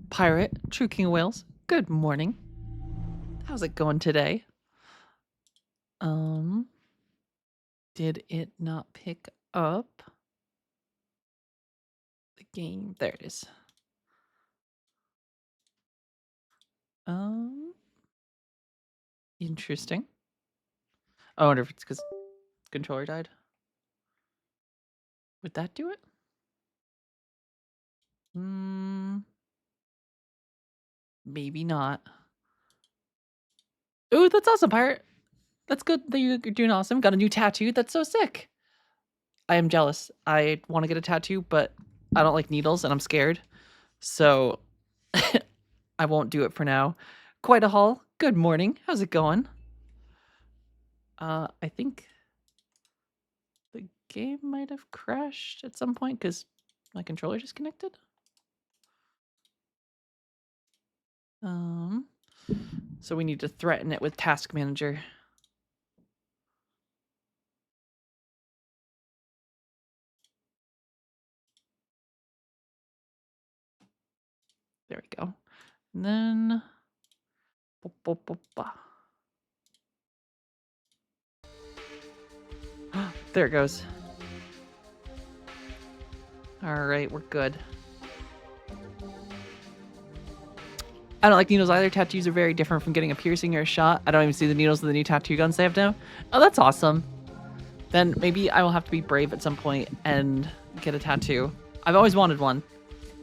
Pirate, True King of Wales, good morning. How's it going today? Did it not pick up the game? There it is. Interesting. I wonder if it's because controller died. Would that do it? Maybe not. Ooh, that's awesome, Pirate. That's good that you're doing awesome. Got a new tattoo. That's so sick. I am jealous. I want to get a tattoo, but I don't like needles and I'm scared. So I won't do it for now. Quite a haul. Good morning. How's it going? I think the game might have crashed at some point because my controller disconnected. So we need to threaten it with Task Manager. There we go. And then there it goes. All right, we're good. I don't like needles either. Tattoos are very different from getting a piercing or a shot. I don't even see the needles of the new tattoo guns they have now. Oh, that's awesome. Then maybe I will have to be brave at some point and get a tattoo. I've always wanted one,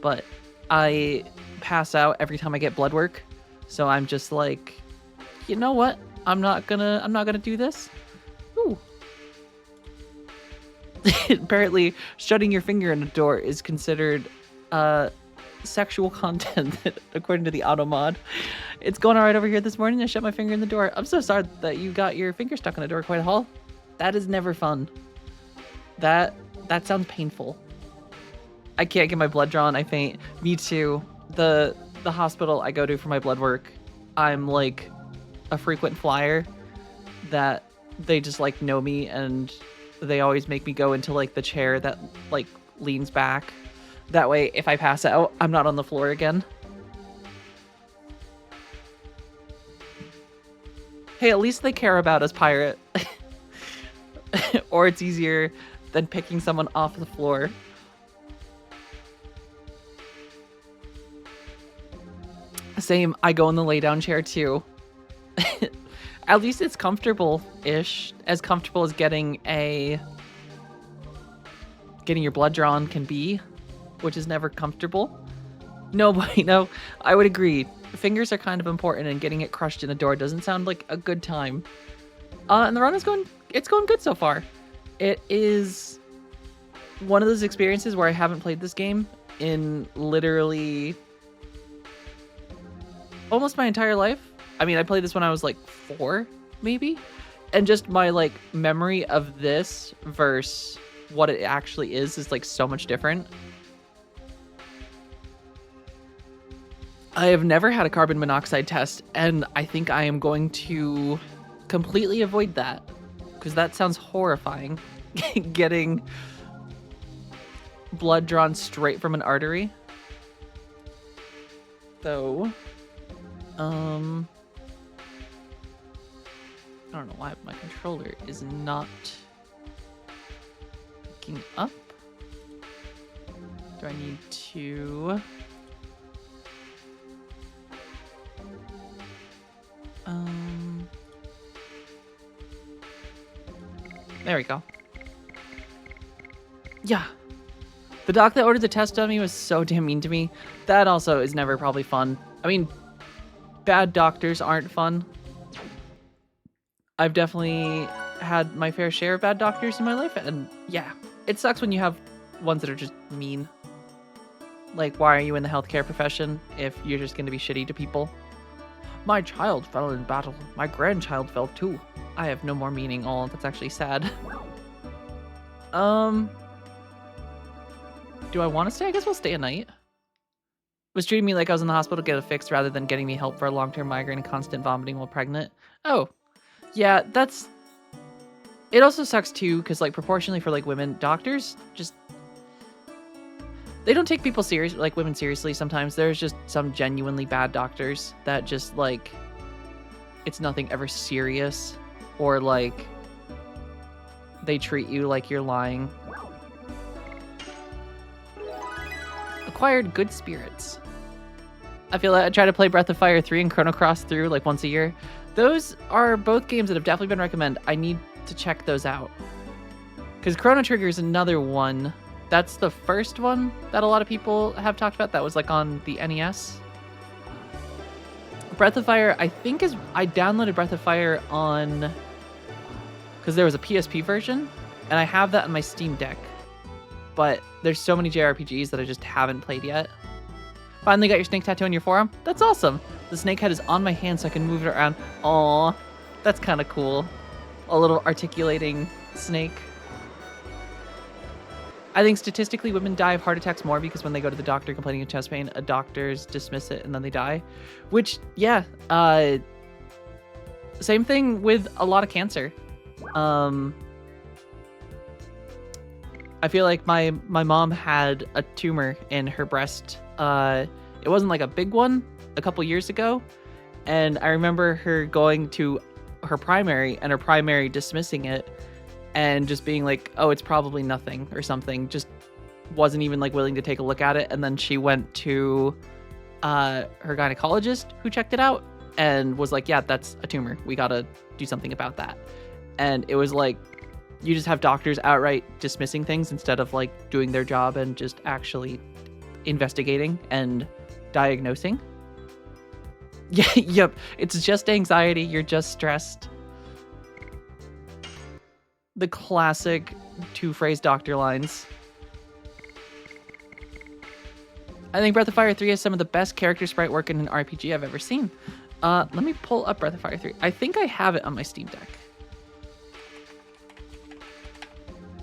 but I pass out every time I get blood work. So I'm just like, you know what? I'm not gonna do this. Ooh. Apparently, shutting your finger in a door is considered sexual content, according to the auto mod. It's going all right over here this morning. I shut my finger in the door. I'm so sorry that you got your finger stuck in a door quite a haul. That is never fun. That sounds painful. I can't get my blood drawn. I faint. Me too. The hospital I go to for my blood work, I'm like a frequent flyer that they just like know me and they always make me go into like the chair that like leans back. That way, if I pass out, I'm not on the floor again. Hey, at least they care about us, Pirate. Or it's easier than picking someone off the floor. Same, I go in the lay down chair too. At least it's comfortable-ish. As comfortable as getting your blood drawn can be, which is never comfortable. No, no, I would agree. Fingers are kind of important, and getting it crushed in a door doesn't sound like a good time. And the run is going good so far. It is one of those experiences where I haven't played this game in literally almost my entire life. I mean, I played this when I was like 4, maybe. And just my like memory of this versus what it actually is like so much different. I have never had a carbon monoxide test, and I think I am going to completely avoid that because that sounds horrifying. Getting blood drawn straight from an artery. Though, I don't know why my controller is not picking up. Do I need to... There we go. Yeah. The doc that ordered the test on me was so damn mean to me. That also is never probably fun. I mean, bad doctors aren't fun. I've definitely had my fair share of bad doctors in my life, and yeah, it sucks when you have ones that are just mean. Like, why are you in the healthcare profession if you're just going to be shitty to people? My child fell in battle. My grandchild fell too. I have no more meaning. Oh, that's actually sad. Do I want to stay? I guess we'll stay a night. Was treating me like I was in the hospital to get it fixed rather than getting me help for a long-term migraine and constant vomiting while pregnant. Oh, yeah, that's... It also sucks too, because like proportionally for like women, doctors just... They don't take people serious, like women seriously sometimes. There's just some genuinely bad doctors that just like, it's nothing ever serious, or like they treat you like you're lying. Acquired good spirits. I feel like I try to play Breath of Fire 3 and Chrono Cross through like once a year. Those are both games that have definitely been recommended. I need to check those out. Because Chrono Trigger is another one. That's the first one that a lot of people have talked about. That was like on the NES. Breath of Fire, I think I downloaded Breath of Fire on, because there was a PSP version, and I have that on my Steam Deck. But there's so many JRPGs that I just haven't played yet. Finally got your snake tattoo on your forearm? That's awesome. The snake head is on my hand so I can move it around. Aw, that's kind of cool. A little articulating snake. I think statistically women die of heart attacks more because when they go to the doctor complaining of chest pain, doctors dismiss it and then they die. Which, yeah, same thing with a lot of cancer. I feel like my mom had a tumor in her breast. It wasn't like a big one a couple years ago. And I remember her going to her primary and her primary dismissing it and just being like, oh, it's probably nothing or something. Just wasn't even like willing to take a look at it. And then she went to her gynecologist who checked it out and was like, yeah, that's a tumor. We gotta do something about that. And it was like, you just have doctors outright dismissing things instead of like doing their job and just actually investigating and diagnosing. Yeah, yep. It's just anxiety. You're just stressed. The classic two-phrase doctor lines. I think Breath of Fire 3 has some of the best character sprite work in an RPG I've ever seen. Let me pull up Breath of Fire 3. I think I have it on my Steam Deck.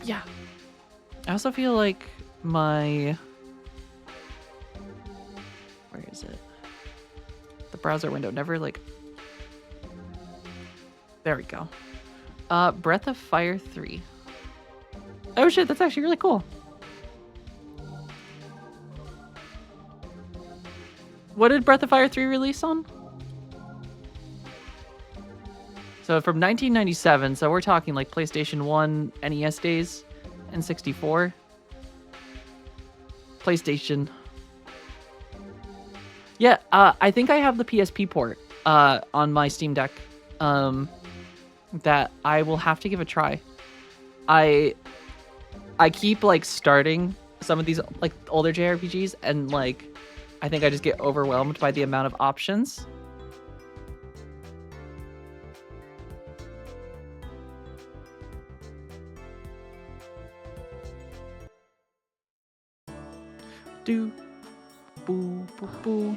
Yeah. I also feel like my... Where is it? The browser window never like... There we go. Breath of Fire 3. Oh shit, that's actually really cool. What did Breath of Fire 3 release on? So from 1997, so we're talking like PlayStation 1, NES days, and 64. PlayStation. Yeah, I think I have the PSP port on my Steam Deck that I will have to give a try. I keep like starting some of these like older JRPGs and like I think I just get overwhelmed by the amount of options. Do boo boo boo.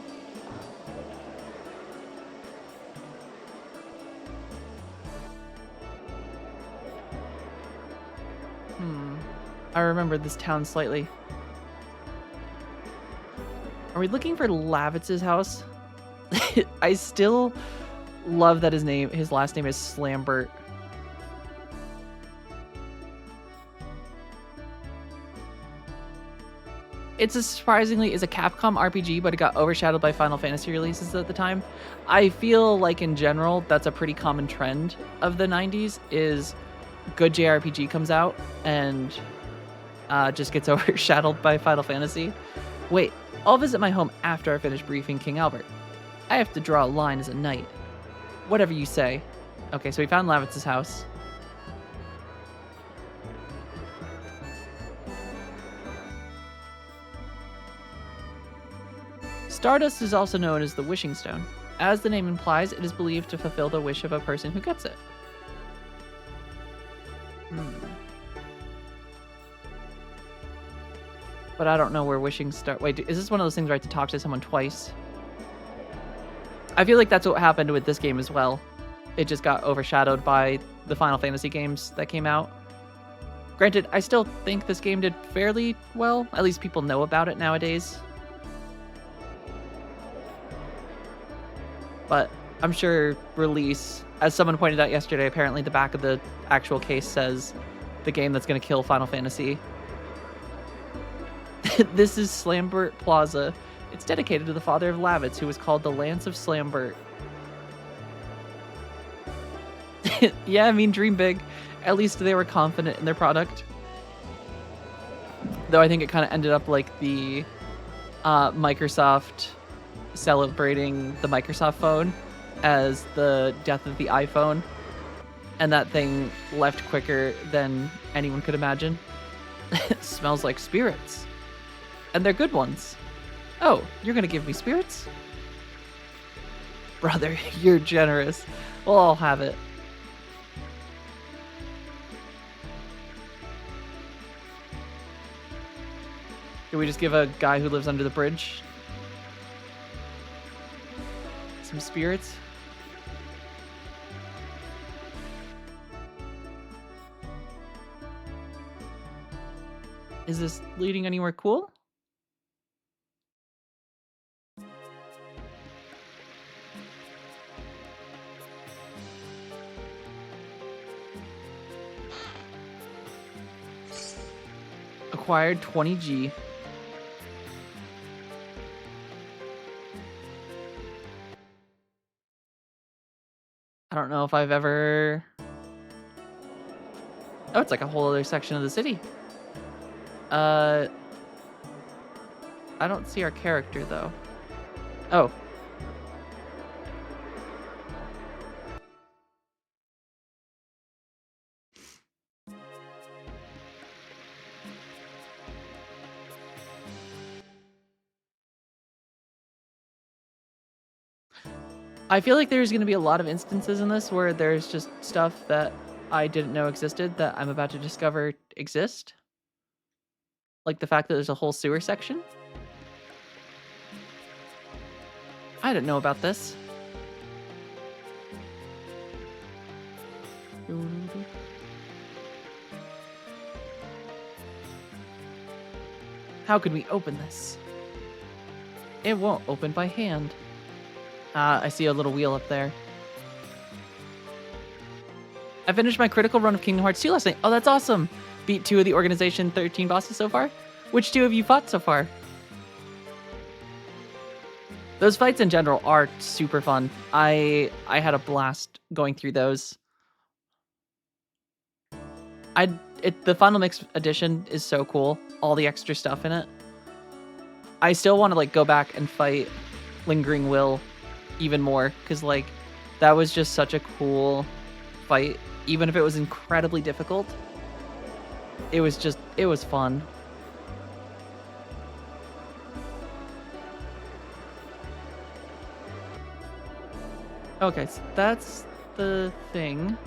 I remember this town slightly. Are we looking for Lavitz's house? I still love that his last name is Slambert. It's a Capcom RPG, but it got overshadowed by Final Fantasy releases at the time. I feel like in general, that's a pretty common trend of the 90s is good JRPG comes out and just gets overshadowed by Final Fantasy. Wait, I'll visit my home after I finish briefing King Albert. I have to draw a line as a knight. Whatever you say. Okay, so we found Lavitz's house. Stardust is also known as the Wishing Stone. As the name implies, it is believed to fulfill the wish of a person who gets it. But I don't know where wishing start. Wait, is this one of those things where I have to talk to someone twice? I feel like that's what happened with this game as well. It just got overshadowed by the Final Fantasy games that came out. Granted, I still think this game did fairly well. At least people know about it nowadays. But I'm sure release, as someone pointed out yesterday, apparently the back of the actual case says the game that's going to kill Final Fantasy. This is Slambert Plaza. It's dedicated to the father of Lavitz, who was called the Lance of Slambert. Yeah, I mean, dream big. At least they were confident in their product. Though I think it kind of ended up like the Microsoft celebrating the Microsoft phone as the death of the iPhone. And that thing left quicker than anyone could imagine. It smells like spirits. And they're good ones. Oh, you're gonna give me spirits? Brother, you're generous. Well, I'll have it. Can we just give a guy who lives under the bridge some spirits? Is this leading anywhere cool? Acquired 20G. I don't know if I've ever... Oh, it's like a whole other section of the city. I don't see our character, though. Oh. I feel like there's going to be a lot of instances in this where there's just stuff that I didn't know existed that I'm about to discover exist. Like the fact that there's a whole sewer section. I didn't know about this. How can we open this? It won't open by hand. I see a little wheel up there. I finished my critical run of Kingdom Hearts 2 last night. Oh, that's awesome. Beat 2 of the Organization 13 bosses so far. Which 2 have you fought so far? Those fights in general are super fun. I had a blast going through those. The Final Mix edition is so cool. All the extra stuff in it. I still want to like go back and fight Lingering Will even more, because like that was just such a cool fight. Even if it was incredibly difficult, it was fun. Okay, so that's the thing.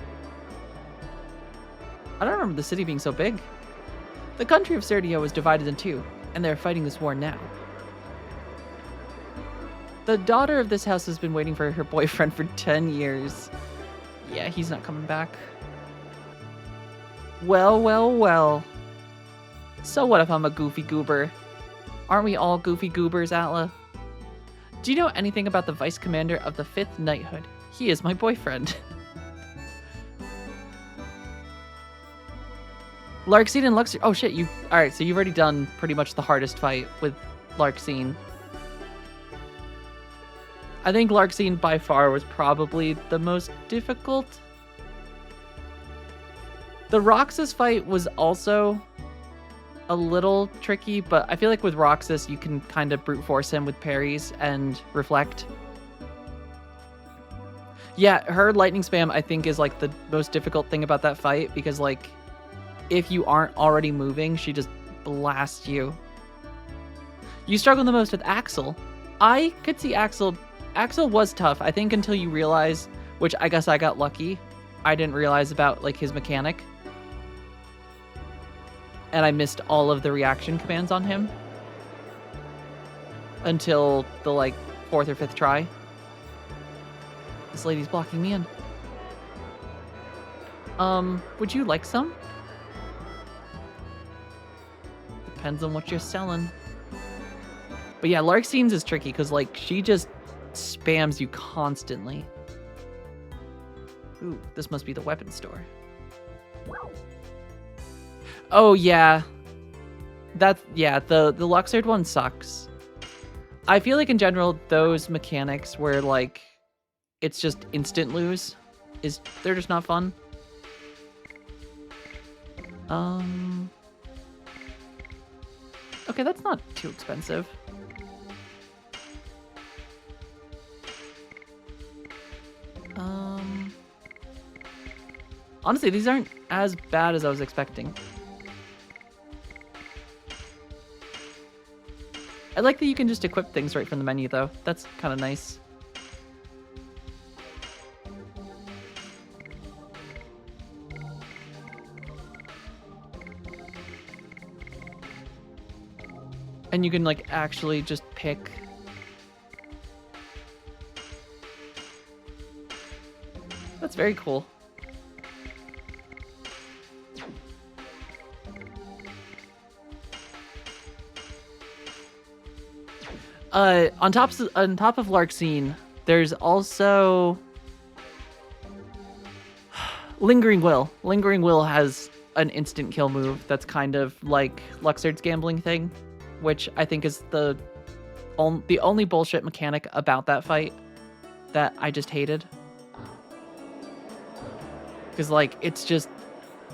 I don't remember the city being so big. The country of Serdio was divided in two, and they're fighting this war now. The daughter of this house has been waiting for her boyfriend for 10 years. Yeah, he's not coming back. Well, well, well. So what if I'm a goofy goober? Aren't we all goofy goobers, Atla? Do you know anything about the vice commander of the 5th Knighthood? He is my boyfriend. Larxene and Luxor. Oh shit, alright, so you've already done pretty much the hardest fight with Larxene. I think Larxene by far was probably the most difficult. The Roxas fight was also a little tricky, but I feel like with Roxas you can kind of brute force him with parries and reflect. Yeah, her lightning spam I think is like the most difficult thing about that fight, because like if you aren't already moving, she just blasts you. You struggle the most with Axel. I could see Axel was tough, I think, until you realize, which I guess I got lucky. I didn't realize about like his mechanic. And I missed all of the reaction commands on him until the like 4th or 5th try. This lady's blocking me in. Would you like some? Depends on what you're selling. But yeah, Larxene's is tricky because like she just spams you constantly. Ooh, this must be the weapon store. Oh yeah. That's, yeah, the Luxord one sucks. I feel like in general, those mechanics where like it's just instant lose they're just not fun. Okay, that's not too expensive. Honestly, these aren't as bad as I was expecting. I like that you can just equip things right from the menu, though. That's kind of nice. And you can, like, actually just pick. That's very cool. On top of Larxene, there's also Lingering Will. Lingering Will has an instant kill move that's kind of like Luxord's gambling thing, which I think is the only bullshit mechanic about that fight that I just hated. Because like it's just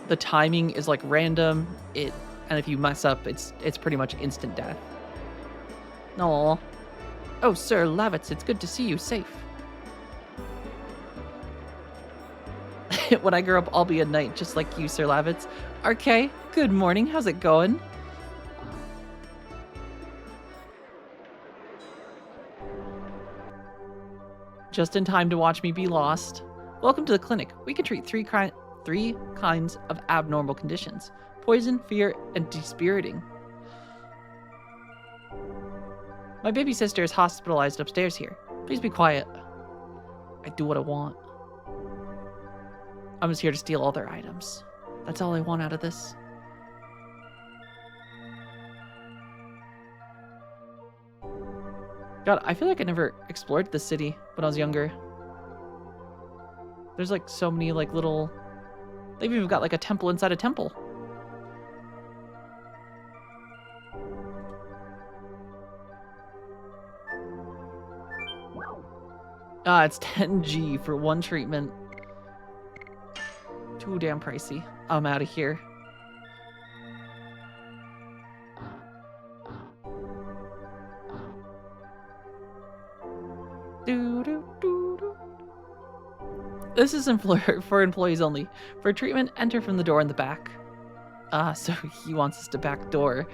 the timing is like random. And if you mess up, it's pretty much instant death. Aww. Oh, Sir Lavitz, it's good to see you safe. When I grow up, I'll be a knight just like you, Sir Lavitz. RK, good morning. How's it going? Just in time to watch me be lost. Welcome to the clinic. We can treat three kinds of abnormal conditions: poison, fear, and dispiriting. My baby sister is hospitalized upstairs here. Please be quiet. I do what I want. I'm just here to steal all their items. That's all I want out of this. God, I feel like I never explored this city when I was younger. There's like so many like little... They've even got like a temple inside a temple. It's 10G for one treatment. Too damn pricey. I'm out of here. This is for employees only. For treatment, enter from the door in the back. So he wants us to backdoor.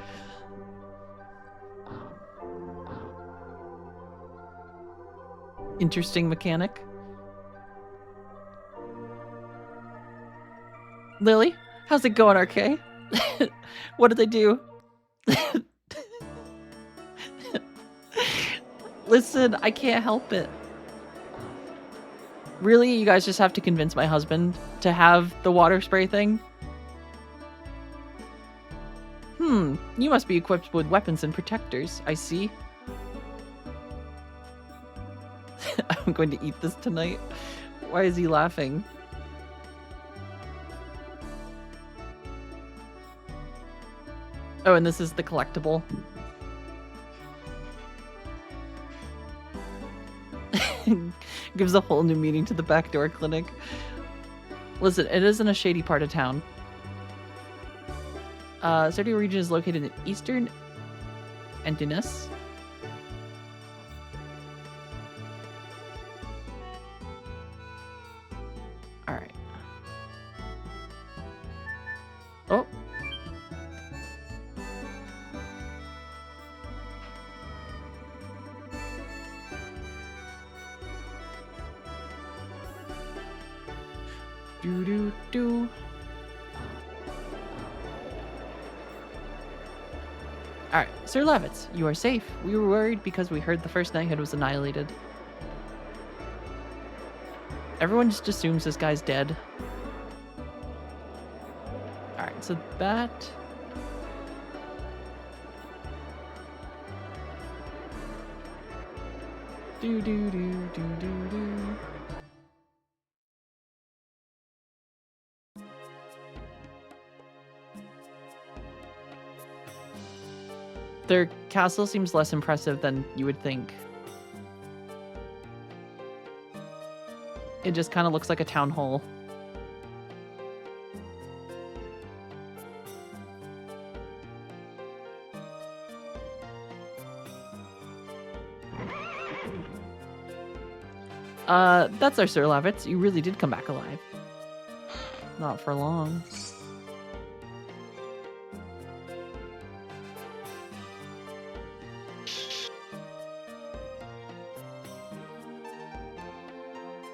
Interesting mechanic. Lily, how's it going, RK? What did they do? Listen, I can't help it. Really, you guys just have to convince my husband to have the water spray thing? You must be equipped with weapons and protectors, I see. I'm going to eat this tonight. Why is he laughing? Oh, and this is the collectible. Gives a whole new meaning to the backdoor clinic. Listen, it is in a shady part of town. Certain region is located in eastern Endiness. Alright. Oh. Do. Alright, Sir Lavitz, you are safe. We were worried because we heard the first knighthood was annihilated. Everyone just assumes this guy's dead. Alright, so that... Do. Their castle seems less impressive than you would think. It just kind of looks like a town hall. That's our Sir Lavitz. You really did come back alive. Not for long.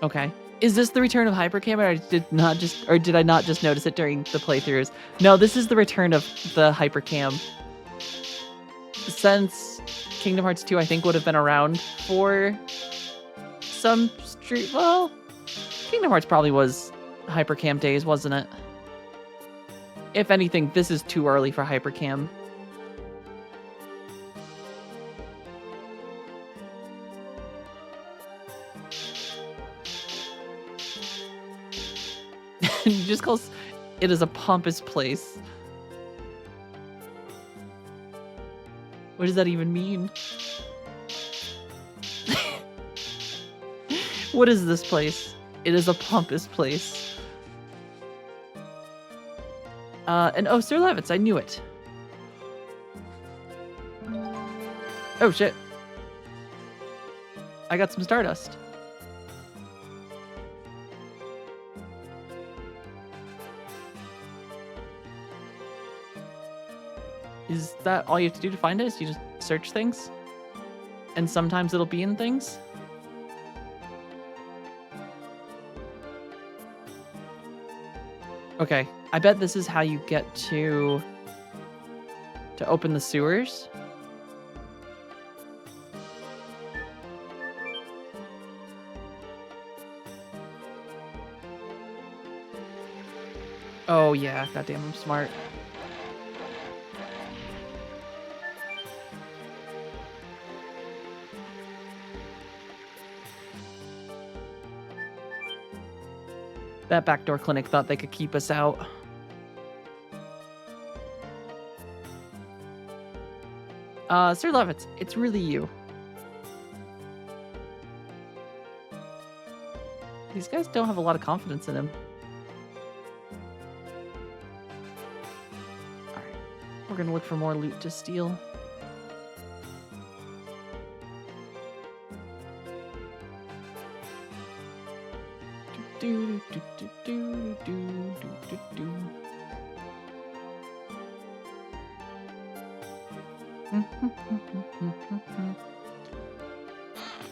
Okay. Is this the return of Hypercam, or did I not just notice it during the playthroughs? No, this is the return of the Hypercam. Since Kingdom Hearts 2, I think, would have been around for some street. Well, Kingdom Hearts probably was Hypercam days, wasn't it? If anything, this is too early for Hypercam. You just call it as a pompous place. What does that even mean? What is this place? It is a pompous place. And oh, Sir Lavitz, I knew it. Oh shit. I got some Stardust. Is that all you have to do to find it? Is you just search things? And sometimes it'll be in things? Okay, I bet this is how you get to open the sewers. Oh yeah, goddamn, I'm smart. That backdoor clinic thought they could keep us out. Sir Lavitz, it's really you. These guys don't have a lot of confidence in him. Alright, we're gonna look for more loot to steal.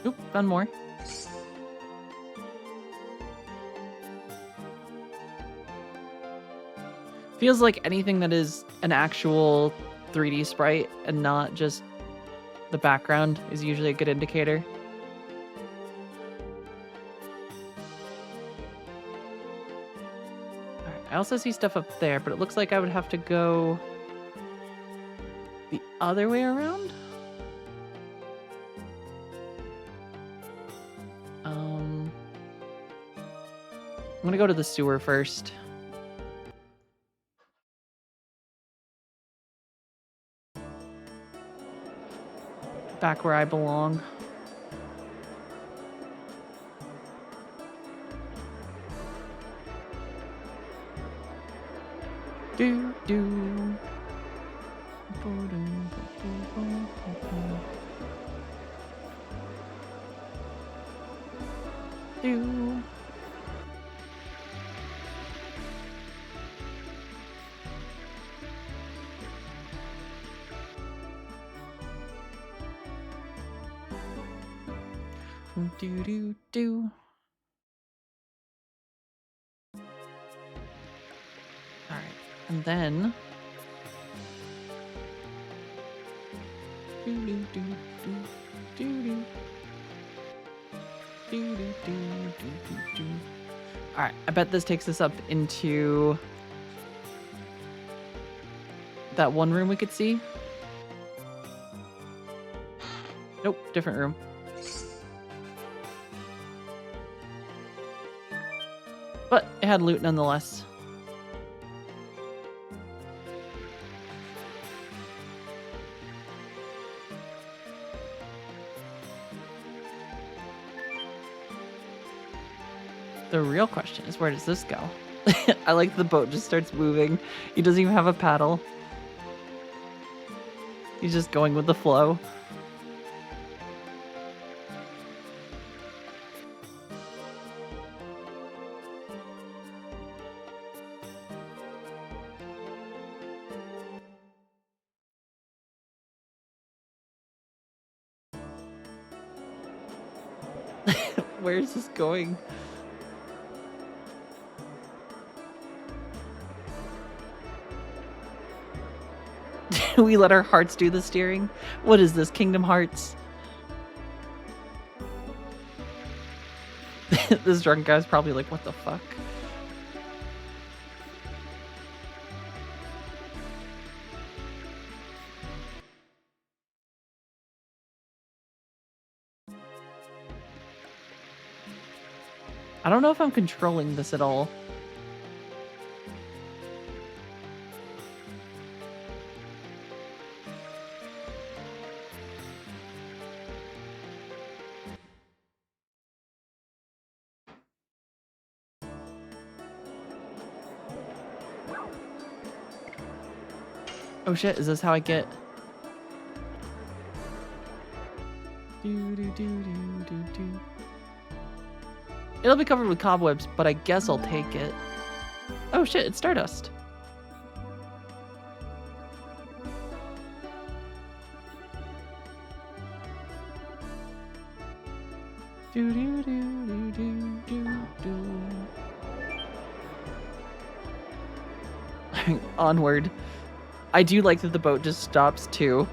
Oop, found more. Feels like anything that is an actual 3D sprite and not just the background is usually a good indicator. I also see stuff up there, but it looks like I would have to go the other way around. I'm gonna go to the sewer first. Back where I belong. Do do. Do. Do do do. All right, and then. Do do do do do do. Do do do do do do. All right, I bet this takes us up into that one room we could see. Nope, different room. But it had loot nonetheless. The real question is, where does this go? I like the boat just starts moving. He doesn't even have a paddle. He's just going with the flow. Where is this going? We let our hearts do the steering? What is this, Kingdom Hearts? This drunk guy's probably like, what the fuck? I don't know if I'm controlling this at all. Oh shit, is this how I get... It'll be covered with cobwebs, but I guess I'll take it. Oh shit, it's Stardust. Onward. I do like that the boat just stops too.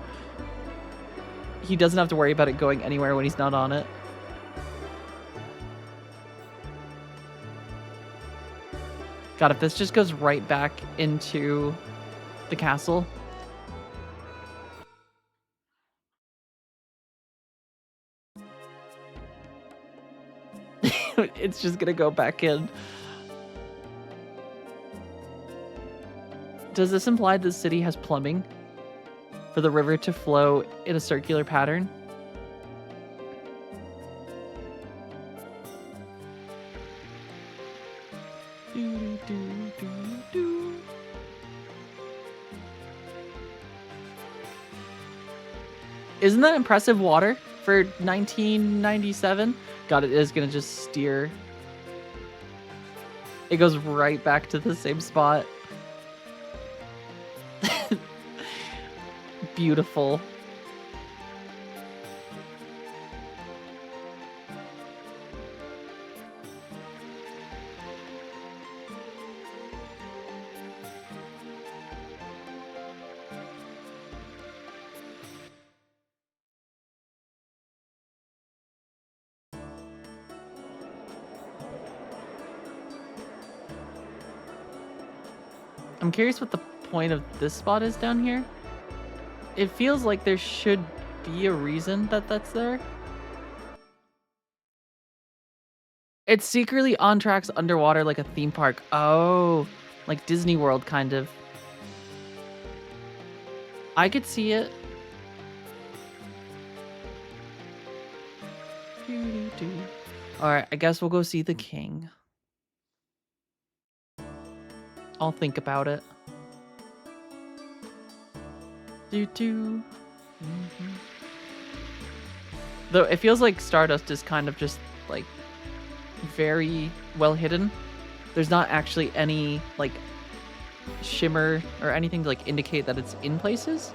He doesn't have to worry about it going anywhere when he's not on it. God, if this just goes right back into the castle. It's just gonna go back in. Does this imply the city has plumbing for the river to flow in a circular pattern? Isn't that impressive water for 1997? God, it is gonna just steer. It goes right back to the same spot. Beautiful. I'm curious what the point of this spot is down here. It feels like there should be a reason that that's there. It's secretly on tracks underwater like a theme park. Oh, like Disney World kind of. I could see it. Alright, I guess we'll go see the king. I'll think about it. Though it feels like Stardust is kind of just like very well hidden. There's not actually any like shimmer or anything to like indicate that it's in places.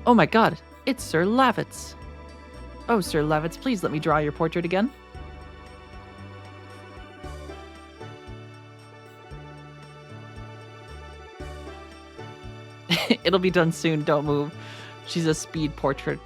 Oh my god, it's Sir Lavitz. Oh, Sir Lavitz, please let me draw your portrait again. It'll be done soon, don't move. She's a speed portrait.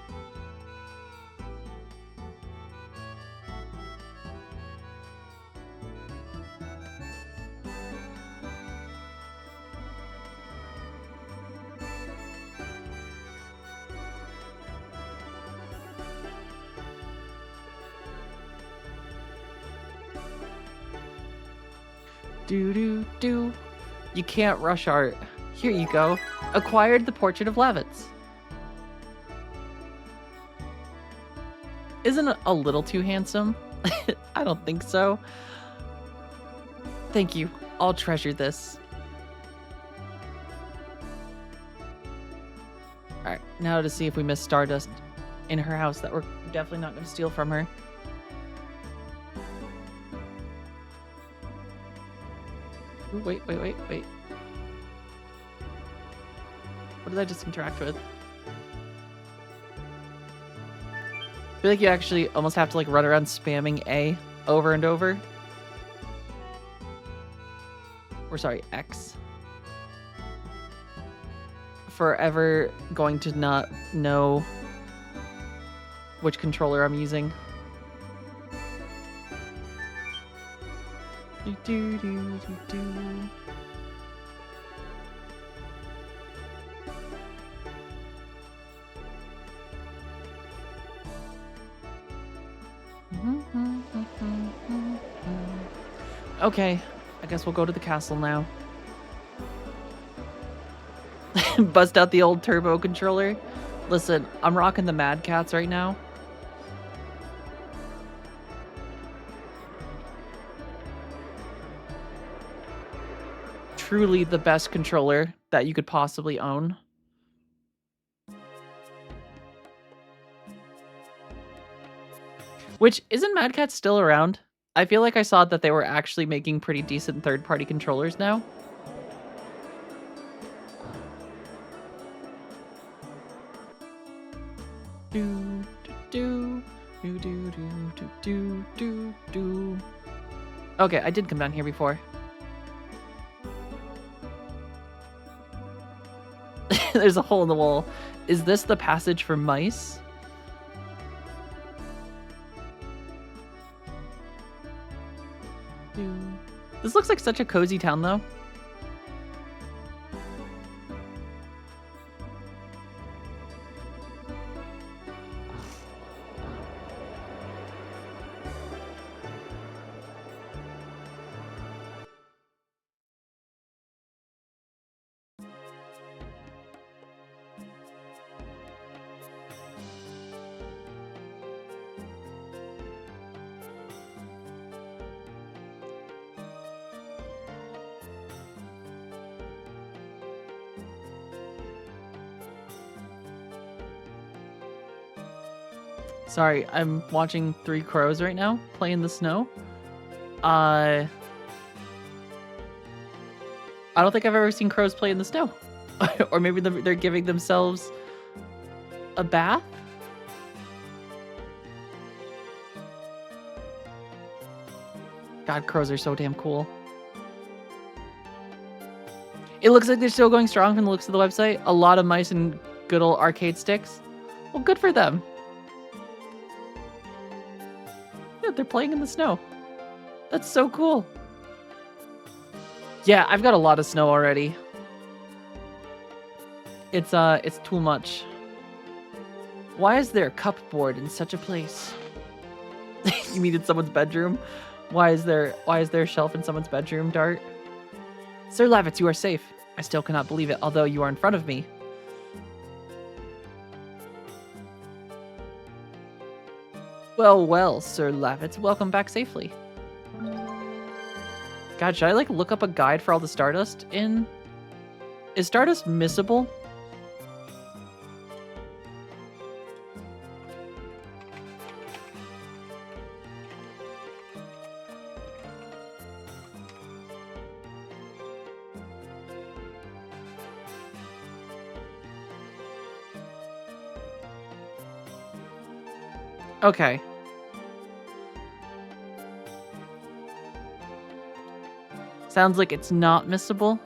Do. You can't rush art. Here you go. Acquired the portrait of Levitz. Isn't it a little too handsome? I don't think so. Thank you. I'll treasure this. Alright, now to see if we miss Stardust in her house that we're definitely not going to steal from her. Ooh, wait. What did I just interact with? I feel like you actually almost have to like run around spamming A over and over. Or sorry, X. Forever going to not know which controller I'm using. Do. Okay, I guess we'll go to the castle now. Bust out the old turbo controller. Listen, I'm rocking the Mad Cats right now. Truly the best controller that you could possibly own. Which, isn't Mad Catz still around? I feel like I saw that they were actually making pretty decent third-party controllers now. Okay, I did come down here before. There's a hole in the wall. Is this the passage for mice? This looks like such a cozy town, though. Sorry, I'm watching Three Crows right now, play in the snow. I don't think I've ever seen crows play in the snow. Or maybe they're giving themselves a bath? God, crows are so damn cool. It looks like they're still going strong from the looks of the website. A lot of mice and good old arcade sticks. Well, good for them. Yeah, they're playing in the snow. That's so cool. Yeah, I've got a lot of snow already. It's too much. Why is there a cupboard in such a place? You mean in someone's bedroom? Why is there a shelf in someone's bedroom, Dart? Sir Lavitz, you are safe. I still cannot believe it, although you are in front of me. Well, Sir Lavitz, welcome back safely. God, should I like look up a guide for all the Stardust in? Is Stardust missable? Okay. Sounds like it's not missable.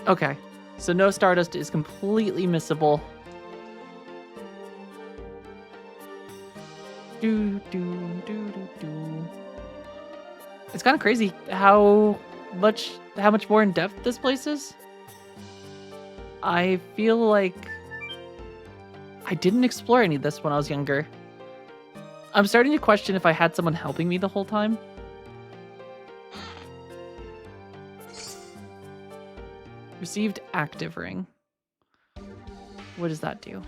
Okay. So no Stardust is completely missable. It's kind of crazy how much more in depth this place is. I feel like I didn't explore any of this when I was younger. I'm starting to question if I had someone helping me the whole time. Received active ring. What does that do?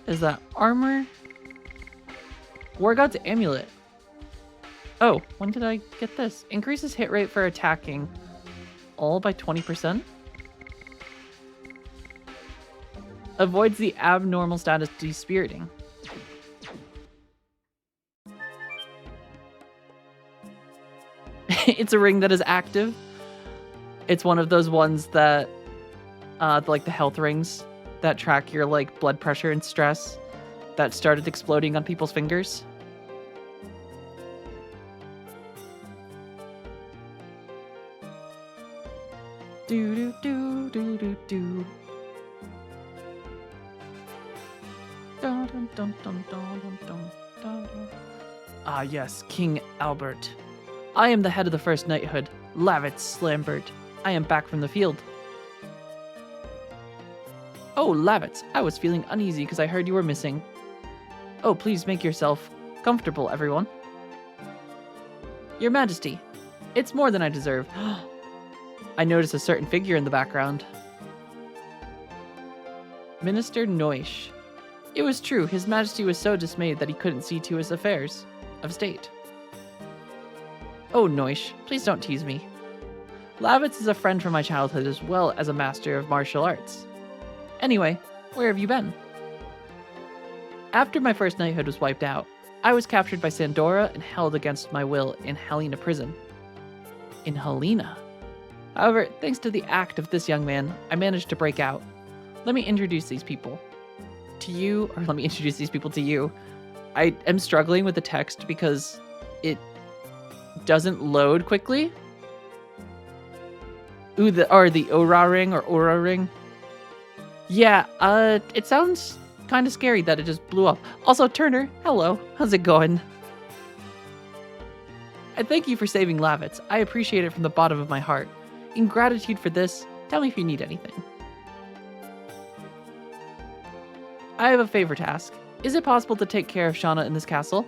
Is that armor? War God's amulet. Oh, when did I get this? Increases hit rate for attacking. All by 20%? Avoids the abnormal status despiriting. It's a ring that is active. It's one of those ones that, like the health rings that track your like blood pressure and stress that started exploding on people's fingers. Do do do do do do. Dun, dun, dun, dun, dun, dun, dun, dun. Ah yes, King Albert. I am the head of the First Knighthood, Lavitz Slambert. I am back from the field. Oh, Lavitz, I was feeling uneasy because I heard you were missing. Oh, please make yourself comfortable, everyone. Your Majesty, it's more than I deserve. I notice a certain figure in the background. Minister Noish. It was true, His Majesty was so dismayed that he couldn't see to his affairs of state. Oh, Noish, please don't tease me. Lavitz is a friend from my childhood as well as a master of martial arts. Anyway, where have you been? After my first knighthood was wiped out, I was captured by Sandora and held against my will in Helena prison. In Helena? However, thanks to the act of this young man, I managed to break out. Let me introduce these people to you, or let me introduce these people to you. I am struggling with the text because it doesn't load quickly. Ooh, the Aura ring or Aura ring. Yeah, it sounds kind of scary that it just blew up. Also, Turner, hello. How's it going? I thank you for saving Lavitz. I appreciate it from the bottom of my heart. In gratitude for this, tell me if you need anything. I have a favor to ask. Is it possible to take care of Shauna in this castle?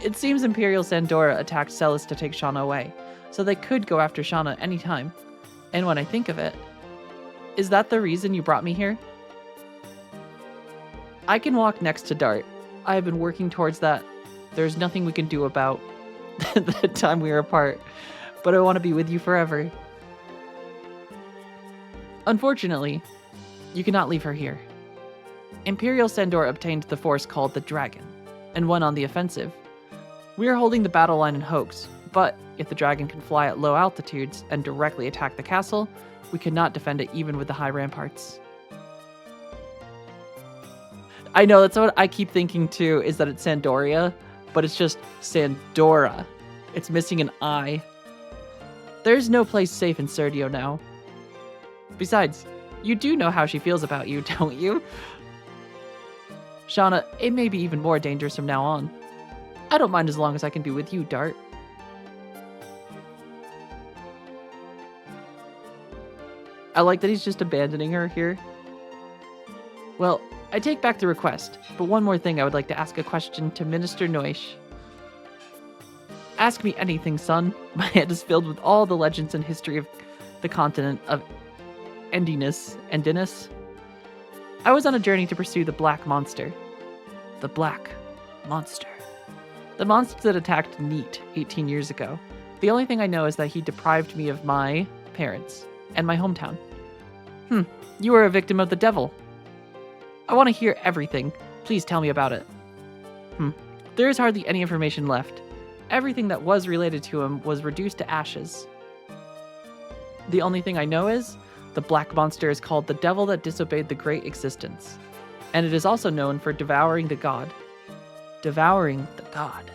It seems Imperial Sandora attacked Celis to take Shauna away, so they could go after Shauna anytime. And when I think of it, is that the reason you brought me here? I can walk next to Dart. I have been working towards that. There's nothing we can do about the time we were apart, but I want to be with you forever. Unfortunately, you cannot leave her here. Imperial Sandor obtained the force called the Dragon, and went on the offensive. We are holding the battle line in Hoax, but if the dragon can fly at low altitudes and directly attack the castle, we cannot defend it even with the high ramparts. I know, that's what I keep thinking too, is that it's Sandoria, but it's just Sandora. It's missing an I. There's no place safe in Serdio now. Besides, you do know how she feels about you, don't you? Shauna, it may be even more dangerous from now on. I don't mind as long as I can be with you, Dart. I like that he's just abandoning her here. Well, I take back the request, but one more thing I would like to ask a question to Minister Noish. Ask me anything, son. My head is filled with all the legends and history of the continent of Endinus. I was on a journey to pursue the Black Monster. The Black Monster. The monster that attacked Neat 18 years ago. The only thing I know is that he deprived me of my parents and my hometown. You were a victim of the devil. I want to hear everything. Please tell me about it. There is hardly any information left. Everything that was related to him was reduced to ashes. The only thing I know is the Black Monster is called the devil that disobeyed the Great Existence. And it is also known for devouring the god. Devouring the god.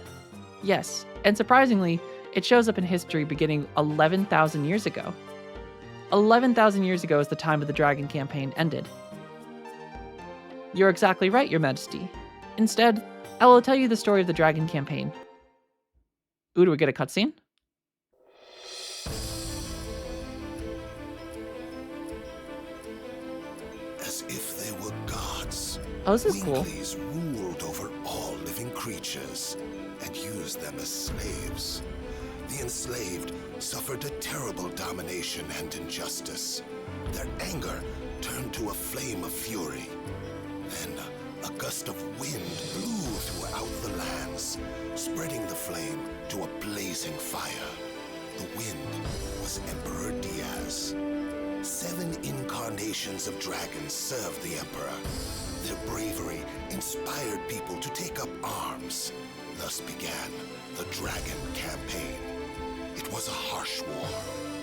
Yes, and surprisingly, it shows up in history beginning 11,000 years ago. 11,000 years ago is the time of the Dragon campaign ended. You're exactly right, Your Majesty. Instead, I will tell you the story of the Dragon campaign. Ooh, do we get a cutscene? As if they were gods, Oh, this is cool. Winglies ruled over all living creatures and used them as slaves. The enslaved suffered a terrible domination and injustice. Their anger turned to a flame of fury. Then a gust of wind blew throughout the lands, spreading the flame to a blazing fire. The wind was Emperor Diaz. 7 incarnations of dragons served the Emperor. Their bravery inspired people to take up arms. Thus began the Dragon Campaign. It was a harsh war.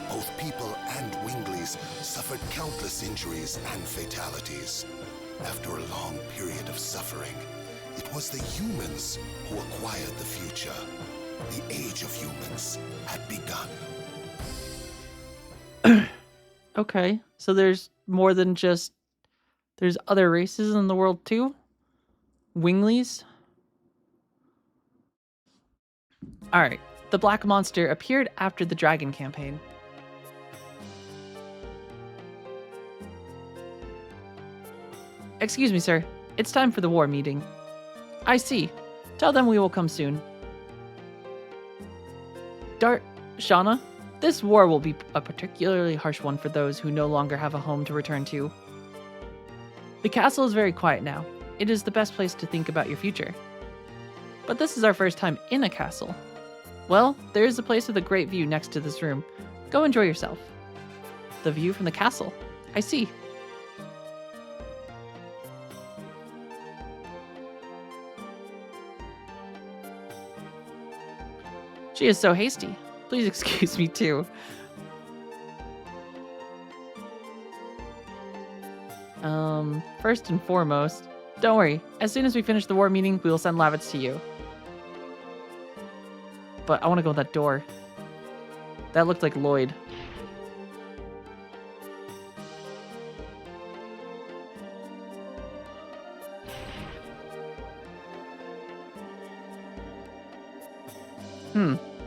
Both people and Winglies suffered countless injuries and fatalities. After a long period of suffering, it was the humans who acquired the future. The age of humans had begun. Okay, so there's more than just... There's other races in the world too? Winglies? Alright, the Black Monster appeared after the Dragon Campaign. Excuse me, sir. It's time for the war meeting. I see. Tell them we will come soon. Shauna, this war will be a particularly harsh one for those who no longer have a home to return to. The castle is very quiet now. It is the best place to think about your future. But this is our first time in a castle. Well, there is a place with a great view next to this room. Go enjoy yourself. The view from the castle. I see. She is so hasty. Please excuse me too. First and foremost, don't worry. As soon as we finish the war meeting, we will send Lavitz to you. But I want to go in that door. That looked like Lloyd.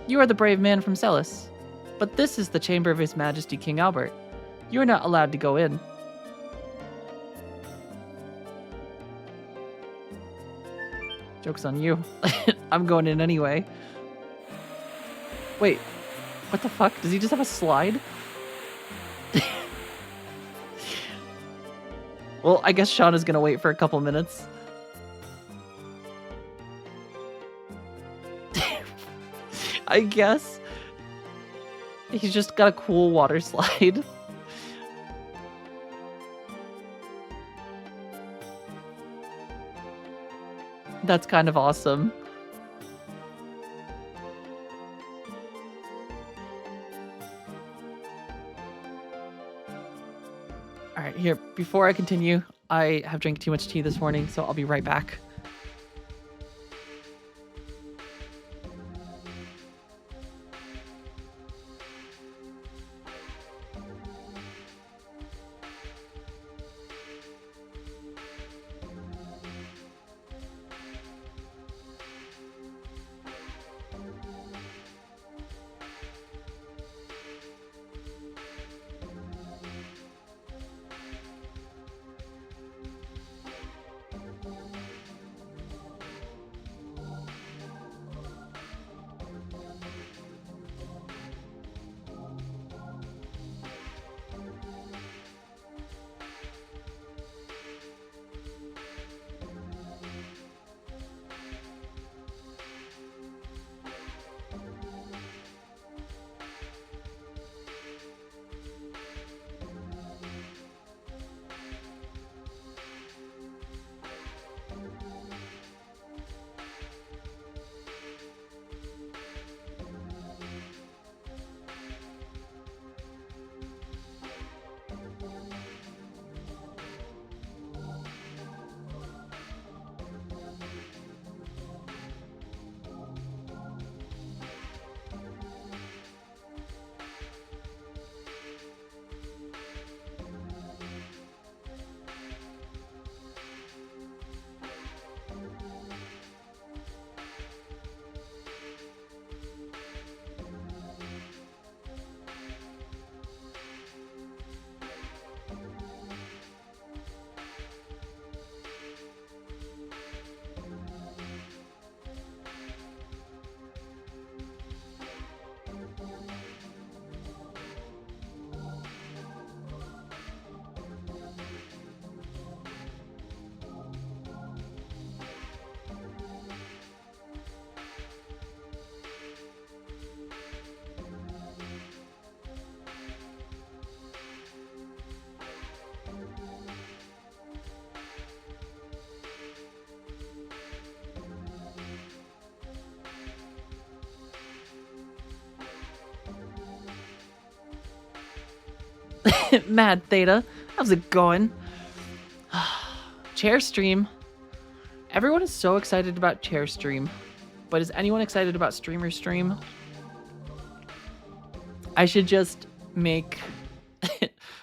You are the brave man from Celis. But this is the chamber of His Majesty King Albert. You are not allowed to go in. Joke's on you. I'm going in anyway. Wait, what the fuck? Does he just have a slide? Well, I guess Sean is gonna wait for a couple minutes. I guess. He's just got a cool water slide. That's kind of awesome. All right, here, before I continue, I have drank too much tea this morning, so I'll be right back. Mad Theta, how's it going? Chair stream. Everyone is so excited about chair stream, but is anyone excited about streamer stream? I should just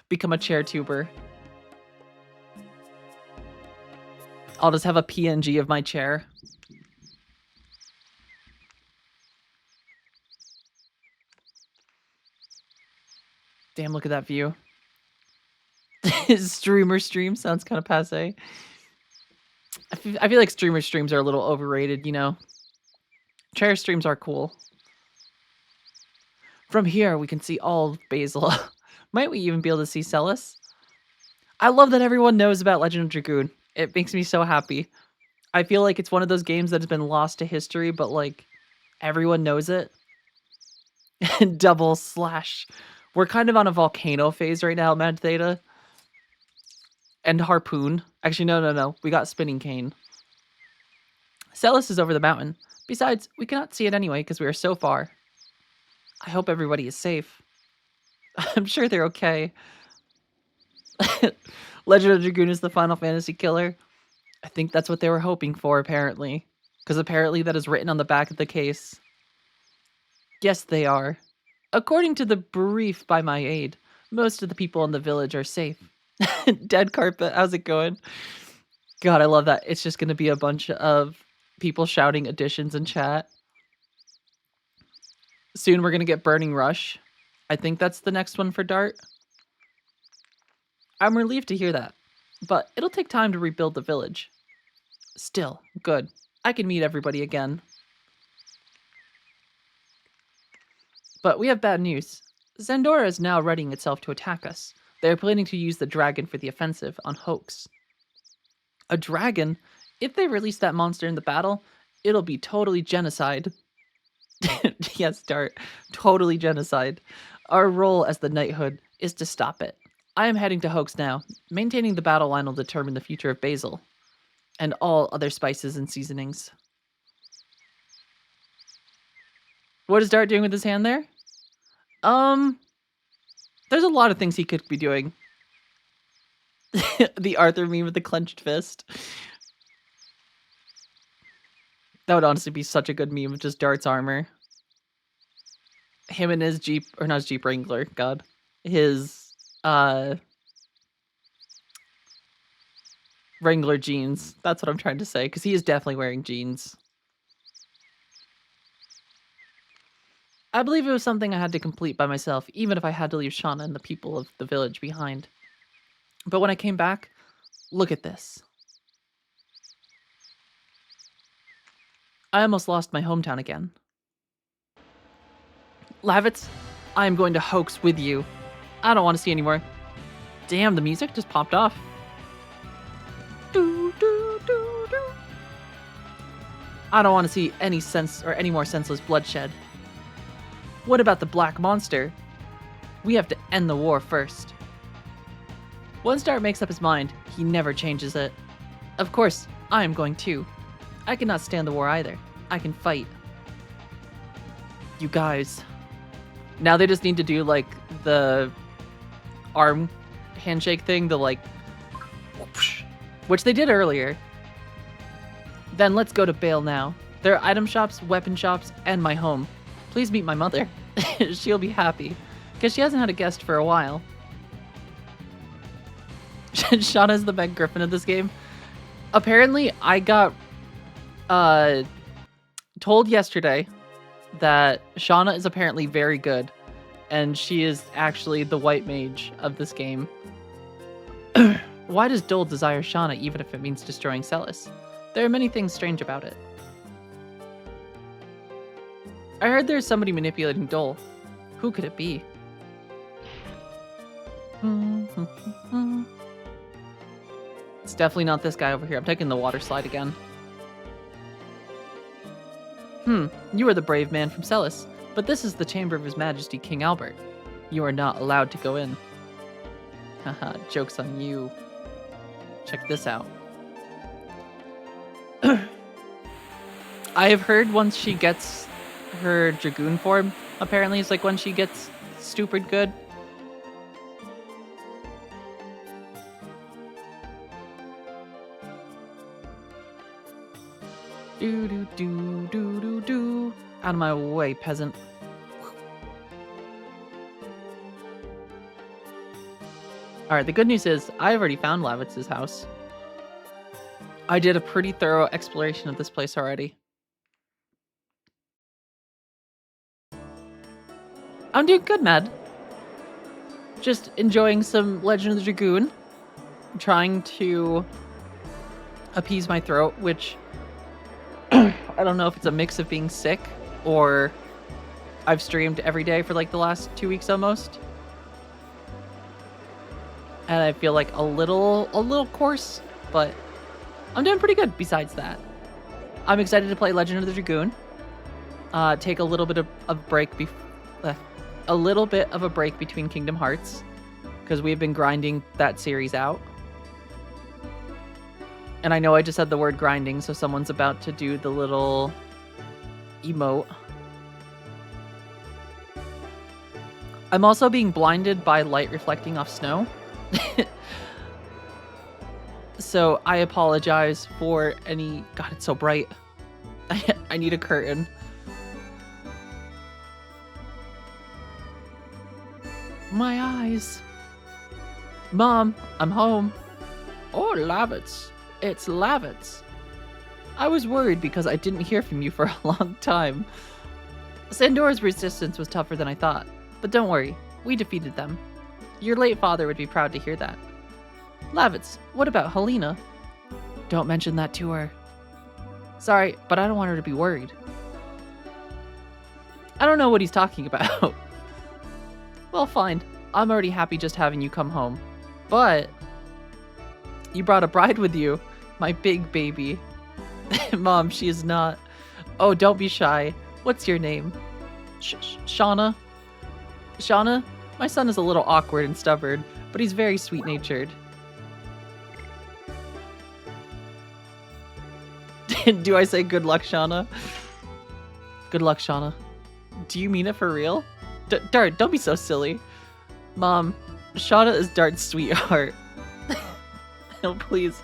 become a chair tuber. I'll just have a PNG of my chair. Damn, look at that view. Streamer stream sounds kind of passe. I feel like streamer streams are a little overrated, you know? Chair streams are cool. From here, we can see all of Basil. Might we even be able to see Celis? I love that everyone knows about Legend of Dragoon. It makes me so happy. I feel like it's one of those games that has been lost to history, but like everyone knows it. Double slash. We're kind of on a volcano phase right now, Mad Theta. And Harpoon. Actually, no. We got Spinning Cane. Celis is over the mountain. Besides, we cannot see it anyway because we are so far. I hope everybody is safe. I'm sure they're okay. Legend of Dragoon is the Final Fantasy killer. I think that's what they were hoping for, apparently. Because apparently that is written on the back of the case. Yes, they are. According to the brief by my aide, most of the people in the village are safe. Dead carpet, how's it going? God, I love that. It's just going to be a bunch of people shouting additions in chat. Soon we're going to get Burning Rush. I think that's the next one for Dart. I'm relieved to hear that, but it'll take time to rebuild the village. Still, good. I can meet everybody again. But we have bad news. Zendora is now readying itself to attack us. They are planning to use the dragon for the offensive on Hoax. A dragon? If they release that monster in the battle, it'll be totally genocide. Yes, Dart. Totally genocide. Our role as the Knighthood is to stop it. I am heading to Hoax now. Maintaining the battle line will determine the future of Basil. And all other spices and seasonings. What is Dart doing with his hand there? There's a lot of things he could be doing. The Arthur meme with the clenched fist. That would honestly be such a good meme of just Dart's armor. Him and his Jeep, or not his Jeep Wrangler, God. His, Wrangler jeans. That's what I'm trying to say, because he is definitely wearing jeans. I believe it was something I had to complete by myself, even if I had to leave Shauna and the people of the village behind. But when I came back, look at this. I almost lost my hometown again. Lavitz, I am going to Hoax with you. I don't want to see anymore. Damn, the music just popped off. Do, do, do, do. I don't want to see any more senseless bloodshed. What about the Black Monster? We have to end the war first. Once Dart makes up his mind, he never changes it. Of course, I am going too. I cannot stand the war either. I can fight. You guys. Now they just need to do like the arm handshake thing, the like, whoosh, which they did earlier. Then let's go to Bale now. There are item shops, weapon shops, and my home. Please meet my mother. She'll be happy, because she hasn't had a guest for a while. Shauna's the Meg Griffin of this game. Apparently, I got told yesterday that Shauna is apparently very good, and she is actually the white mage of this game. Why does Dole desire Shauna even if it means destroying Celis? There are many things strange about it. I heard there's somebody manipulating Dole. Who could it be? It's definitely not this guy over here. I'm taking the water slide again. You are the brave man from Celis, but this is the chamber of His Majesty King Albert. You are not allowed to go in. Haha, joke's on you. Check this out. I have heard once she gets her Dragoon form, apparently it's like when she gets stupid good. Do do do do do do. Out of my way, peasant. Alright, the good news is I've already found Lavitz's house. I did a pretty thorough exploration of this place already. I'm doing good, Mad. Just enjoying some Legend of the Dragoon. Trying to appease my throat, which I don't know if it's a mix of being sick or I've streamed every day for like the last 2 weeks almost. And I feel like a little coarse, but I'm doing pretty good besides that. I'm excited to play Legend of the Dragoon. Take a little bit of a break between Kingdom Hearts because we've been grinding that series out. And I know I just said the word grinding, so someone's about to do the little emote. I'm also being blinded by light reflecting off snow. So I apologize for any... God, it's so bright. I need a curtain. My eyes. Mom, I'm home. Oh, Lavitz. It's Lavitz. I was worried because I didn't hear from you for a long time. Sandora's resistance was tougher than I thought, but don't worry, we defeated them. Your late father would be proud to hear that. Lavitz, what about Helena? Don't mention that to her. Sorry, but I don't want her to be worried. I don't know what he's talking about. Well, fine. I'm already happy just having you come home. But you brought a bride with you, my big baby. Mom, she is not. Oh, don't be shy. What's your name? Shauna? Shauna? My son is a little awkward and stubborn, but he's very sweet-natured. Do I say good luck, Shauna? Good luck, Shauna. Do you mean it for real? Dart, don't be so silly. Mom, Shauna is Dart's sweetheart. No, please.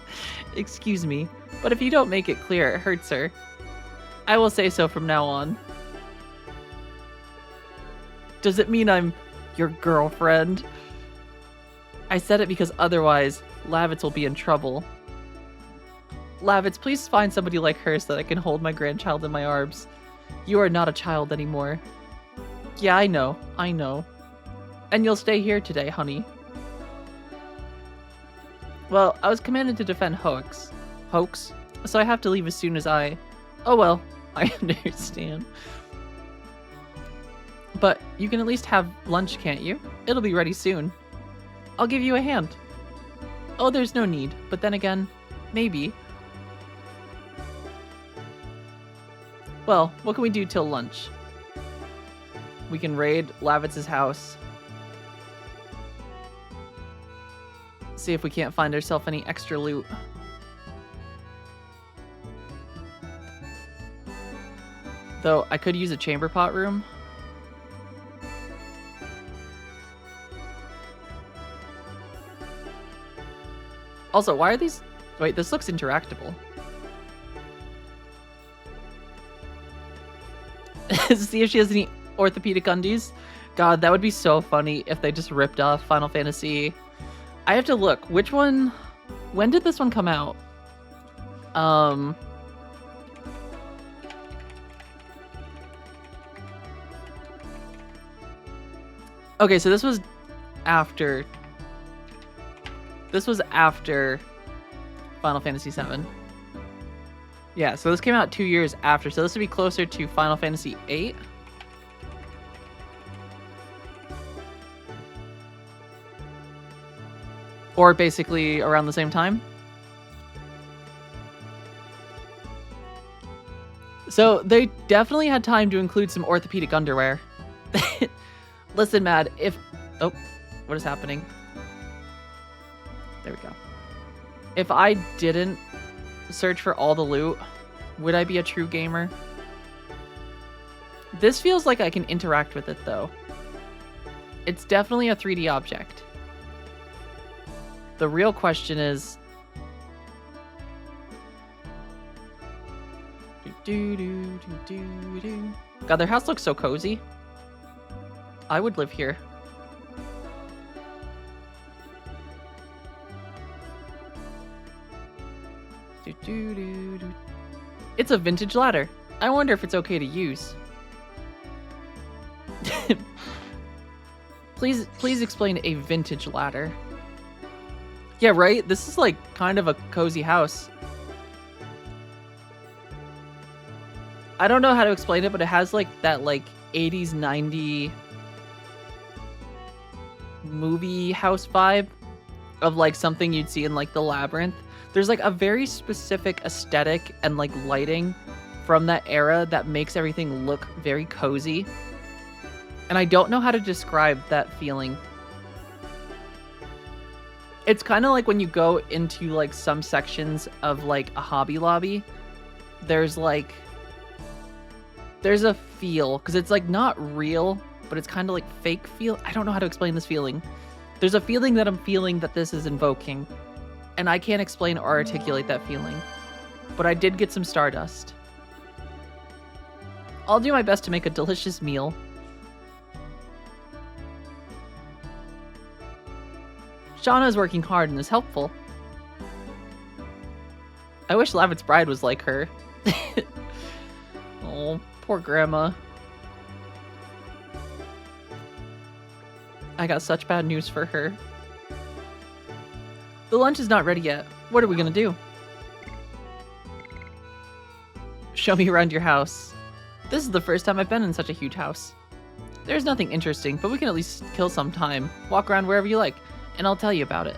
Excuse me, but if you don't make it clear, it hurts her. I will say so from now on. Does it mean I'm your girlfriend? I said it because otherwise, Lavitz will be in trouble. Lavitz, please find somebody like her so that I can hold my grandchild in my arms. You are not a child anymore. Yeah, I know. And you'll stay here today, honey. Well, I was commanded to defend Hoax, so I have to leave as soon as I... Oh well, I understand. But you can at least have lunch, can't you? It'll be ready soon. I'll give you a hand. Oh, there's no need, but then again, maybe. Well, what can we do till lunch? We can raid Lavitz's house. See if we can't find ourselves any extra loot. Though, I could use a chamber pot room. Also, why are these... Wait, this looks interactable. See if she has any orthopedic undies. God, that would be so funny if they just ripped off Final Fantasy. I have to look. Which one... When did this one come out? Okay, so this was after... This was after Final Fantasy VII. Yeah, so this came out 2 years after, so this would be closer to Final Fantasy VIII. Or basically around the same time. So they definitely had time to include some orthopedic underwear. Listen, Mad, if... Oh, what is happening? There we go. If I didn't search for all the loot, would I be a true gamer? This feels like I can interact with it, though. It's definitely a 3D object. The real question is... God, their house looks so cozy. I would live here. It's a vintage ladder. I wonder if it's okay to use. Please explain a vintage ladder. Yeah, right? This is like kind of a cozy house. I don't know how to explain it, but it has like that like 80s, 90s movie house vibe of like something you'd see in like the Labyrinth. There's like a very specific aesthetic and like lighting from that era that makes everything look very cozy. And I don't know how to describe that feeling. It's kind of like when you go into like some sections of like a Hobby Lobby, there's a feel, because it's like not real, but it's kind of like fake feel. I don't know how to explain this feeling. There's a feeling that I'm feeling that this is invoking, and I can't explain or articulate that feeling. But I did get some Stardust. I'll do my best to make a delicious meal. Shauna is working hard and is helpful. I wish Lavitt's bride was like her. Oh, poor grandma. I got such bad news for her. The lunch is not ready yet. What are we gonna do? Show me around your house. This is the first time I've been in such a huge house. There's nothing interesting, but we can at least kill some time. Walk around wherever you like, and I'll tell you about it.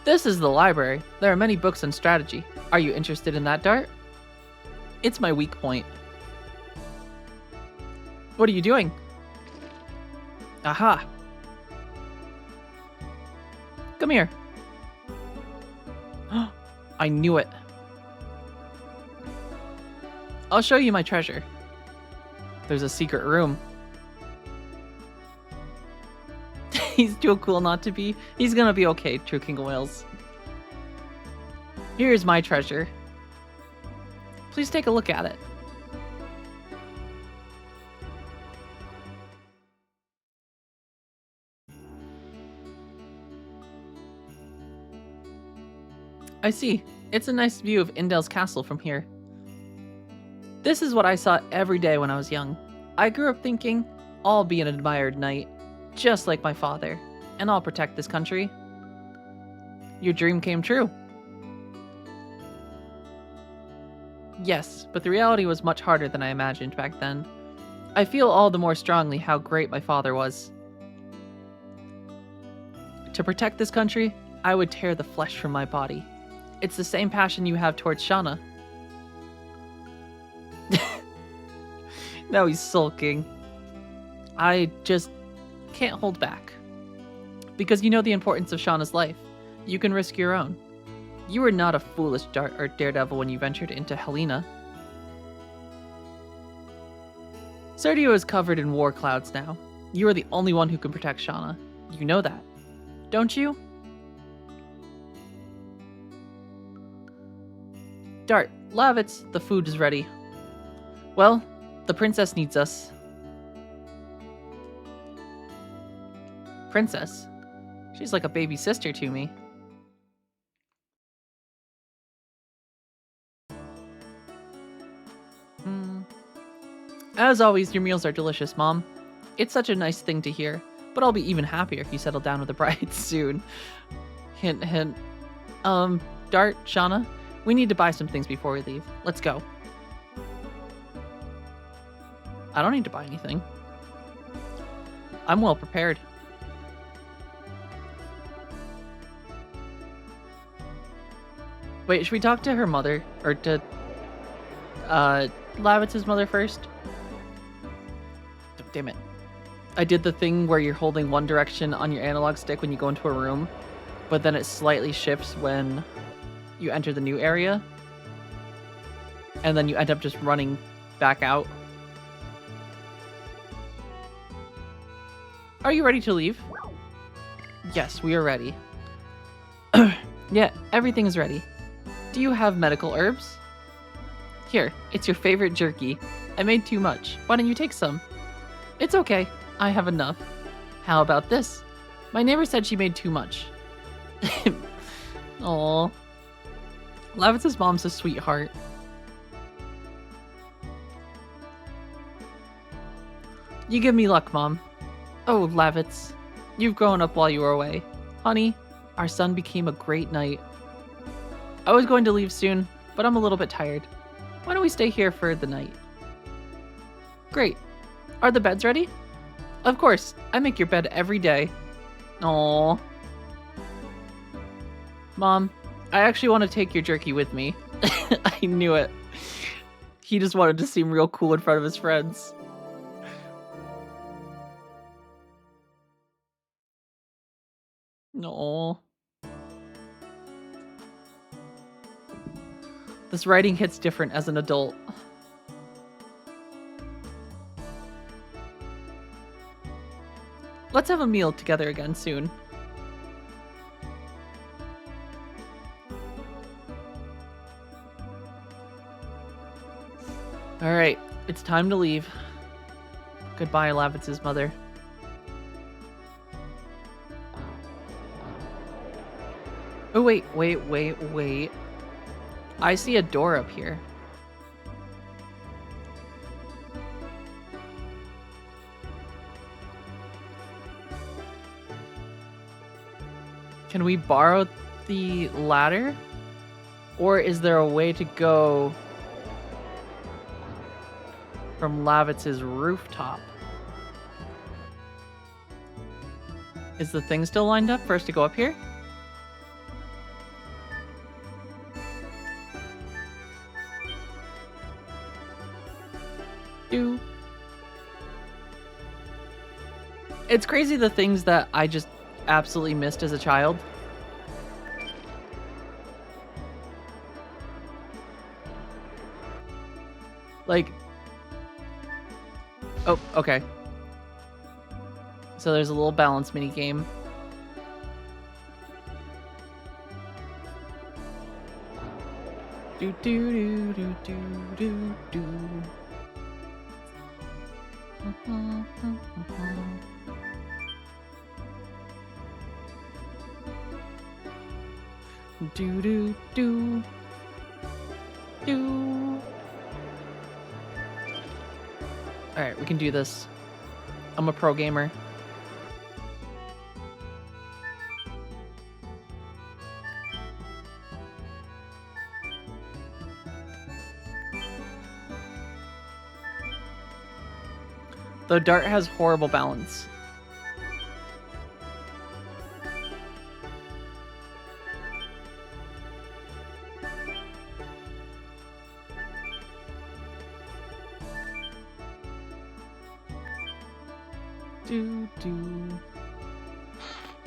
This is the library. There are many books and strategy. Are you interested in that, Dart? It's my weak point. What are you doing? Aha. Come here. I knew it. I'll show you my treasure. There's a secret room. He's too cool not to be. He's gonna be okay, True King of Wales. Here's my treasure. Please take a look at it. I see. It's a nice view of Indell's castle from here. This is what I saw every day when I was young. I grew up thinking, I'll be an admired knight, just like my father, and I'll protect this country. Your dream came true. Yes, but the reality was much harder than I imagined back then. I feel all the more strongly how great my father was. To protect this country, I would tear the flesh from my body. It's the same passion you have towards Shauna. Now he's sulking. I just can't hold back. Because you know the importance of Shauna's life. You can risk your own. You were not a foolish daredevil when you ventured into Helena. Sergio is covered in war clouds now. You are the only one who can protect Shauna. You know that, don't you? Dart, Lavitz, the food is ready. Well, the princess needs us. Princess? She's like a baby sister to me. As always, your meals are delicious, Mom. It's such a nice thing to hear, but I'll be even happier if you settle down with the bride soon. Hint, hint. Dart, Shauna, we need to buy some things before we leave. Let's go. I don't need to buy anything. I'm well prepared. Wait, should we talk to her mother? Or to, Lavitz's mother first? Oh, damn it. I did the thing where you're holding one direction on your analog stick when you go into a room, but then it slightly shifts when you enter the new area. And then you end up just running back out. Are you ready to leave? Yes, we are ready. Yeah, everything is ready. Do you have medical herbs? Here, it's your favorite jerky. I made too much. Why don't you take some? It's okay. I have enough. How about this? My neighbor said she made too much. Aww. Lavitz's mom's a sweetheart. You give me luck, Mom. Oh, Lavitz. You've grown up while you were away. Honey, our son became a great knight. I was going to leave soon, but I'm a little bit tired. Why don't we stay here for the night? Great. Are the beds ready? Of course. I make your bed every day. Aww. Mom, I actually want to take your jerky with me. I knew it. He just wanted to seem real cool in front of his friends. No. This writing hits different as an adult. Let's have a meal together again soon. Alright, it's time to leave. Goodbye, Lavitz's mother. Oh, wait. I see a door up here. Can we borrow the ladder? Or is there a way to go from Lavitz's rooftop? Is the thing still lined up for us to go up here? It's crazy the things that I just absolutely missed as a child. Like, oh, okay. So there's a little balance mini game. Do do do do do do do. Do do do do. All right, we can do this. I'm a pro gamer. Though Dart has horrible balance. Do do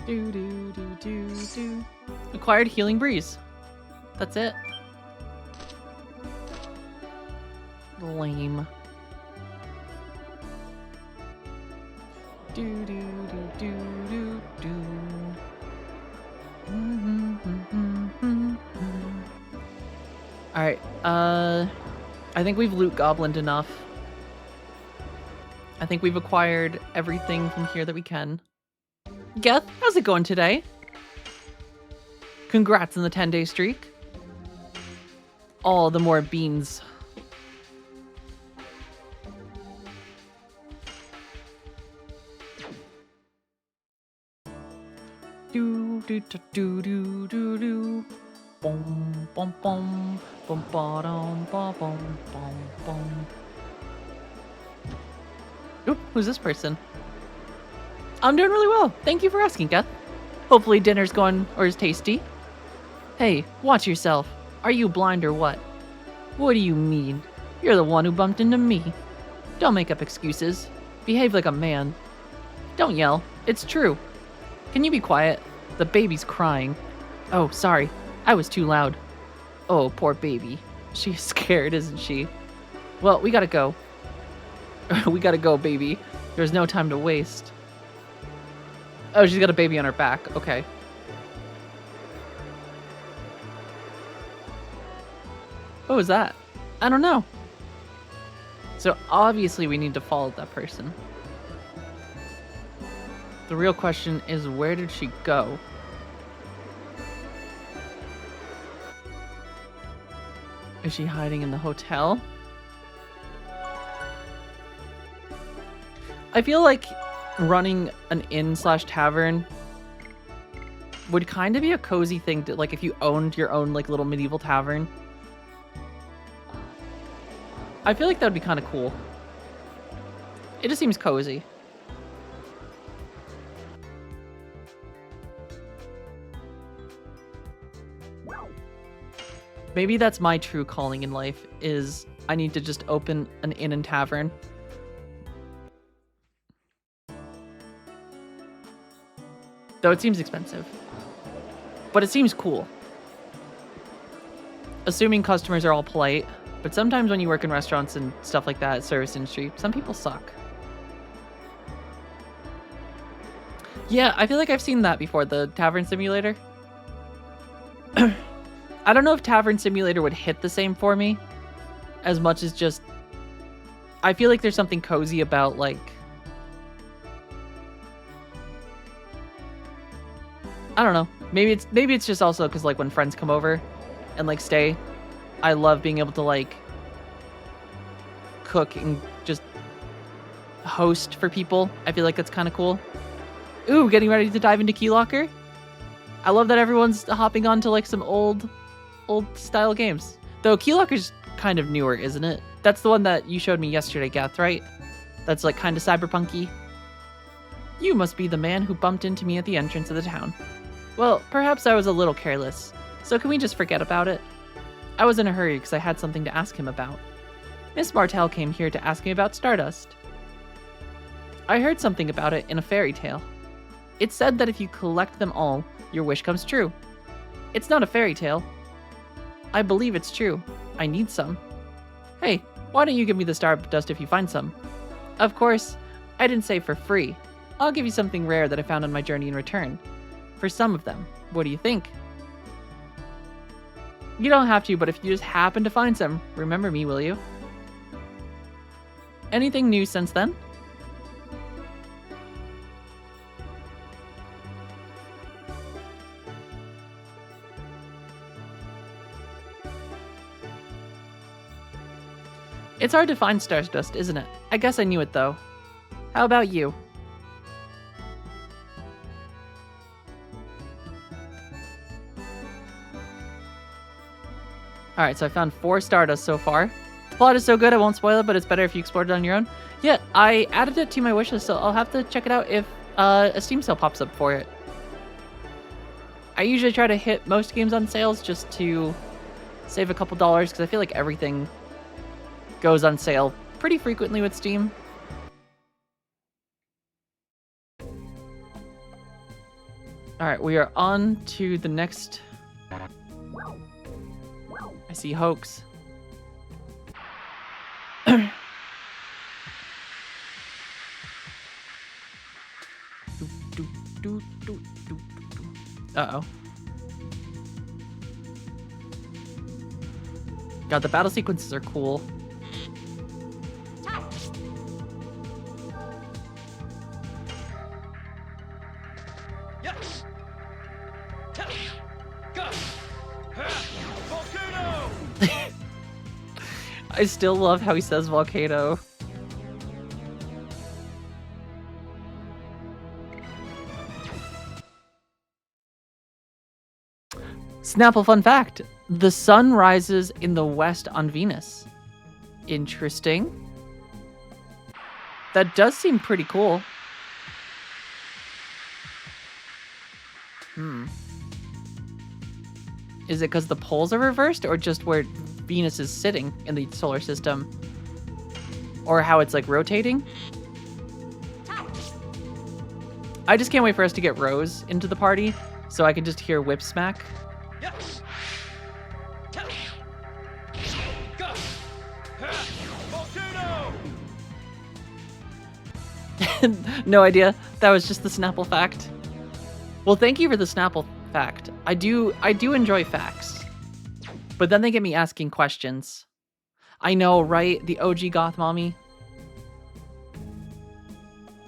do do do do do. Acquired Healing Breeze. That's it. Lame. Do do do do do do. All right. I think we've loot goblined enough. I think we've acquired everything from here that we can. Goth, how's it going today? Congrats on the 10-day streak. All the more beans. Do do do do do do do. Boom bum bum bum ba dum ba bum bum bum. Oop, who's this person? I'm doing really well. Thank you for asking, Goth. Hopefully dinner's going or is tasty. Hey, watch yourself. Are you blind or what? What do you mean? You're the one who bumped into me. Don't make up excuses. Behave like a man. Don't yell. It's true. Can you be quiet? The baby's crying. Oh, sorry. I was too loud. Oh, poor baby. She's scared, isn't she? Well, we gotta go. We gotta go, baby. There's no time to waste. Oh, she's got a baby on her back. Okay. What was that? I don't know. So obviously we need to follow that person. The real question is, where did she go? Is she hiding in the hotel? I feel like running an inn/tavern would kind of be a cozy thing to, like, if you owned your own, like, little medieval tavern. I feel like that would be kind of cool. It just seems cozy. Maybe that's my true calling in life, is I need to just open an inn and tavern. Though it seems expensive. But it seems cool. Assuming customers are all polite. But sometimes when you work in restaurants and stuff like that, service industry, some people suck. Yeah, I feel like I've seen that before, the Tavern Simulator. I don't know if Tavern Simulator would hit the same for me as much as just... I feel like there's something cozy about, like... I don't know. Maybe it's just also because, like, when friends come over and, like, stay, I love being able to, like, cook and just host for people. I feel like that's kind of cool. Ooh, getting ready to dive into Key Locker. I love that everyone's hopping on to, like, some old style games. Though Key Locker's kind of newer, isn't it? That's the one that you showed me yesterday, Goth, right? That's, like, kind of cyberpunky. You must be the man who bumped into me at the entrance of the town. Well, perhaps I was a little careless, so can we just forget about it? I was in a hurry because I had something to ask him about. Miss Martell came here to ask me about Stardust. I heard something about it in a fairy tale. It said that if you collect them all, your wish comes true. It's not a fairy tale. I believe it's true. I need some. Hey, why don't you give me the Stardust if you find some? Of course, I didn't say for free. I'll give you something rare that I found on my journey in return. For some of them. What do you think? You don't have to, but if you just happen to find some, remember me, will you? Anything new since then? It's hard to find Stardust, isn't it? I guess I knew it, though. How about you? Alright, so I found 4 Stardust so far. The plot is so good I won't spoil it, but it's better if you explore it on your own. Yeah, I added it to my wishlist, so I'll have to check it out if a Steam sale pops up for it. I usually try to hit most games on sales just to save a couple dollars, because I feel like everything goes on sale pretty frequently with Steam. Alright, we are on to the next... I see Hoax. Uh-oh. God, the battle sequences are cool. I still love how he says volcano. Snapple fun fact. The sun rises in the west on Venus. Interesting. That does seem pretty cool. Is it because the poles are reversed, or just where Venus is sitting in the solar system? Or how it's, like, rotating? I just can't wait for us to get Rose into the party, so I can just hear Whip Smack. No idea. That was just the Snapple fact. Well, thank you for the Snapple fact. I do enjoy facts. But then they get me asking questions. I know, right? The OG Goth mommy.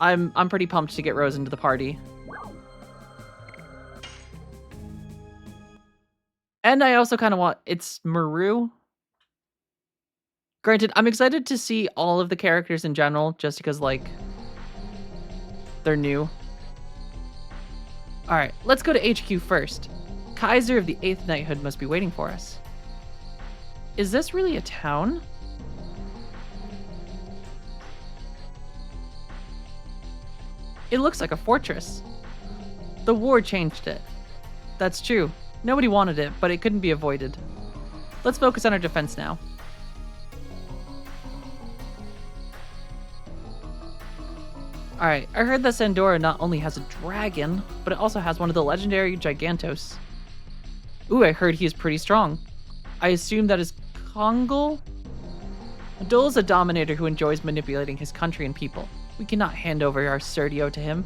I'm pretty pumped to get Rose into the party. And I also kind of want... It's Maru. Granted, I'm excited to see all of the characters in general, just because, like, they're new. Alright, let's go to HQ first. Kaiser of the 8th Knighthood must be waiting for us. Is this really a town? It looks like a fortress. The war changed it. That's true. Nobody wanted it, but it couldn't be avoided. Let's focus on our defense now. Alright, I heard that Sandora not only has a dragon, but it also has one of the legendary Gigantos. Ooh, I heard he is pretty strong. I assume that is Kongol? Adul is a dominator who enjoys manipulating his country and people. We cannot hand over our Serdio to him.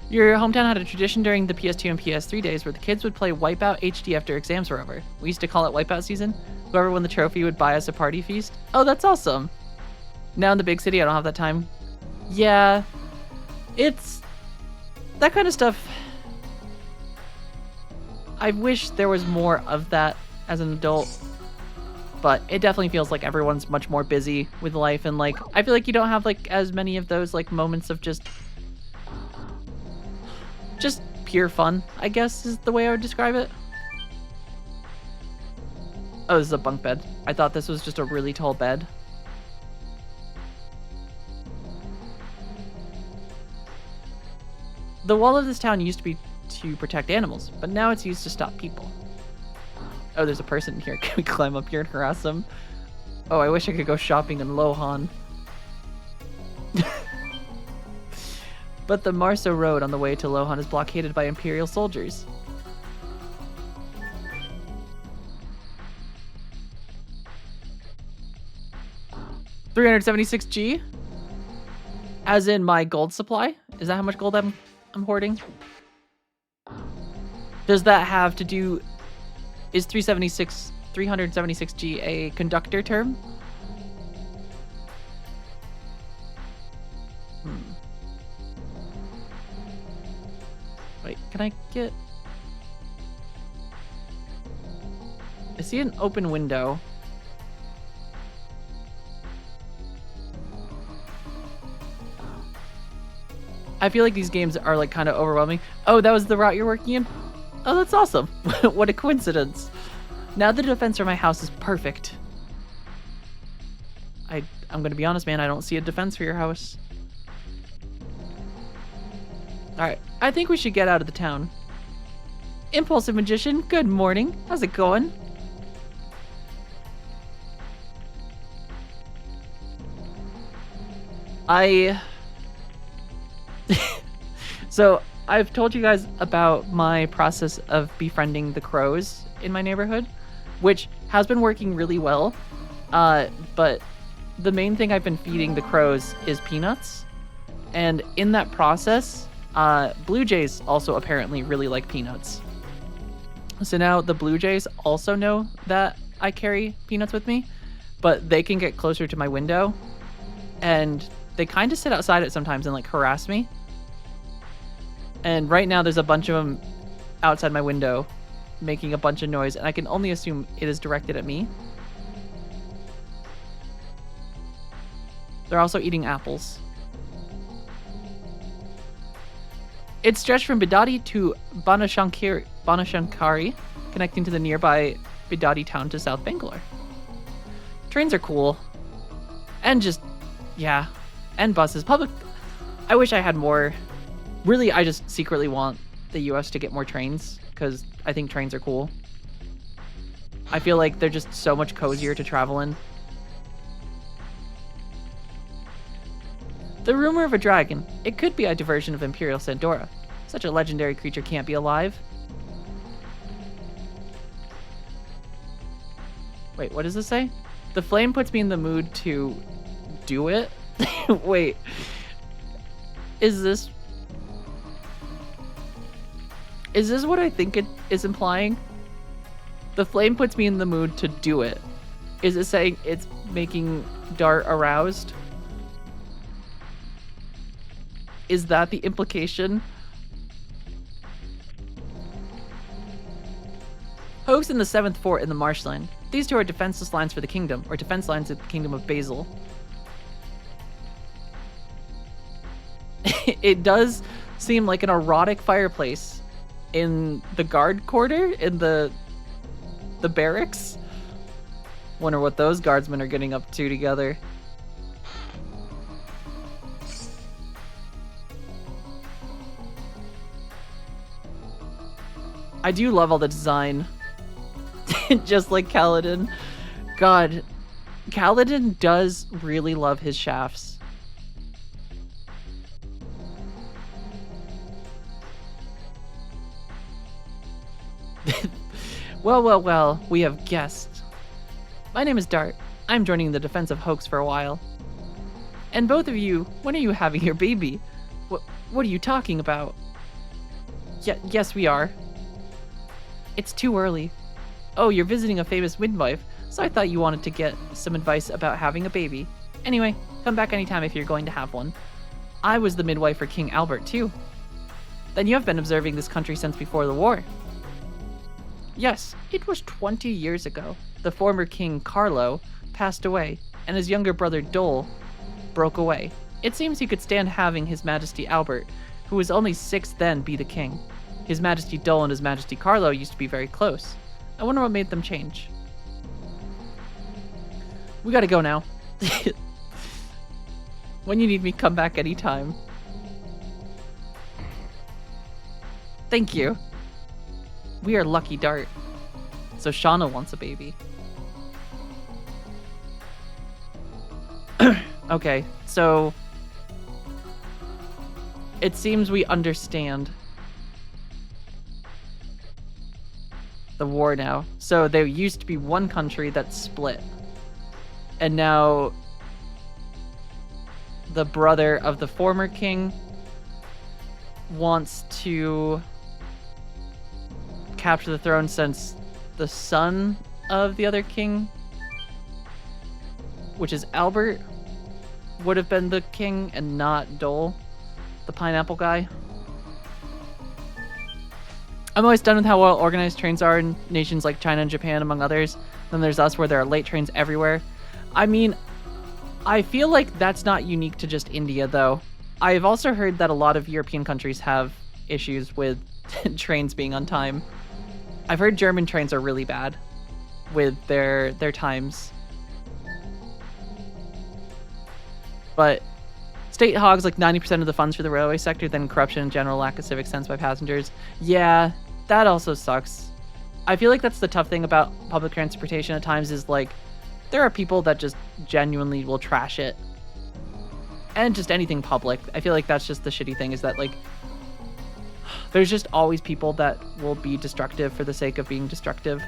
Your hometown had a tradition during the PS2 and PS3 days where the kids would play Wipeout HD after exams were over. We used to call it Wipeout season. Whoever won the trophy would buy us a party feast. Oh, that's awesome. Now in the big city, I don't have that time. Yeah, it's... that kind of stuff. I wish there was more of that as an adult. But it definitely feels like everyone's much more busy with life, and like I feel like you don't have like as many of those like moments of just pure fun, I guess is the way I would describe it. Oh, this is a bunk bed. I thought this was just a really tall bed. The wall of this town used to be to protect animals, but now it's used to stop people. Oh, there's a person in here. Can we climb up here and harass them? Oh, I wish I could go shopping in Lohan. But the Marso Road on the way to Lohan is blockaded by Imperial soldiers. $376G? As in my gold supply? Is that how much gold I'm hoarding? Does that have to do... Is 376G a conductor term? Wait, can I get... I see an open window. I feel like these games are like kind of overwhelming. Oh, that was the route you're working in? Oh, that's awesome. What a coincidence. Now the defense for my house is perfect. I'm gonna be honest, man, I don't see a defense for your house. Alright, I think we should get out of the town. Impulsive Magician, good morning. How's it going? So, I've told you guys about my process of befriending the crows in my neighborhood, which has been working really well, but the main thing I've been feeding the crows is peanuts, and in that process, blue jays also apparently really like peanuts. So now the blue jays also know that I carry peanuts with me, but they can get closer to my window, and they kind of sit outside it sometimes and like harass me. And right now there's a bunch of them outside my window making a bunch of noise, and I can only assume it is directed at me. They're also eating apples. It's stretched from Bidadi to Banashankari, connecting to the nearby Bidadi town to South Bangalore. Trains are cool. And just, yeah. And buses. Public... I wish I had more... Really, I just secretly want the US to get more trains, because I think trains are cool. I feel like they're just so much cozier to travel in. The rumor of a dragon. It could be a diversion of Imperial Sandora. Such a legendary creature can't be alive. Wait, what does this say? The flame puts me in the mood to do it? Wait. Is this... Is this what I think it is implying? The flame puts me in the mood to do it. Is it saying it's making Dart aroused? Is that the implication? Hoax in the 7th Fort in the marshland. These two are defenseless lines for the kingdom, or defense lines of the kingdom of Basil. It does seem like an erotic fireplace in the guard quarter, in the barracks. Wonder what those guardsmen are getting up to together. I do love all the design. Just like Kaladin. God, Kaladin does really love his shafts. Well, we have guests. My name is Dart. I'm joining the defense of Hoax for a while. And both of you, when are you having your baby? What are you talking about? Yes, we are. It's too early. Oh, you're visiting a famous midwife, so I thought you wanted to get some advice about having a baby. Anyway, come back anytime if you're going to have one. I was the midwife for King Albert, too. Then you have been observing this country since before the war. Yes, it was 20 years ago. The former King Carlo passed away, and his younger brother Dole broke away. It seems he could stand having His Majesty Albert, who was only 6 then, be the king. His Majesty Dole and His Majesty Carlo used to be very close. I wonder what made them change. We gotta go now. When you need me, come back anytime. Thank you. We are lucky, Dart. So Shauna wants a baby. Okay, so it seems we understand the war now. So there used to be one country that split, and now the brother of the former king wants to capture the throne, since the son of the other king, which is Albert, would have been the king and not Dole, the pineapple guy. I'm always done with how well organized trains are in nations like China and Japan, among others. Then there's us, where there are late trains everywhere. I mean, I feel like that's not unique to just India, though. I've also heard that a lot of European countries have issues with trains being on time. I've heard German trains are really bad with their times. But state hogs like 90% of the funds for the railway sector, then corruption and general lack of civic sense by passengers. Yeah, that also sucks. I feel like that's the tough thing about public transportation at times, is like there are people that just genuinely will trash it. And just anything public. I feel like that's just the shitty thing, is that like there's just always people that will be destructive for the sake of being destructive.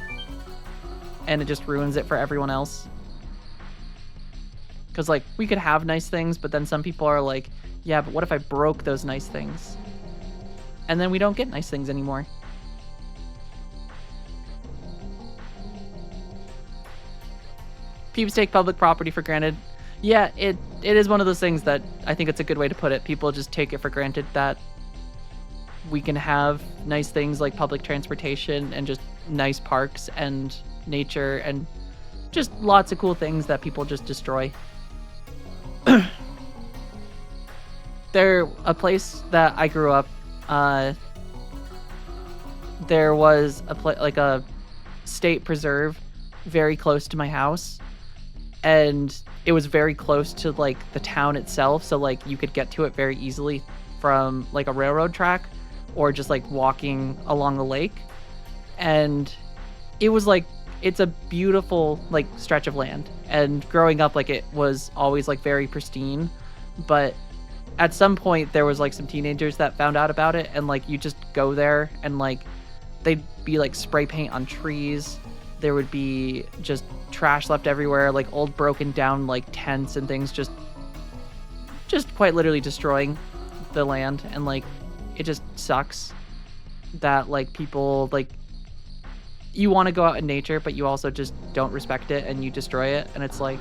And it just ruins it for everyone else. Because, like, we could have nice things, but then some people are like, yeah, but what if I broke those nice things? And then we don't get nice things anymore. People take public property for granted. Yeah, it is one of those things that I think it's a good way to put it. People just take it for granted that we can have nice things like public transportation and just nice parks and nature and just lots of cool things that people just destroy. A place that I grew up, there was a state preserve very close to my house, and it was very close to like the town itself, so like you could get to it very easily from like a railroad track or just like walking along the lake. And it was like, it's a beautiful like stretch of land, and growing up, like, it was always like very pristine. But at some point there was like some teenagers that found out about it, and like you just go there and like they'd be like spray paint on trees. There would be just trash left everywhere, like old broken down like tents and things, just quite literally destroying the land. And like it just sucks. that like people like you want to go out in nature, but you also just don't respect it and you destroy it, and it's like,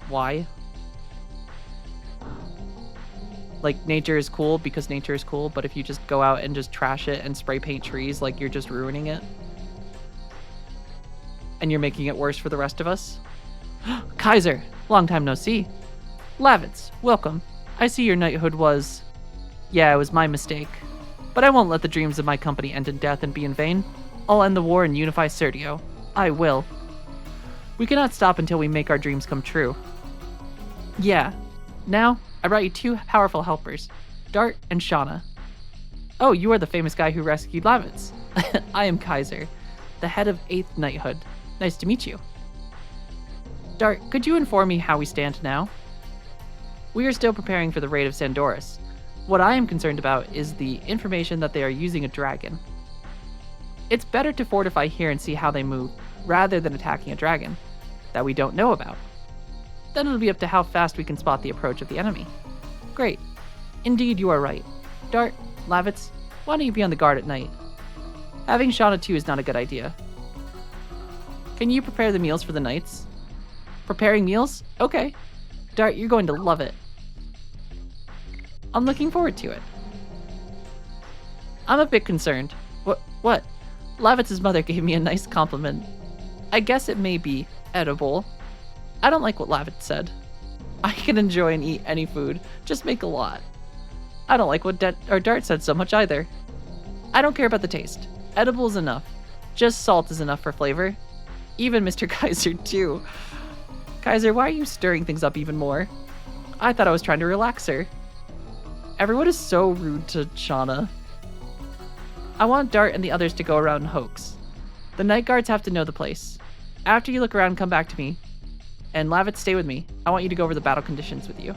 why? Like, nature is cool because nature is cool, but if you just go out and just trash it and spray paint trees, like, you're just ruining it. And you're making it worse for the rest of us. Kaiser, long time no see. Lavitz, welcome. I see your knighthood was... Yeah, it was my mistake. But I won't let the dreams of my company end in death and be in vain. I'll end the war and unify Sergio. I will. We cannot stop until we make our dreams come true. Yeah. Now, I brought you two powerful helpers, Dart and Shauna. Oh, you are the famous guy who rescued Lavitz. I am Kaiser, the head of 8th Knighthood. Nice to meet you. Dart, could you inform me how we stand now? We are still preparing for the raid of Sandoris. What I am concerned about is the information that they are using a dragon. It's better to fortify here and see how they move, rather than attacking a dragon that we don't know about. Then it'll be up to how fast we can spot the approach of the enemy. Great. Indeed, you are right. Dart, Lavitz, why don't you be on the guard at night? Having Shauna too is not a good idea. Can you prepare the meals for the knights? Preparing meals? Okay. Dart, you're going to love it. I'm looking forward to it. I'm a bit concerned. What? Lavitz's mother gave me a nice compliment. I guess it may be edible. I don't like what Lavitz said. I can enjoy and eat any food, just make a lot. I don't like what Dart said so much either. I don't care about the taste. Edible is enough. Just salt is enough for flavor. Even Mr. Kaiser too. Kaiser, why are you stirring things up even more? I thought I was trying to relax her. Everyone is so rude to Shauna. I want Dart and the others to go around and hoax. The night guards have to know the place. After you look around, come back to me. And Lavitz, stay with me. I want you to go over the battle conditions with you.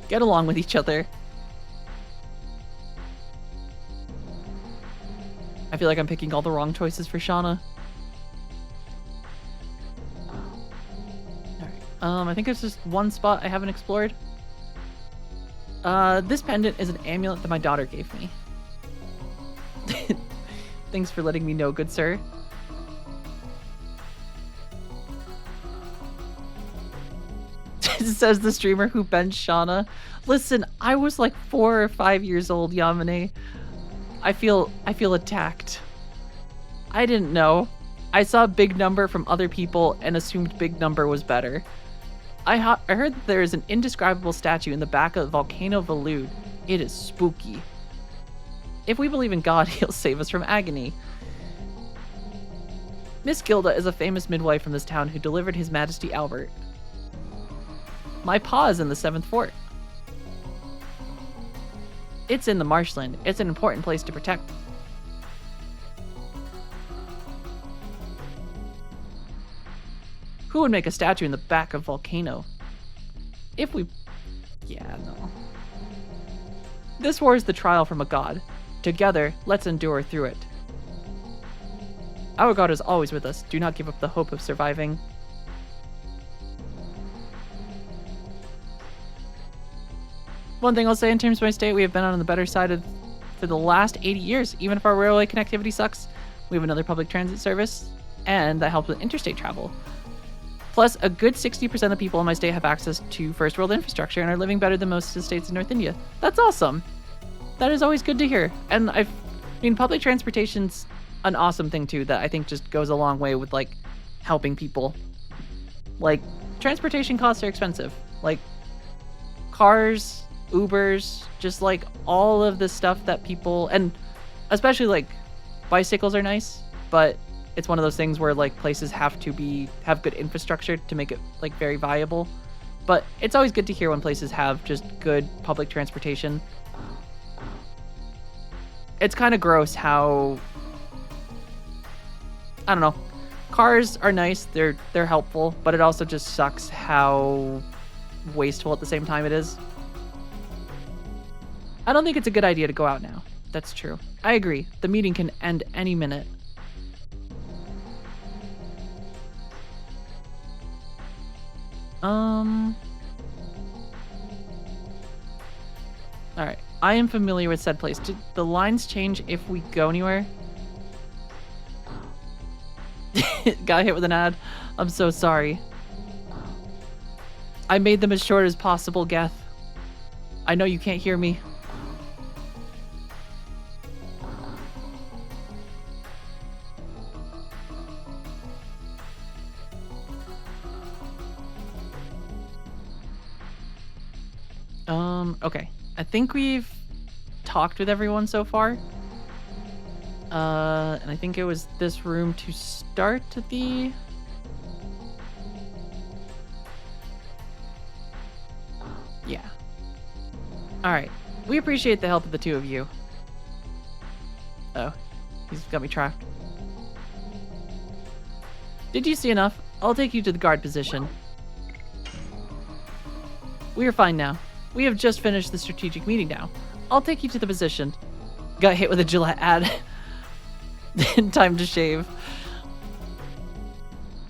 Get along with each other. I feel like I'm picking all the wrong choices for Shauna. Alright. I think there's just one spot I haven't explored. This pendant is an amulet that my daughter gave me. Thanks for letting me know, good sir. Says the streamer who benched Shauna. Listen, I was like 4 or 5 years old, Yamane. I feel attacked. I didn't know. I saw a big number from other people and assumed big number was better. I heard that there is an indescribable statue in the back of Volcano Valud. It is spooky. If we believe in God, he'll save us from agony. Miss Gilda is a famous midwife from this town who delivered His Majesty Albert. My paw is in the 7th fort. It's in the marshland. It's an important place to protect. Who would make a statue in the back of Volcano? If we... Yeah, no. This war is the trial from a god. Together, let's endure through it. Our god is always with us. Do not give up the hope of surviving. One thing I'll say in terms of my state, we have been on the better side of for the last 80 years. Even if our railway connectivity sucks, we have another public transit service, and that helps with interstate travel. Plus, a good 60% of people in my state have access to first world infrastructure and are living better than most of the states in North India. That's awesome. That is always good to hear. And I mean, public transportation's an awesome thing too that I think just goes a long way with like helping people. Like, transportation costs are expensive. Like, cars, Ubers, just like all of the stuff that people, and especially like bicycles are nice, but it's one of those things where like places have good infrastructure to make it like very viable. But it's always good to hear when places have just good public transportation. It's kind of gross how, I don't know, cars are nice, they're helpful, but it also just sucks how wasteful at the same time it is. I don't think it's a good idea to go out now. That's true. I agree. The meeting can end any minute. Alright, I am familiar with said place. Did the lines change if we go anywhere? Got hit with an ad. I'm so sorry. I made them as short as possible, Geth. I know you can't hear me. Okay. I think we've talked with everyone so far. And I think it was this room to start the... Yeah. Alright. We appreciate the help of the two of you. Oh. He's got me trapped. Did you see enough? I'll take you to the guard position. We are fine now. We have just finished the strategic meeting now. I'll take you to the position. Got hit with a Gillette ad. Time to shave.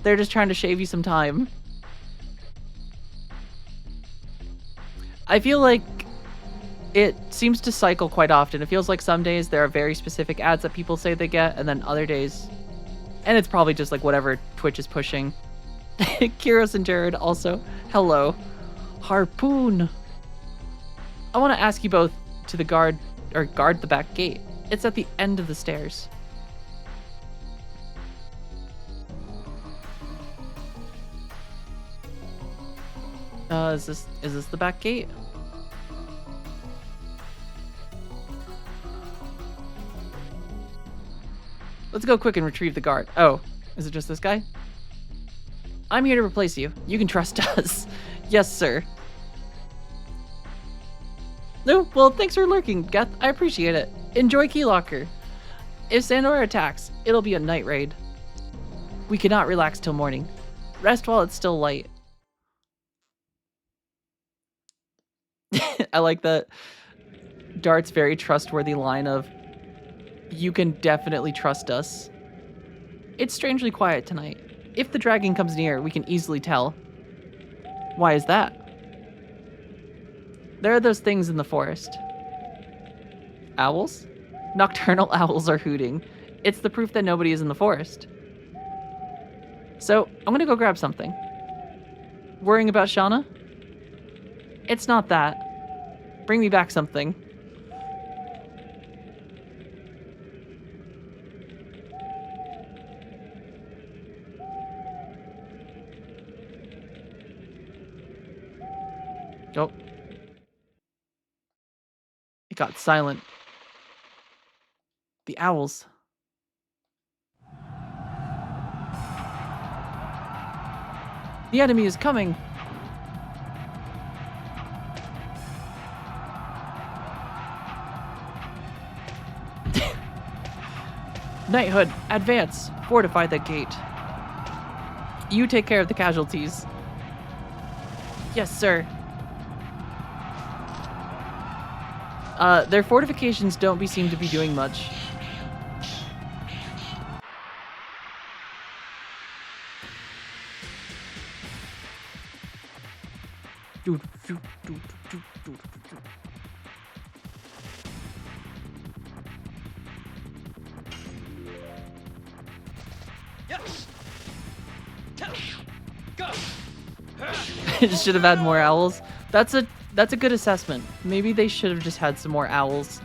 They're just trying to shave you some time. I feel like it seems to cycle quite often. It feels like some days there are very specific ads that people say they get, and then other days... And it's probably just like whatever Twitch is pushing. Kiros and Jared also. Hello. Harpoon. I want to ask you both to the guard the back gate. It's at the end of the stairs. Is this the back gate? Let's go quick and retrieve the guard. Oh, is it just this guy? I'm here to replace you. You can trust us. Yes, sir. No, well, thanks for lurking, Geth. I appreciate it. Enjoy Keylocker. If Sandor attacks, it'll be a night raid. We cannot relax till morning. Rest while it's still light. I like that Dart's very trustworthy line of, you can definitely trust us. It's strangely quiet tonight. If the dragon comes near, we can easily tell. Why is that? There are those things in the forest. Owls? Nocturnal owls are hooting. It's the proof that nobody is in the forest. So, I'm gonna go grab something. Worrying about Shauna? It's not that. Bring me back something. Oh. It got silent. The owls. The enemy is coming. Knighthood, advance. Fortify the gate. You take care of the casualties. Yes, sir. Their fortifications don't seem to be doing much. Should have had more owls. That's a good assessment. Maybe they should have just had some more owls.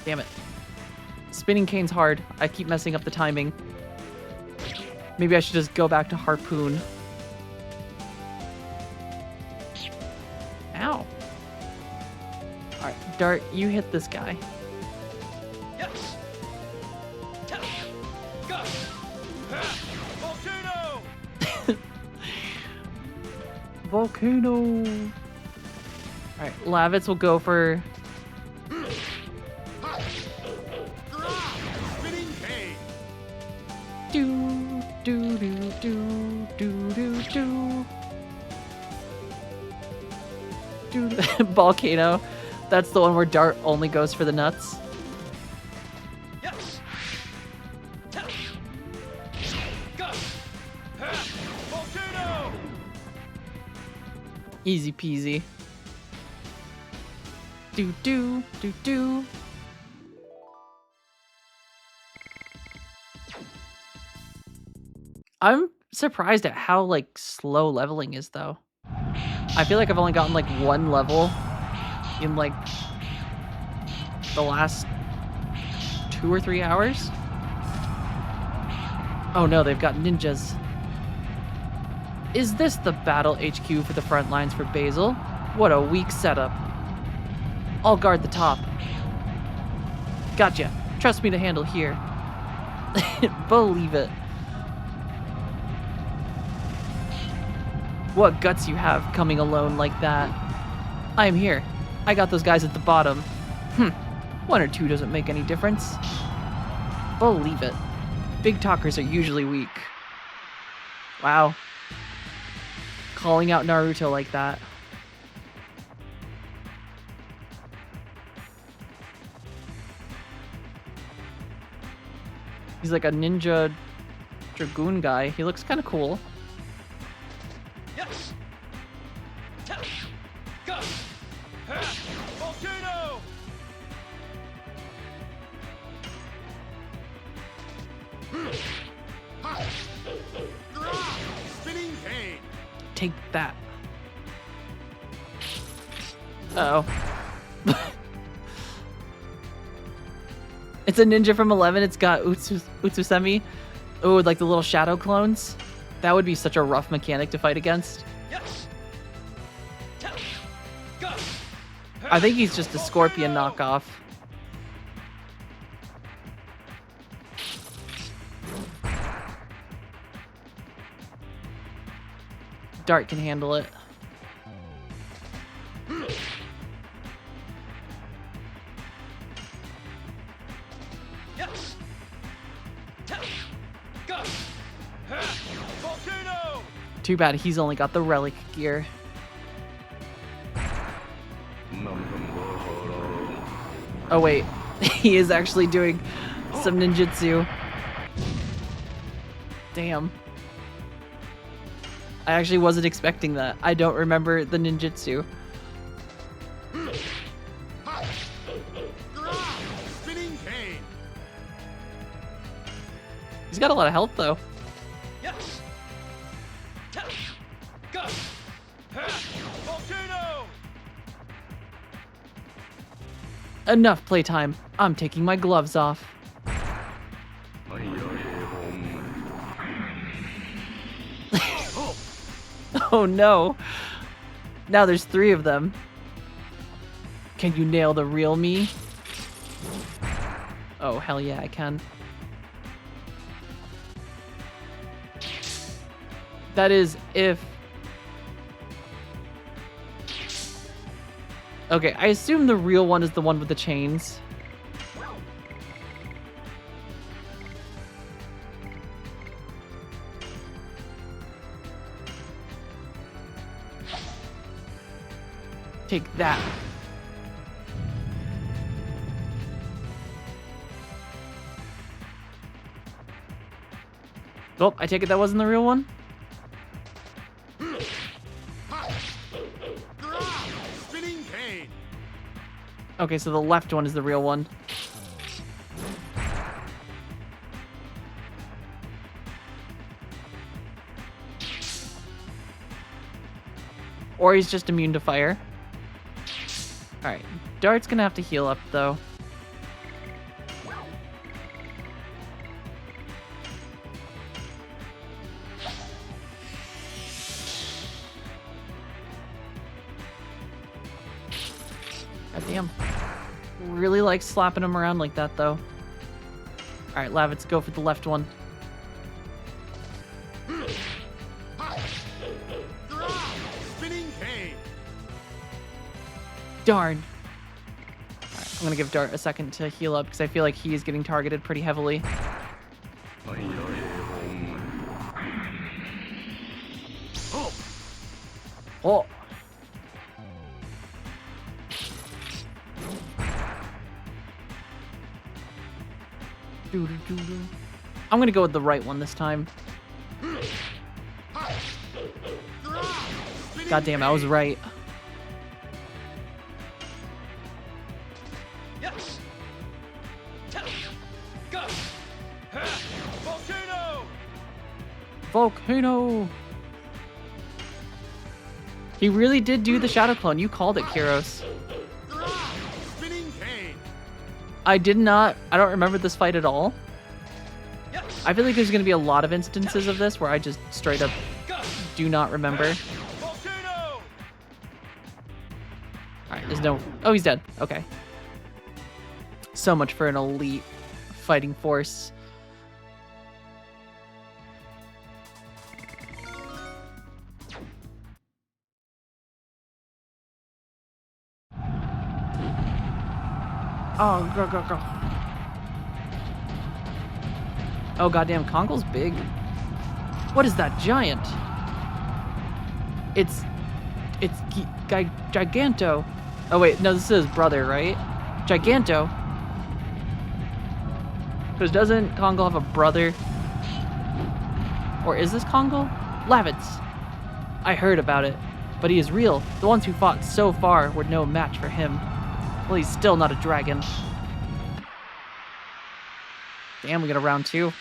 Damn it. Spinning cane's hard. I keep messing up the timing. Maybe I should just go back to harpoon. Ow. Alright, Dart, you hit this guy. Volcano. Alright, Lavitz will go for... Do, do, do, do, do, do, do. Do. Volcano. That's the one where Dart only goes for the nuts. Easy peasy. Do do do do. I'm surprised at how like slow leveling is though. I feel like I've only gotten like one level in like the last 2 or 3 hours. Oh no, they've got ninjas. Is this the battle HQ for the front lines for Basil? What a weak setup. I'll guard the top. Gotcha. Trust me to handle here. Believe it. What guts you have coming alone like that. I am here. I got those guys at the bottom. 1 or 2 doesn't make any difference. Believe it. Big talkers are usually weak. Wow. Calling out Naruto like that. He's like a ninja Dragoon guy. He looks kind of cool. Yes. Go. Volcano. Spinning cane. Take that. Uh-oh. It's a ninja from 11. It's got Utsusemi. Oh, like the little shadow clones. That would be such a rough mechanic to fight against. Yes. Go. I think he's just a scorpion knockoff. Dart can handle it. Yes. Go. Volcano. Too bad he's only got the relic gear. Oh wait, he is actually doing some ninjutsu. Damn. I actually wasn't expecting that. I don't remember the ninjutsu. Spinning cane. He's got a lot of health though. Yes. Go. Volcano. Enough playtime. I'm taking my gloves off. Oh no. Now there's 3 of them. Can you nail the real me? Oh, hell yeah, I can. That is if... Okay, I assume the real one is the one with the chains. Take that. Oh, I take it that wasn't the real one? Spinning cane. Okay, so the left one is the real one. Or he's just immune to fire. Alright, Dart's gonna have to heal up though. God damn. Really like slapping him around like that though. Alright, Lavitz, go for the left one. Spinning cane. Darn. Alright, I'm gonna give Dart a second to heal up because I feel like he is getting targeted pretty heavily. Oh! Doo-doo-doo-doo. I'm gonna go with the right one this time. God damn, I was right. Yes. Go. Volcano. Volcano! He really did do the Shadow Clone. You called it, Kyros. Spinning cane. I don't remember this fight at all. Yes. I feel like there's going to be a lot of instances of this where I just straight up Go. do not remember. Volcano. Alright, there's no... Oh, he's dead. Okay. So much for an elite fighting force. Oh, go. Oh, goddamn, Kongol's big. What is that giant? It's Giganto. Oh, wait, no, this is his brother, right? Giganto. Because doesn't Kongol have a brother? Or is this Kongol? Lavitz. I heard about it, but he is real. The ones who fought so far were no match for him. Well, he's still not a dragon. Damn, we got a round 2.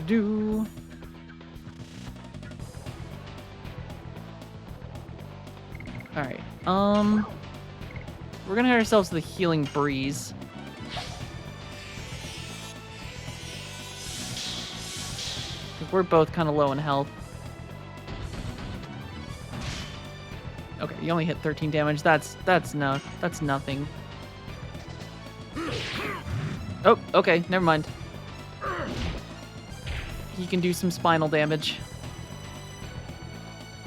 Do. Alright, we're gonna head ourselves to the Healing Breeze. We're both kind of low in health. Okay, you only hit 13 damage. That's nothing. Oh, okay, never mind. He can do some spinal damage.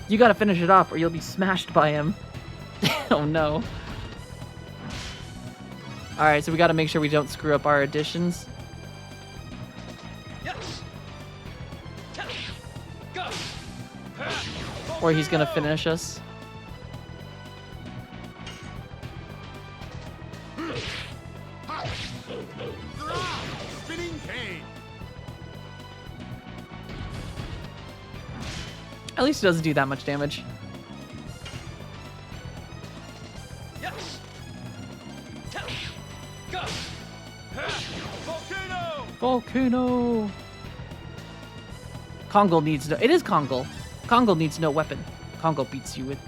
You gotta finish it off or you'll be smashed by him. Oh no. Alright, so we gotta make sure we don't screw up our additions. Yes. Go. Or he's gonna finish us. Spinning cane. At least it doesn't do that much damage. Yes. Go. Volcano. Volcano! Kongol needs no... It is Kongol. Kongol needs no weapon. Kongol beats you with...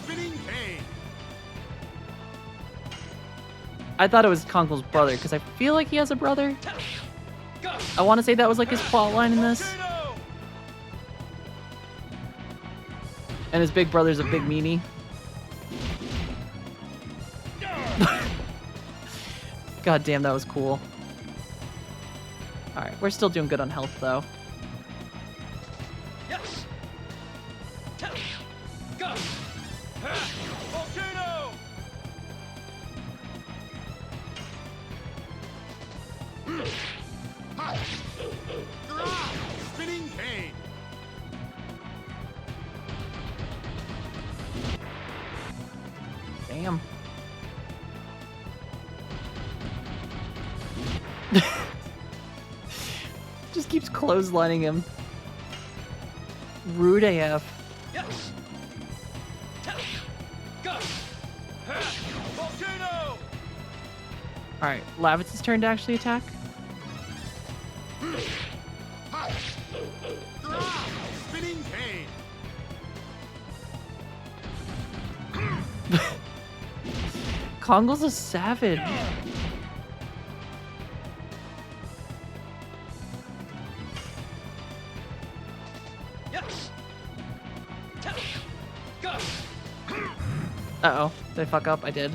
Spinning cane. I thought it was Kongol's brother, because I feel like he has a brother. Go. I want to say that was like his plot line in this. Volcano. And his big brother's a big meanie. God damn, that was cool. Alright, we're still doing good on health, though. Yes. Go. Volcano. Spinning cane. Damn. Just keeps clotheslining him. Rude AF. Yes. Go. Volcano. Alright, Lavitz's turn to actually attack. Spinning cane. Kongol's a savage. Yes. Go. Uh-oh. Did I fuck up? I did.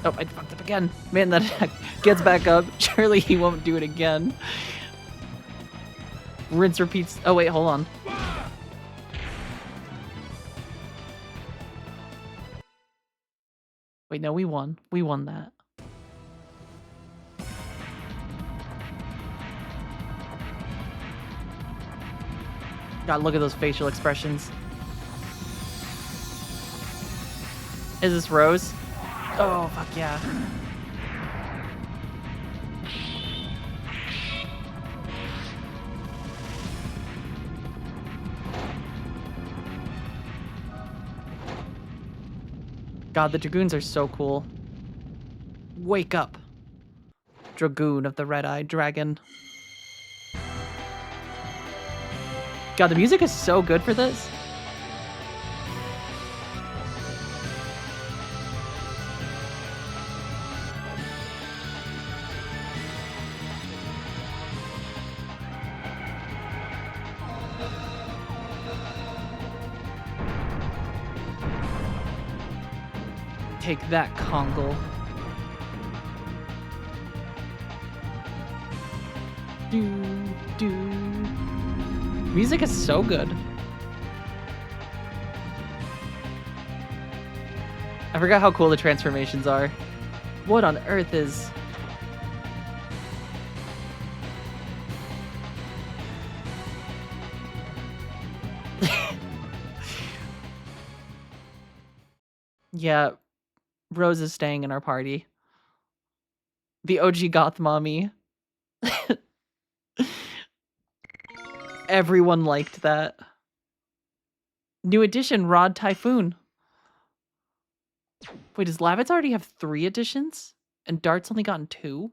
Oh, I fucked up again. Man, that gets back up. Surely he won't do it again. Rinse repeats. Oh, wait, hold on. Wait, no, we won. We won that. God, look at those facial expressions. Is this Rose? Oh, fuck yeah. God, the Dragoons are so cool. Wake up, Dragoon of the Red-Eyed Dragon. God, the music is so good for this. Take that, Kongle. Do. Music is so good. I forgot how cool the transformations are. What on earth is... Yeah, Rose is staying in our party. The OG Goth mommy. Everyone liked that. New edition, Rod Typhoon. Wait, does Lavitz already have 3 editions? And Dart's only gotten 2?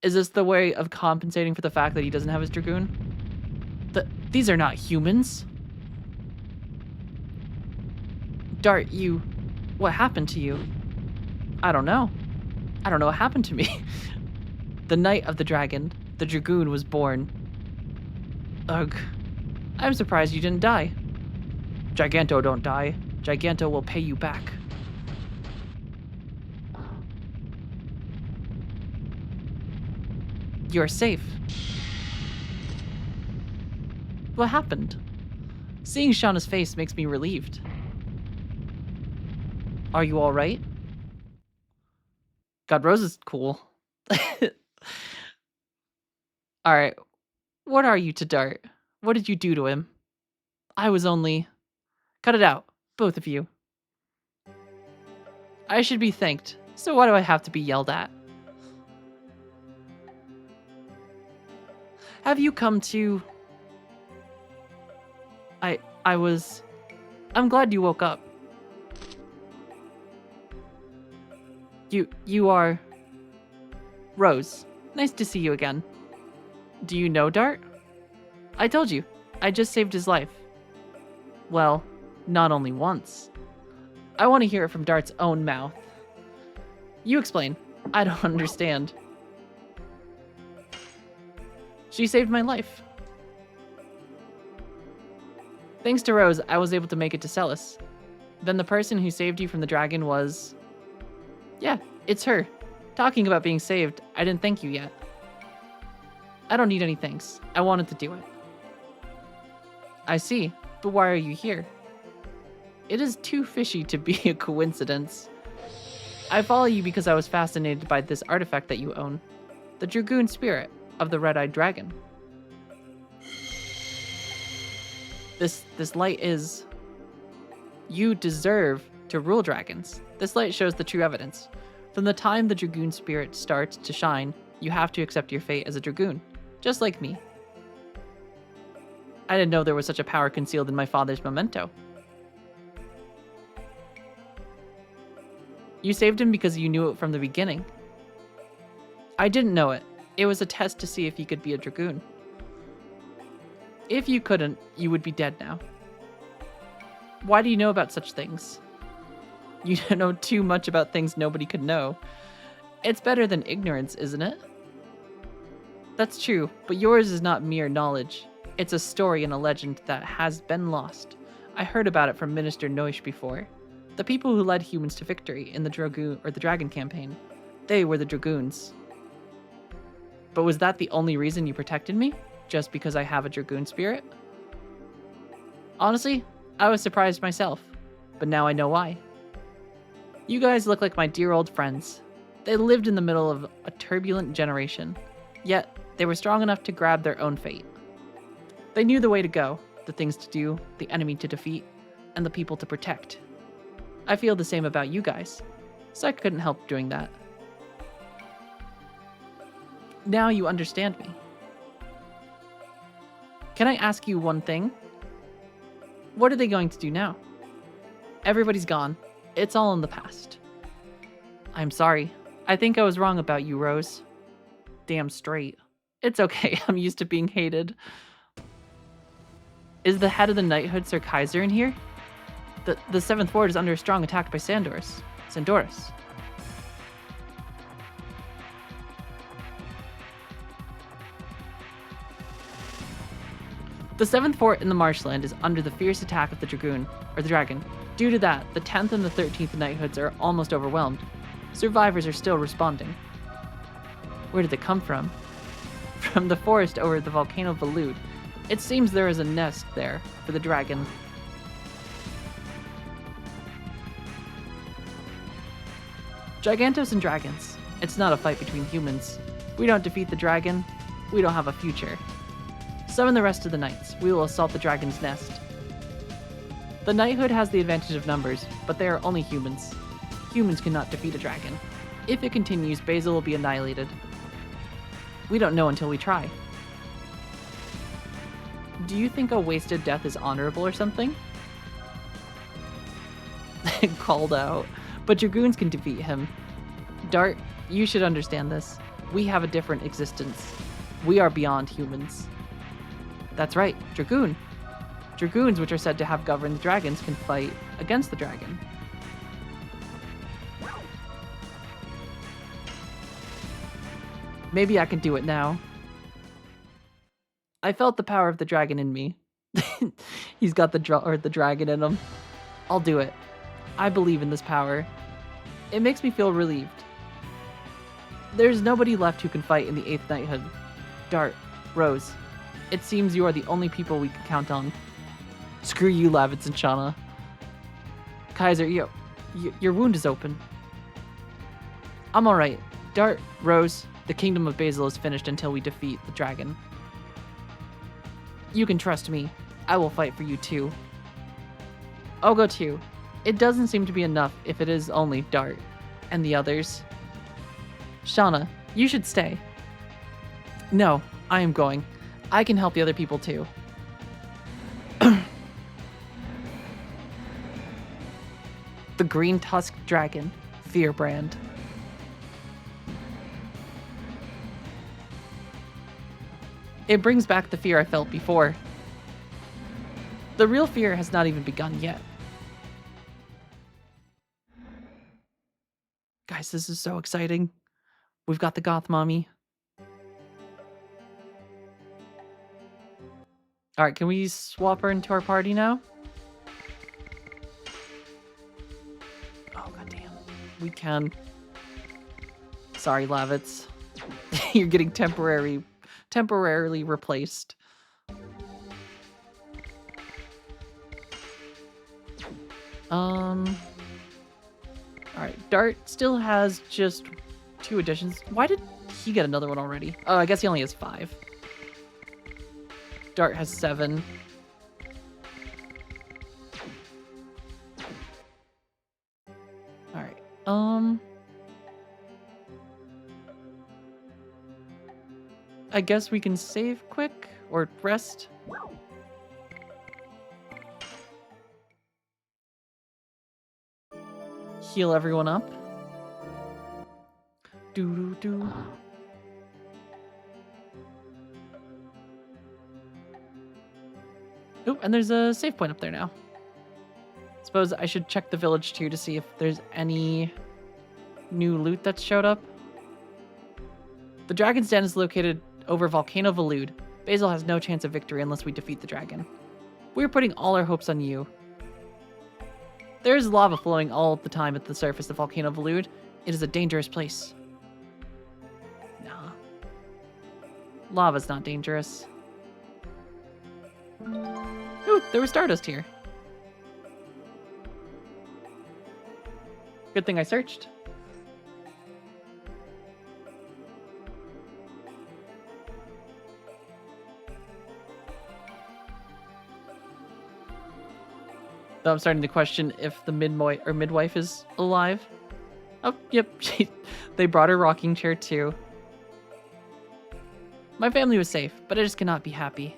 Is this the way of compensating for the fact that he doesn't have his Dragoon? These are not humans. Dart, what happened to you? I don't know. I don't know what happened to me. The night of the dragon, the Dragoon was born. Ugh. I'm surprised you didn't die. Giganto don't die. Giganto will pay you back. You're safe. What happened? Seeing Shauna's face makes me relieved. Are you alright? God, Rose is cool. Alright. What are you to Dart? What did you do to him? I was only... Cut it out, both of you. I should be thanked, so why do I have to be yelled at? Have you come to... I'm glad you woke up. You are... Rose. Nice to see you again. Do you know Dart? I told you. I just saved his life. Well, not only once. I want to hear it from Dart's own mouth. You explain. I don't understand. She saved my life. Thanks to Rose, I was able to make it to Celis. Then the person who saved you from the dragon was... Yeah, it's her. Talking about being saved, I didn't thank you yet. I don't need any thanks. I wanted to do it. I see, but why are you here? It is too fishy to be a coincidence. I follow you because I was fascinated by this artifact that you own. The Dragoon spirit of the Red-Eyed Dragon. This light is... You deserve to rule dragons. This light shows the true evidence. From the time the Dragoon spirit starts to shine, you have to accept your fate as a Dragoon, just like me. I didn't know there was such a power concealed in my father's memento. You saved him because you knew it from the beginning. I didn't know it. It was a test to see if you could be a Dragoon. If you couldn't, you would be dead now. Why do you know about such things? You don't know too much about things nobody could know. It's better than ignorance, isn't it? That's true, but yours is not mere knowledge. It's a story and a legend that has been lost. I heard about it from Minister Noish before. The people who led humans to victory in the Dragon campaign. They were the Dragoons. But was that the only reason you protected me? Just because I have a Dragoon spirit? Honestly, I was surprised myself, but now I know why. You guys look like my dear old friends. They lived in the middle of a turbulent generation, yet they were strong enough to grab their own fate. They knew the way to go, the things to do, the enemy to defeat, and the people to protect. I feel the same about you guys, so I couldn't help doing that. Now you understand me. Can I ask you one thing? What are they going to do now? Everybody's gone. It's all in the past. I'm sorry. I think I was wrong about you, Rose. Damn straight. It's okay. I'm used to being hated. Is the head of the knighthood Sir Kaiser in here? The 7th Ward is under a strong attack by Sandoris. The 7th Fort in the marshland is under the fierce attack of the Dragoon, or the Dragon. Due to that, the 10th and the 13th Knighthoods are almost overwhelmed. Survivors are still responding. Where did they come from? From the forest over the volcano Valud. It seems there is a nest there for the dragon. Gigantos and dragons. It's not a fight between humans. We don't defeat the dragon, we don't have a future. Summon the rest of the knights. We will assault the dragon's nest. The knighthood has the advantage of numbers, but they are only humans. Humans cannot defeat a dragon. If it continues, Basil will be annihilated. We don't know until we try. Do you think a wasted death is honorable or something? Called out. But Dragoons can defeat him. Dart, you should understand this. We have a different existence. We are beyond humans. That's right, Dragoon. Dragoons, which are said to have governed the dragons, can fight against the dragon. Maybe I can do it now. I felt the power of the dragon in me. He's got the dragon in him. I'll do it. I believe in this power. It makes me feel relieved. There's nobody left who can fight in the 8th Knighthood. Dart, Rose, it seems you are the only people we can count on. Screw you, Lavitz and Shauna. Kaiser, your wound is open. I'm alright. Dart, Rose, the kingdom of Basil is finished until we defeat the dragon. You can trust me. I will fight for you too. I'll go too. It doesn't seem to be enough if it is only Dart and the others. Shauna, you should stay. No, I am going. I can help the other people too. The green tusked dragon, Fearbrand. It brings back the fear I felt before. The real fear has not even begun yet. Guys, this is so exciting. We've got the Goth mommy. Alright, can we swap her into our party now? Oh, goddamn. We can. Sorry, Lavitz. You're getting temporarily replaced. Alright, Dart still has just 2 additions. Why did he get another one already? Oh, I guess he only has 5. Dart has 7. Alright, I guess we can save quick, or rest. Heal everyone up. Doo-doo-doo. Oh, and there's a save point up there now. Suppose I should check the village too to see if there's any new loot that's showed up. The Dragon's Den is located over Volcano Valud. Basil has no chance of victory unless we defeat the dragon. We're putting all our hopes on you. There is lava flowing all the time at the surface of Volcano Valud. It is a dangerous place. Nah. Lava's not dangerous. Ooh, there was Stardust here. Good thing I searched. Though I'm starting to question if the midwife is alive. Oh, yep. They brought her rocking chair too. My family was safe, but I just cannot be happy.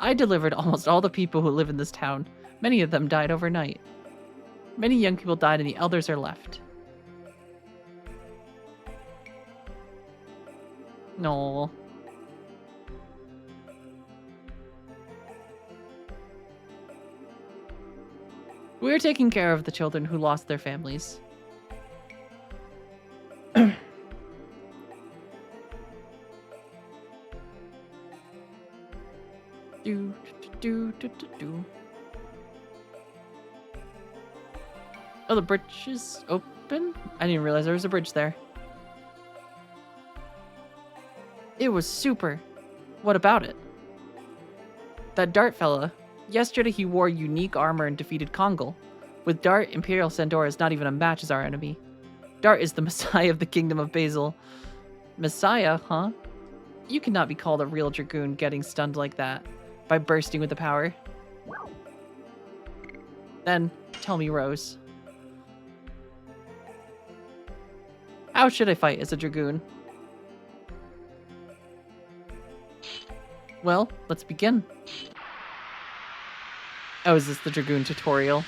I delivered almost all the people who live in this town. Many of them died overnight. Many young people died and the elders are left. No. We are taking care of the children who lost their families. Oh, the bridge is open? I didn't realize there was a bridge there. It was super. What about it? That Dart fella. Yesterday he wore unique armor and defeated Kongal. With Dart, Imperial Sandora is not even a match as our enemy. Dart is the messiah of the Kingdom of Basil. Messiah, huh? You cannot be called a real Dragoon getting stunned like that. By bursting with the power. Then, tell me, Rose. How should I fight as a Dragoon? Well, let's begin. Oh, is this the Dragoon tutorial?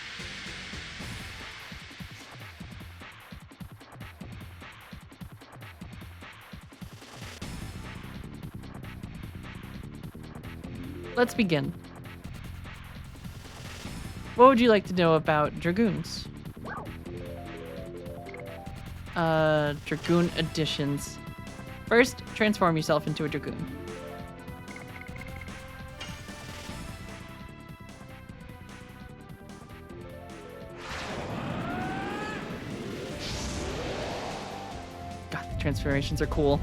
Let's begin. What would you like to know about Dragoons? Dragoon additions. First, transform yourself into a Dragoon. God, the transformations are cool.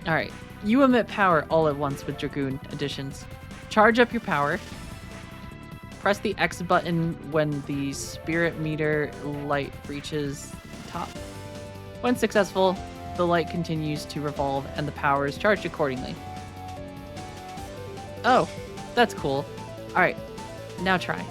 Alright, you emit power all at once with Dragoon additions. Charge up your power. Press the X button when the spirit meter light reaches the top. When successful, the light continues to revolve and the power is charged accordingly. Oh, that's cool. Alright, now try.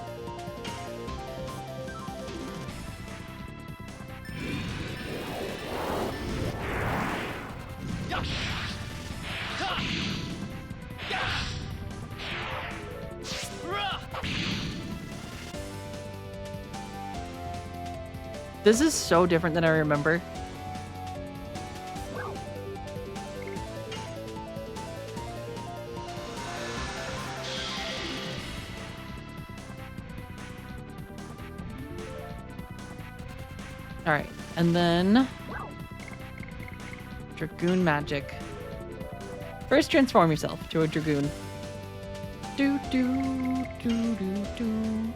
This is so different than I remember. Alright, and then Dragoon magic. First, transform yourself to a Dragoon. Do do do do do.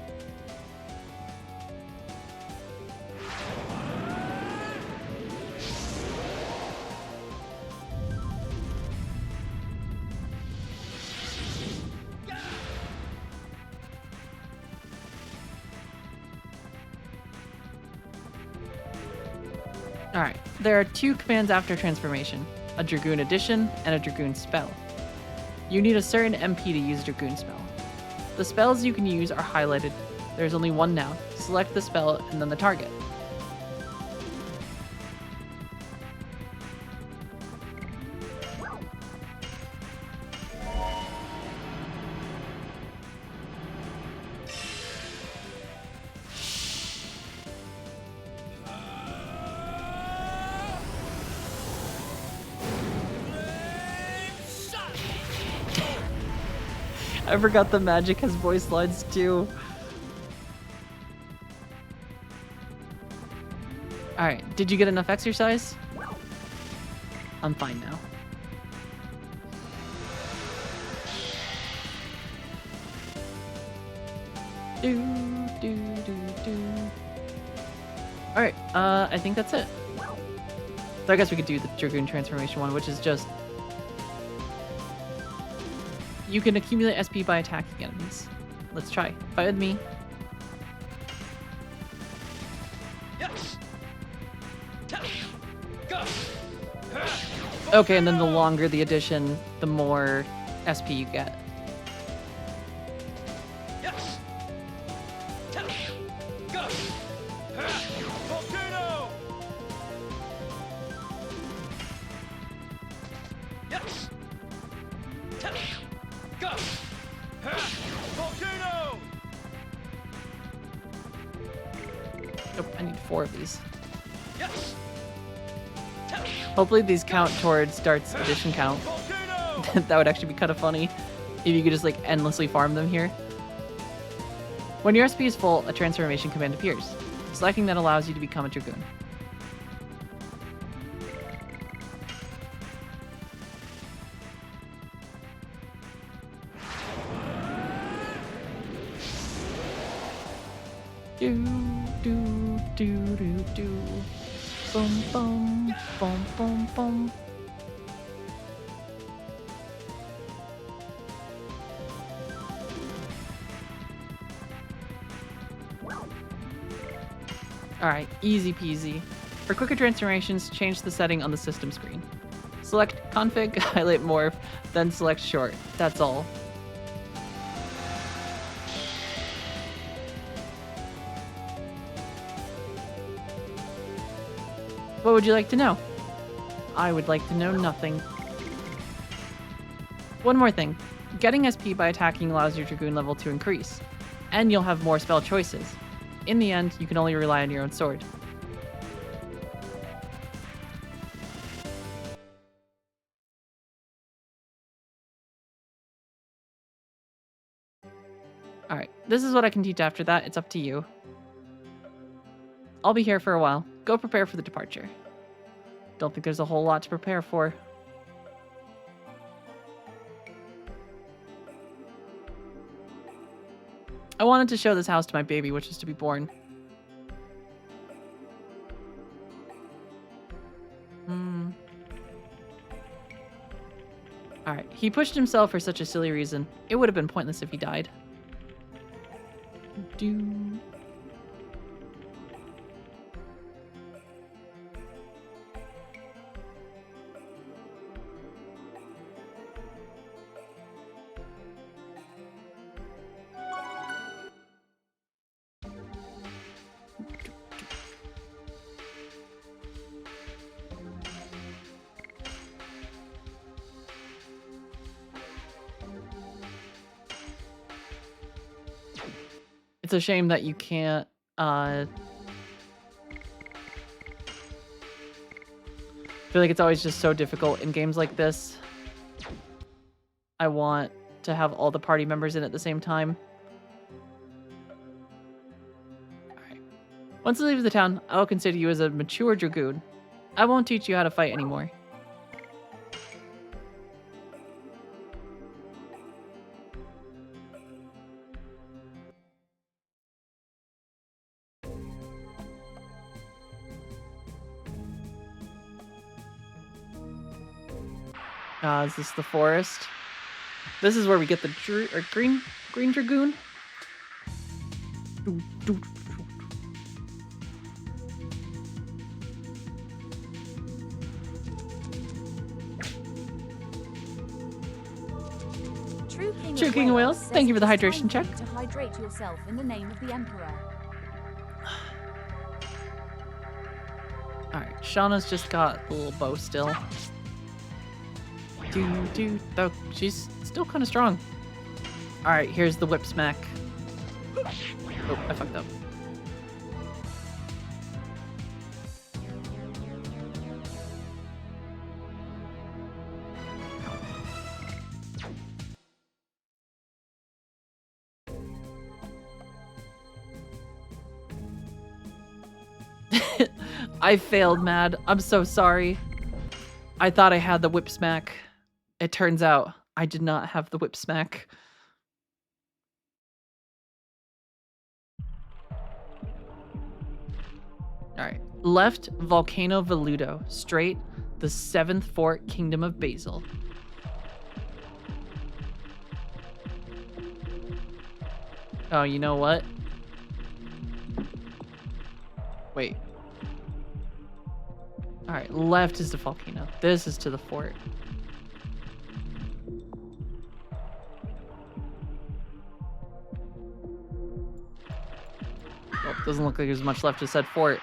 Alright, there are two commands after transformation, a Dragoon addition and a Dragoon spell. You need a certain MP to use a Dragoon spell. The spells you can use are highlighted. There's only one now. Select the spell and then the target. I forgot the magic has voice lines too. Alright, did you get enough exercise? I'm fine now. Alright, I think that's it. So I guess we could do the Dragoon transformation one, which is just you can accumulate SP by attacking enemies. Let's try. Fight with me. Yes. Okay, and then the longer the addition, the more SP you get. Yes. Go. Volcano. Yes. Go. Volcano. Oh, I need 4 of these. Yes. Hopefully these count towards Dart's addition count. Volcano. That would actually be kind of funny if you could just like endlessly farm them here. When your SP is full, a transformation command appears. Selecting that allows you to become a Dragoon. Do do do do do. Boom boom boom boom boom. Alright, easy peasy. For quicker transformations, change the setting on the system screen. Select config, highlight morph, then select short. That's all. What would you like to know? I would like to know nothing. One more thing. Getting SP by attacking allows your Dragoon level to increase, and you'll have more spell choices. In the end, you can only rely on your own sword. Alright, this is what I can teach after that. It's up to you. I'll be here for a while. Go prepare for the departure. Don't think there's a whole lot to prepare for. I wanted to show this house to my baby, which is to be born. Alright, he pushed himself for such a silly reason. It would have been pointless if he died. Do. It's a shame that you can't, I feel like it's always just so difficult in games like this. I want to have all the party members in at the same time. Alright. Once you leave the town, I will consider you as a mature Dragoon. I won't teach you how to fight anymore. Is this the forest? This is where we get the green Dragoon. True King of Wales, thank you for the hydration check. To hydrate yourself in the name of the Emperor. Alright, Shauna's just got a little bow still. Though she's still kind of strong. Alright, here's the whip smack. Oh, I fucked up. I failed, Mad. I'm so sorry. I thought I had the whip smack. It turns out I did not have the whip smack. Alright. Left, Volcano Veludo. Straight, the 7th Fort, Kingdom of Basil. Oh, you know what? All right, left is the volcano. This is to the fort. Well, doesn't look like there's much left to said fort.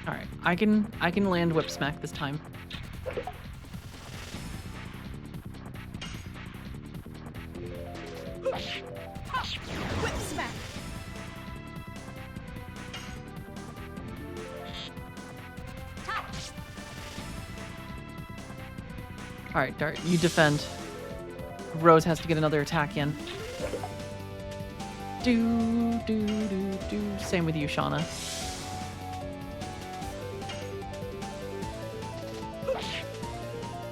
All right, I can land whip smack this time. Whip smack. All right, Dart, you defend. Rose has to get another attack in. Do. Same with you, Shauna.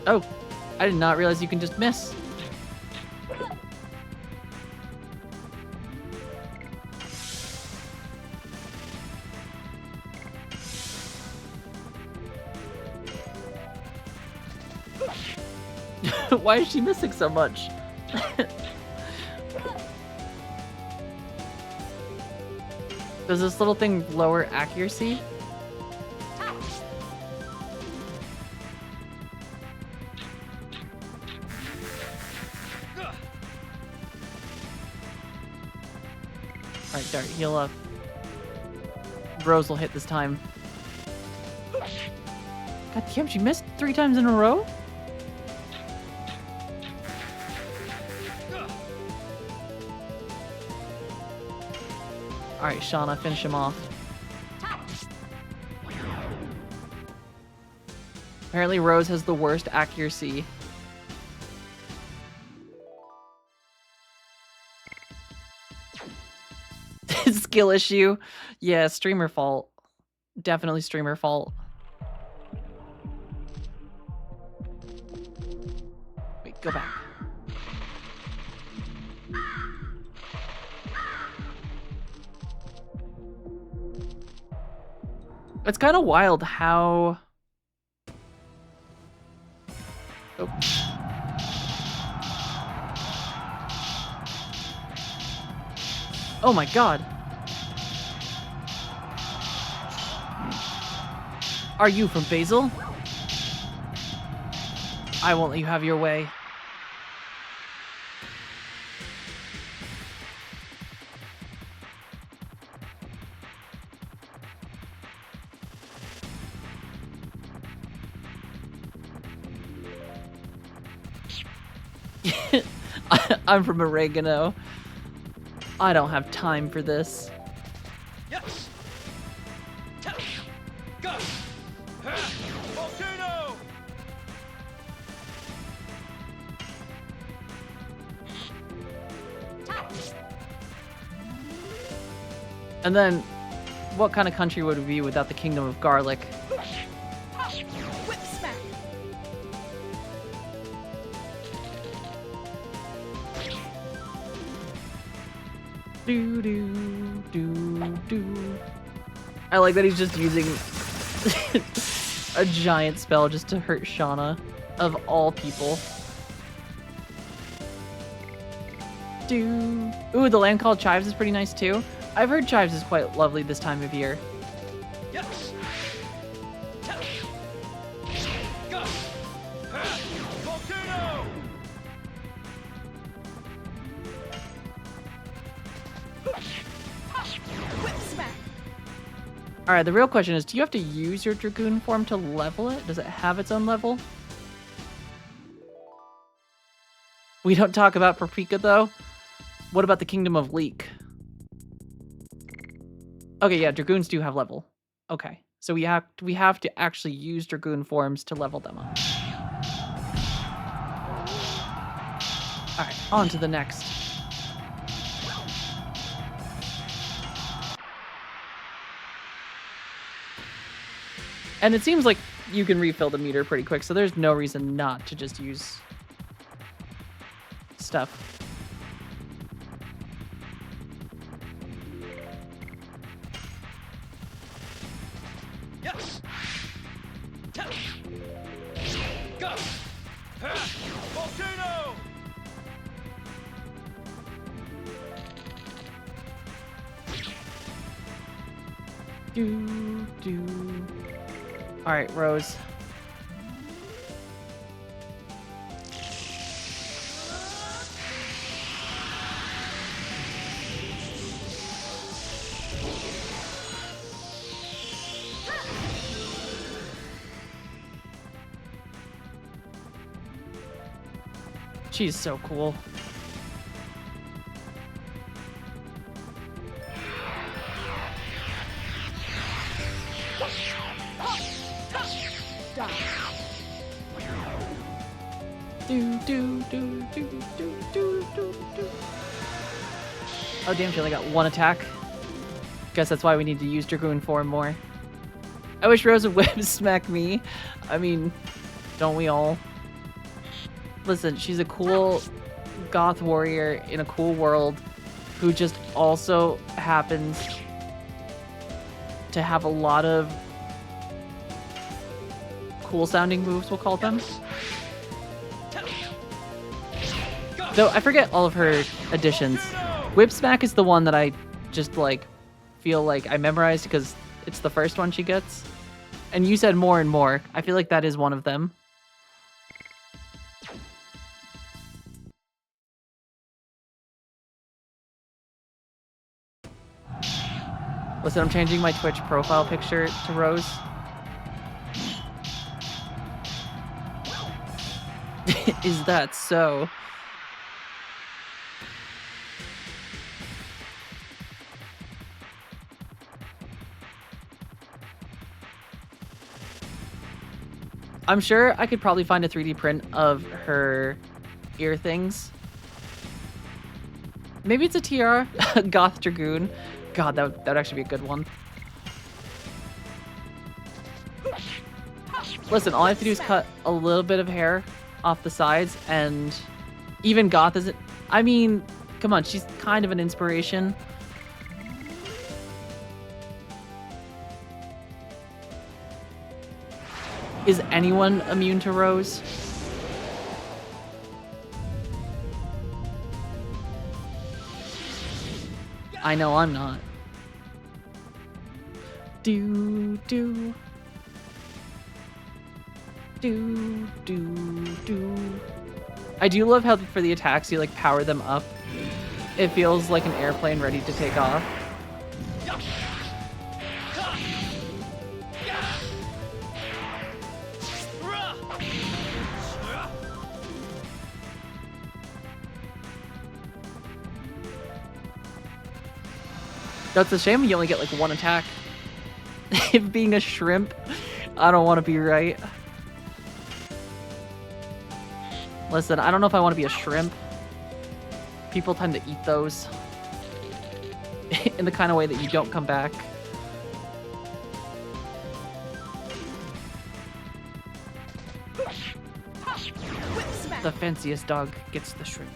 Oh, I did not realize you can just miss. Why is she missing so much? Does this little thing lower accuracy? Alright, Dart, heal up. Rose will hit this time. God damn, she missed 3 times in a row? Alright, Shauna, finish him off. Apparently Rose has the worst accuracy. Skill issue. Yeah, streamer fault. Definitely streamer fault. Wait, go back. It's kind of wild how... Oh. Oh my god. Are you from Basil? I won't let you have your way. I'm from Oregano. I don't have time for this. Yes. Go. Volcano. And then, what kind of country would we be without the Kingdom of Garlic? Whip smack. Do. I like that he's just using a giant spell just to hurt Shauna, of all people. Ooh, the land called Chives is pretty nice too. I've heard Chives is quite lovely this time of year. Yes. Go. Volcano. Whip smack. Alright, the real question is, do you have to use your Dragoon form to level it? Does it have its own level? We don't talk about Paprika though. What about the Kingdom of Leek? Okay, yeah, Dragoons do have level. Okay, so we have to actually use Dragoon forms to level them up. Alright, on to the next. And it seems like you can refill the meter pretty quick, so there's no reason not to just use stuff. Yes. Go. Volcano! Do. All right, Rose. She's so cool. Do. Oh damn, she only got one attack. Guess that's why we need to use Dragoon form more. I wish Rose would whip smack me. I mean, don't we all? Listen, she's a cool goth warrior in a cool world who just also happens to have a lot of cool sounding moves, we'll call them. Though I forget all of her additions. Whip Smack is the one that I just like feel like I memorized because it's the first one she gets. And you said more and more. I feel like that is one of them. Listen, I'm changing my Twitch profile picture to Rose. Is that so? I'm sure I could probably find a 3D print of her ear things. Maybe it's a tiara. Goth Dragoon. God, that would actually be a good one. Listen, all I have to do is cut a little bit of hair off the sides, and even Goth isn't... I mean, come on, she's kind of an inspiration. Is anyone immune to Rose? I know I'm not. Do. I do love how for the attacks you like power them up. It feels like an airplane ready to take off. That's a shame you only get like one attack. If being a shrimp, I don't want to be right. Listen, I don't know if I want to be a shrimp. People tend to eat those in the kind of way that you don't come back. The fanciest dog gets the shrimp.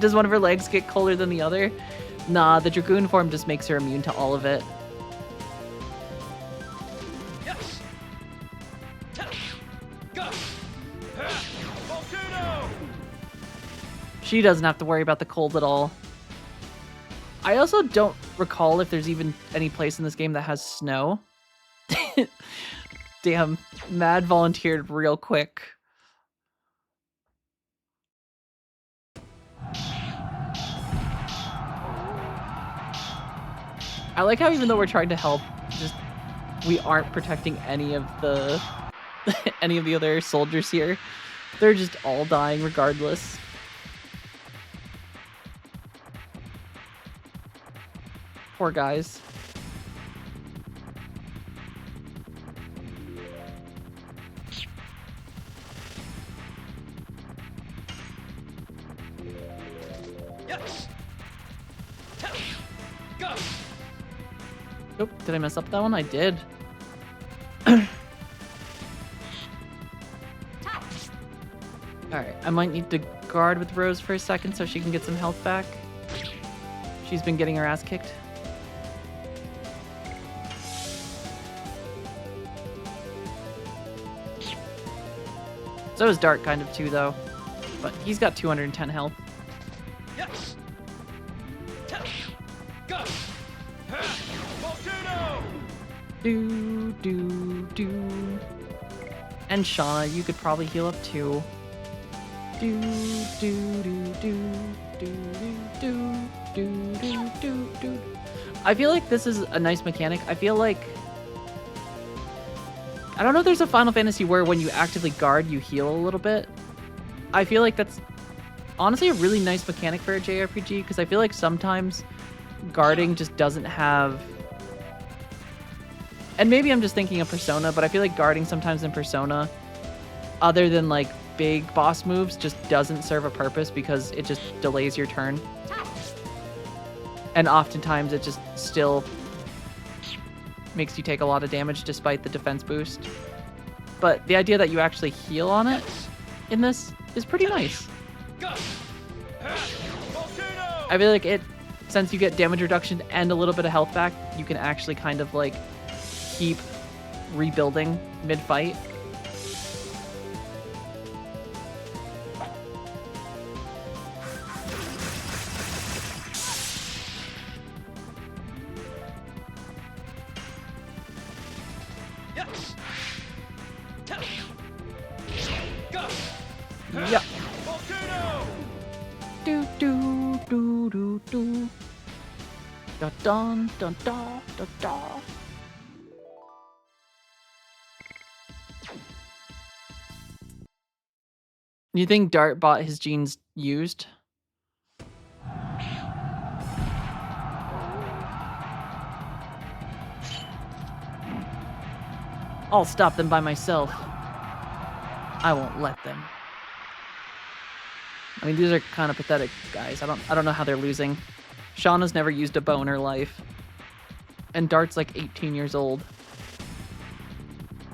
Does one of her legs get colder than the other? Nah, the Dragoon form just makes her immune to all of it. Yes. Go. Volcano. She doesn't have to worry about the cold at all. I also don't recall if there's even any place in this game that has snow. Damn, Mad volunteered real quick. I like how even though we're trying to help, just we aren't protecting any of the any of the other soldiers here. They're just all dying regardless. Poor guys. Yes. Go. Oh, did I mess up that one? I did. Alright, I might need to guard with Rose for a second so she can get some health back. She's been getting her ass kicked. So is Dart kind of too, though. But he's got 210 health. Yes. Go. Volcano. Do. And Shauna, you could probably heal up too. Do. I feel like this is a nice mechanic. I feel like... I don't know if there's a Final Fantasy where when you actively guard, you heal a little bit. I feel like that's honestly a really nice mechanic for a JRPG, because I feel like sometimes guarding just doesn't have... And maybe I'm just thinking of Persona, but I feel like guarding sometimes in Persona, other than like big boss moves, just doesn't serve a purpose because it just delays your turn. And oftentimes it just still makes you take a lot of damage despite the defense boost. But the idea that you actually heal on it in this is pretty nice. I feel like it, since you get damage reduction and a little bit of health back, you can actually kind of like keep rebuilding mid-fight. Yes. Go. Yeah. Volcano. Do. Da dun dun da da da. You think Dart bought his jeans used? I'll stop them by myself. I won't let them. I mean, these are kind of pathetic guys. I don't know how they're losing. Shauna's never used a bow in her life. And Dart's like 18 years old.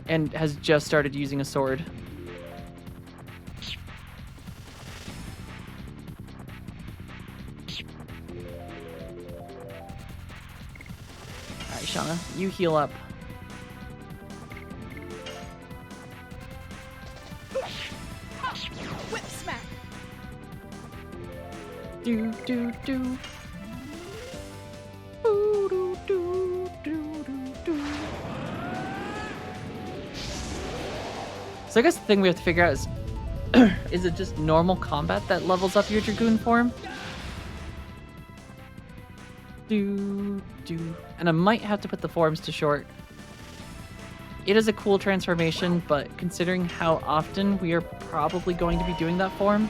And has just started using a sword. Alright, Shauna, you heal up. Whip smack. Do. Do. So I guess the thing we have to figure out is it just normal combat that levels up your Dragoon form? Do. And I might have to put the forms to short. It is a cool transformation, but considering how often we are probably going to be doing that form,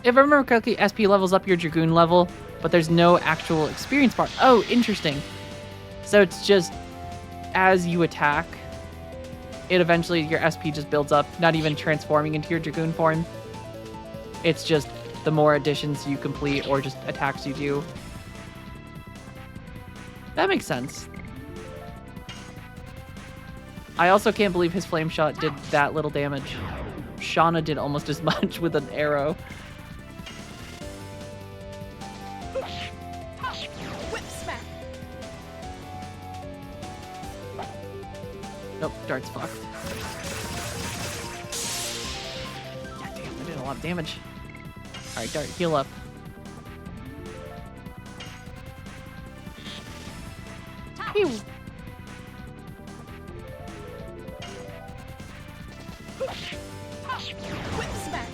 If I remember correctly, SP levels up your Dragoon level, but there's no actual experience bar. Oh, interesting. So it's just as you attack, it eventually, your SP just builds up, not even transforming into your Dragoon form. It's just the more additions you complete or just attacks you do. That makes sense. I also can't believe his flame shot did that little damage. Shauna did almost as much with an arrow. Whip smack. Nope, Dart's fucked. God damn, I did a lot of damage. Alright, Dart, heal up. Pew! Whip smack.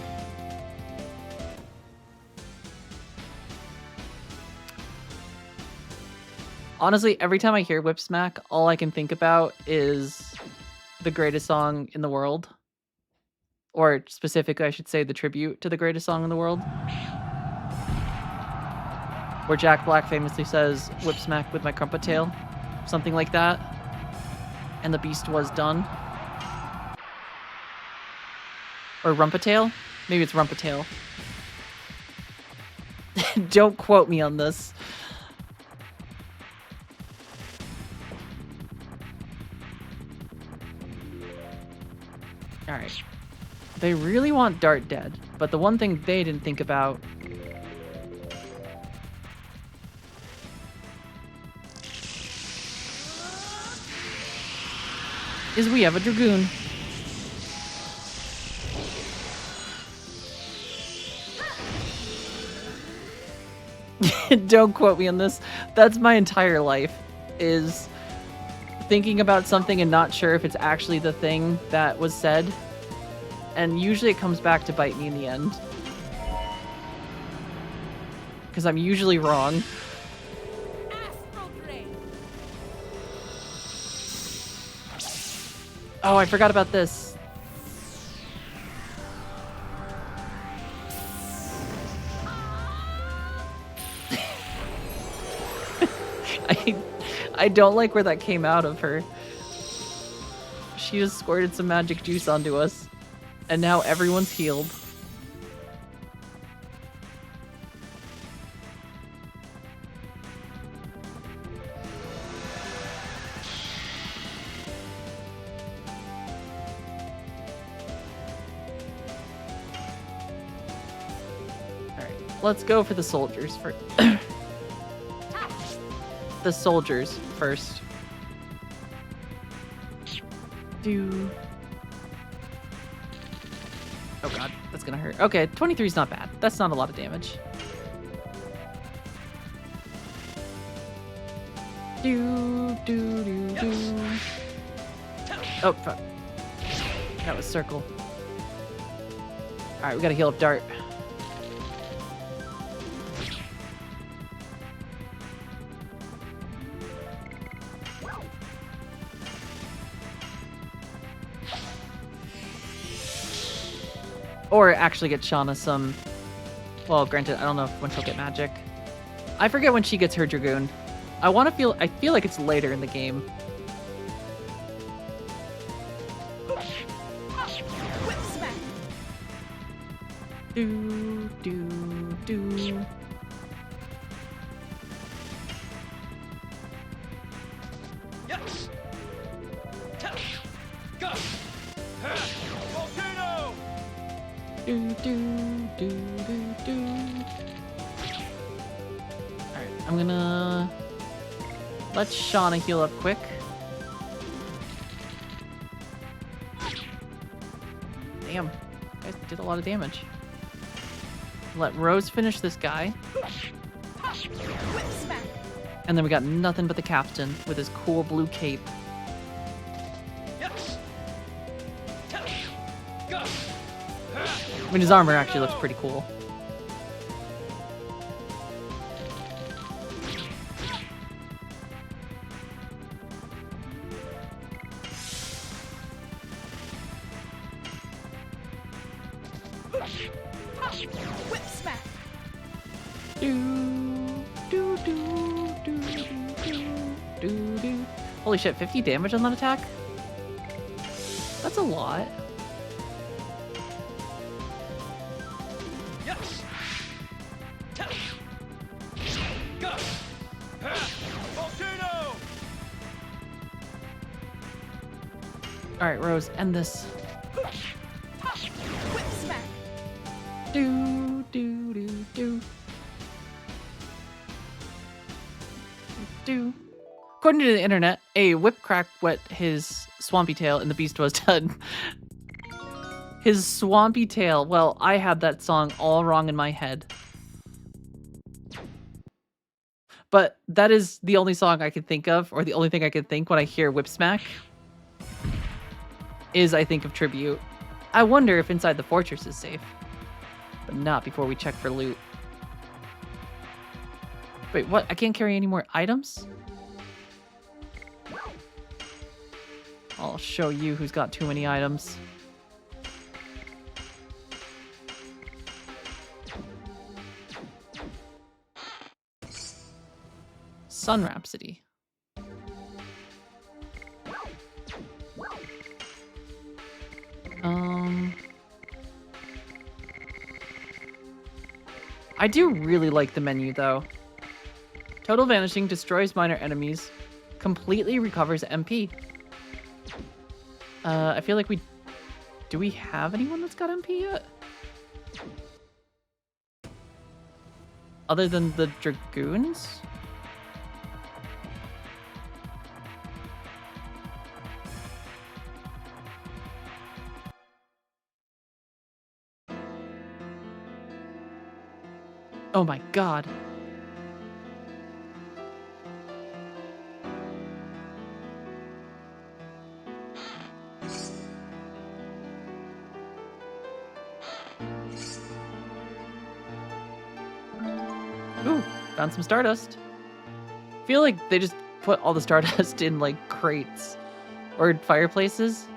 Honestly, every time I hear Whip Smack, all I can think about is the greatest song in the world. Or specifically, I should say, the tribute to the greatest song in the world. Where Jack Black famously says, "Whip smack with my crumpet tail." Something like that. and the beast was done. Or Rumpatail? Maybe it's Rumpatail. Don't quote me on this. Alright. They really want Dart dead, but the one thing they didn't think about is we have a Dragoon. Don't quote me on this. That's my entire life, is thinking about something and not sure if it's actually the thing that was said. And usually it comes back to bite me in the end. Because I'm usually wrong. Oh, I forgot about this. I don't like where that came out of her. She just squirted some magic juice onto us. And now everyone's healed. Alright, let's go for the soldiers first. The soldiers first. Do. Oh god, that's gonna hurt. Okay, 23 is not bad. That's not a lot of damage. Do. Oh, fuck. That was circle. Alright, we gotta heal up Dart. Or actually get Shauna some... Well, granted, I don't know when she'll get magic. I forget when she gets her Dragoon. I feel like it's later in the game. Whip smack. Do. Yes. Go. Volcano. Do. Alright, I'm gonna let Shauna heal up quick. Damn, you guys did a lot of damage. Let Rose finish this guy. Whip smack. And then we got nothing but the captain with his cool blue cape. Yes. Go. I mean, his armor actually looks pretty cool. Whip smack. Do. Holy shit, 50 damage on that attack? That's a lot. Yes. Go. Volcano. Alright, Rose, end this. Whip smack. Do. According to the internet, a whip crack wet his swampy tail and the beast was done. His swampy tail. Well, I had that song all wrong in my head. But that is the only song I can think of, or the only thing I can think when I hear Whip Smack, is I think of Tribute. I wonder if inside the fortress is safe. But not before we check for loot. Wait, what? I can't carry any more items? I'll show you who's got too many items. Sun Rhapsody. I do really like the menu though. Total Vanishing destroys minor enemies, completely recovers MP. I feel like do we have anyone that's got MP yet? Other than the Dragoons? Oh my god. Ooh, found some Stardust. Feel like they just put all the Stardust in like crates or fireplaces.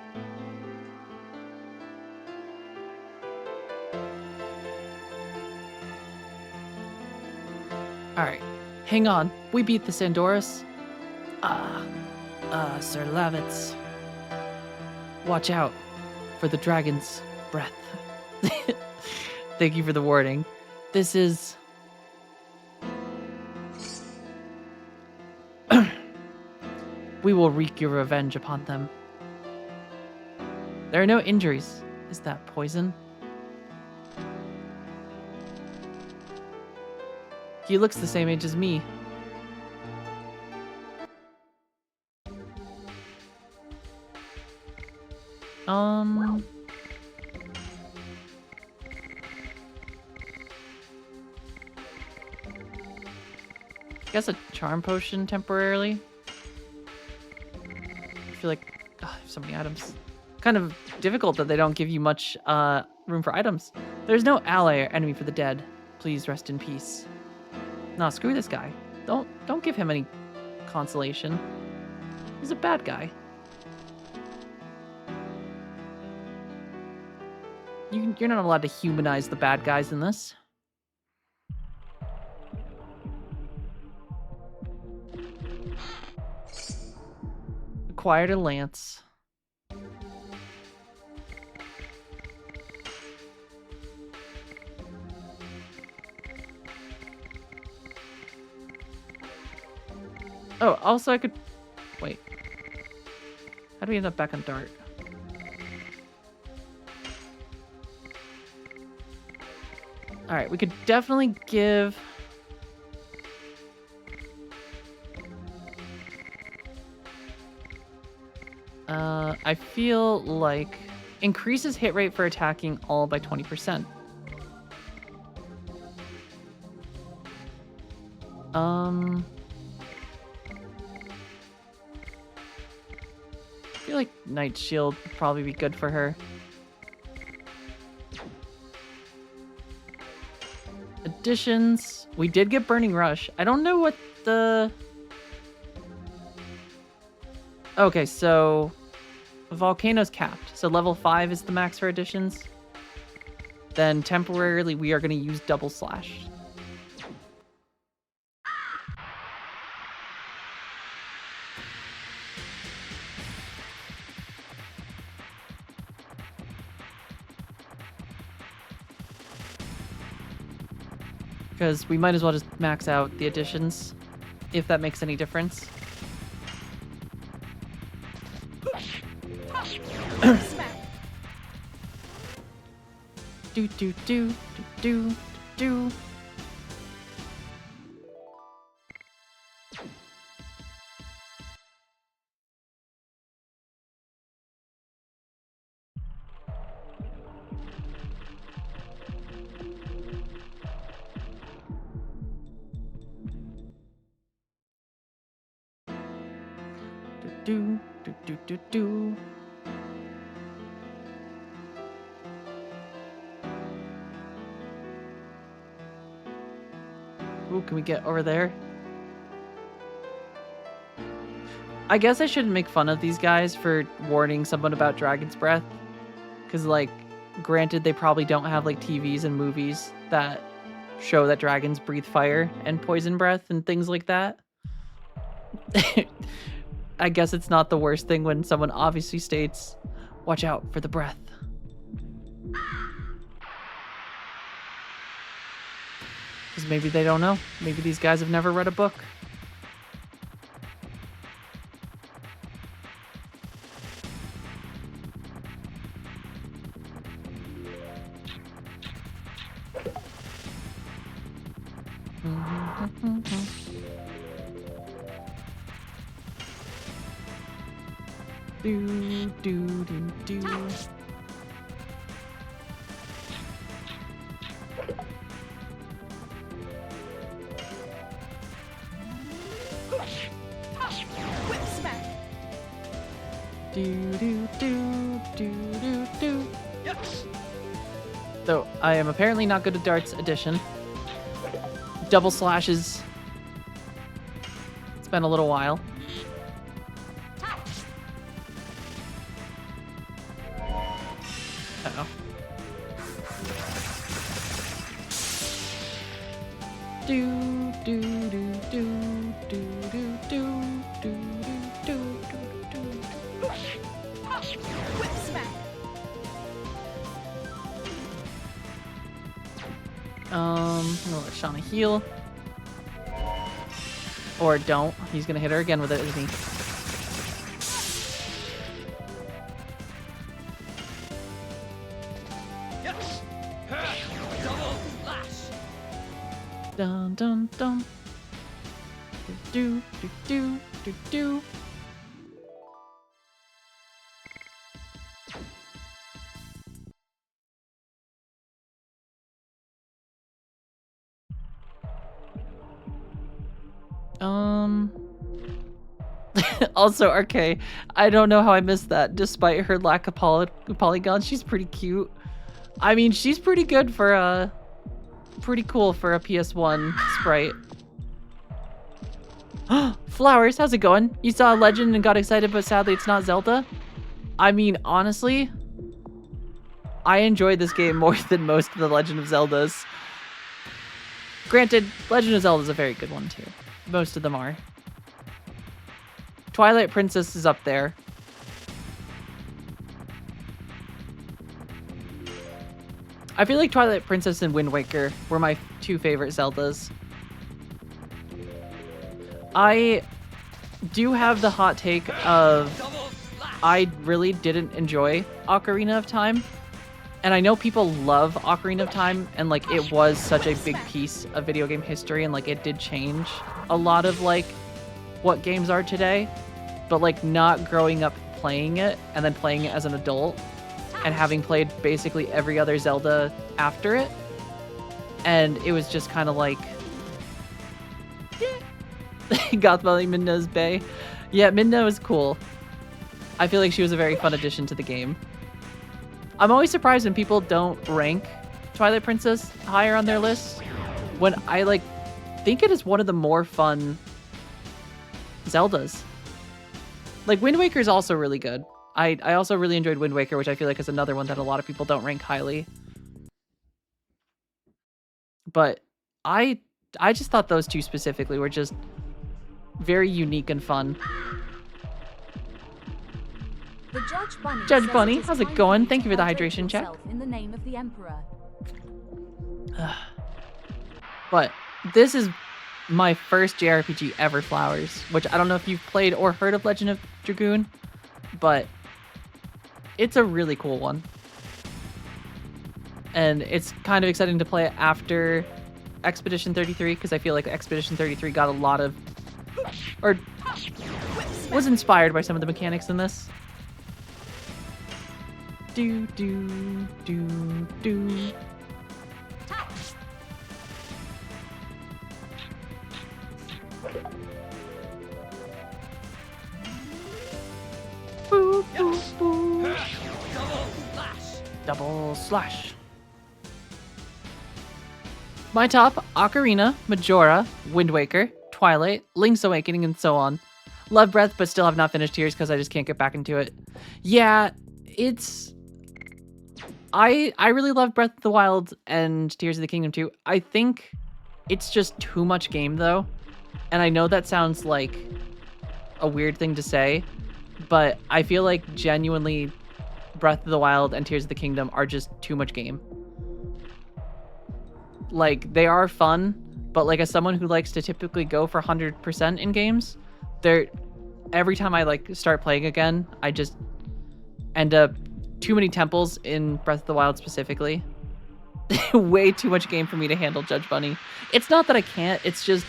Alright, hang on. We beat the Sandoris. Sir Lavitz. Watch out for the dragon's breath. Thank you for the warning. This is... We will wreak your revenge upon them. There are no injuries. Is that poison? He looks the same age as me. Guess a charm potion temporarily. I feel like I have so many items. Kind of difficult that they don't give you much room for items. There's no ally or enemy for the dead. Please rest in peace. Nah, screw this guy. Don't give him any consolation. He's a bad guy. You're not allowed to humanize the bad guys in this. Acquired a lance. Oh, also I could... Wait. How do we end up back on Dart? Alright, we could definitely give... I feel like... Increases hit rate for attacking all by 20%. I feel like Night Shield would probably be good for her. Additions. We did get Burning Rush. I don't know what the... Okay, so... Volcano's capped. So level 5 is the max for additions. Then temporarily we are going to use Double Slash. Because we might as well just max out the additions, if that makes any difference. Smack. Do do do do do do. Do do do do do. Ooh, can we get over there? I guess I shouldn't make fun of these guys for warning someone about Dragon's Breath. Because, like, granted, they probably don't have, like, TVs and movies that show that dragons breathe fire and poison breath and things like that. I guess it's not the worst thing when someone obviously states, watch out for the breath. Because maybe they don't know. Maybe these guys have never read a book. Do, do, do, do. Whip smack. Do, do, do, do, do, do. Yes. Though I am apparently not good at darts addition. Double slashes. It's been a little while. Uh-oh. Do, do, do, do, do, do, do, do, do, do, do, do. Whip smack. I'm gonna let Shauna heal. Or don't. He's gonna hit her again with it, isn't he? Yes. Double slash. Dun dun dun. Do do do do do. Also, RK, I don't know how I missed that. Despite her lack of polygons, she's pretty cute. I mean, she's pretty good for pretty cool for a PS1 sprite. Flowers, how's it going? You saw a legend and got excited, but sadly it's not Zelda? I mean, honestly, I enjoyed this game more than most of the Legend of Zeldas. Granted, Legend of Zelda is a very good one too. Most of them are. Twilight Princess is up there. I feel like Twilight Princess and Wind Waker were my two favorite Zeldas. I do have the hot take of Double slash. I really didn't enjoy Ocarina of Time. And I know people love Ocarina of Time, and like it was such a big piece of video game history, and like it did change a lot of like what games are today. But like not growing up playing it and then playing it as an adult and having played basically every other Zelda after it. And it was just kind of like Goth Valley Midna's Bay. Yeah, Midna was cool. I feel like she was a very fun addition to the game. I'm always surprised when people don't rank Twilight Princess higher on their list when I like think it is one of the more fun Zeldas. Like Wind Waker is also really good. I also really enjoyed Wind Waker, which I feel like is another one that a lot of people don't rank highly. But I just thought those two specifically were just very unique and fun. The Judge Bunny. Judge says Bunny, is how's it time going? for you Thank you to for the hydrate hydration check. yourself in the name of the Emperor. But this is my first JRPG ever, Flowers, which I don't know if you've played or heard of Legend of Dragoon, but it's a really cool one. And it's kind of exciting to play it after Expedition 33, because I feel like Expedition 33 got a lot of, or was inspired by some of the mechanics in this. Do, do, do, do. Boo, boo, boo. Double slash. Double slash. My top, Ocarina, Majora, Wind Waker, Twilight, Link's Awakening, and so on. Love Breath, but still have not finished Tears because I just can't get back into it. Yeah, it's... I really love Breath of the Wild and Tears of the Kingdom too. I think it's just too much game though. And I know that sounds like a weird thing to say, but I feel like genuinely Breath of the Wild and Tears of the Kingdom are just too much game. Like, they are fun, but like as someone who likes to typically go for 100% in games, every time I like start playing again, I just end up too many temples in Breath of the Wild specifically. Way too much game for me to handle, Judge Bunny. It's not that I can't, it's just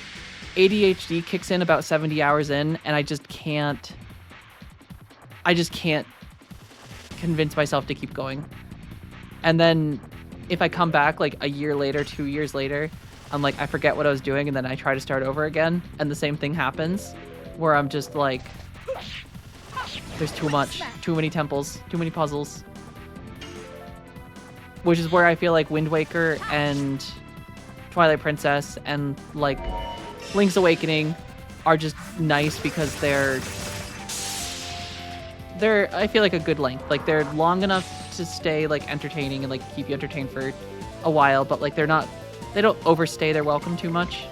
ADHD kicks in about 70 hours in, and I just can't convince myself to keep going. And then if I come back like a year later, 2 years later, I'm like, I forget what I was doing, and then I try to start over again, and the same thing happens, where I'm just like, there's too much, too many temples, too many puzzles. Which is where I feel like Wind Waker and Twilight Princess and like Link's Awakening are just nice because they're I feel like a good length. Like they're long enough to stay like entertaining and like keep you entertained for a while, but like they don't overstay their welcome too much.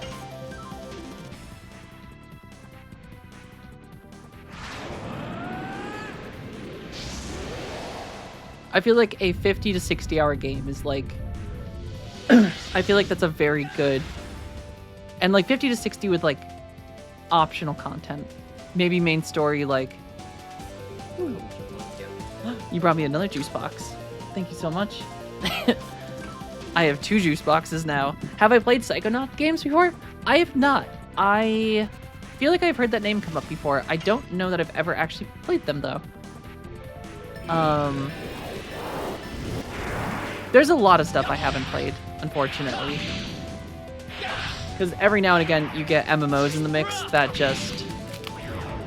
I feel like a 50 to 60 hour game is like, I feel like that's a very good, and like 50 to 60 with like optional content. Maybe main story, like, ooh, you brought me another juice box. Thank you so much. I have 2 juice boxes now. Have I played Psychonaut games before? I have not. I feel like I've heard that name come up before. I don't know that I've ever actually played them though. There's a lot of stuff I haven't played, unfortunately. Because every now and again, you get MMOs in the mix that just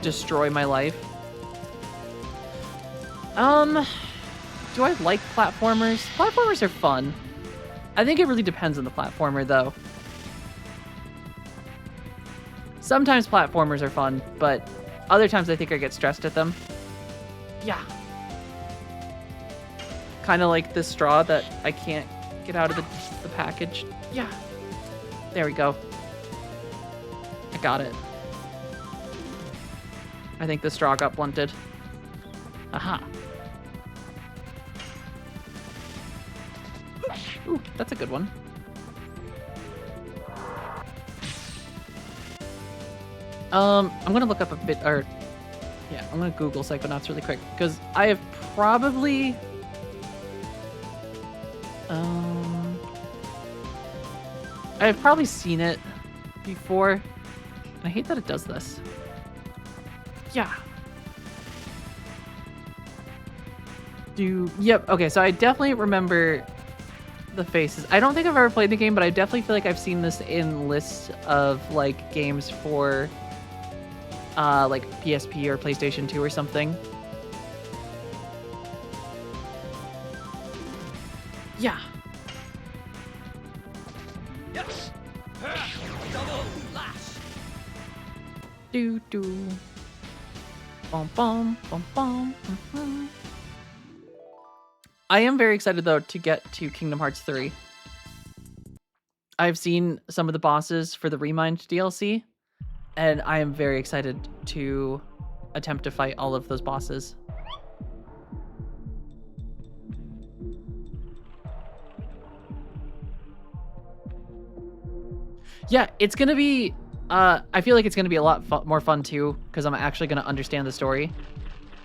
destroy my life. Do I like platformers? Platformers are fun. I think it really depends on the platformer, though. Sometimes platformers are fun, but other times I think I get stressed at them. Yeah. Kind of like this straw that I can't get out of the package. Yeah. There we go. I got it. I think the straw got blunted. Aha. Ooh, that's a good one. I'm gonna look up a bit, or yeah, I'm gonna Google Psychonauts really quick because I have probably. I've probably seen it before. And I hate that it does this. Yeah. Yep, okay, so I definitely remember the faces. I don't think I've ever played the game, but I definitely feel like I've seen this in lists of like games for like PSP or PlayStation 2 or something. Yeah. Double lash. Do do. Bum bum bum bum. Mm-hmm. I am very excited though to get to Kingdom Hearts 3. I've seen some of the bosses for the Remind DLC, and I am very excited to attempt to fight all of those bosses. Yeah, it's gonna be. I feel like it's gonna be a lot more fun too, because I'm actually gonna understand the story.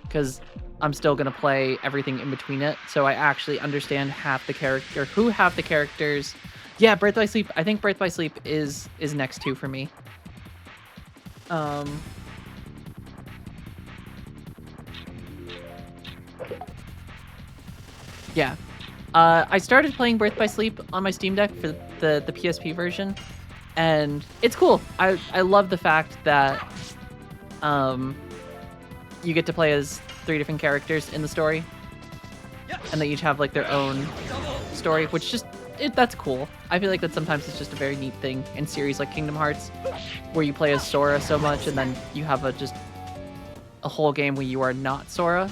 Because I'm still gonna play everything in between it, so I actually understand half the characters. Yeah, Birth by Sleep. I think Birth by Sleep is next too for me. Yeah. I started playing Birth by Sleep on my Steam Deck for the PSP version, and it's cool. I love the fact that you get to play as 3 different characters in the story, and they each have like their own story, which that's cool. I feel like that sometimes it's just a very neat thing in series like Kingdom Hearts, where you play as Sora so much, and then you have a whole game where you are not Sora.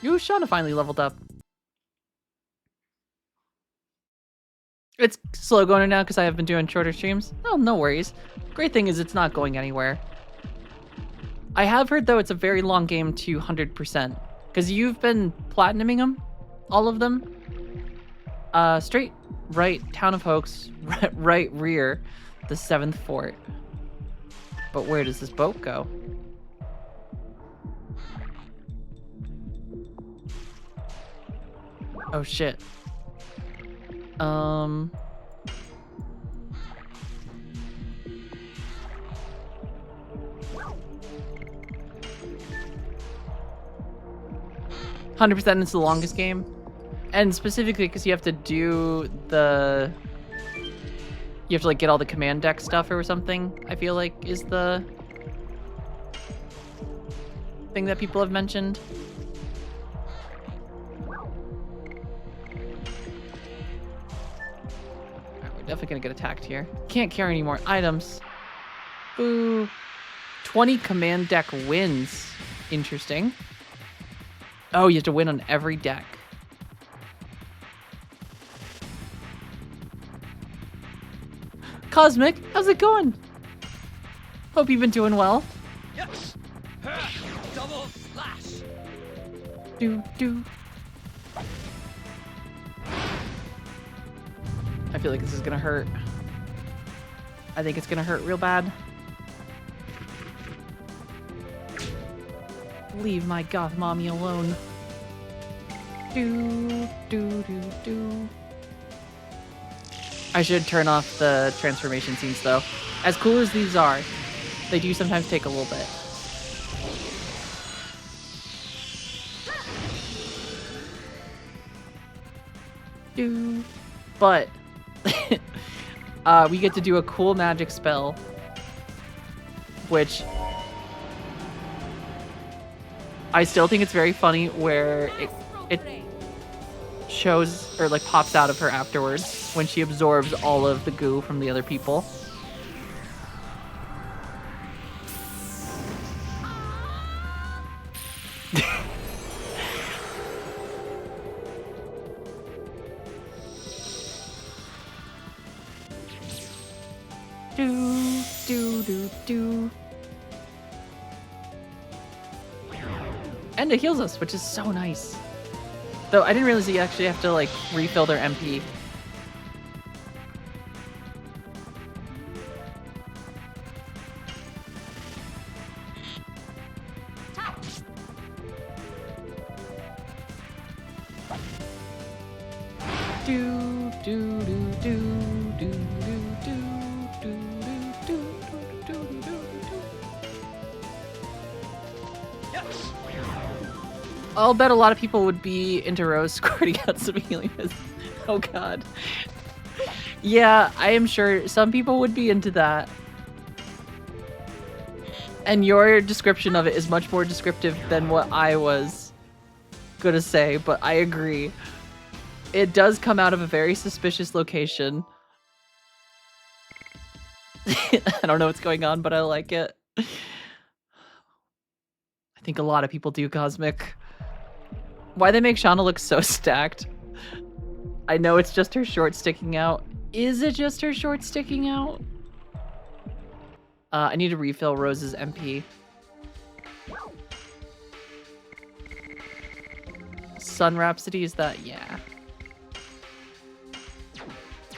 Shauna finally leveled up. It's slow going now because I have been doing shorter streams. Oh, no worries. Great thing is it's not going anywhere. I have heard, though, it's a very long game to 100%. Because you've been platinuming them? All of them? Straight right, Town of Hoax. Right rear, the 7th fort. But where does this boat go? Oh, shit. 100% it's the longest game. And specifically because you have to do the... You have to, like, get all the command deck stuff or something, I feel like, is the thing that people have mentioned. Alright, we're definitely gonna get attacked here. Can't carry any more items. Boo. 20 command deck wins. Interesting. Oh, you have to win on every deck. Cosmic, how's it going? Hope you've been doing well. Yes. Double slash. Do. I feel like this is gonna hurt. I think it's gonna hurt real bad. Leave my goth mommy alone. Do. I should turn off the transformation scenes though. As cool as these are, they do sometimes take a little bit. But we get to do a cool magic spell, which I still think it's very funny where it shows or like pops out of her afterwards when she absorbs all of the goo from the other people. do. And it heals us, which is so nice. Though I didn't realize you actually have to like refill their MP. I'll bet a lot of people would be into Rose squirting out some helium. Oh god. Yeah, I am sure some people would be into that. And your description of it is much more descriptive than what I was gonna say, but I agree. It does come out of a very suspicious location. I don't know what's going on, but I like it. I think a lot of people do, Cosmic. Why they make Shauna look so stacked? I know it's just her short sticking out. Is it just her short sticking out? I need to refill Rose's MP. Sun Rhapsody, is that? Yeah.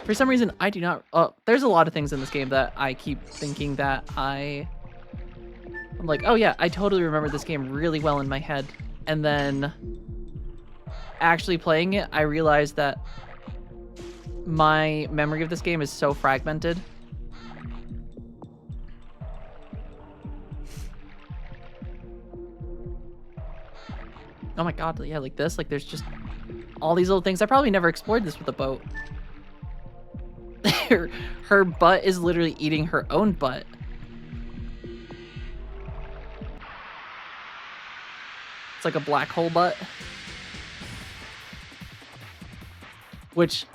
For some reason, I do not... there's a lot of things in this game that I keep thinking that I'm like, oh yeah, I totally remember this game really well in my head. And then actually playing it, I realized that my memory of this game is so fragmented. Oh my god, yeah, like this, like there's just all these little things. I probably never explored this with a boat. Her butt is literally eating her own butt. It's like a black hole butt. Which,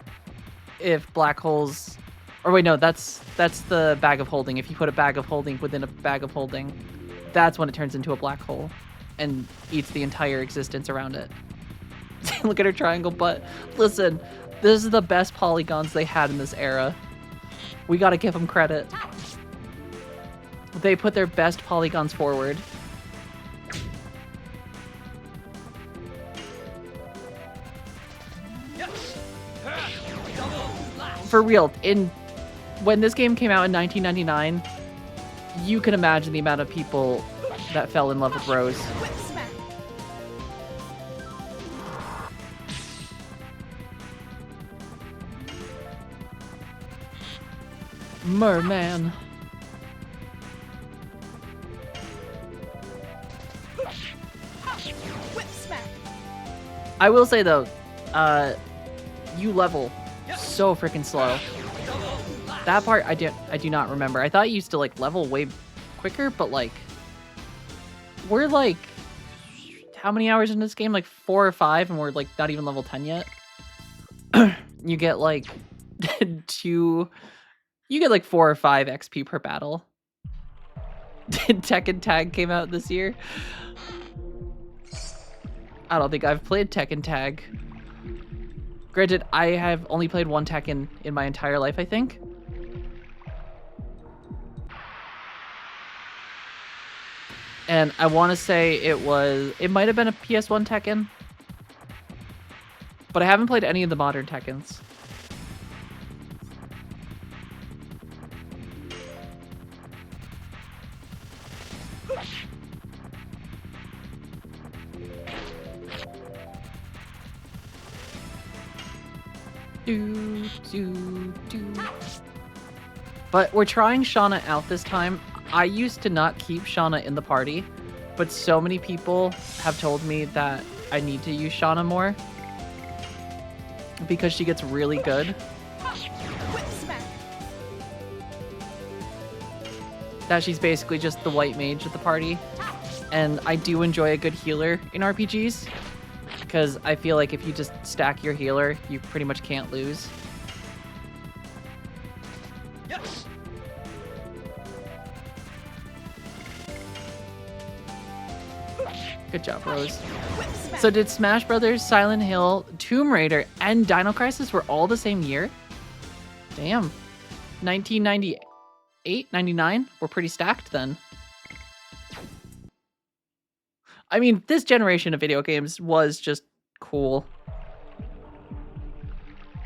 if black holes... Or wait, no, that's the bag of holding. If you put a bag of holding within a bag of holding, that's when it turns into a black hole and eats the entire existence around it. Look at her triangle butt. Listen, This is the best polygons they had in this era. We gotta give them credit. They put their best polygons forward. For real, when this game came out in 1999, you can imagine the amount of people that fell in love with Rose. Whip smack. Merman. Whip smack. I will say though, you level so freaking slow. That part I do not remember. I thought you used to like level way quicker, but like we're like how many hours in this game? Like 4 or 5, and we're like not even level 10 yet. You get like you get like 4 or 5 XP per battle. Tekken Tag came out this year. I don't think I've played Tekken Tag. Granted, I have only played one Tekken in my entire life, I think. And I want to say it might have been a PS1 Tekken. But I haven't played any of the modern Tekkens. But we're trying Shauna out this time. I used to not keep Shauna in the party, but so many people have told me that I need to use Shauna more because she gets really good. Whip smack. That she's basically just the white mage of the party. And I do enjoy a good healer in RPGs because I feel like if you just stack your healer, you pretty much can't lose. Yes. Good job, Rose. Whip smack. So did Smash Brothers, Silent Hill, Tomb Raider, and Dino Crisis were all the same year? Damn. 1998, 99? We're pretty stacked then. I mean, this generation of video games was just cool.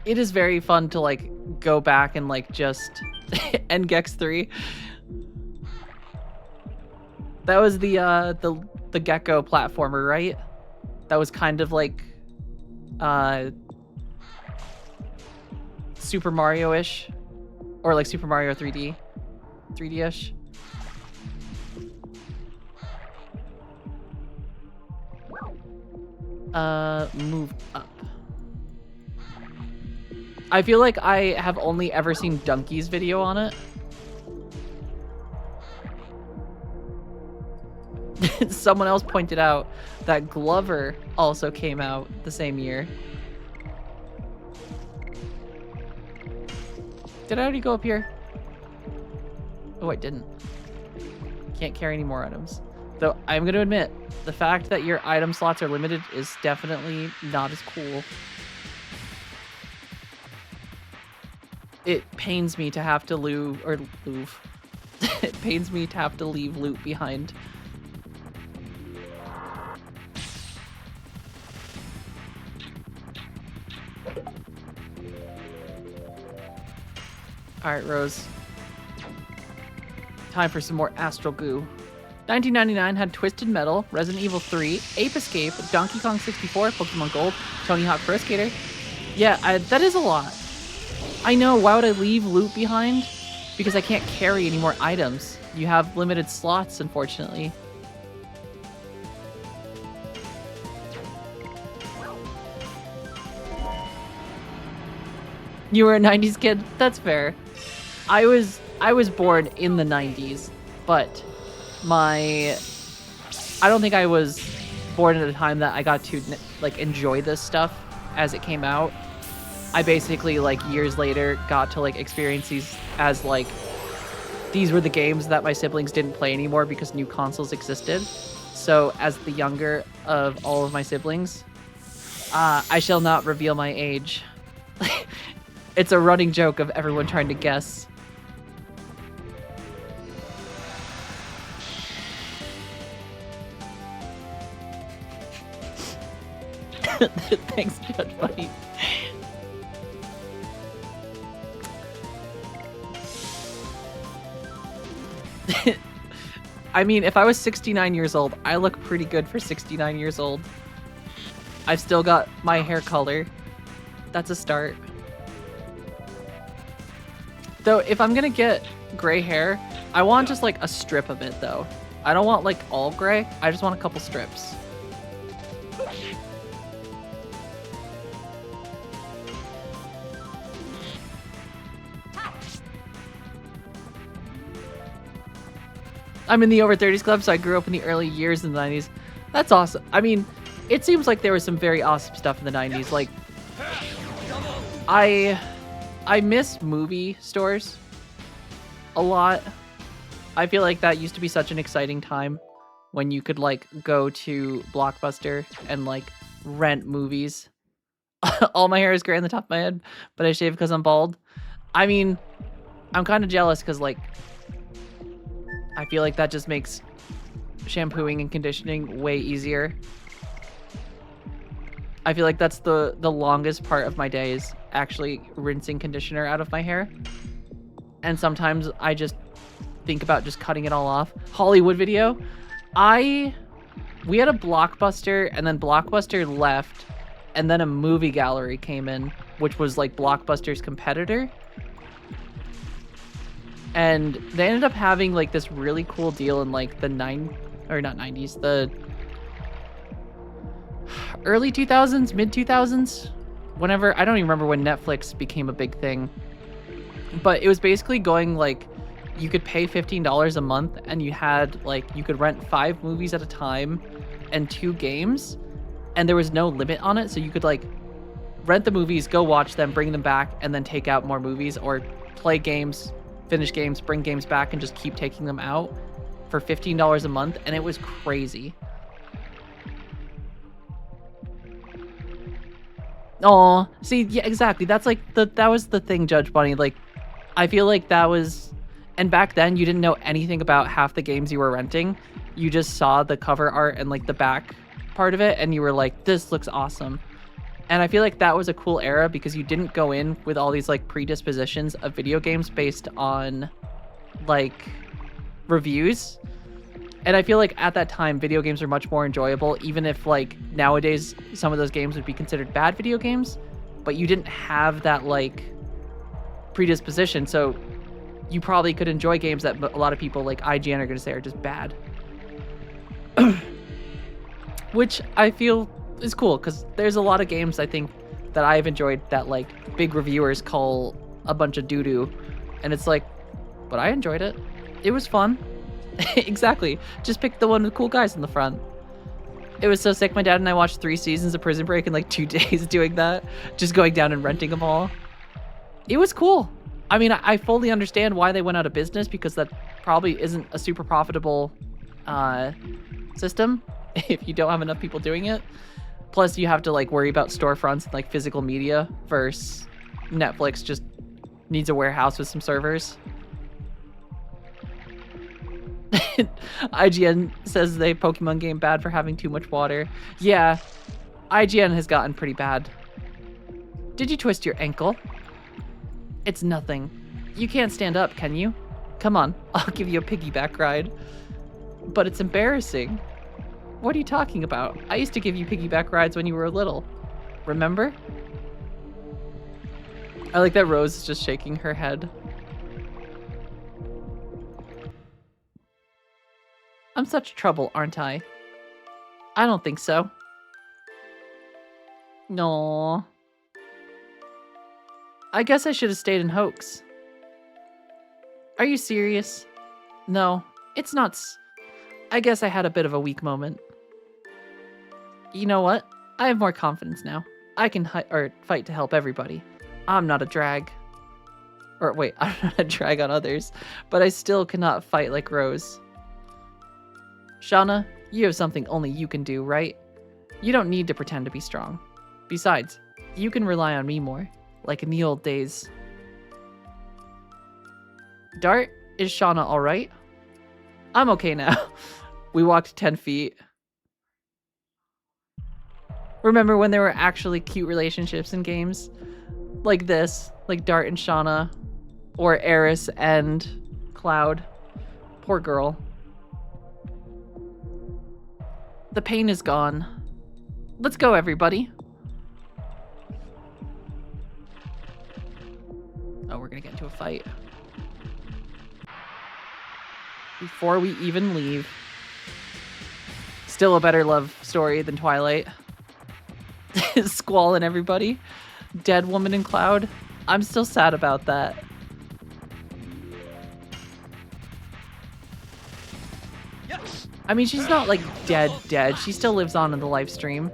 It is very fun to like go back and like just NGex 3. That was the Gecko platformer, right? That was kind of like Super Mario-ish, or like Super Mario 3D-ish. Move up. I feel like I have only ever seen Donkey's video on it. Someone else pointed out that Glover also came out the same year. Did I already go up here? Oh, I didn't. Can't carry any more items. Though I'm going to admit, the fact that your item slots are limited is definitely not as cool. It pains me to have to it pains me to have to leave loot behind. Alright, Rose. Time for some more Astral Goo. 1999 had Twisted Metal, Resident Evil 3, Ape Escape, Donkey Kong 64, Pokemon Gold, Tony Hawk Pro Skater. Yeah, that is a lot. I know, why would I leave loot behind? Because I can't carry any more items. You have limited slots, unfortunately. You were a 90s kid? That's fair. I was born in the 90s, but I don't think I was born at a time that I got to like enjoy this stuff as it came out. I basically like years later got to like experience these as like these were the games that my siblings didn't play anymore because new consoles existed. So as the younger of all of my siblings, I shall not reveal my age. It's a running joke of everyone trying to guess. Thanks, Judge Buddy. I mean, if I was 69 years old, I look pretty good for 69 years old. I've still got my hair color. That's a start. Though, if I'm gonna get gray hair, I want just like a strip of it though. I don't want like all gray, I just want a couple strips. I'm in the over 30s club, so I grew up in the early years in the 90s. That's awesome. I mean, it seems like there was some very awesome stuff in the 90s. Like, I miss movie stores a lot. I feel like that used to be such an exciting time when you could like go to Blockbuster and like rent movies. All my hair is gray on the top of my head, but I shave because I'm bald. I mean, I'm kind of jealous because like I feel like that just makes shampooing and conditioning way easier. I feel like that's the longest part of my day is actually rinsing conditioner out of my hair. And sometimes I just think about just cutting it all off. Hollywood Video. We had a Blockbuster and then Blockbuster left and then a movie gallery came in, which was like Blockbuster's competitor. And they ended up having like this really cool deal in like the the early 2000s, mid 2000s, whenever, I don't even remember when Netflix became a big thing, but it was basically going like, you could pay $15 a month and you had like, you could rent 5 movies at a time and 2 games, and there was no limit on it. So you could like rent the movies, go watch them, bring them back, and then take out more movies, or play games, finish games, bring games back, and just keep taking them out for $15 a month. And it was crazy. Oh, see, yeah, exactly. That's like that was the thing, Judge Bunny. Like, I feel like that was, and back then you didn't know anything about half the games you were renting. You just saw the cover art and like the back part of it, and you were like, this looks awesome. And I feel like that was a cool era because you didn't go in with all these like predispositions of video games based on like reviews. And I feel like at that time, video games are much more enjoyable, even if like nowadays some of those games would be considered bad video games, but you didn't have that like predisposition. So you probably could enjoy games that a lot of people like IGN are going to say are just bad. Which I feel is cool because there's a lot of games I think that I've enjoyed that like big reviewers call a bunch of doo-doo, and it's like, but I enjoyed it. It was fun. Exactly. Just pick the one with cool guys in the front. It was so sick. My dad and I watched 3 seasons of Prison Break in like 2 days doing that. Just going down and renting them all. It was cool. I mean, I fully understand why they went out of business because that probably isn't a super profitable system if you don't have enough people doing it. Plus, you have to like worry about storefronts and like physical media versus Netflix just needs a warehouse with some servers. IGN says they Pokemon game bad for having too much water. Yeah, IGN has gotten pretty bad. Did you twist your ankle? It's nothing. You can't stand up, can you? Come on, I'll give you a piggyback ride. But it's embarrassing. What are you talking about? I used to give you piggyback rides when you were little. Remember? I like that Rose is just shaking her head. I'm such trouble, aren't I? I don't think so. No. I guess I should have stayed in Hoax. Are you serious? No, it's not. I guess I had a bit of a weak moment. You know what? I have more confidence now. I can fight to help everybody. I'm not a drag. Or wait, I'm not a drag on others, but I still cannot fight like Rose. Shauna, you have something only you can do, right? You don't need to pretend to be strong. Besides, you can rely on me more. like in the old days. Dart, is Shauna alright? I'm okay now. We walked 10 feet. Remember when there were actually cute relationships in games? Like this, like Dart and Shauna, or Eris and Cloud. Poor girl. The pain is gone. Let's go, everybody. Oh, we're gonna get into a fight. Before we even leave. Still a better love story than Twilight. Squall and everybody. Dead woman and Cloud. I'm still sad about that. I mean, she's not like dead. She still lives on in the live stream.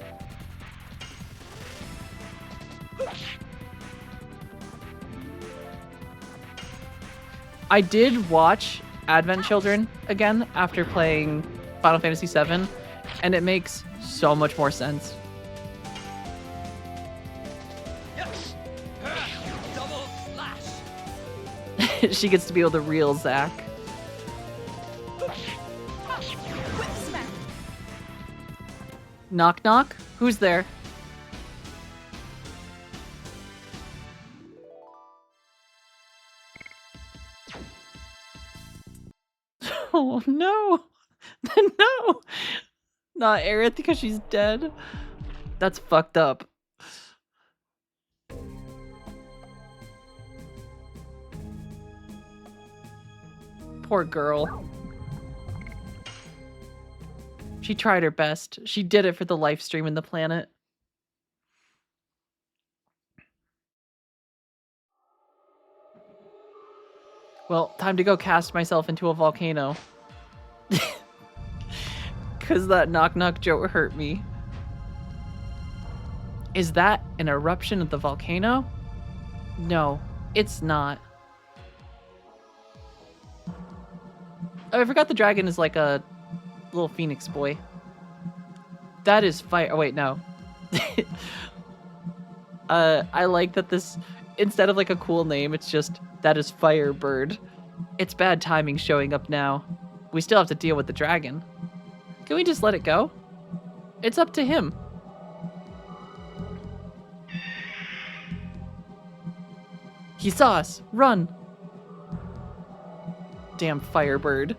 I did watch Advent Children again after playing Final Fantasy VII, and it makes so much more sense. Double slash. She gets to be with the real Zack. Whip smack. Knock knock? Who's there? Oh no! No! Not Aerith because she's dead. That's fucked up. Poor girl. She tried her best. She did it for the live stream and the planet. Well, time to go cast myself into a volcano. Because that knock knock joke hurt me. Is that an eruption of the volcano? No, it's not. Oh, I forgot the dragon is like a little phoenix boy. That is fire. Oh, wait, no. I like that this, instead of like a cool name, it's just, that is Firebird. It's bad timing showing up now. We still have to deal with the dragon. Can we just let it go? It's up to him. He saw us. Run. Damn Firebird.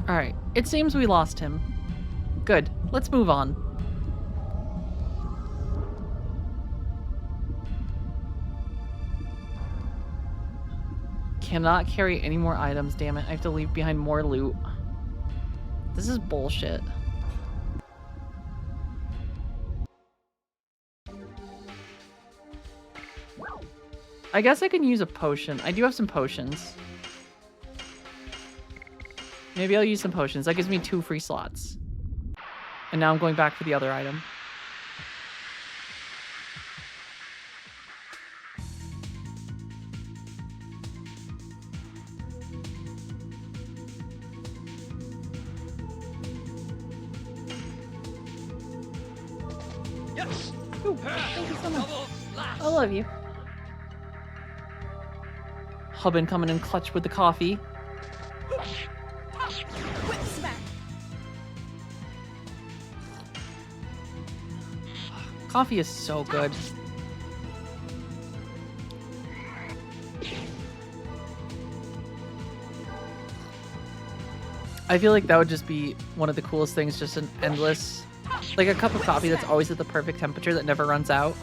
Alright, it seems we lost him. Good, let's move on. Cannot carry any more items, damn it. I have to leave behind more loot. This is bullshit. I guess I can use a potion. I do have some potions. Maybe I'll use some potions. That gives me 2 free slots. And now I'm going back for the other item. Yes. Ooh, thank you so much. Double slash. I love you. Hubbin coming in clutch with the coffee. Whip smack. Coffee is so good. I feel like that would just be one of the coolest things, just an endless, like a cup of coffee that's always at the perfect temperature that never runs out.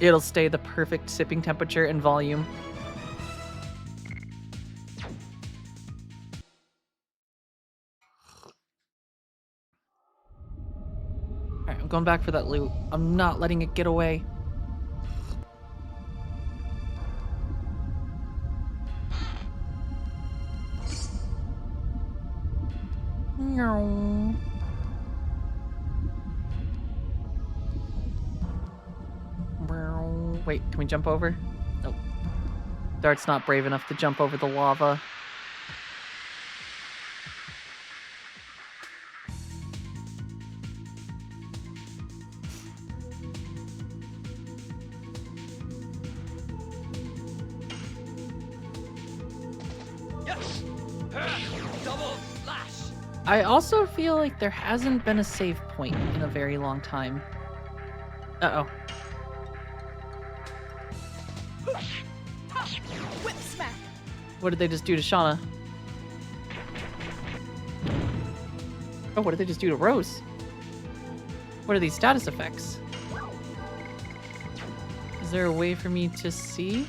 It'll stay the perfect sipping temperature and volume. Alright, I'm going back for that loot. I'm not letting it get away. Meow. Wait, can we jump over? Nope. Dart's not brave enough to jump over the lava. Yes! Double slash! I also feel like there hasn't been a save point in a very long time. Uh-oh. Whip smack. What did they just do to Shauna? Oh, what did they just do to Rose? What are these status effects? Is there a way for me to see?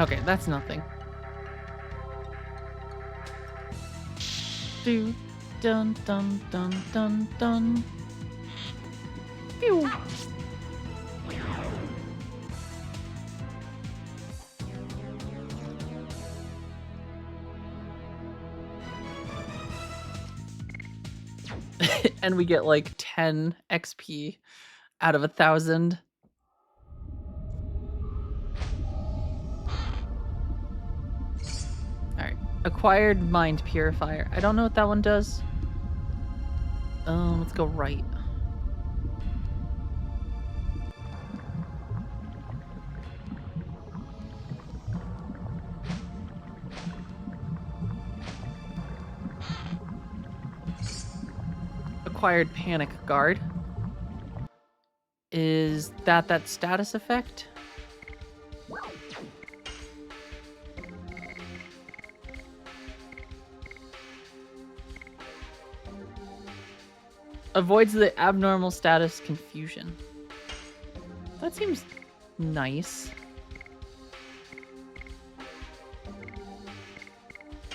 Okay, that's nothing. Do dun dun dun dun dun. Pew. And we get like 10 XP out of 1,000. Alright. Acquired Mind Purifier. I don't know what that one does. Let's go right. Acquired Panic Guard. Is that status effect? Avoids the abnormal status confusion. That seems nice.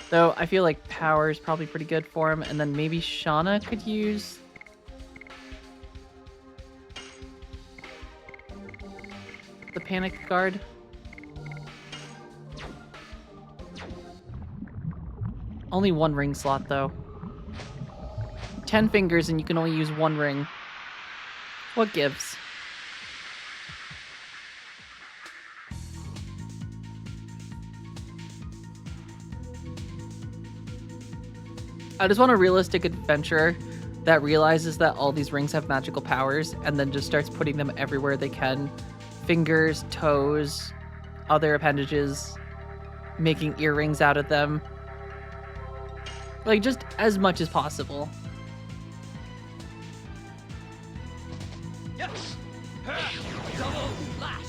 Though I feel like power is probably pretty good for him, and then maybe Shauna could use the Panic Guard. Only one ring slot though. 10 fingers and you can only use one ring. What gives? I just want a realistic adventurer that realizes that all these rings have magical powers and then just starts putting them everywhere they can. Fingers, toes, other appendages, making earrings out of them. Like, just as much as possible. Yes! Double slash!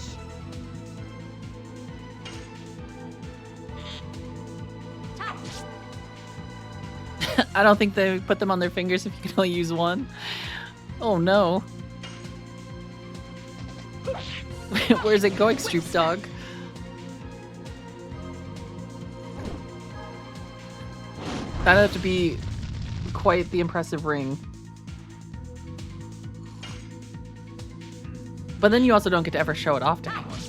I don't think they put them on their fingers if you can only use one. Oh no. Where's it going, Stroop Dog? That'd have to be quite the impressive ring. But then you also don't get to ever show it off to anyone.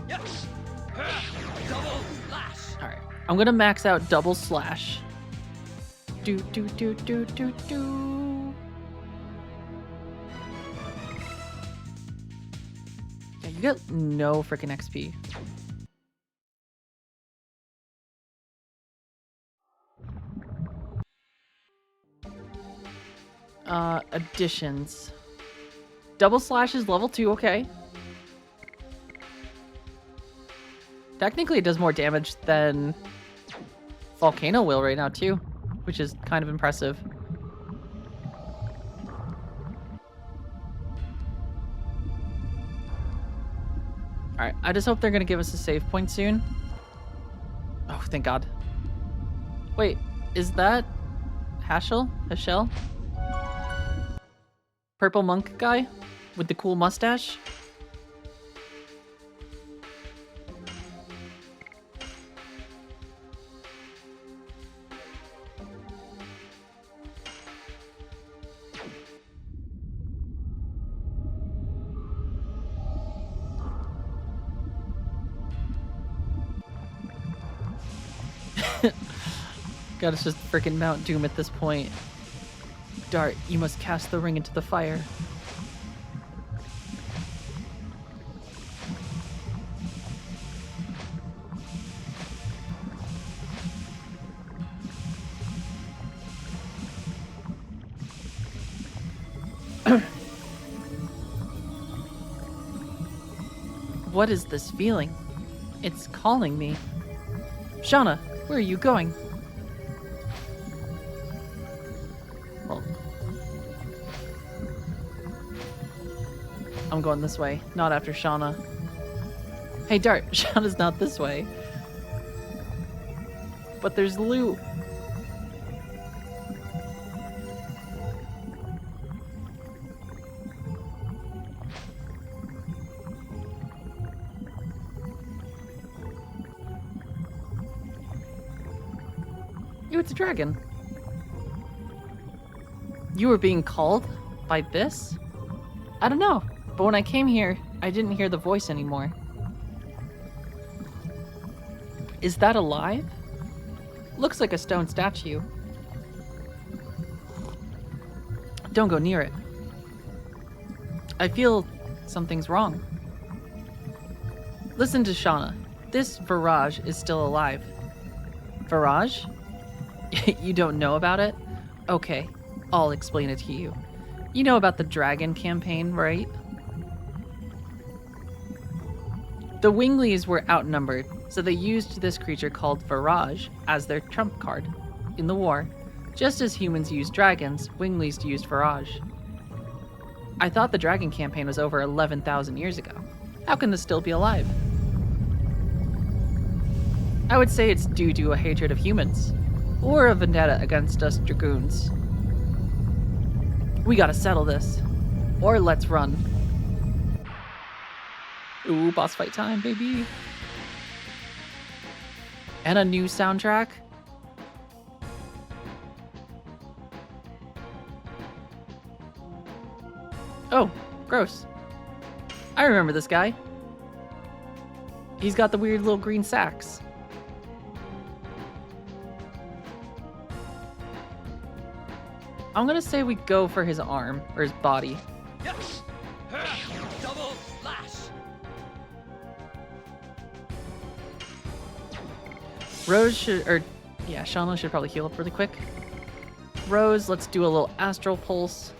Yes! Double slash! Alright, I'm gonna max out double slash. Do do do do do do. Yeah, you get no freaking XP. Additions. Double slash is level 2, okay. Technically it does more damage than Volcano will right now too, which is kind of impressive. Alright, I just hope they're gonna give us a save point soon. Oh, thank God. Wait, is that Hashel? Purple monk guy with the cool mustache? God, it's just freaking Mount Doom at this point. Dart, you must cast the ring into the fire. What is this feeling? It's calling me. Shauna, where are you going? Well, I'm going this way, not after Shauna. Hey Dart, Shauna's not this way. But there's loot. Ew, it's a dragon. You were being called by this? I don't know, but when I came here, I didn't hear the voice anymore. Is that alive? Looks like a stone statue. Don't go near it. I feel something's wrong. Listen to Shauna. This Virage is still alive. Virage? You don't know about it? Okay, I'll explain it to you. You know about the Dragon campaign, right? The Winglies were outnumbered, so they used this creature called Virage as their trump card in the war. Just as humans used dragons, Winglies used Virage. I thought the Dragon campaign was over 11,000 years ago. How can this still be alive? I would say it's due to a hatred of humans, or a vendetta against us Dragoons. We gotta settle this, or let's run. Ooh, boss fight time, baby. And a new soundtrack. Oh, gross. I remember this guy. He's got the weird little green sacks. I'm gonna say we go for his arm, or his body. Yes! Double lash! Rose should, yeah, Shauna should probably heal up really quick. Rose, let's do a little astral pulse.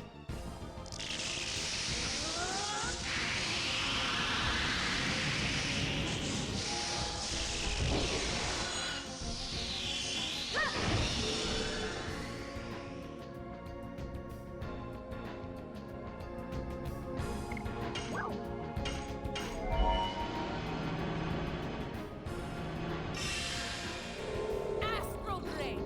Astral Ray.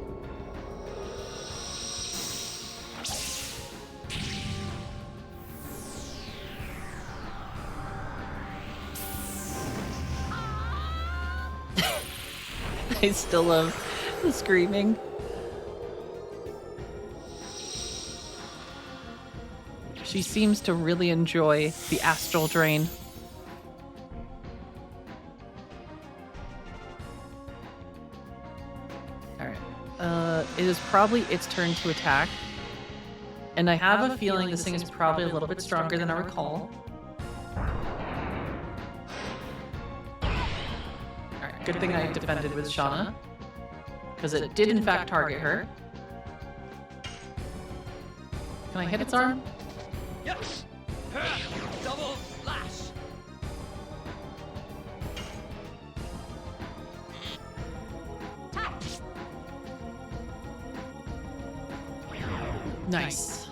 I still love the screaming. She seems to really enjoy the astral drain. Alright. It is probably its turn to attack. And I have a feeling this thing is probably a little bit stronger than I recall. Alright, good thing I defended with Shauna. Because it did in fact target her. Can I hit its arm? Yes! Double lash! Nice.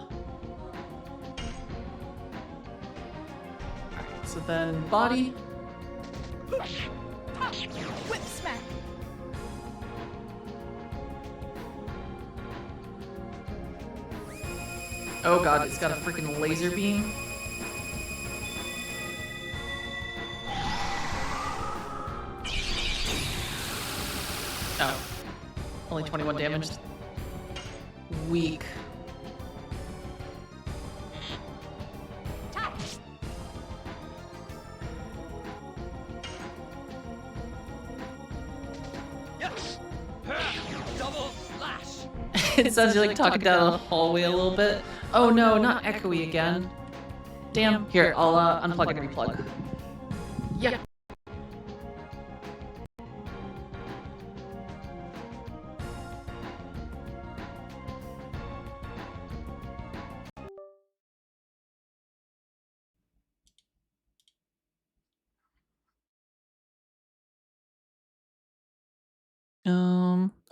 Alright, so then body. Whip smack. Oh god, it's got a freaking laser beam. Oh. Only 21 damage. Weak. Yes! It sounds like talking down the hallway a little bit. Oh no, not echoey again. Damn. Here, I'll unplug and replug. Yeah.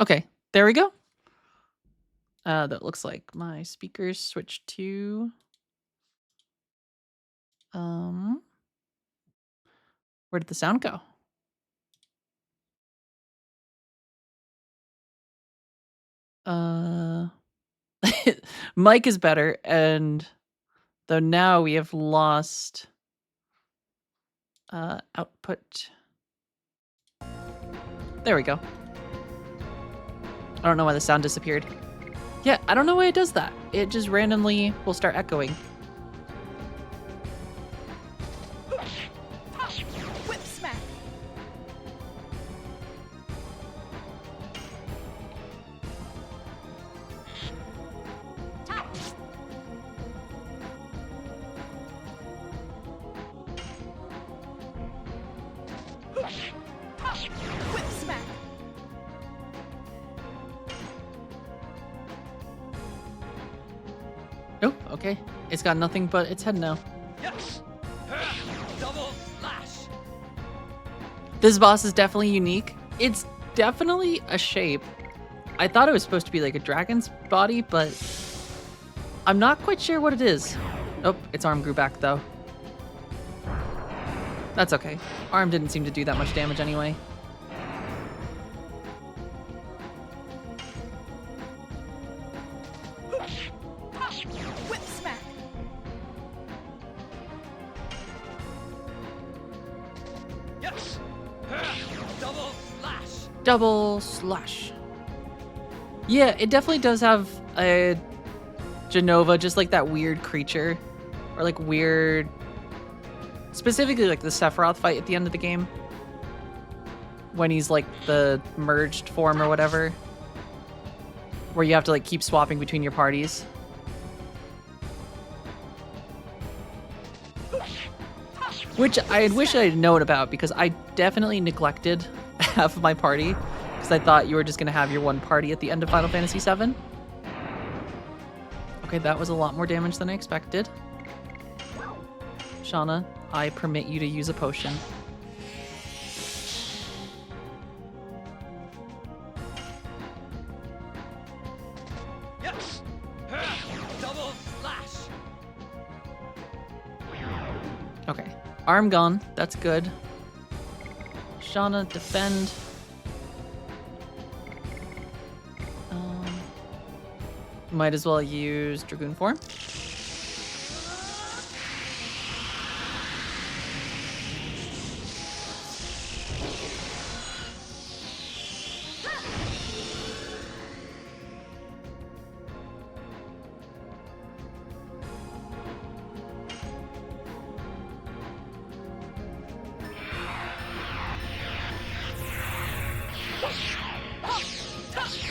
Okay, there we go. That looks like my speakers switched to where did the sound go? Mic is better, and though now we have lost output. There we go. I don't know why the sound disappeared. Yeah, I don't know why it does that. It just randomly will start echoing. Whip smack. Whip smack. Oh, okay. It's got nothing but its head now. Yes. Double lash. This boss is definitely unique. It's definitely a shape. I thought it was supposed to be like a dragon's body, but I'm not quite sure what it is. Nope, its arm grew back though. That's okay. Arm didn't seem to do that much damage anyway. Whip smack. Yes. Double lash. Double slash. Yeah, it definitely does have a Genova, just like that weird creature. Or like weird... Specifically like the Sephiroth fight at the end of the game. When he's like the merged form or whatever. Where you have to like keep swapping between your parties. Which I wish I had known about because I definitely neglected half of my party. Because I thought you were just going to have your one party at the end of Final Fantasy VII. Okay, that was a lot more damage than I expected. Shauna, I permit you to use a potion. Yes. Double lash. Okay, arm gone. That's good. Shauna, defend. Might as well use Dragoon form.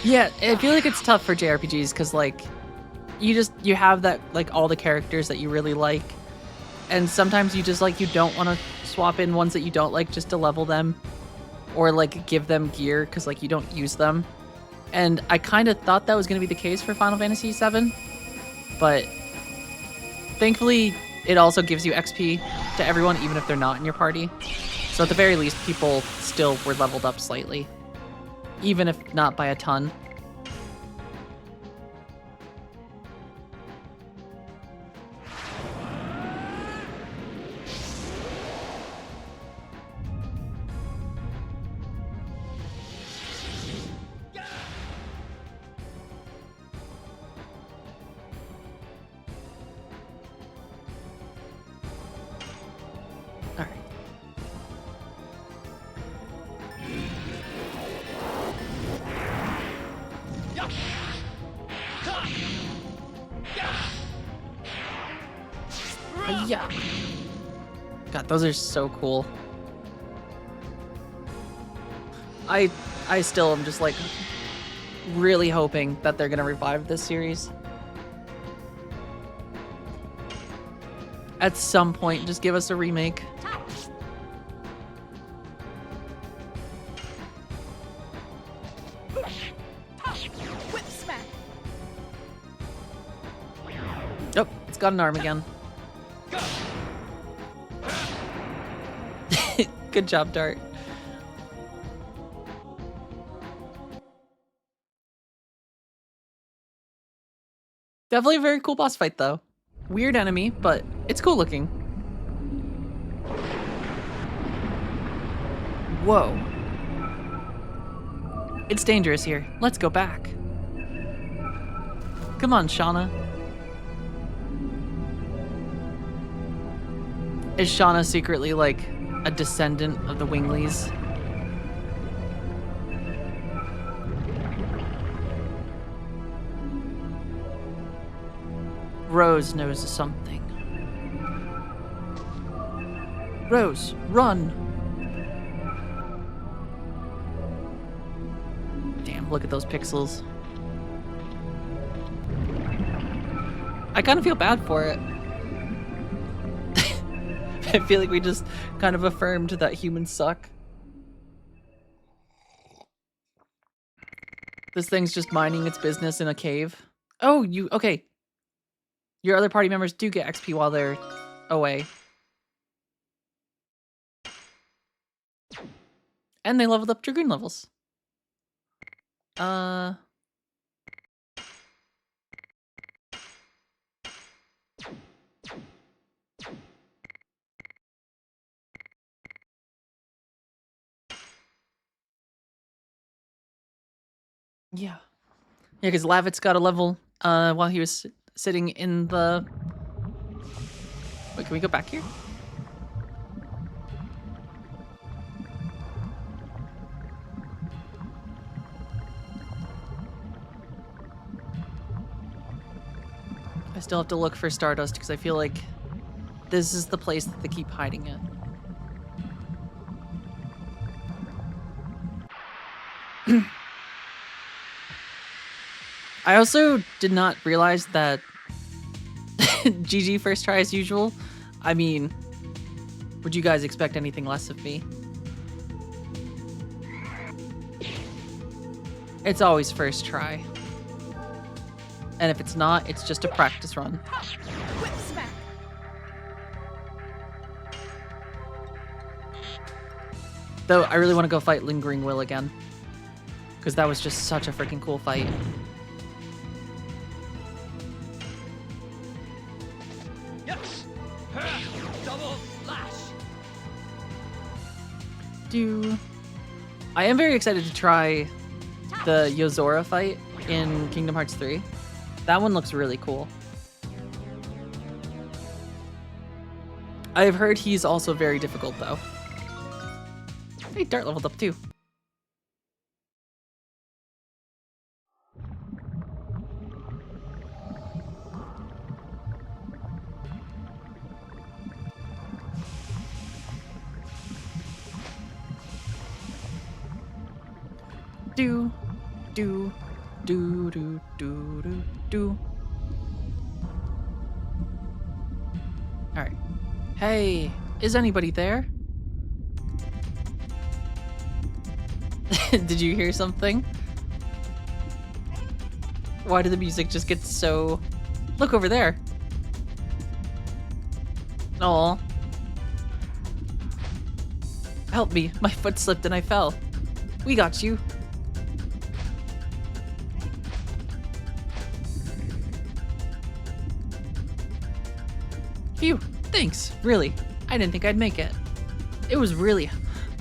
Yeah, I feel like it's tough for JRPGs because like you have that like all the characters that you really like, and sometimes you just like you don't want to swap in ones that you don't like just to level them or like give them gear because like you don't use them. And I kind of thought that was going to be the case for Final Fantasy VII, but thankfully it also gives you XP to everyone even if they're not in your party. So at the very least people still were leveled up slightly, even if not by a ton. All right. Yeah. God, those are so cool. I still am just like really hoping that they're gonna revive this series. At some point, just give us a remake. Whip smack. Oh, it's got an arm again. Good job, Dart. Definitely a very cool boss fight, though. Weird enemy, but it's cool looking. Whoa. It's dangerous here. Let's go back. Come on, Shauna. Is Shauna secretly like a descendant of the Winglies? Rose knows something. Rose, run! Damn, look at those pixels. I kind of feel bad for it. I feel like we just kind of affirmed that humans suck. This thing's just minding its business in a cave. Oh, okay. Your other party members do get XP while they're away. And they leveled up Dragoon levels. Yeah. Yeah, because Lavitz got a level while he was sitting in the... Wait, can we go back here? I still have to look for Stardust because I feel like this is the place that they keep hiding it. I also did not realize that GG first try as usual. I mean, would you guys expect anything less of me? It's always first try. And if it's not, it's just a practice run. Whip smack. Though I really want to go fight Lingering Will again. Because that was just such a freaking cool fight. Yes! Double slash! I am very excited to try the Yozora fight in Kingdom Hearts 3. That one looks really cool. I've heard he's also very difficult, though. Hey, Dart leveled up too. Do, do, do, do, do, do, do. All right. Hey, is anybody there? Did you hear something? Why did the music just get so... Look over there. Aw. Help me. My foot slipped and I fell. We got you. Phew. Thanks. Really. I didn't think I'd make it. It was really...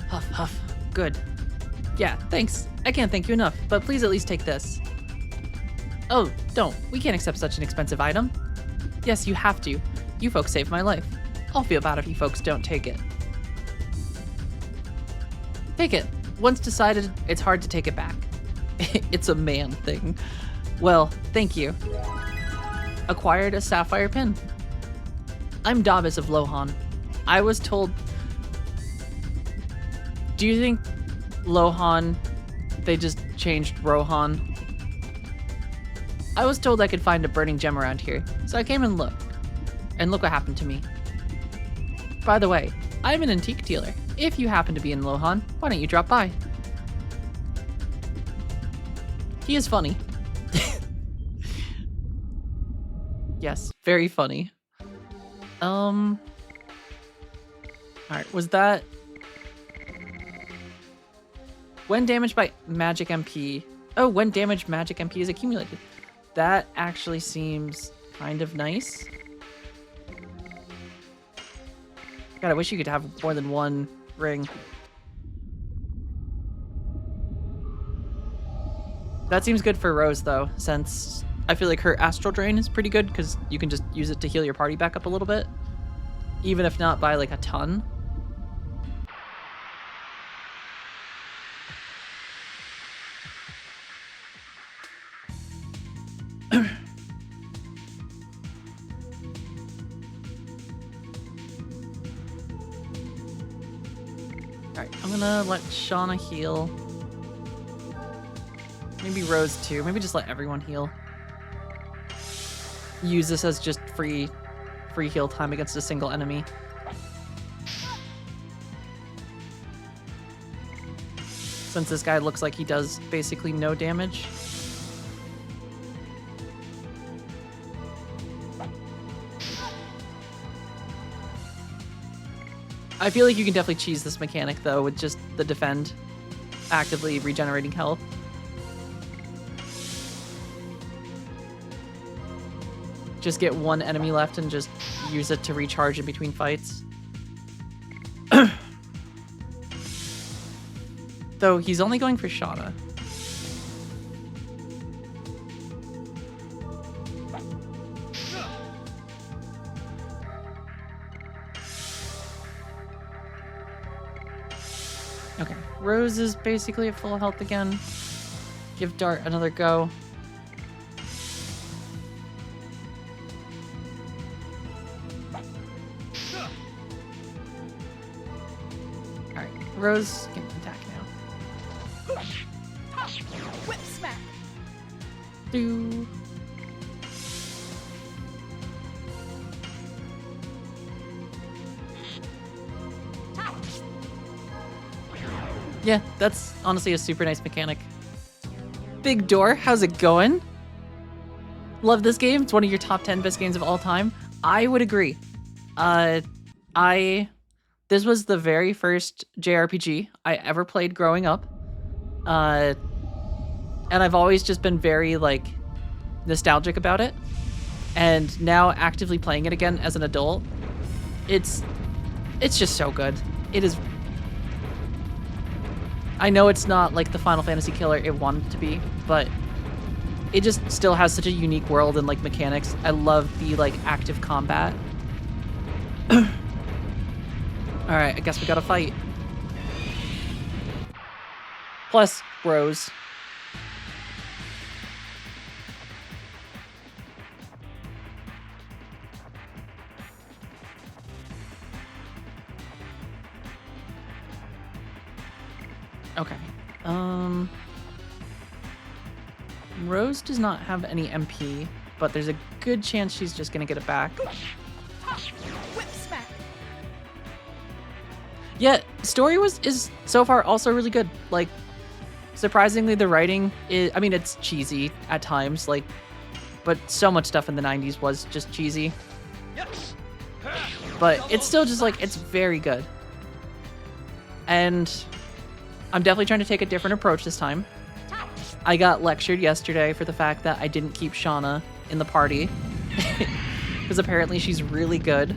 Huff, huff. Good. Yeah, thanks. I can't thank you enough, but please at least take this. Oh, don't. We can't accept such an expensive item. Yes, you have to. You folks saved my life. I'll feel bad if you folks don't take it. Take it. Once decided, it's hard to take it back. It's a man thing. Well, thank you. Acquired a sapphire pin. I'm Davis of Lohan. I was told... Do you think Lohan, they just changed Rohan? I was told I could find a burning gem around here, so I came and looked. And look what happened to me. By the way, I'm an antique dealer. If you happen to be in Lohan, why don't you drop by? He is funny. Yes, very funny. Alright, was that... When damaged by magic MP... Oh, when damaged magic MP is accumulated. That actually seems kind of nice. God, I wish you could have more than one ring. That seems good for Rose, though, since I feel like her Astral Drain is pretty good, because you can just use it to heal your party back up a little bit. Even if not by, like, a ton. Alright, I'm gonna let Shauna heal. Maybe Rose too. Maybe just let everyone heal. Use this as just free heal time against a single enemy. Since this guy looks like he does basically no damage. I feel like you can definitely cheese this mechanic though with just the defend actively regenerating health. Just get one enemy left and just use it to recharge in between fights. Though he's only going for Shauna. Okay, Rose is basically at full health again. Give Dart another go. Alright, Rose can attack now. Whip smack. Do. Yeah, that's honestly a super nice mechanic. Big Door, how's it going? Love this game. It's one of your top 10 best games of all time. I would agree. This was the very first JRPG I ever played growing up. And I've always just been very, like, nostalgic about it. And now actively playing it again as an adult, it's just so good. It is... I know it's not like the Final Fantasy killer it wanted to be, but it just still has such a unique world and like mechanics. I love the like active combat. All right, I guess we gotta fight. Plus Rose. Okay. Rose does not have any MP, but there's a good chance she's just gonna get it back. Whip smack. Yeah, story is so far also really good. Like, surprisingly, the writing is, I mean, it's cheesy at times, like, but so much stuff in the 90s was just cheesy. Yes. But it's still just like, it's very good. And I'm definitely trying to take a different approach this time. I got lectured yesterday for the fact that I didn't keep Shauna in the party. Because apparently she's really good.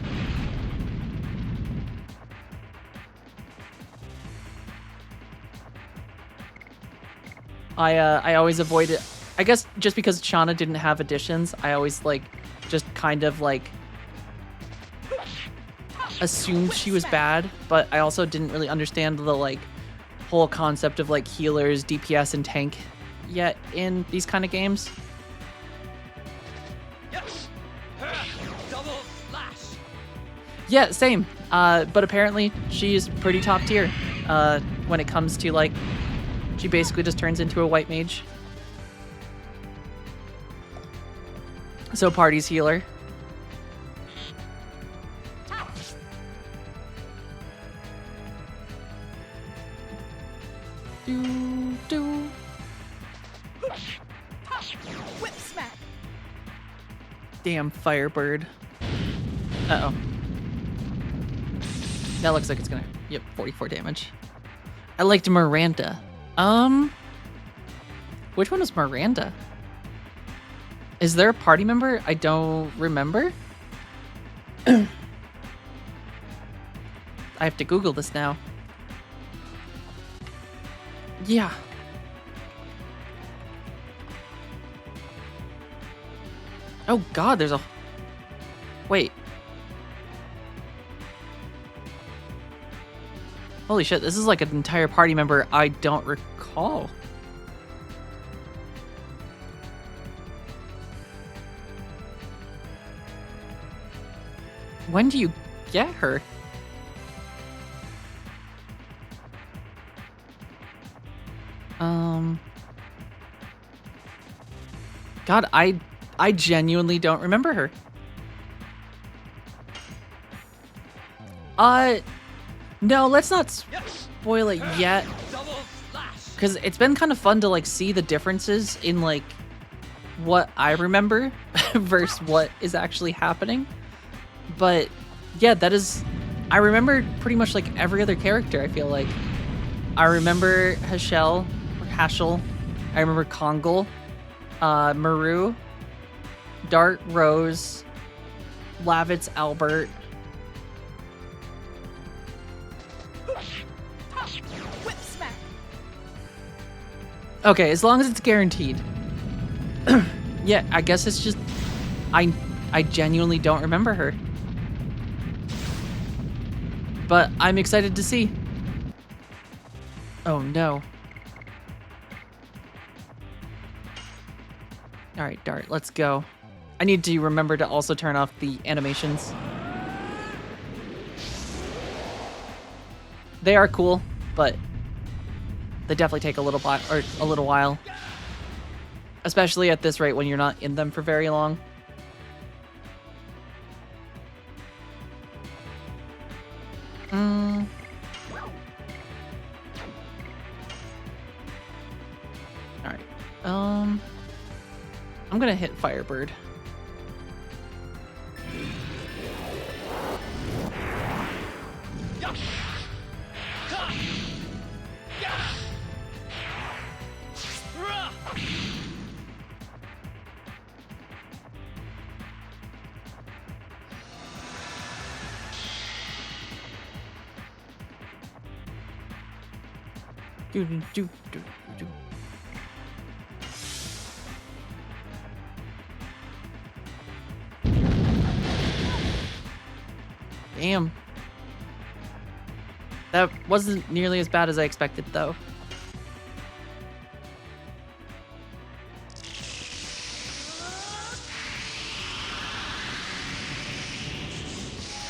I always avoided... I guess just because Shauna didn't have additions, I always, like, just kind of, like... assumed she was bad, but I also didn't really understand the, like, whole concept of, like, healers, DPS, and tank yet in these kind of games. Yes. Double lash. Yeah, same. But apparently she's pretty top tier when it comes to, like, she basically just turns into a white mage. So party's healer. Do do. Whip smack. Damn Firebird. Uh-oh. That looks like it's gonna... Yep, 44 damage. I liked Miranda. Which one is Miranda? Is there a party member? I don't remember. I have to Google this now. Yeah. Oh god, there's a... Wait. Holy shit, this is like an entire party member I don't recall. When do you get her? God, I genuinely don't remember her. No, let's not spoil it yet. Double slash. Because it's been kind of fun to, like, see the differences in, like, what I remember versus what is actually happening. But, yeah, that is... I remember pretty much, like, every other character, I feel like. I remember Hashel, or Hashel. I remember Kongal, Maru, Dart, Rose, Lavitz, Albert. Whip smack. Okay, as long as it's guaranteed. Yeah, I guess it's just... I genuinely don't remember her. But I'm excited to see. Oh no. Alright, Dart, let's go. I need to remember to also turn off the animations. They are cool, but they definitely take a little while. Especially at this rate when you're not in them for very long. Alright. I'm gonna hit Firebird. Do, do, do, do, do. Damn. That wasn't nearly as bad as I expected, though.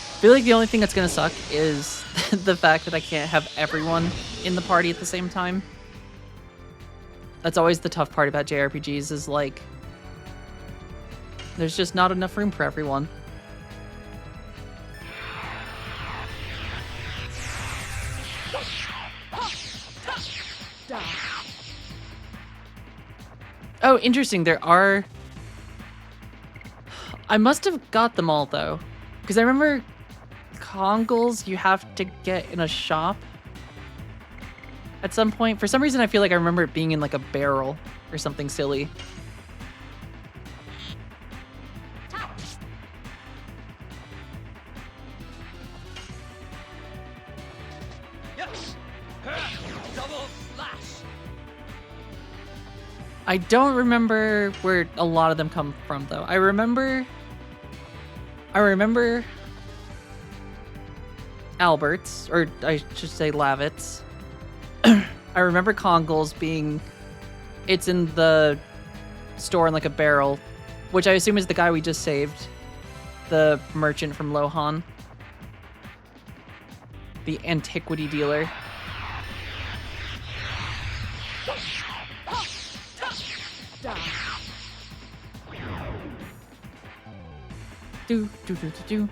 I feel like the only thing that's gonna suck is the fact that I can't have everyone in the party at the same time. That's always the tough part about JRPGs, is like, there's just not enough room for everyone. Oh, interesting. There are... I must have got them all, though. Because I remember Kongals you have to get in a shop at some point. For some reason, I feel like I remember it being in, like, a barrel or something silly. Yes. Double slash. I don't remember where a lot of them come from, though. I remember Albert's, or I should say Lavitz. I remember Kongals being... It's in the store in, like, a barrel, which I assume is the guy we just saved. The merchant from Lohan. The antiquity dealer. Do, do, do, do, do.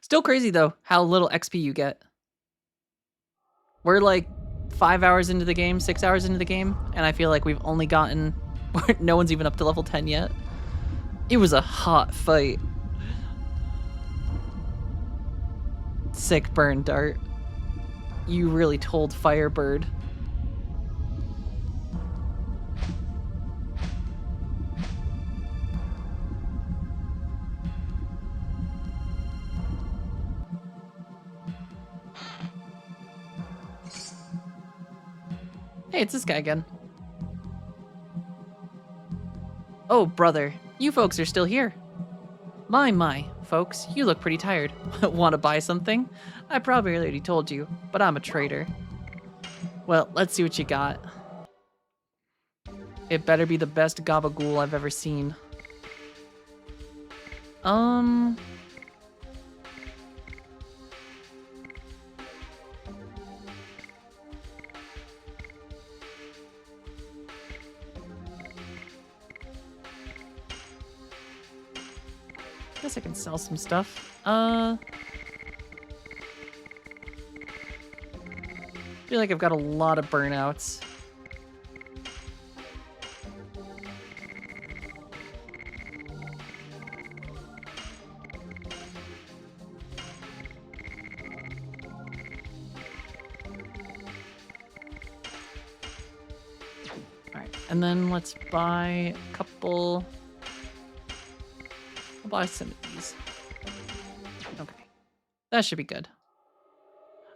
Still crazy though, how little XP you get. We're like 5 hours into the game, 6 hours into the game, and I feel like we've only gotten, no one's even up to level 10 yet. It was a hot fight. Sick burn, Dart. You really told Firebird. Hey, it's this guy again. Oh, brother, you folks are still here. My, folks, you look pretty tired. Want to buy something? I probably already told you, but I'm a trader. Well, let's see what you got. It better be the best gabagool I've ever seen. Guess I can sell some stuff. Feel like I've got a lot of burnouts. Alright, and then let's buy a couple. I'll buy some of these. Okay. That should be good.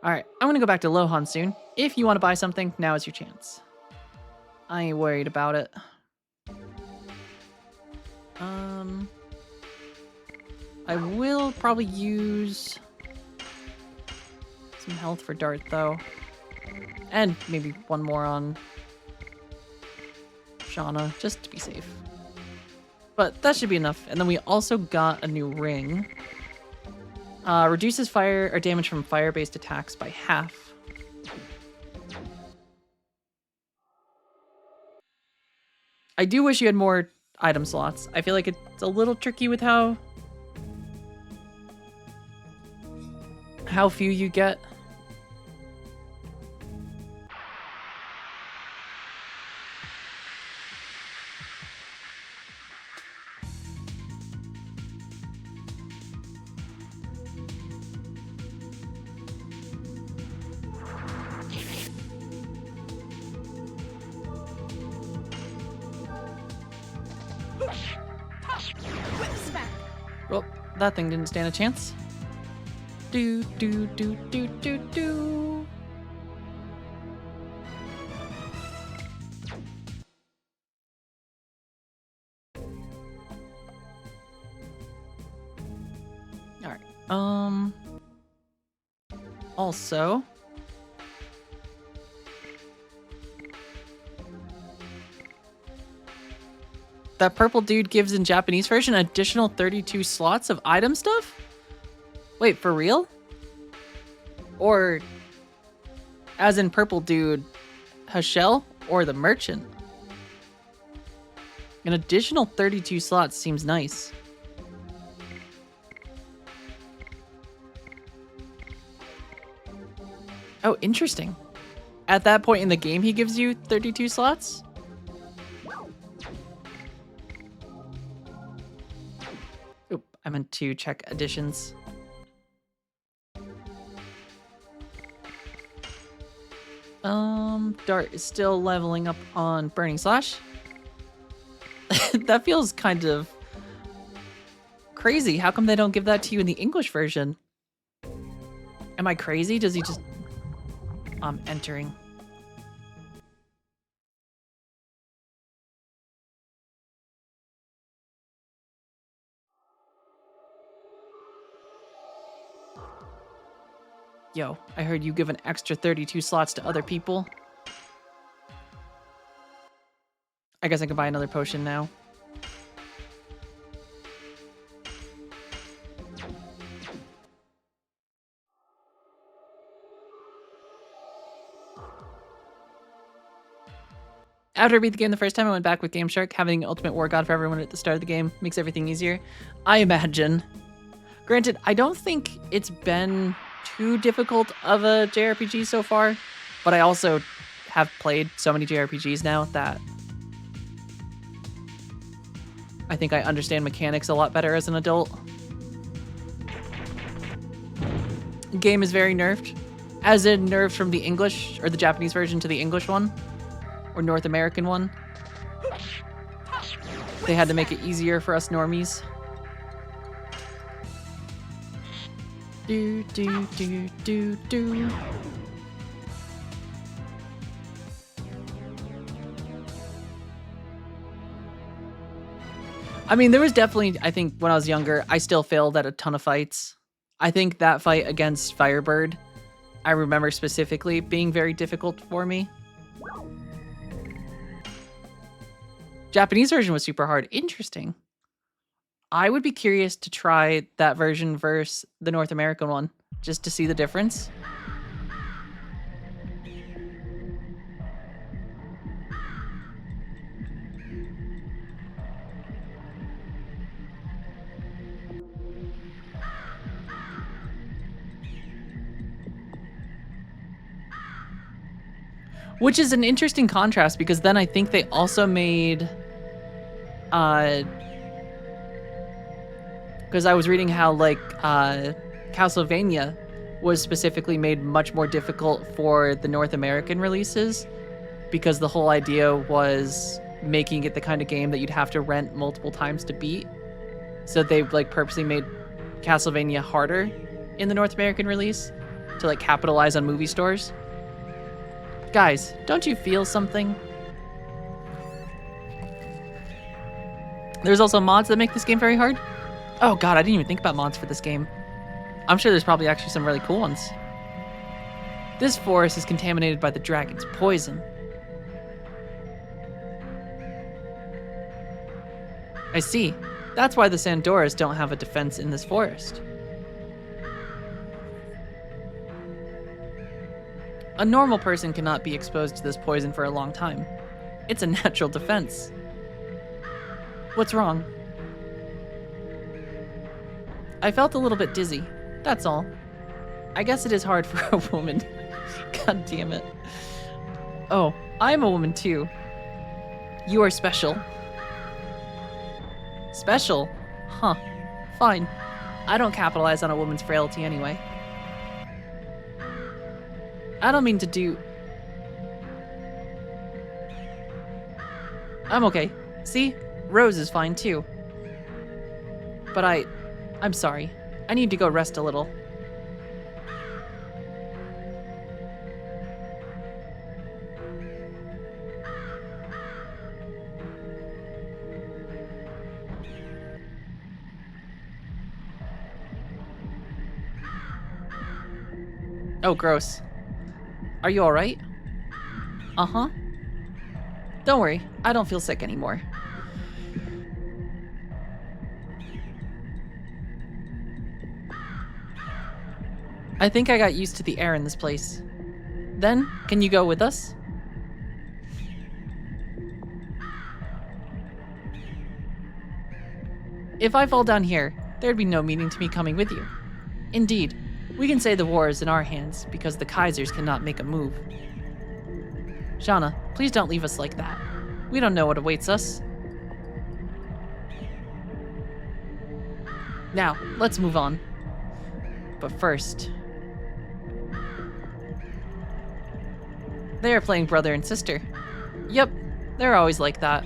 Alright, I'm gonna go back to Lohan soon. If you want to buy something, now is your chance. I ain't worried about it. I will probably use some health for Dart, though. And maybe one more on Shauna, just to be safe. But that should be enough. And then we also got a new ring. Reduces fire or damage from fire-based attacks by half. I do wish you had more item slots. I feel like it's a little tricky with how few you get. Whip smack. Well, that thing didn't stand a chance. Do, do, do, do, do, do. Alright, also, that purple dude gives in Japanese version additional 32 slots of item stuff? Wait, for real? Or, as in purple dude, Hashel or the merchant? An additional 32 slots seems nice. Oh, interesting. At that point in the game, he gives you 32 slots? Oop, I meant to check additions. Dart is still leveling up on Burning Slash. That feels kind of crazy. How come they don't give that to you in the English version? Am I crazy? Does he just... I'm entering. Yo, I heard you give an extra 32 slots to other people. I guess I can buy another potion now. After I beat the game the first time, I went back with Game Shark. Having Ultimate War God for everyone at the start of the game makes everything easier, I imagine. Granted, I don't think it's been too difficult of a JRPG so far, but I also have played so many JRPGs now that I think I understand mechanics a lot better as an adult. Game is very nerfed, as in nerfed from the English or the Japanese version to the English one, or North American one. They had to make it easier for us normies. Do do do do do. I mean, there was definitely, I think when I was younger, I still failed at a ton of fights. I think that fight against Firebird, I remember specifically being very difficult for me. Japanese version was super hard. Interesting. I would be curious to try that version versus the North American one, just to see the difference. Which is an interesting contrast because then I think they also made because I was reading how like Castlevania was specifically made much more difficult for the North American releases because the whole idea was making it the kind of game that you'd have to rent multiple times to beat. So they like purposely made Castlevania harder in the North American release to like capitalize on movie stores. Guys, don't you feel something? There's also mods that make this game very hard. Oh god, I didn't even think about mods for this game. I'm sure there's probably actually some really cool ones. This forest is contaminated by the dragon's poison. I see. That's why the Sandoras don't have a defense in this forest. A normal person cannot be exposed to this poison for a long time. It's a natural defense. What's wrong? I felt a little bit dizzy. That's all. I guess it is hard for a woman. God damn it. Oh, I'm a woman too. You are special. Special? Huh. Fine. I don't capitalize on a woman's frailty anyway. I don't mean to do... I'm okay. See? Rose is fine too. But I'm sorry. I need to go rest a little. Oh, gross. Are you alright? Uh-huh. Don't worry, I don't feel sick anymore. I think I got used to the air in this place. Then, can you go with us? If I fall down here, there'd be no meaning to me coming with you. Indeed, we can say the war is in our hands because the Kaisers cannot make a move. Shauna, please don't leave us like that. We don't know what awaits us. Now, let's move on. But first... They are playing brother and sister. Yep, they're always like that.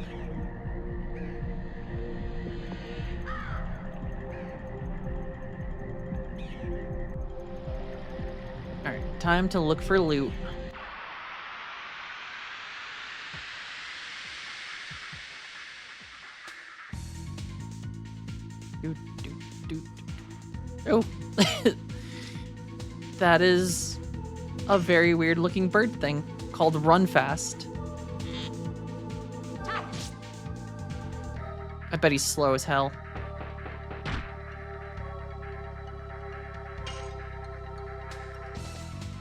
Alright, time to look for loot. Oh. That is a very weird looking bird thing called Run Fast. I bet he's slow as hell.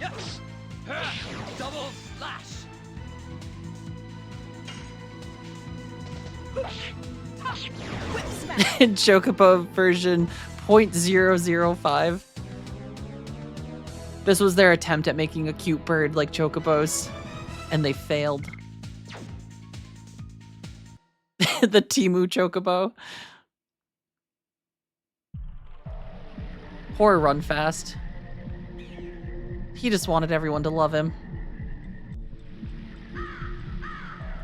Yes! Double slash! Chocobo version 0.005. This was their attempt at making a cute bird like chocobos, and they failed. The Timu chocobo. Poor Run Fast. He just wanted everyone to love him.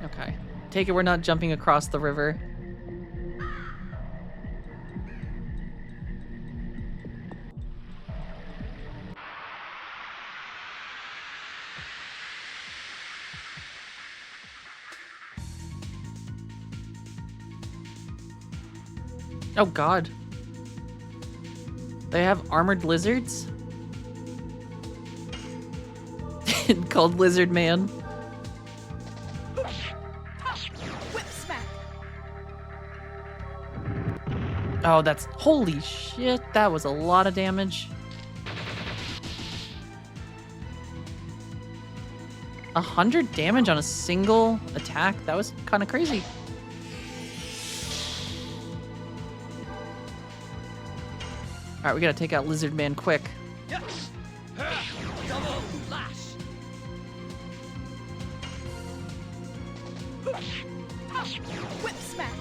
Okay. Take it we're not jumping across the river. Oh god. They have armored lizards? Called Lizard Man. Whip smack. Oh, that's... Holy shit, that was a lot of damage. 100 damage on a single attack? That was kind of crazy. Alright, we gotta take out Lizard Man quick. Yes. Double lash. Whip smack.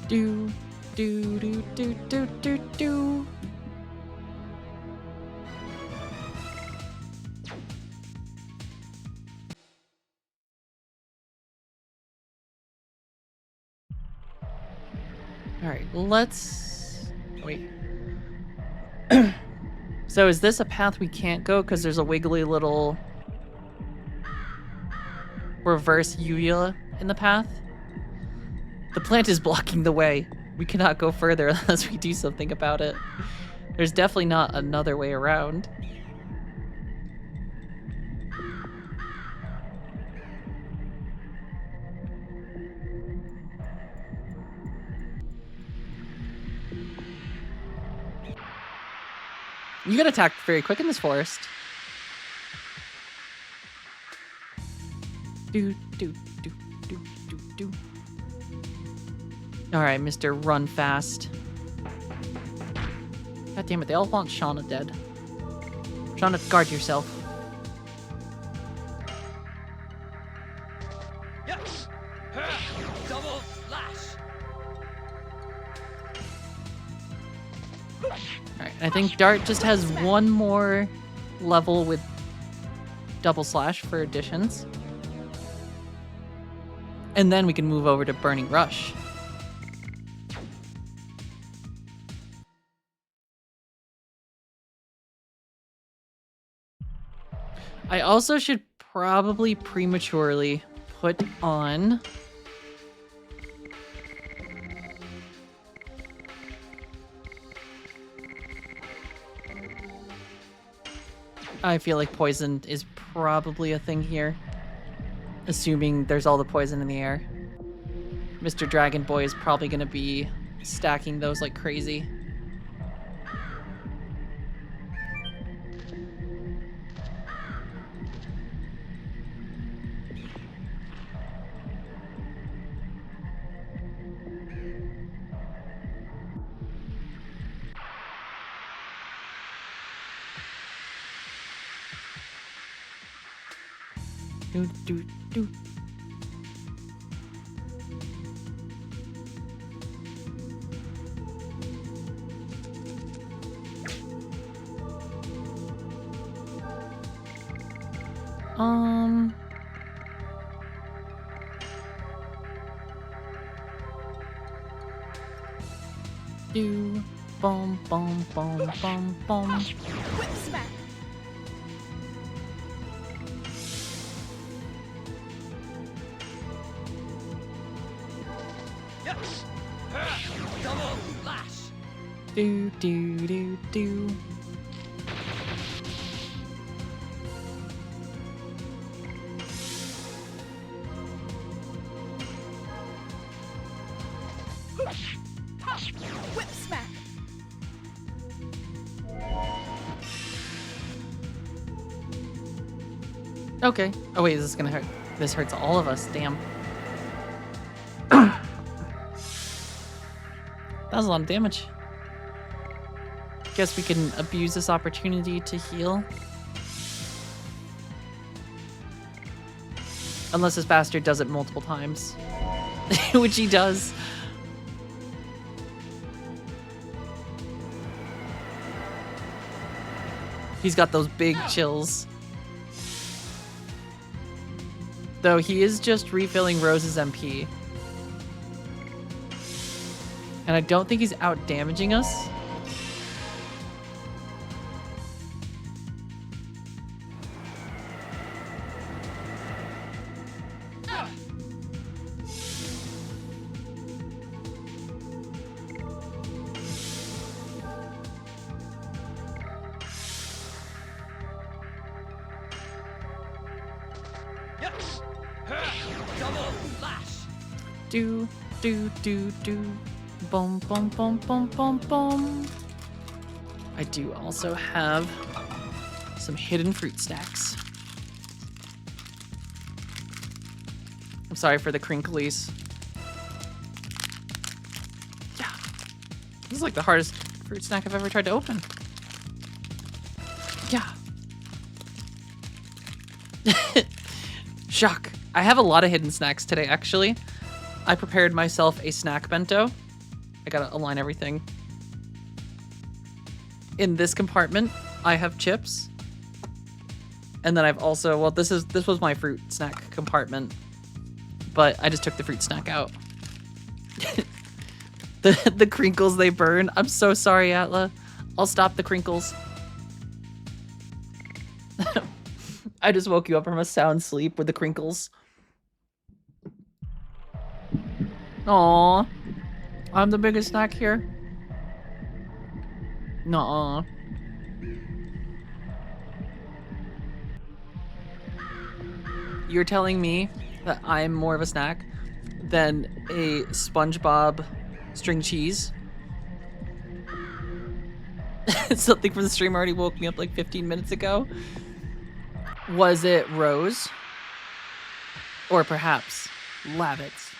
Do, do, do, do, do, do, do. Alright, let's... Wait. So is this a path we can't go because there's a wiggly little reverse Yuya in the path? The plant is blocking the way. We cannot go further unless we do something about it. There's definitely not another way around. You get attacked very quick in this forest. Do, do, do, do, do, do. Alright, Mr. Run Fast. God damn it, they all want Shauna dead. Shauna, guard yourself. Yes. Double lash. Alright, I think Dart just has one more level with double slash for additions. And then we can move over to Burning Rush. I also should probably prematurely put on I feel like poison is probably a thing here, assuming there's all the poison in the air. Mr. Dragon Boy is probably going to be stacking those like crazy. Do, do, do. Do, boom, boom, boom, boom, boom. Whip smack. Yes. Double lash. Do, do, do, do. Whip smack. Okay. Oh wait, is this gonna hurt? This hurts all of us. Damn. That was a lot of damage. Guess we can abuse this opportunity to heal. Unless this bastard does it multiple times. Which he does. He's got those big chills. Though he is just refilling Rose's MP. And I don't think he's out damaging us. Double lash. Do, do, do, do. Boom, boom, boom, boom, boom, boom. I do also have some hidden fruit snacks. I'm sorry for the crinklies. Yeah. This is like the hardest fruit snack I've ever tried to open. Yeah. Shock. I have a lot of hidden snacks today, actually. I prepared myself a snack bento. I gotta align everything. In this compartment, I have chips. And then I've also, well, this was my fruit snack compartment. But I just took the fruit snack out. the crinkles, they burn. I'm so sorry, Atla. I'll stop the crinkles. I just woke you up from a sound sleep with the crinkles. Aww. I'm the biggest snack here. Nuh-uh. You're telling me that I'm more of a snack than a SpongeBob string cheese? Something from the stream already woke me up like 15 minutes ago. Was it Rose? Or perhaps Lavitz?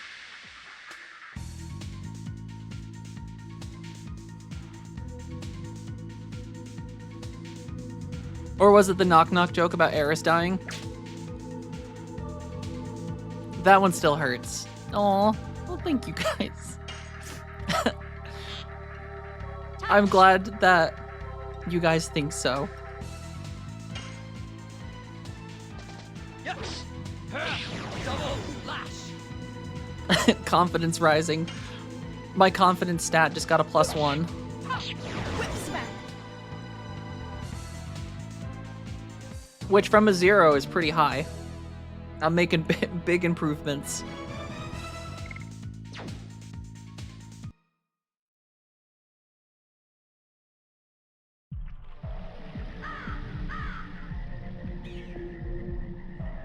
Or was it the knock-knock joke about Eris dying? That one still hurts. Aw, well, thank you guys. I'm glad that you guys think so. Double lash. Confidence rising. My confidence stat just got a +1. Whip smack. Which from a 0 is pretty high. I'm making big improvements.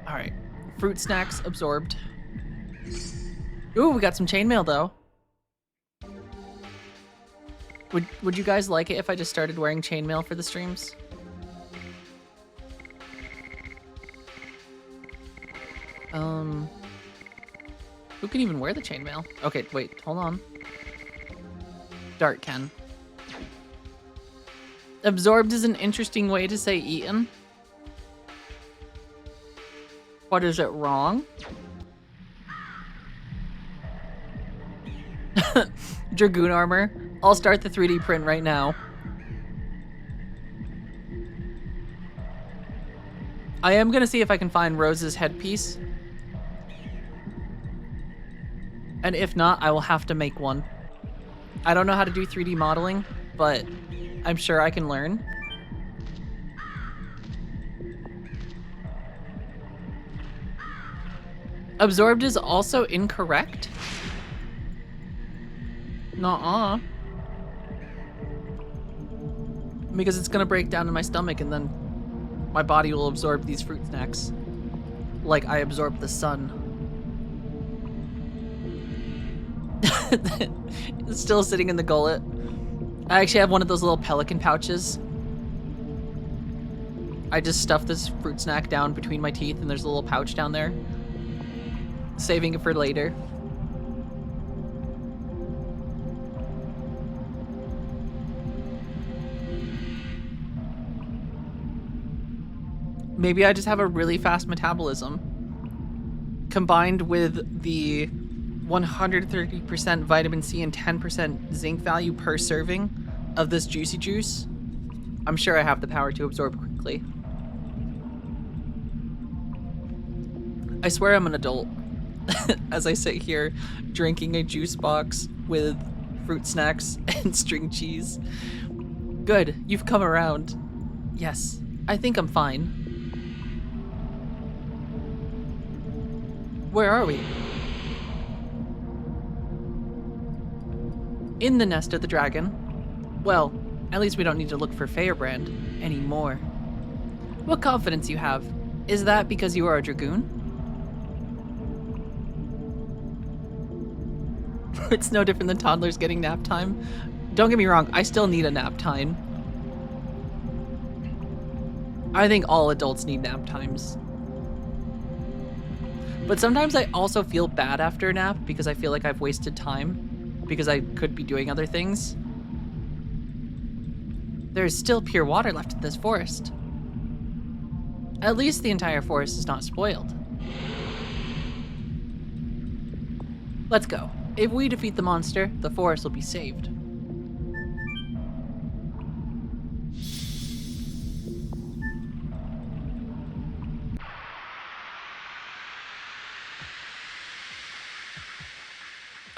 Alright. Fruit snacks absorbed. Ooh, we got some chainmail though. Would you guys like it if I just started wearing chainmail for the streams? Who can even wear the chainmail? Okay, wait, hold on. Dart can. Absorbed is an interesting way to say eaten. What is it wrong? Dragoon armor. I'll start the 3D print right now. I am gonna see if I can find Rose's headpiece. And if not, I will have to make one. I don't know how to do 3D modeling, but I'm sure I can learn. Absorbed is also incorrect. Nuh-uh. Because it's gonna break down in my stomach and then my body will absorb these fruit snacks. Like I absorb the sun. It's still sitting in the gullet. I actually have one of those little pelican pouches. I just stuff this fruit snack down between my teeth and there's a little pouch down there. Saving it for later. Maybe I just have a really fast metabolism. Combined with the 130% vitamin C and 10% zinc value per serving of this juicy juice, I'm sure I have the power to absorb quickly. I swear I'm an adult as I sit here drinking a juice box with fruit snacks and string cheese. Good, you've come around. Yes, I think I'm fine. Where are we? In the nest of the dragon. Well, at least we don't need to look for Firebrand anymore. What confidence you have. Is that because you are a dragoon? It's no different than toddlers getting nap time. Don't get me wrong, I still need a nap time. I think all adults need nap times. But sometimes I also feel bad after a nap because I feel like I've wasted time because I could be doing other things. There is still pure water left in this forest. At least the entire forest is not spoiled. Let's go. If we defeat the monster, the forest will be saved.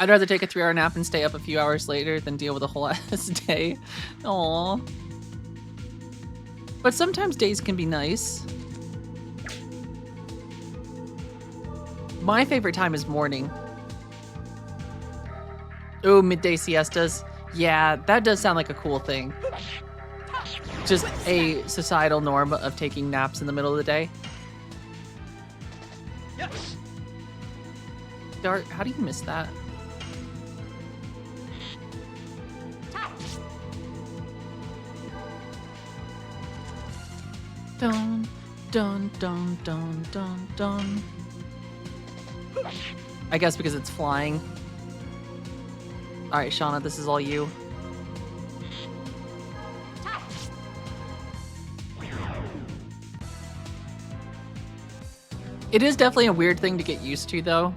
I'd rather take a 3-hour nap and stay up a few hours later than deal with a whole ass day. Aww. But sometimes days can be nice. My favorite time is morning. Ooh, midday siestas. Yeah, that does sound like a cool thing. Just a societal norm of taking naps in the middle of the day. Dart, how do you miss that? Dun, dun, dun, dun, dun, dun. I guess because it's flying. Alright, Shauna, this is all you. It is definitely a weird thing to get used to, though.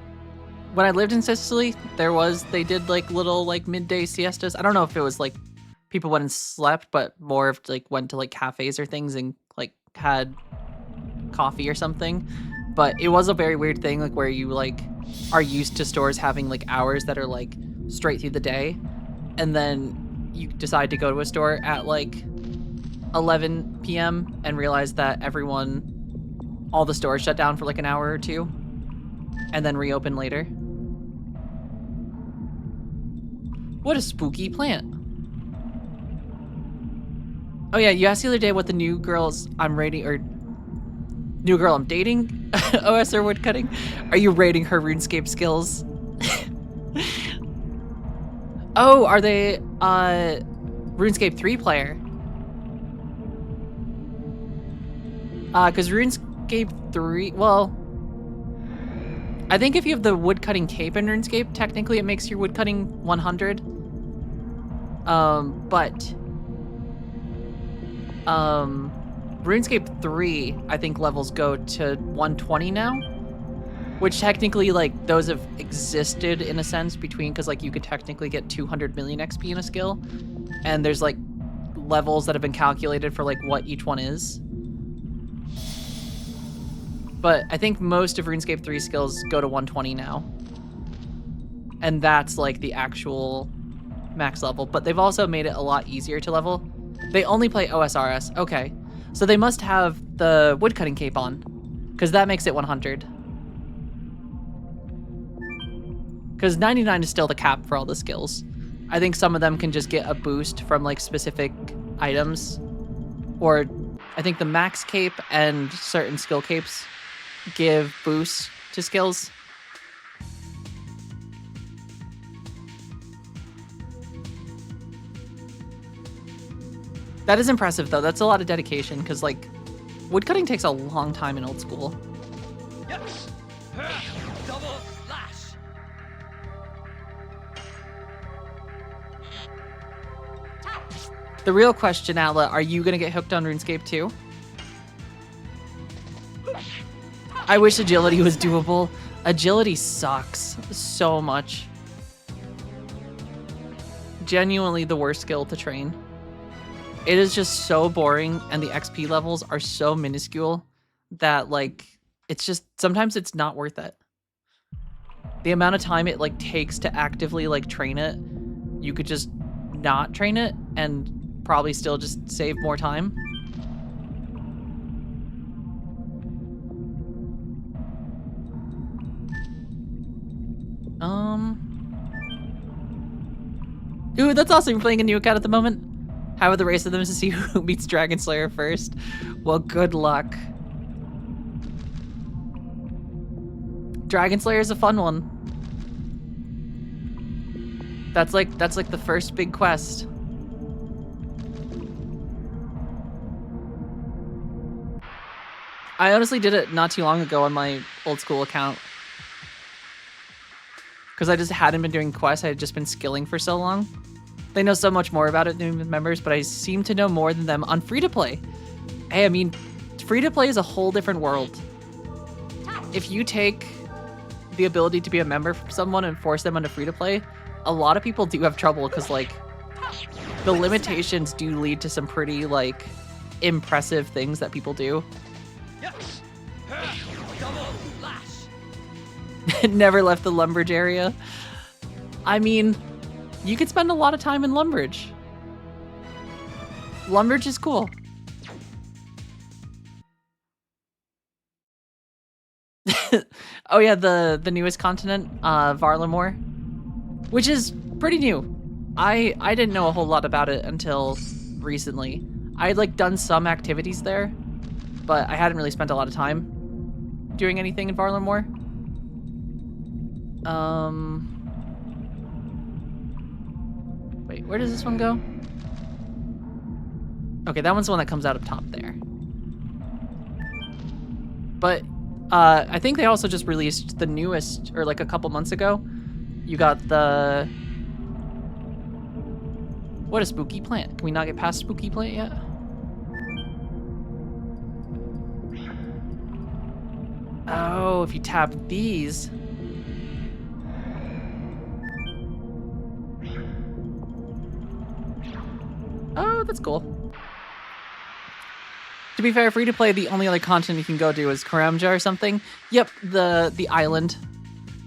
When I lived in Sicily, they did like little like midday siestas. I don't know if it was like people went and slept, but more of like went to like cafes or things and like had coffee or something. But it was a very weird thing, like where you like are used to stores having like hours that are like straight through the day, and then you decide to go to a store at like 11 p.m. and realize that all the stores shut down for like an hour or two and then reopen later. What a spooky plant. Oh yeah, you asked the other day what the new girls I'm rating, or new girl I'm dating OS or woodcutting. Are you rating her RuneScape skills? Oh, are they RuneScape 3 player? Because RuneScape 3, well, I think if you have the woodcutting cape in RuneScape, technically it makes your woodcutting 100. But RuneScape 3, I think levels go to 120 now, which technically like those have existed in a sense between, because like you could technically get 200 million XP in a skill, and there's like levels that have been calculated for like what each one is. But I think most of RuneScape 3 skills go to 120 now. And that's like the actual max level. But they've also made it a lot easier to level. They only play OSRS. Okay. So they must have the woodcutting cape on, because that makes it 100. Because 99 is still the cap for all the skills. I think some of them can just get a boost from like specific items. Or I think the max cape and certain skill capes give boosts to skills. That is impressive though. That's a lot of dedication, because like Woodcutting takes a long time in old school. Yes. Double slash. The real question, Atla, are you gonna get hooked on RuneScape too? I wish agility was doable. Agility sucks so much. Genuinely the worst skill to train. It is just so boring, and the XP levels are so minuscule that, like, it's just, sometimes it's not worth it. The amount of time it, like, takes to actively, like, train it, you could just not train it and probably still just save more time. Ooh, that's awesome. You're playing a new account at the moment? How about the race of them to see who beats Dragon Slayer first? Well, good luck. Dragon Slayer is a fun one. That's like the first big quest. I honestly did it not too long ago on my old school account. Because I just hadn't been doing quests, I had just been skilling for so long. They know so much more about it than new members, but I seem to know more than them on free-to-play. Hey, I mean, free-to-play is a whole different world. If you take the ability to be a member from someone and force them onto free-to-play, a lot of people do have trouble because, like, the limitations do lead to some pretty, like, impressive things that people do. Yes. Double slash. Never left the Lumbridge area. I mean, you could spend a lot of time in Lumbridge. Lumbridge is cool. Oh yeah, the newest continent, Varlamore, which is pretty new. I didn't know a whole lot about it until recently. I had like done some activities there, but I hadn't really spent a lot of time doing anything in Varlamore. Wait, where does this one go? Okay, that one's the one that comes out up top there. But I think they also just released the newest, or like a couple months ago. You got the... What, a spooky plant? Can we not get past spooky plant yet? Oh, if you tap these... Oh, that's cool. To be fair, free to play, the only other continent you can go to is Karamja or something. Yep, the island.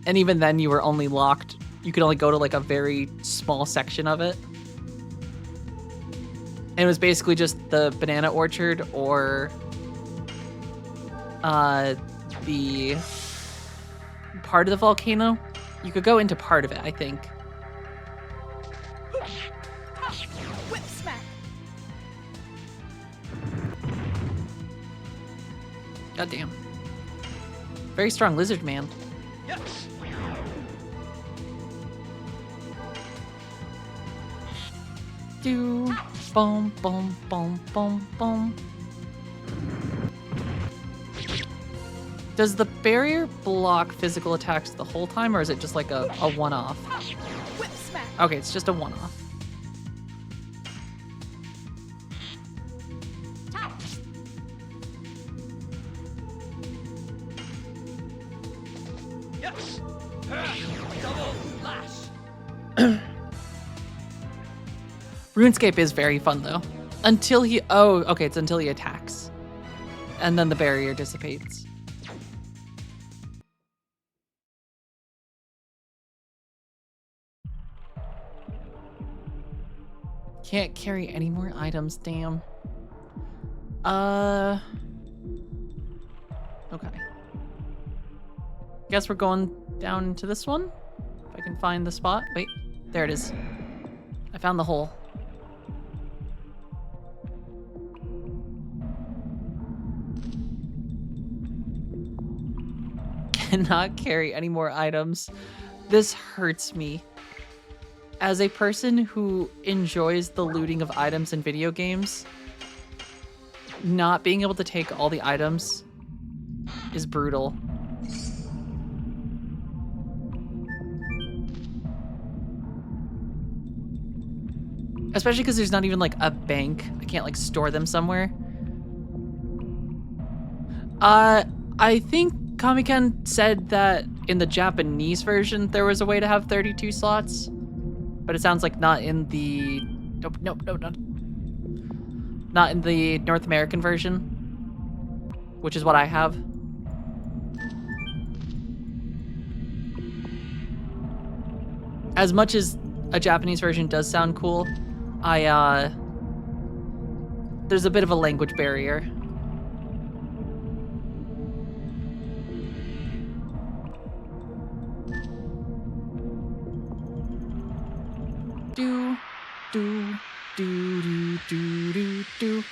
And even then you were only locked. You could only go to like a very small section of it. And it was basically just the banana orchard or the part of the volcano. You could go into part of it, I think. Whip smack. God damn. Very strong lizard man. Yes. Do boom boom boom boom boom. Does the barrier block physical attacks the whole time, or is it just like a one-off? Whip smack. Okay, it's just a one-off. Yes. Double slash. RuneScape is very fun though. Until he, oh, okay, it's until he attacks. And then the barrier dissipates. Can't carry any more items, damn. Okay. Guess we're going down to this one. If I can find the spot. Wait, there it is. I found the hole. Cannot carry any more items. This hurts me. As a person who enjoys the looting of items in video games, not being able to take all the items is brutal. Especially because there's not even like a bank. I can't like store them somewhere. I think Kamiken said that in the Japanese version there was a way to have 32 slots, but it sounds like not in the not in the North American version, which is what I have. As much as a Japanese version does sound cool, there's a bit of a language barrier. Do, do, do, do, do, do, do.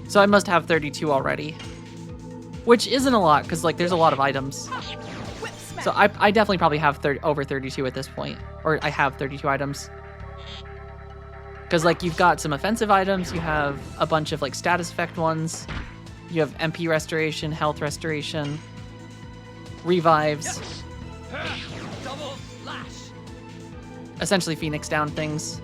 So I must have 32 already, which isn't a lot because like there's a lot of items. So I definitely probably have over 32 at this point, or I have 32 items. Because like you've got some offensive items, you have a bunch of like status effect ones, you have MP restoration, health restoration, revives, Double slash. essentially Phoenix down things.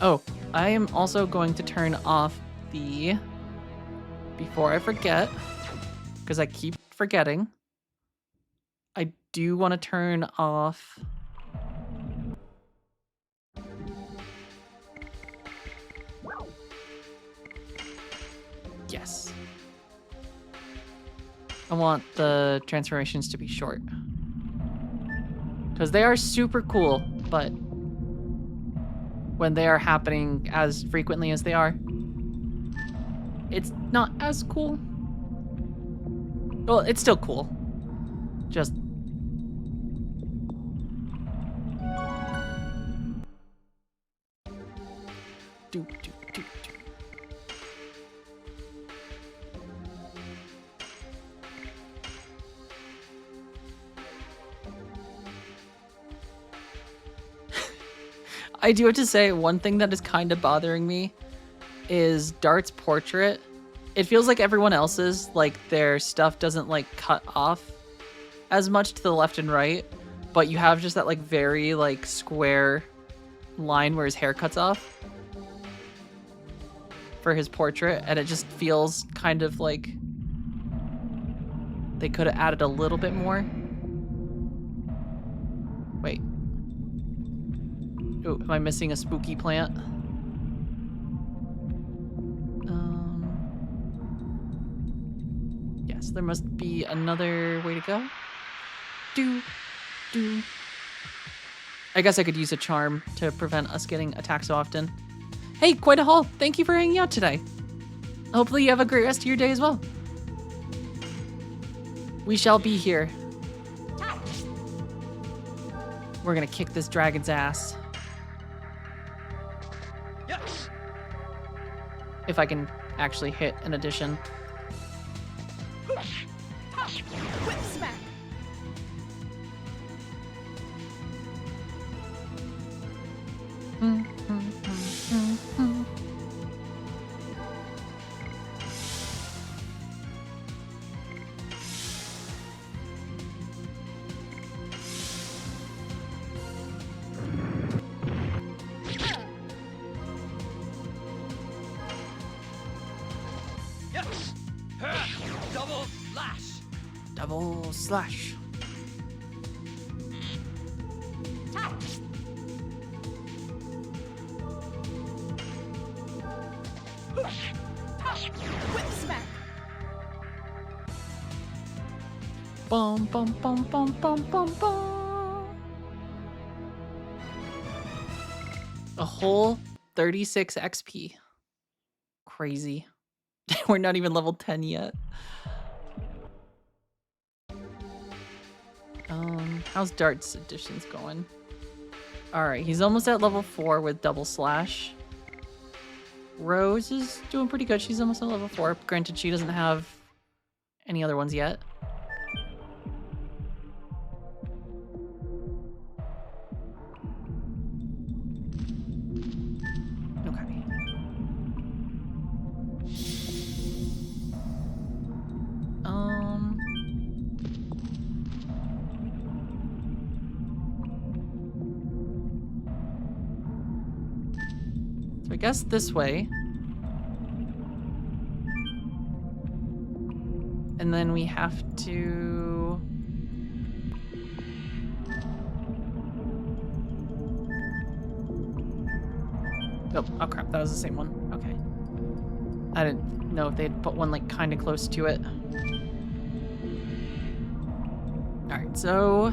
Oh, I am also going to turn off the, before I forget, because I keep forgetting, I do want to turn off yes. I want the transformations to be short. Because they are super cool, but when they are happening as frequently as they are, it's not as cool. Well, it's still cool. Just... do, do, do, do. I do have to say, one thing that is kind of bothering me is Dart's portrait. It feels like everyone else's, like, their stuff doesn't, like, cut off as much to the left and right, but you have just that, like, very, like, square line where his hair cuts off for his portrait, and it just feels kind of like they could have added a little bit more. Wait. Oh, am I missing a spooky plant? Yes, there must be another way to go. Do. I guess I could use a charm to prevent us getting attacked so often. Hey, quite a haul. Thank you for hanging out today. Hopefully you have a great rest of your day as well. We shall be here. We're gonna kick this dragon's ass. Yes. If I can actually hit an addition. Whip smack. Yes. Double slash. Double slash. Whip smack. Bum bum bum bum bum bum bum. A whole 36 XP. Crazy. We're not even level 10 yet. How's Dart's additions going? Alright, he's almost at level 4 with double slash. Rose is doing pretty good. She's almost at level 4. Granted, she doesn't have any other ones yet. Okay. So I guess this way. And then we have to... Oh crap, that was the same one. Okay. I didn't know if they'd put one like kind of close to it. Alright, so...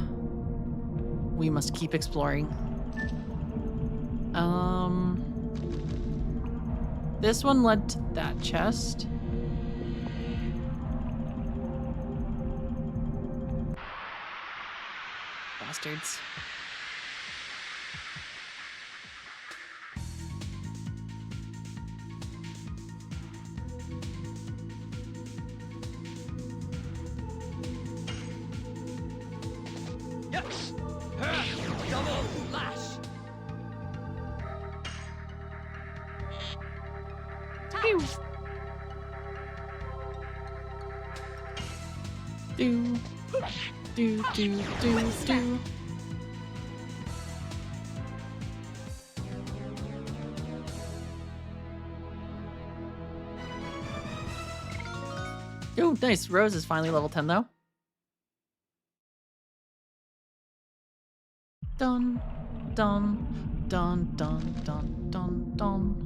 we must keep exploring. This one led to that chest. Bastards. Yep. Double lash. Pew. Do. Do, do, do, do. Oh, nice. Rose is finally level 10, though. Dun, dun, dun, dun, dun, dun, dun.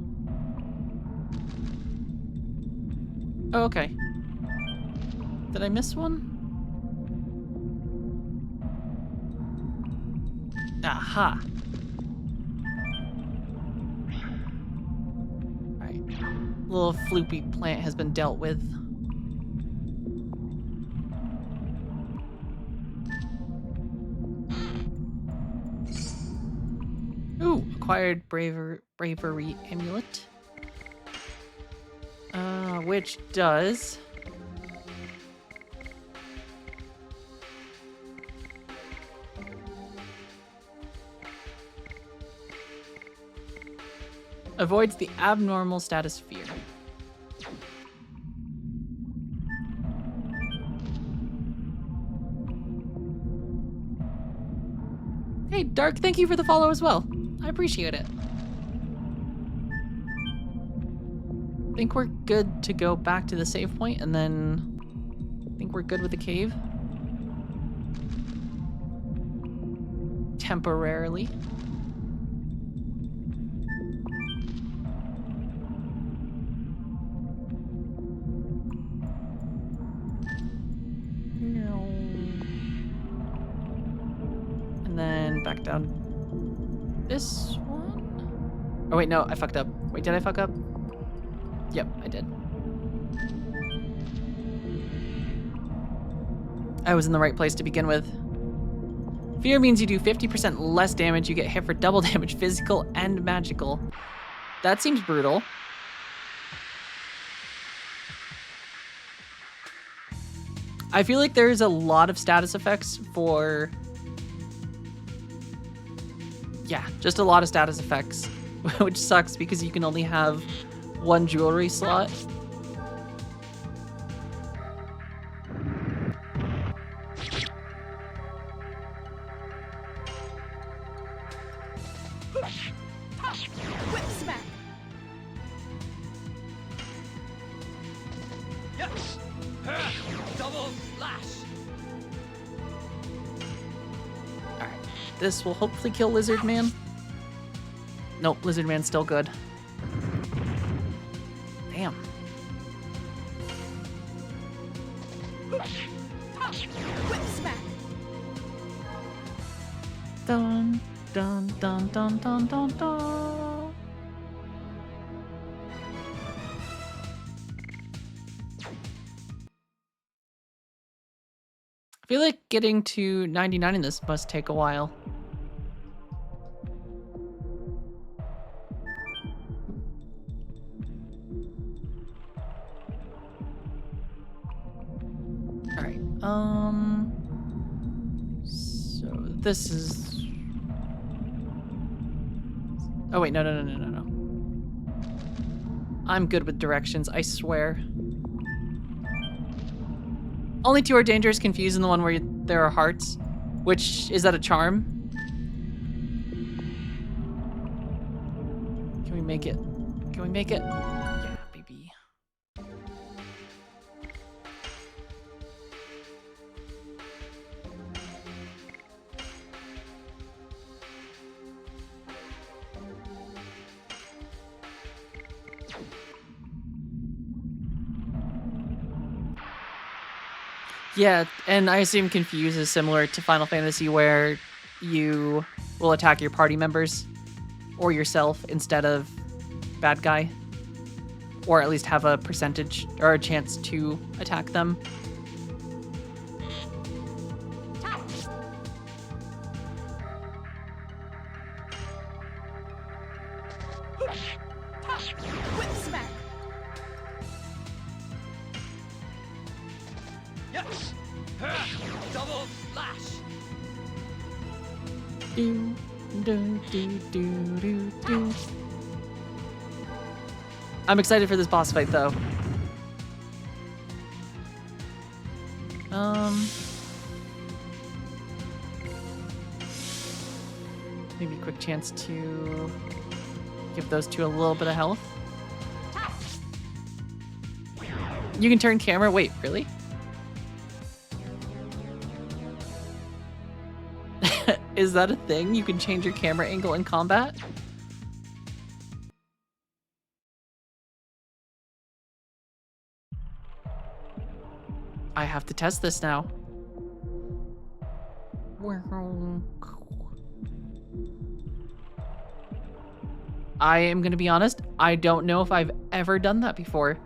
Oh, okay. Did I miss one? Aha. Alright. Little floopy plant has been dealt with. Ooh, acquired bravery amulet. Which does... avoids the abnormal status fear. Hey, Dark, thank you for the follow as well. I appreciate it. I think we're good to go back to the save point, and then I think we're good with the cave. Temporarily. And then back down this one. Oh wait, no, I fucked up. Wait, did I fuck up? Yep, I did. I was in the right place to begin with. Fear means you do 50% less damage. You get hit for double damage, physical and magical. That seems brutal. I feel like there's a lot of status effects for... yeah, just a lot of status effects, which sucks because you can only have one jewelry slot. Whip smack. Yep. Double lash. Alright, this will hopefully kill Lizard Man. Nope, Lizard Man's still good. Damn. Whip smack. Dun, dun, dun, dun, dun, dun, dun. I feel like getting to 99 in this must take a while. So this is. Oh wait, no. I'm good with directions, I swear. Only two are dangerous, confused, and the one where there are hearts. Which, is that a charm? Can we make it? Can we make it? Yeah, baby. Yeah, and I assume Confuse is similar to Final Fantasy where you will attack your party members or yourself instead of bad guy. Or at least have a percentage or a chance to attack them. Whip smack. Yes! Double slash! Do, do, do, do, do, do. I'm excited for this boss fight, though. Maybe a quick chance to give those two a little bit of health. You can turn camera. Wait, really? Is that a thing? You can change your camera angle in combat? I have to test this now. I am gonna be honest, I don't know if I've ever done that before.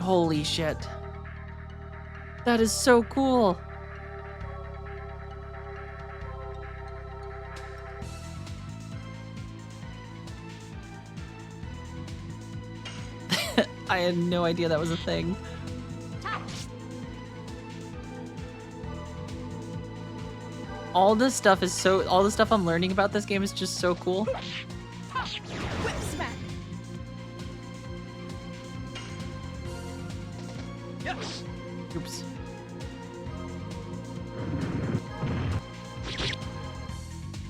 Holy shit. That is so cool. I had no idea that was a thing. All the stuff I'm learning about this game is just so cool. Whip smack. Yes! Oops.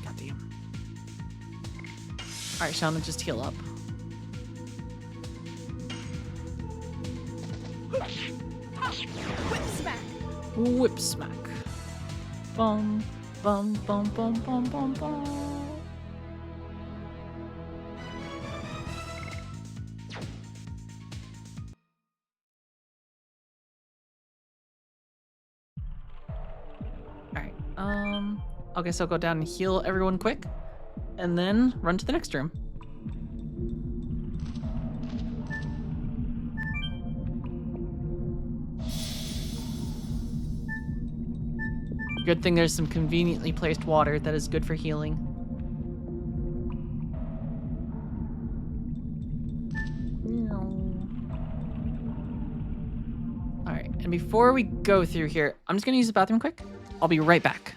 Goddamn. Alright, Shauna, just heal up. Whip smack. Whip smack. Bum, bum, bum, bum, bum, bum, bum. Alright, okay, so go down and heal everyone quick, and then run to the next room. Good thing there's some conveniently placed water that is good for healing. Alright, and before we go through here, I'm just gonna use the bathroom quick. I'll be right back.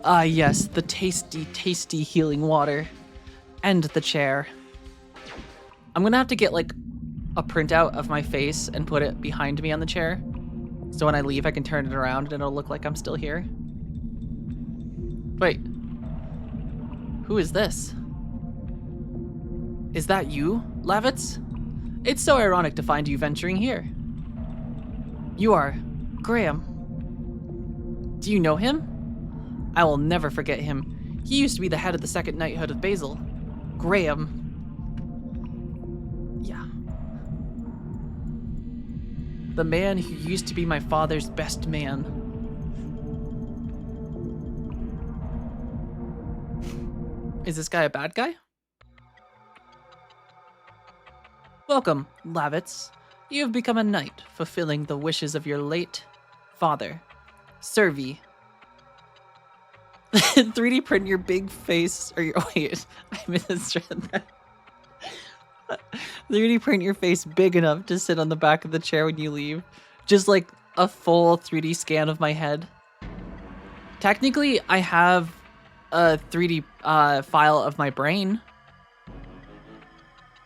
Ah, yes, the tasty, tasty healing water. And the chair. I'm gonna have to get like a printout of my face and put it behind me on the chair. So when I leave, I can turn it around and it'll look like I'm still here. Wait. Who is this? Is that you, Lavitz? It's so ironic to find you venturing here. You are Graham. Do you know him? I will never forget him. He used to be the head of the Second Knighthood of Basil. Graham. Yeah. The man who used to be my father's best man. Is this guy a bad guy? Welcome, Lavitz. You have become a knight, fulfilling the wishes of your late father, Servi. 3D print your big face, or your, wait, I misread that. 3D print your face big enough to sit on the back of the chair when you leave. Just like a full 3D scan of my head. Technically, I have a 3D file of my brain.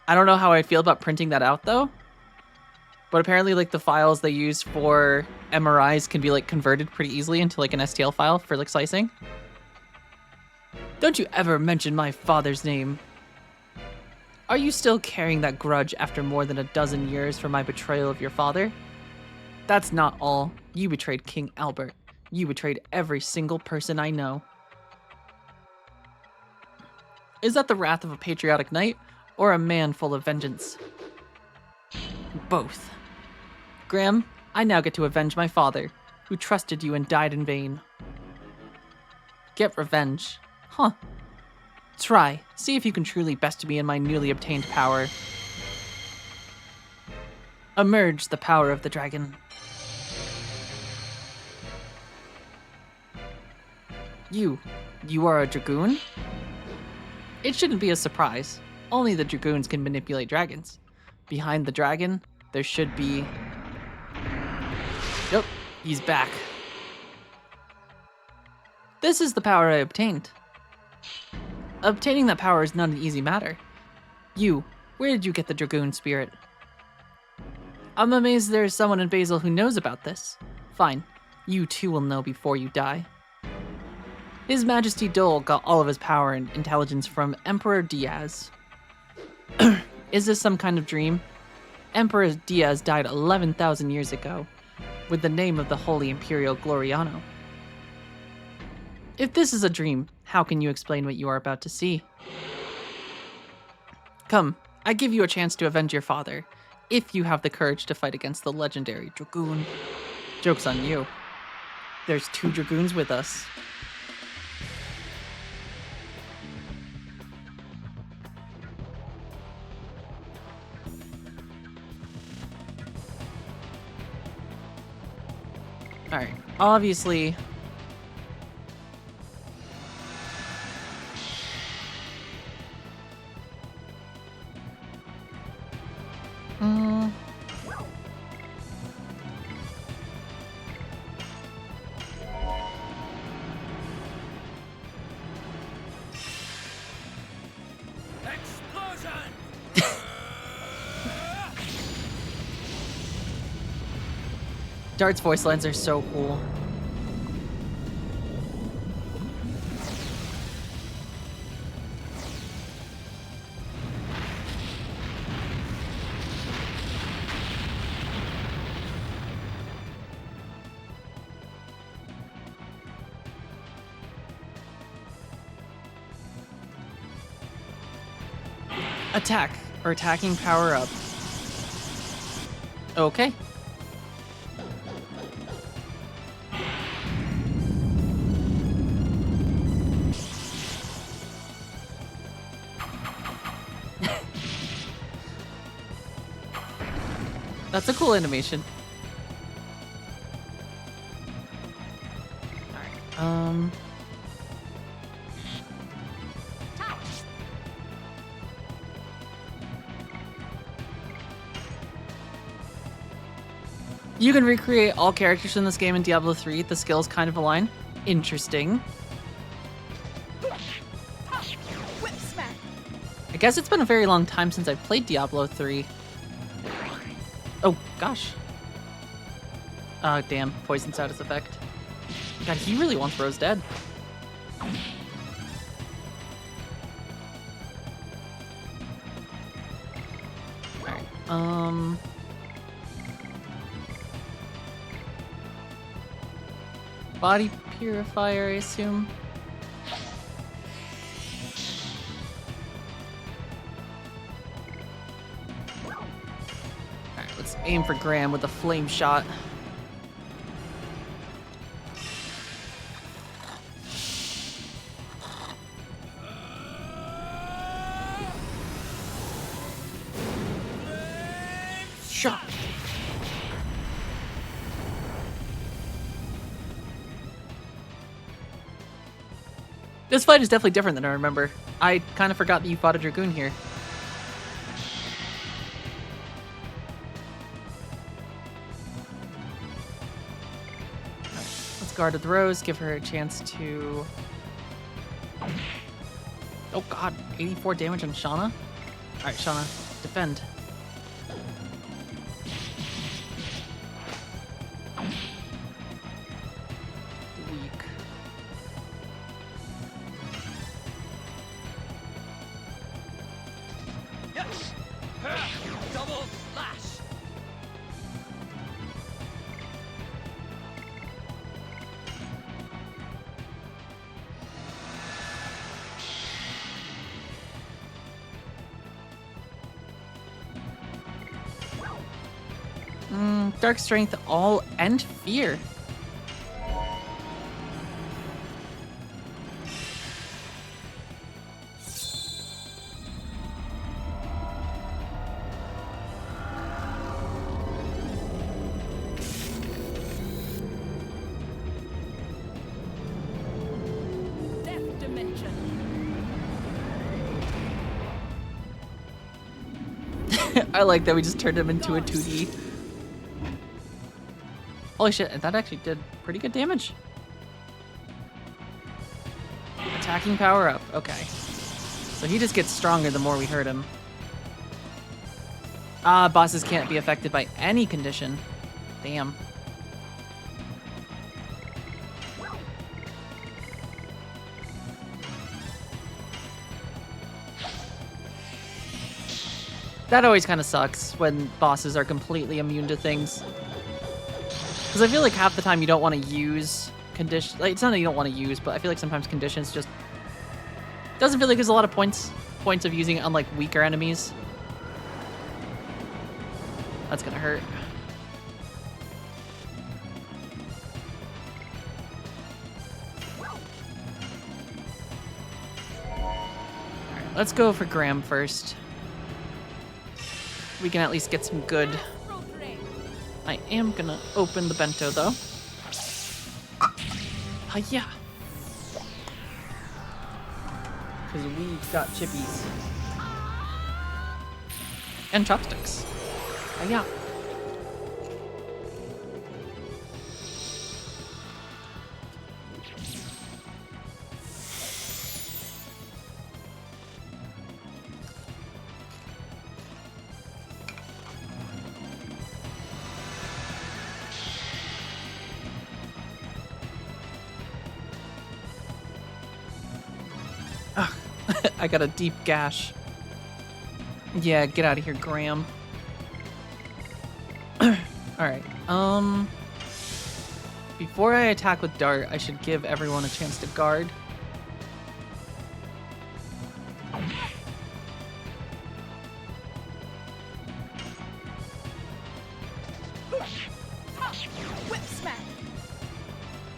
I don't know how I feel about printing that out though. But apparently like the files they use for MRIs can be like converted pretty easily into like an STL file for like slicing. Don't you ever mention my father's name. Are you still carrying that grudge after more than a dozen years for my betrayal of your father? That's not all. You betrayed King Albert. You betrayed every single person I know. Is that the wrath of a patriotic knight? Or a man full of vengeance? Both. Graham, I now get to avenge my father, who trusted you and died in vain. Get revenge. Huh. Try. See if you can truly best me in my newly obtained power. Emerge the power of the dragon. You are a Dragoon? It shouldn't be a surprise. Only the Dragoons can manipulate dragons. Behind the dragon, there should be... Yep, he's back. This is the power I obtained. Obtaining that power is not an easy matter. Where did you get the Dragoon spirit? I'm amazed there's someone in Basil who knows about this. Fine, you too will know before you die. His Majesty Dole got all of his power and intelligence from Emperor Diaz. Is this some kind of dream? Emperor Diaz died 11,000 years ago, with the name of the Holy Imperial Gloriano. If this is a dream, how can you explain what you are about to see? Come, I give you a chance to avenge your father, if you have the courage to fight against the legendary Dragoon. Joke's on you. There's 2 Dragoons with us. Alright, obviously... Explosion! Dart's voice lines are so cool. Attack, or attacking power up. Okay. That's a cool animation. Alright, you can recreate all characters in this game in Diablo 3. The skills kind of align. Interesting. guess it's been a very long time since I played Diablo 3. Oh, gosh. Oh, damn. Poison status effect. God, he really wants Rose dead. Alright, body purifier, I assume. Alright, let's aim for Graham with a flame shot. Shot. This fight is definitely different than I remember. I kind of forgot that you fought a Dragoon here. Right, let's guard with Rose, give her a chance to... Oh god, 84 damage on Shauna? Alright, Shauna, defend. Weak. Yes! Double slash! Dark Strength, All, and Fear. Death dimension. I like that we just turned him into a 2D. Holy shit, that actually did pretty good damage. Attacking power up, okay. So he just gets stronger the more we hurt him. Ah, bosses can't be affected by any condition. Damn. That always kind of sucks when bosses are completely immune to things. Because I feel like half the time you don't want to use conditions. Like, it's not that you don't want to use, but I feel like sometimes conditions just... Doesn't feel like there's a lot of points of using it on, like, weaker enemies. That's gonna hurt. Alright, let's go for Graham first. We can at least get some good... I am gonna open the bento, though. Hiya! Because we got chippies. And chopsticks. Hiya! I got a deep gash. Yeah, get out of here, Graham. Alright, before I attack with Dart, I should give everyone a chance to guard. Whip smack.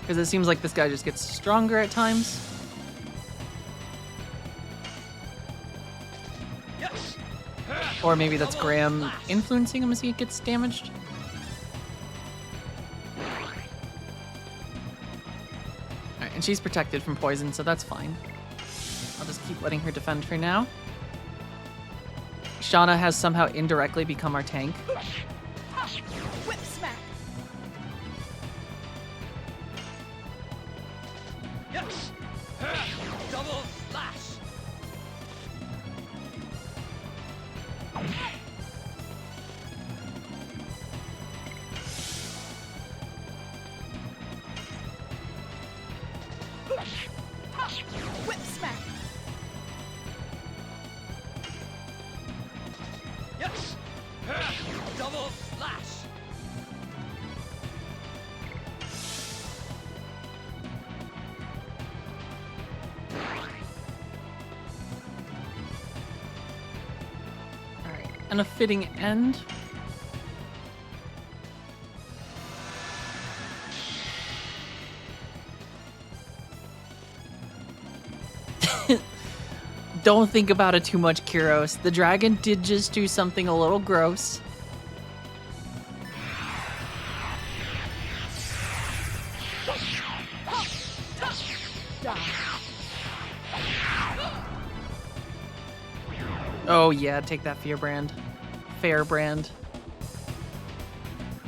Because it seems like this guy just gets stronger at times. Yes! Or maybe that's Graham influencing him as he gets damaged. Alright, and she's protected from poison, so that's fine. I'll just keep letting her defend for now. Shauna has somehow indirectly become our tank. Whip smack. Yes! Double slash! Double slash. Alright, and a fitting end. Don't think about it too much, Kyros. The dragon did just do something a little gross. Oh yeah, take that fear brand. Fair brand.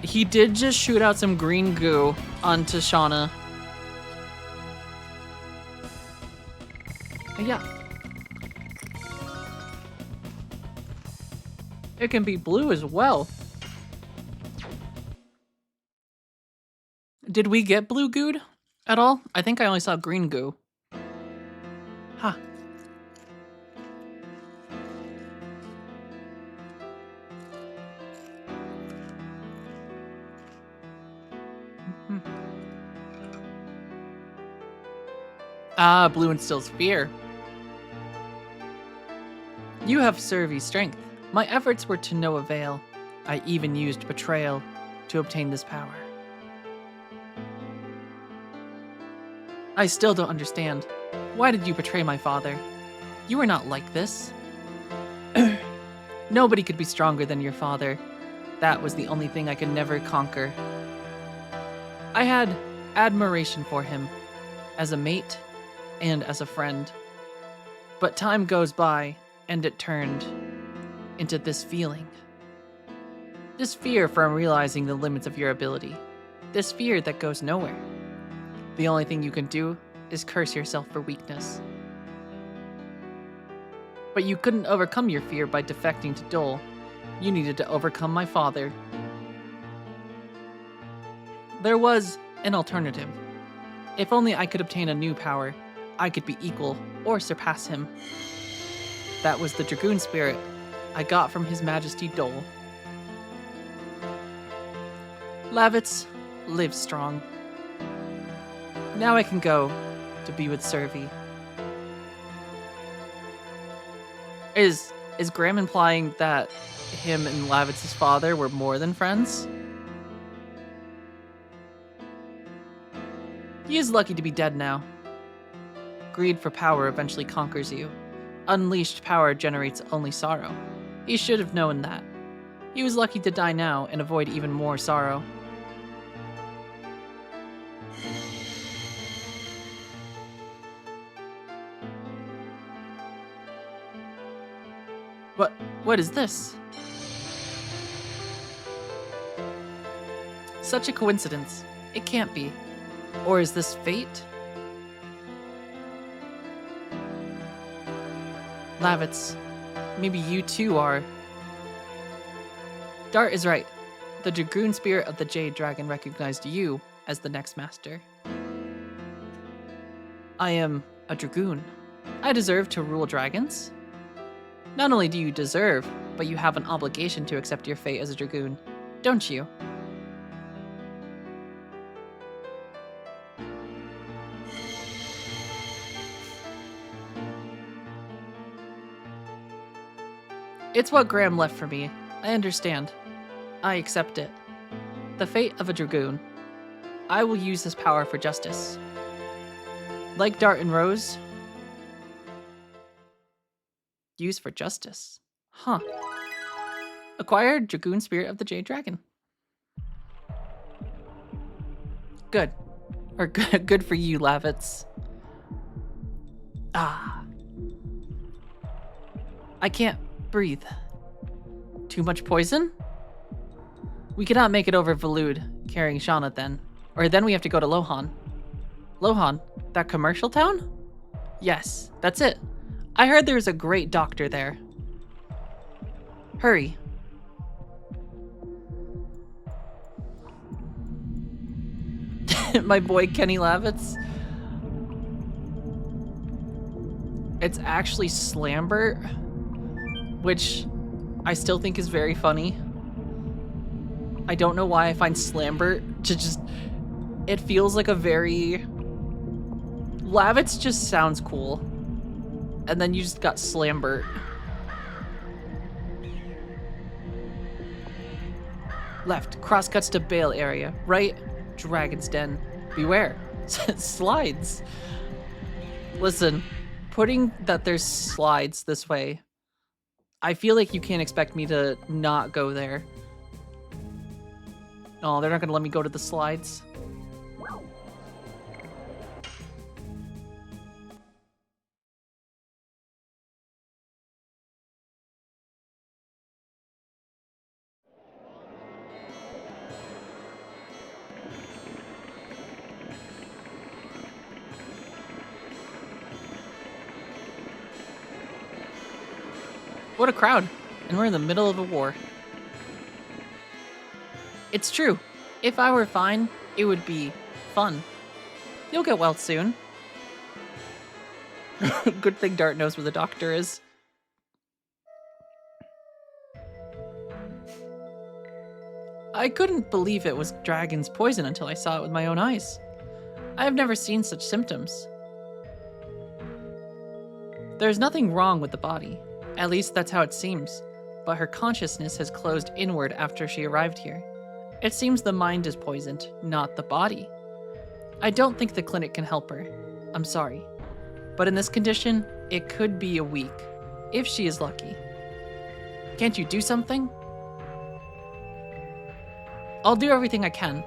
He did just shoot out some green goo onto Shauna. Yeah. It can be blue as well. Did we get blue gooed at all? I think I only saw green goo. Huh. Ah, blue instills fear. You have Survey's strength. My efforts were to no avail. I even used betrayal to obtain this power. I still don't understand. Why did you betray my father? You were not like this. Nobody could be stronger than your father. That was the only thing I could never conquer. I had admiration for him, as a mate and as a friend. But time goes by, and it turned into this feeling. This fear from realizing the limits of your ability. This fear that goes nowhere. The only thing you can do is curse yourself for weakness. But you couldn't overcome your fear by defecting to Dole. You needed to overcome my father. There was an alternative. If only I could obtain a new power, I could be equal or surpass him. That was the Dragoon spirit I got from His Majesty Dole. Lavitz, live strong. Now I can go to be with Survey. Is Graham implying that him and Lavitz's father were more than friends? He is lucky to be dead now. Greed for power eventually conquers you. Unleashed power generates only sorrow. He should have known that. He was lucky to die now and avoid even more sorrow. What is this? Such a coincidence. It can't be. Or is this fate? Lavitz, maybe you too are. Dart is right. The Dragoon spirit of the Jade Dragon recognized you as the next master. I am a Dragoon. I deserve to rule dragons. Not only do you deserve, but you have an obligation to accept your fate as a Dragoon, don't you? It's what Graham left for me. I understand. I accept it. The fate of a Dragoon. I will use this power for justice. Like Dart and Rose. Use for justice. Huh. Acquired Dragoon Spirit of the Jade Dragon. Good. Or good for you, Lavitz. Ah. I can't breathe. Too much poison? We cannot make it over Valud carrying Shauna then. Or then we have to go to Lohan. Lohan? That commercial town? Yes, that's it. I heard there's a great doctor there. Hurry. My boy Kenny Lavitz. It's actually Slambert, which I still think is very funny. I don't know why I find Slambert to just... It feels like a very... Lavitz just sounds cool. And then you just got Slambert. Left, crosscuts to Bale area. Right, Dragon's Den. Beware. Slides. Listen, putting that there's slides this way, I feel like you can't expect me to not go there. Oh, they're not gonna let me go to the slides. What a crowd. And we're in the middle of a war. It's true. If I were fine, it would be fun. You'll get well soon. Good thing Dart knows where the doctor is. I couldn't believe it was dragon's poison until I saw it with my own eyes. I have never seen such symptoms. There's nothing wrong with the body. At least that's how it seems. But her consciousness has closed inward after she arrived here. It seems the mind is poisoned, not the body. I don't think the clinic can help her. I'm sorry. But in this condition, it could be a week, if she is lucky. Can't you do something? I'll do everything I can.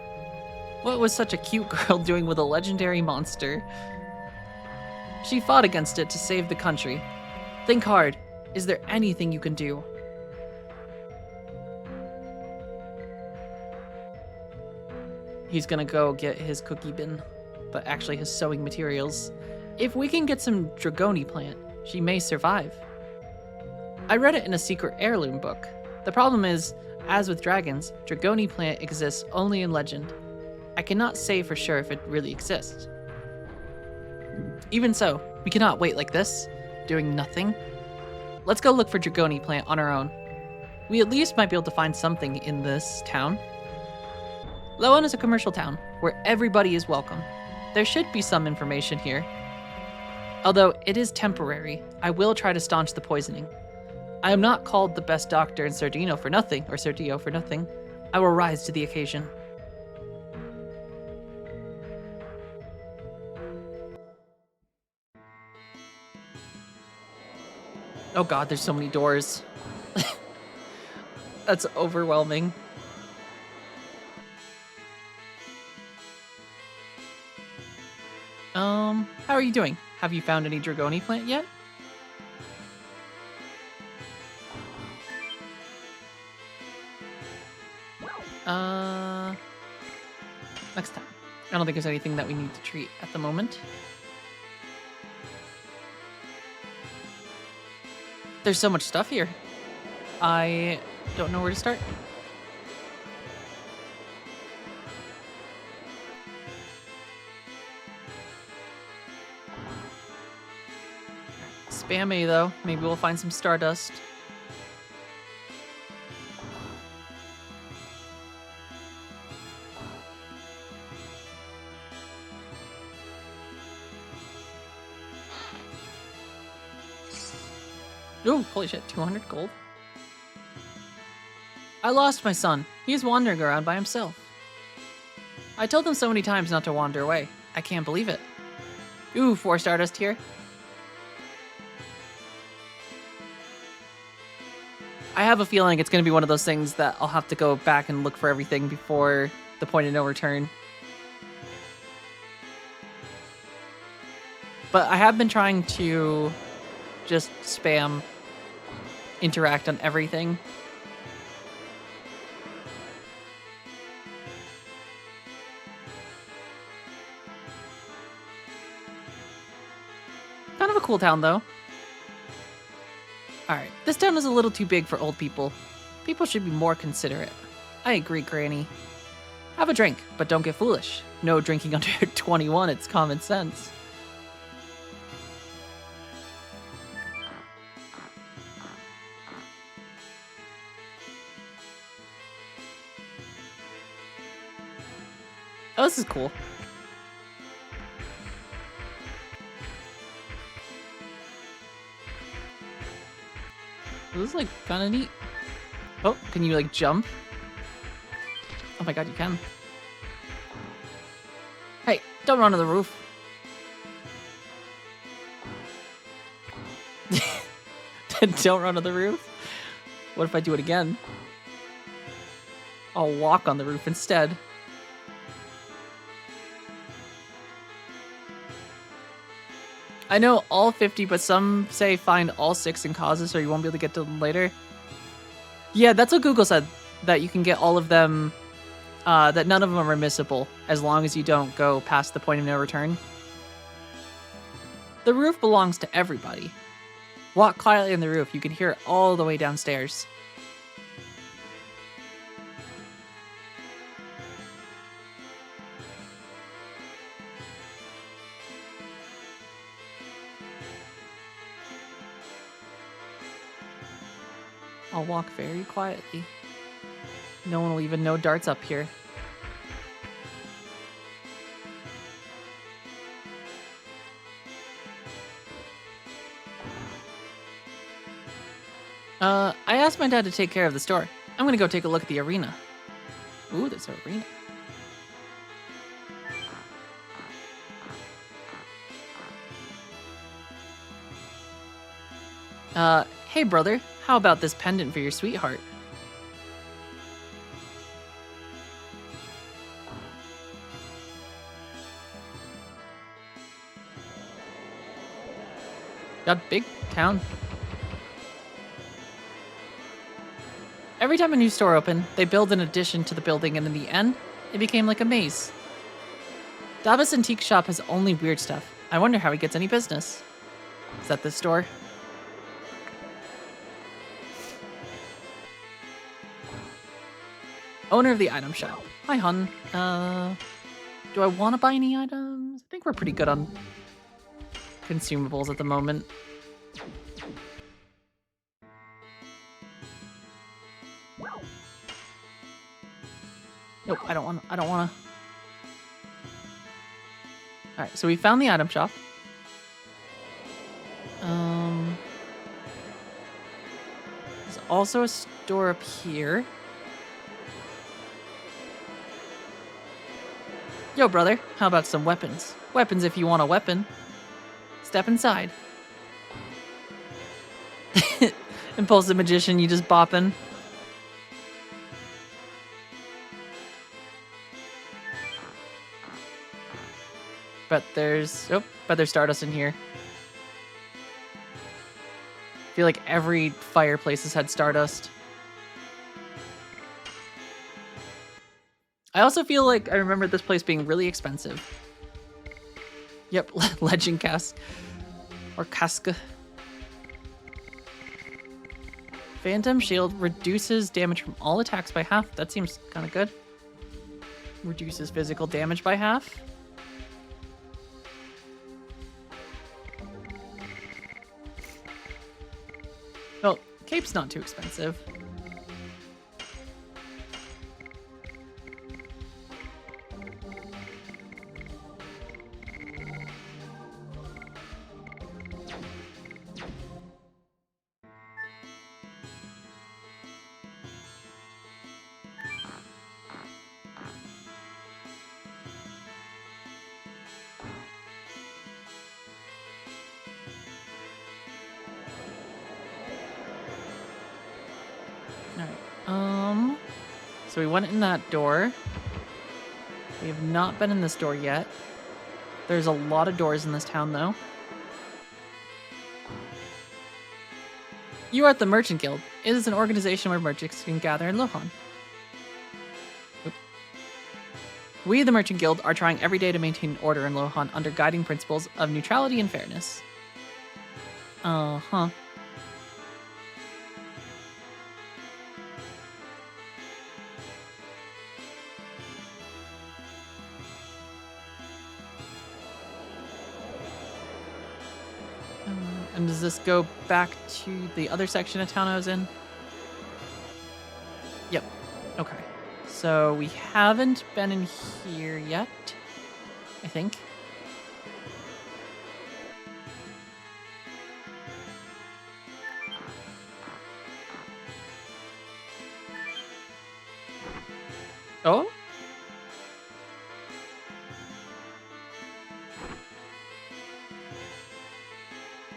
What was such a cute girl doing with a legendary monster? She fought against it to save the country. Think hard. Is there anything you can do? He's gonna go get his cookie bin, but actually his sewing materials. If we can get some Dragoni plant, she may survive. I read it in a secret heirloom book. The problem is, as with dragons, Dragoni plant exists only in legend. I cannot say for sure if it really exists. Even so, we cannot wait like this, doing nothing. Let's go look for Dragoni plant on our own. We at least might be able to find something in this town. Lowen is a commercial town, where everybody is welcome. There should be some information here. Although it is temporary, I will try to staunch the poisoning. I am not called the best doctor in Sardino for nothing, or Sardio for nothing. I will rise to the occasion. Oh god, there's so many doors. That's overwhelming. How are you doing? Have you found any Dragoni plant yet? Next time. I don't think there's anything that we need to treat at the moment. There's so much stuff here. I don't know where to start. Spam A though. Maybe we'll find some Stardust. Oh, holy shit, 200 gold. I lost my son. He's wandering around by himself. I told him so many times not to wander away. I can't believe it. Ooh, 4 Stardust here. I have a feeling it's going to be one of those things that I'll have to go back and look for everything before the point of no return. But I have been trying to just spam interact on everything. Kind of a cool town though. Alright, this town is a little too big for old people. People should be more considerate. I agree, Granny. Have a drink, but don't get foolish. No drinking under 21, it's common sense. Oh, this is cool. This is like kind of neat. Oh, can you like jump? Oh my god, you can. Hey, don't run on the roof. Don't run on the roof? What if I do it again? I'll walk on the roof instead. I know all 50, but some say find all 6 in causes so you won't be able to get to them later. Yeah, that's what Google said, that you can get all of them, that none of them are missable as long as you don't go past the point of no return. The roof belongs to everybody. Walk quietly on the roof. You can hear it all the way downstairs. I'll walk very quietly. No one will even know Dart's up here. I asked my dad to take care of the store. I'm gonna go take a look at the arena. Ooh, there's an arena. Hey brother, how about this pendant for your sweetheart? Got big town. Every time a new store opened, they build an addition to the building, and in the end, it became like a maze. Daba's antique shop has only weird stuff. I wonder how he gets any business. Is that the store? Owner of the item shop. Hi, hun. Do I want to buy any items? I think we're pretty good on consumables at the moment. Nope, I don't want to. All right, so we found the item shop. There's also a store up here. Yo, brother, how about some weapons? Weapons if you want a weapon. Step inside. Impulsive magician, you just bopping. But there's Stardust in here. I feel like every fireplace has had Stardust. I also feel like I remember this place being really expensive. Yep, legend cask. Or casca. Phantom shield reduces damage from all attacks by half. That seems kind of good. Reduces physical damage by half. Well, cape's not too expensive. So we went in that door. We have not been in this door yet. There's a lot of doors in this town, though. You are at the Merchant Guild. It is an organization where merchants can gather in Lohan. Oop. We, the Merchant Guild, are trying every day to maintain order in Lohan under guiding principles of neutrality and fairness. Uh-huh. And does this go back to the other section of town I was in? Yep. Okay. So we haven't been in here yet, I think. Oh?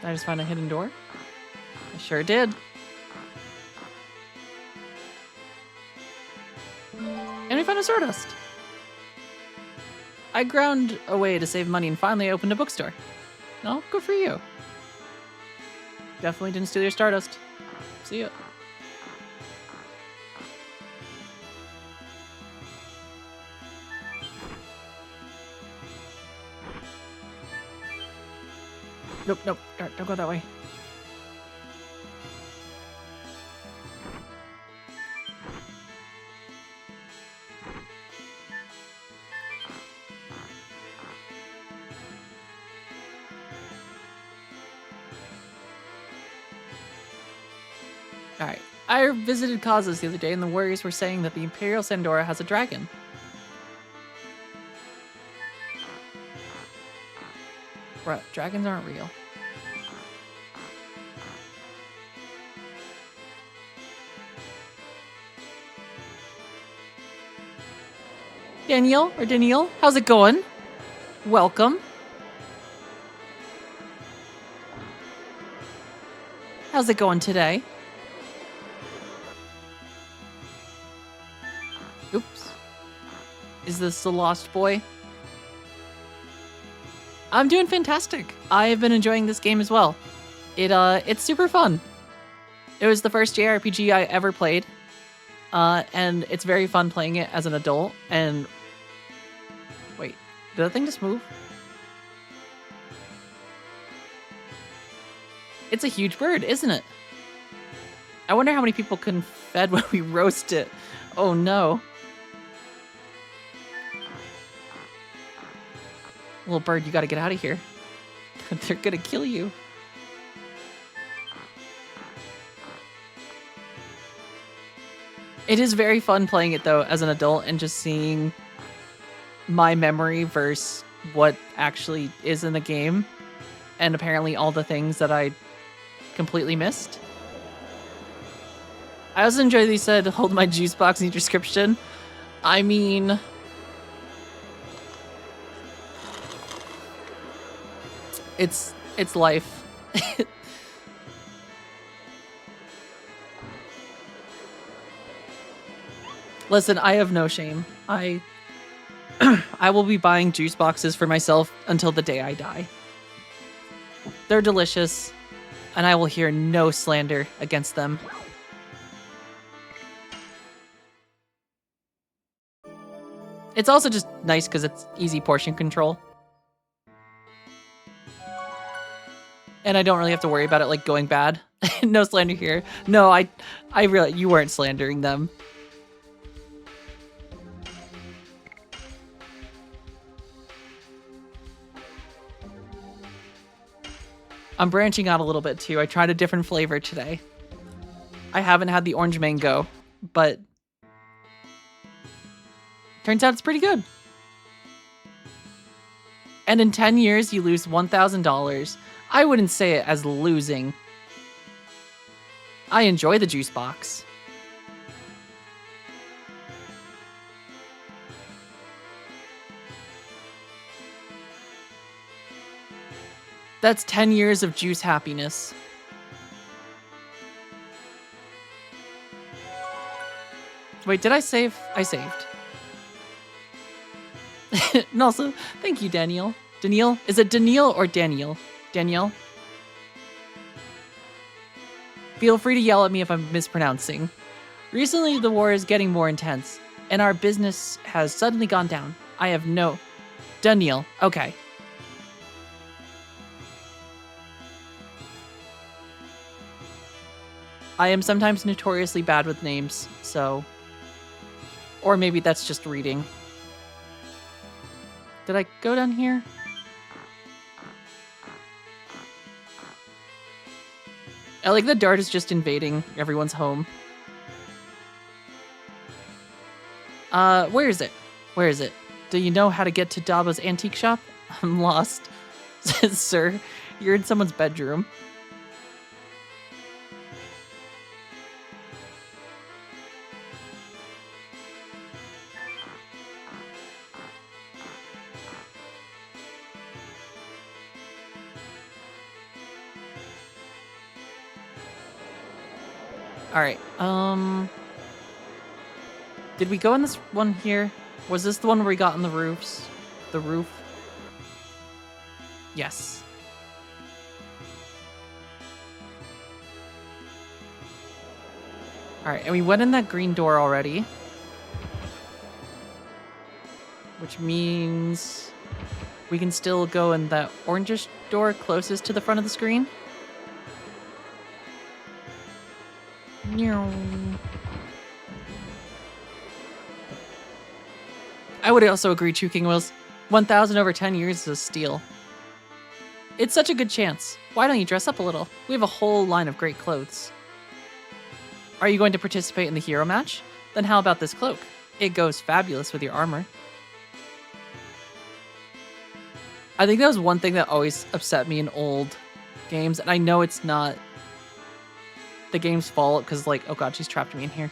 Did I just find a hidden door? I sure did. And we found a Stardust. I ground away to save money and finally opened a bookstore. No, good for you. Definitely didn't steal your Stardust. See ya. Nope, nope, don't go that way. Alright, I visited Causes the other day and the warriors were saying that the Imperial Sandora has a dragon. Bruh, dragons aren't real. Daniel, how's it going? Welcome. How's it going today? Oops. Is this the Lost Boy? I'm doing fantastic. I've been enjoying this game as well. It's super fun. It was the first JRPG I ever played. And it's very fun playing it as an adult. And wait, did that thing just move? It's a huge bird, isn't it? I wonder how many people can fed when we roast it. Oh no. Little bird, you gotta get out of here. They're gonna kill you. It is very fun playing it though as an adult and just seeing my memory versus what actually is in the game. And apparently all the things that I completely missed. I also enjoy that you said hold my juice box in your description. I mean, it's life. Listen, I have no shame. I will be buying juice boxes for myself until the day I die. They're delicious, and I will hear no slander against them. It's also just nice because it's easy portion control. And I don't really have to worry about it like going bad. No slander here. No, I really, you weren't slandering them. I'm branching out a little bit too. I tried a different flavor today. I haven't had the orange mango, but turns out it's pretty good. And in 10 years, you lose $1,000. I wouldn't say it as losing. I enjoy the juice box. That's 10 years of juice happiness. Wait, did I save? I saved. And also, thank you, Daniel. Daniel? Is it Daniel or Daniel? Danielle? Feel free to yell at me if I'm mispronouncing. Recently, the war is getting more intense, and our business has suddenly gone down. I have no... Daniel, okay. I am sometimes notoriously bad with names, so... Or maybe that's just reading. Did I go down here? I like the dart is just invading everyone's home. Where is it? Where is it? Do you know how to get to Daba's antique shop? I'm lost. Sir, you're in someone's bedroom. Alright, did we go in this one here? Was this the one where we got on the roofs? The roof? Yes. Alright, and we went in that green door already. Which means we can still go in that orangish door closest to the front of the screen. I would also agree, True King Wills. 1,000 over 10 years is a steal. It's such a good chance. Why don't you dress up a little? We have a whole line of great clothes. Are you going to participate in the hero match? Then how about this cloak? It goes fabulous with your armor. I think that was one thing that always upset me in old games, and I know it's not the game's fault, because like, oh god, she's trapped me in here.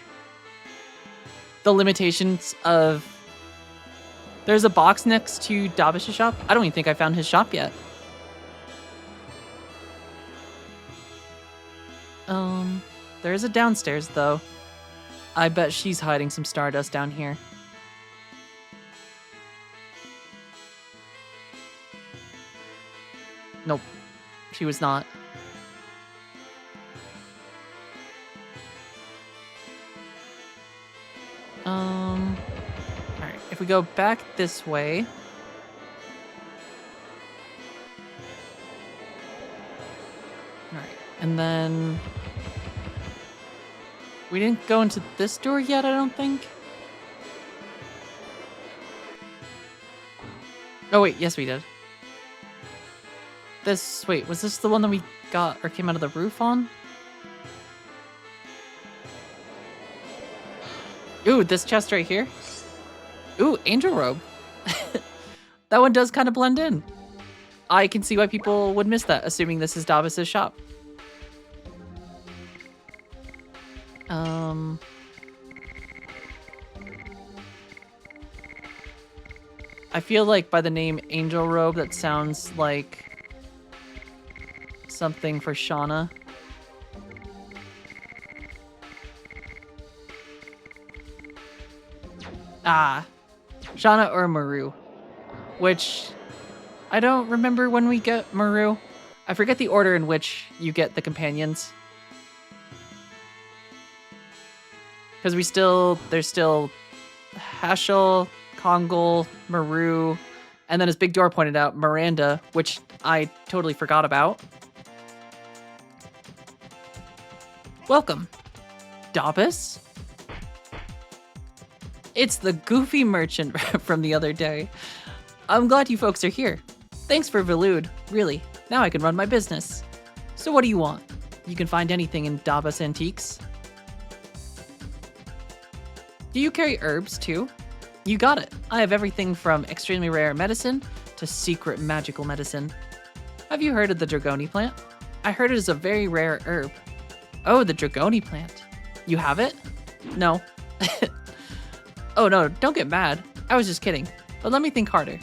The limitations of... There's a box next to Davish's shop. I don't even think I found his shop yet. There is a downstairs, though. I bet she's hiding some Stardust down here. Nope. She was not. Alright, if we go back this way... Alright, and then... We didn't go into this door yet, I don't think. Oh wait, yes we did. Wait, was this the one that we got or came out of the roof on? Ooh, this chest right here. Ooh, angel robe. That one does kind of blend in. I can see why people would miss that, assuming this is Davis's shop. I feel like by the name Angel Robe, that sounds like something for Shauna. Ah, Shauna or Maru, which I don't remember when we get Maru. I forget the order in which you get the companions. Because there's still Hashel, Kongol, Maru, and then as Big Door pointed out, Miranda, which I totally forgot about. Welcome, Davis. It's the goofy merchant from the other day. I'm glad you folks are here. Thanks for Velude, really. Now I can run my business. So what do you want? You can find anything in Davis Antiques. Do you carry herbs too? You got it. I have everything from extremely rare medicine to secret magical medicine. Have you heard of the Dragoni plant? I heard it is a very rare herb. Oh, the Dragoni plant. You have it? No. Oh no, don't get mad. I was just kidding. But let me think harder.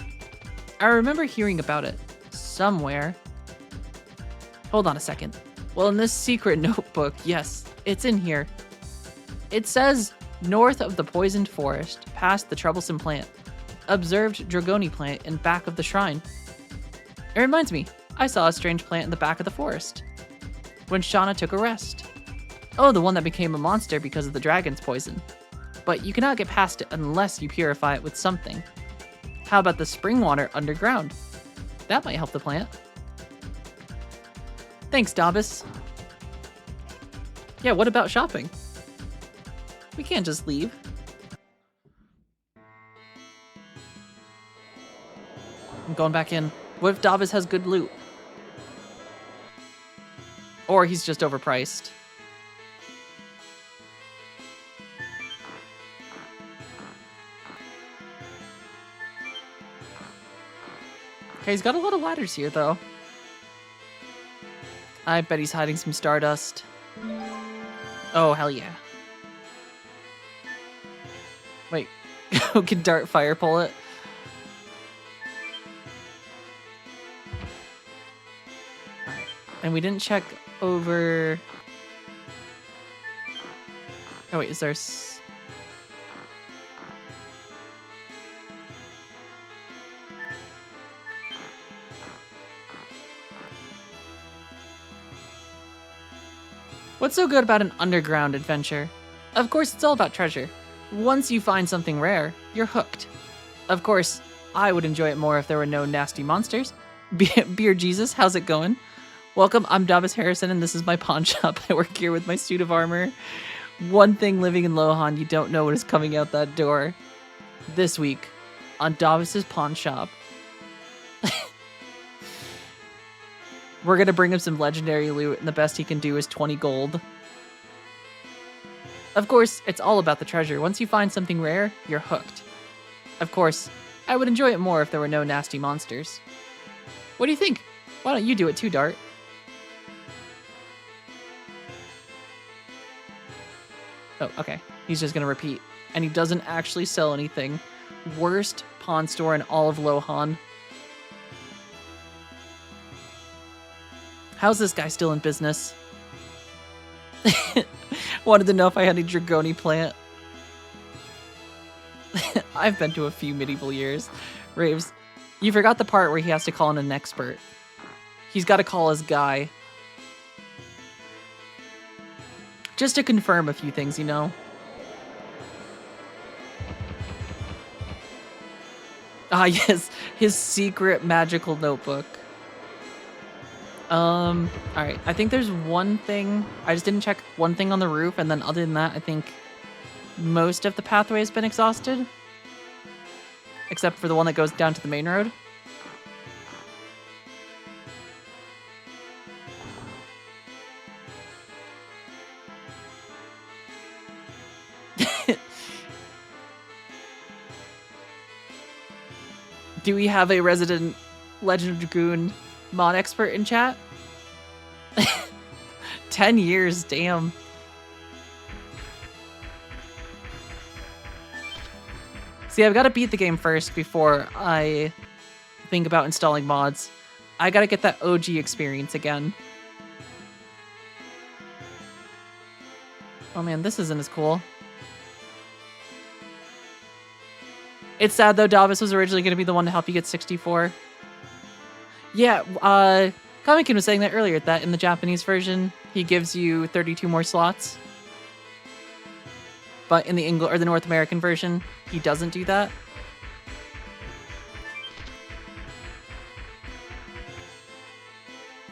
I remember hearing about it. Somewhere. Hold on a second. Well, in this secret notebook, yes, it's in here. It says, north of the poisoned forest, past the troublesome plant. Observed Dragoni plant in back of the shrine. It reminds me, I saw a strange plant in the back of the forest. When Shauna took a rest. Oh, the one that became a monster because of the dragon's poison. But you cannot get past it unless you purify it with something. How about the spring water underground? That might help the plant. Thanks, Davis. Yeah, what about shopping? We can't just leave. I'm going back in. What if Davis has good loot? Or he's just overpriced. Okay, he's got a lot of ladders here, though. I bet he's hiding some stardust. Oh, hell yeah. Wait, can Dart fire pull it? Alright, and we didn't check over... Oh wait, is there... What's so good about an underground adventure? Of course, it's all about treasure. Once you find something rare, you're hooked. Of course, I would enjoy it more if there were no nasty monsters. Beer Jesus, how's it going? Welcome, I'm Davis Harrison, and this is my pawn shop. I work here with my suit of armor. One thing living in Lohan, you don't know what is coming out that door. This week, on Davis's pawn shop. We're gonna bring him some legendary loot, and the best he can do is 20 gold. Of course, it's all about the treasure. Once you find something rare, you're hooked. Of course, I would enjoy it more if there were no nasty monsters. What do you think? Why don't you do it too, Dart? Oh, okay. He's just gonna repeat. And he doesn't actually sell anything. Worst pawn store in all of Lohan. How's this guy still in business? Wanted to know if I had any Dragoni plant. I've been to a few medieval years. Raves, you forgot the part where he has to call in an expert. He's got to call his guy. Just to confirm a few things, you know? Ah, yes, his secret magical notebook. Alright, I think there's one thing, I just didn't check one thing on the roof, and then other than that, I think most of the pathway has been exhausted. Except for the one that goes down to the main road. Do we have a resident Legend of Dragoon mod expert in chat? 10 years, damn. See, I've got to beat the game first before I think about installing mods. I gotta get that OG experience again. Oh man, this isn't as cool. It's sad though, Davis was originally going to be the one to help you get 64. Yeah, Kamikin was saying that earlier, that in the Japanese version, he gives you 32 more slots. But in the the North American version, he doesn't do that.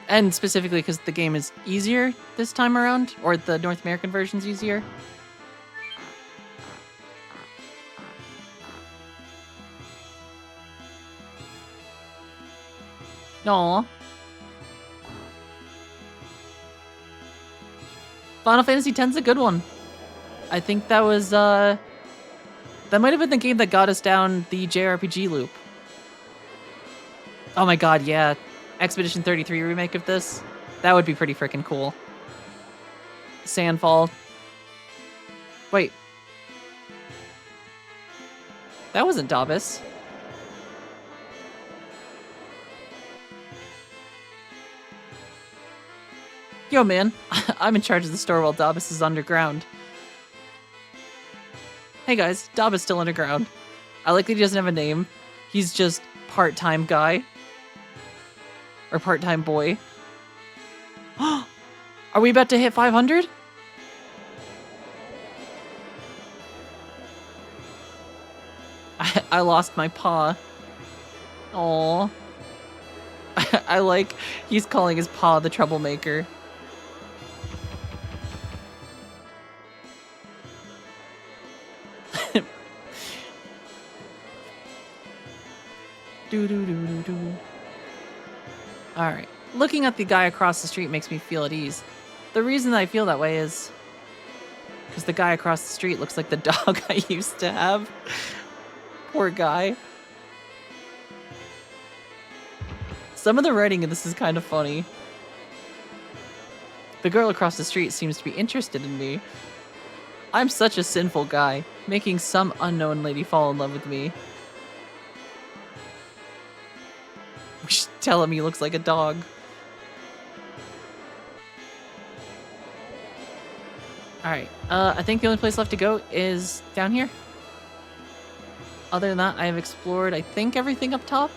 And specifically because the game is easier this time around, or the North American version's easier. Aww. Final Fantasy X's a good one. I think that was, that might have been the game that got us down the JRPG loop. Oh my god, yeah. Expedition 33 remake of this. That would be pretty freaking cool. Sandfall. Wait. That wasn't Davis. Yo, man, I'm in charge of the store while Davis is underground. Hey guys, Davis still underground. I like that he doesn't have a name. He's just part-time guy. Or part-time boy. Are we about to hit 500? I lost my paw. Aww. I like he's calling his paw the troublemaker. Alright. Looking at the guy across the street makes me feel at ease. The reason that I feel that way is because the guy across the street looks like the dog I used to have. Poor guy. Some of the writing in this is kind of funny. The girl across the street seems to be interested in me. I'm such a sinful guy, making some unknown lady fall in love with me. We should tell him he looks like a dog. Alright, I think the only place left to go is down here. Other than that, I have explored, I think, everything up top.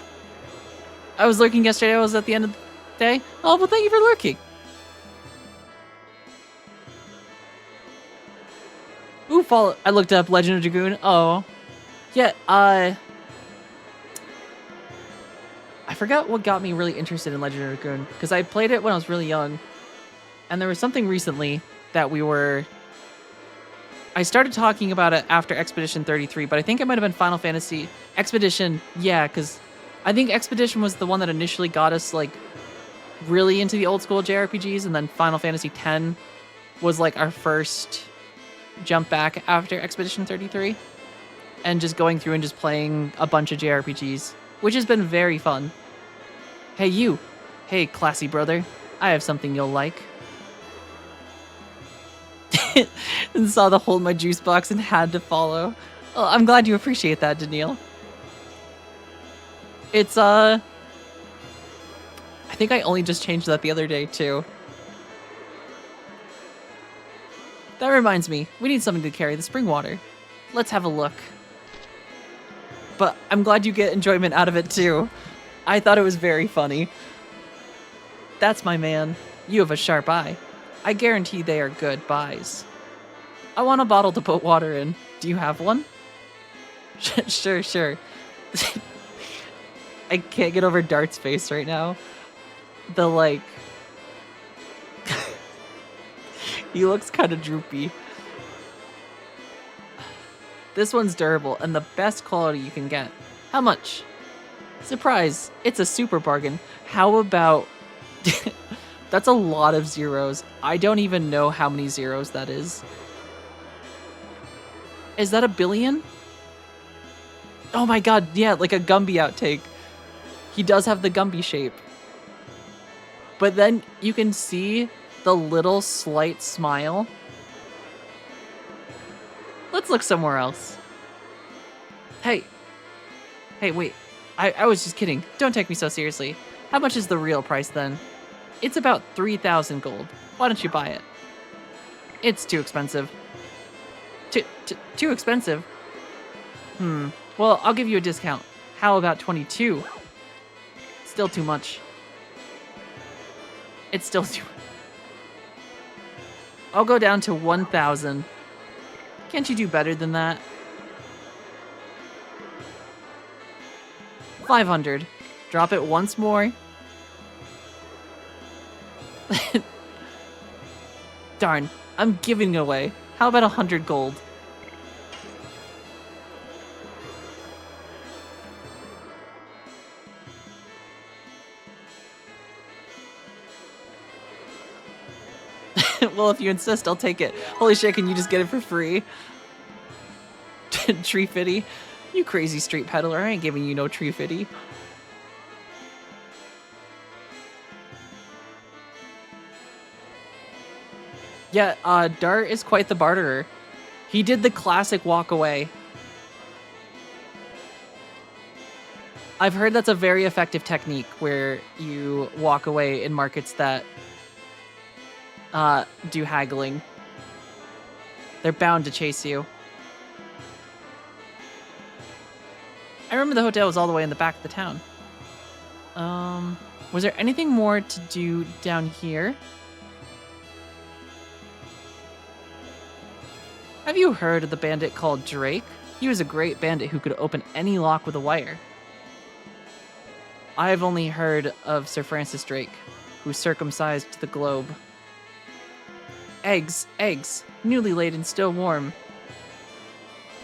I was lurking yesterday, I was at the end of the day. Oh, well, thank you for lurking. Ooh, follow. I looked up Legend of Dragoon. Oh. Yeah, I forgot what got me really interested in Legend of Dragoon, because I played it when I was really young. And there was something recently that I started talking about it after Expedition 33, but I think it might have been Final Fantasy Expedition. Yeah, because I think Expedition was the one that initially got us, like, really into the old school JRPGs, and then Final Fantasy X was, like, our first jump back after Expedition 33. And just going through and just playing a bunch of JRPGs, which has been very fun. Hey, you. Hey, classy brother. I have something you'll like. And saw the hole in my juice box and had to follow. Oh, I'm glad you appreciate that, Daniil. It's, I think I only just changed that the other day, too. That reminds me, we need something to carry the spring water. Let's have a look. But I'm glad you get enjoyment out of it, too. I thought it was very funny. That's my man. You have a sharp eye. I guarantee they are good buys. I want a bottle to put water in. Do you have one? Sure. I can't get over Dart's face right now. The, like... he looks kind of droopy. This one's durable and the best quality you can get. How much? Surprise, it's a super bargain. How about... That's a lot of zeros. I don't even know how many zeros that is. Is that a billion? Oh my god, yeah, like a Gumby outtake. He does have the Gumby shape. But then you can see the little slight smile. Let's look somewhere else. Hey, wait. I was just kidding. Don't take me so seriously. How much is the real price then? It's about 3,000 gold. Why don't you buy it? It's too expensive. Too expensive? Well, I'll give you a discount. How about 22? Still too much. It's still too... I'll go down to 1,000. Can't you do better than that? 500. Drop it once more. Darn, I'm giving it away. How about 100 gold? Well, if you insist, I'll take it. Holy shit, can you just get it for free? Tree fitty? You crazy street peddler, I ain't giving you no tree fitty. Yeah, Dart is quite the barterer. He did the classic walk away. I've heard that's a very effective technique where you walk away in markets that do haggling. They're bound to chase you. I remember the hotel was all the way in the back of the town. Was there anything more to do down here? Have you heard of the bandit called Drake? He was a great bandit who could open any lock with a wire. I've only heard of Sir Francis Drake, who circumcised the globe. Eggs, newly laid and still warm.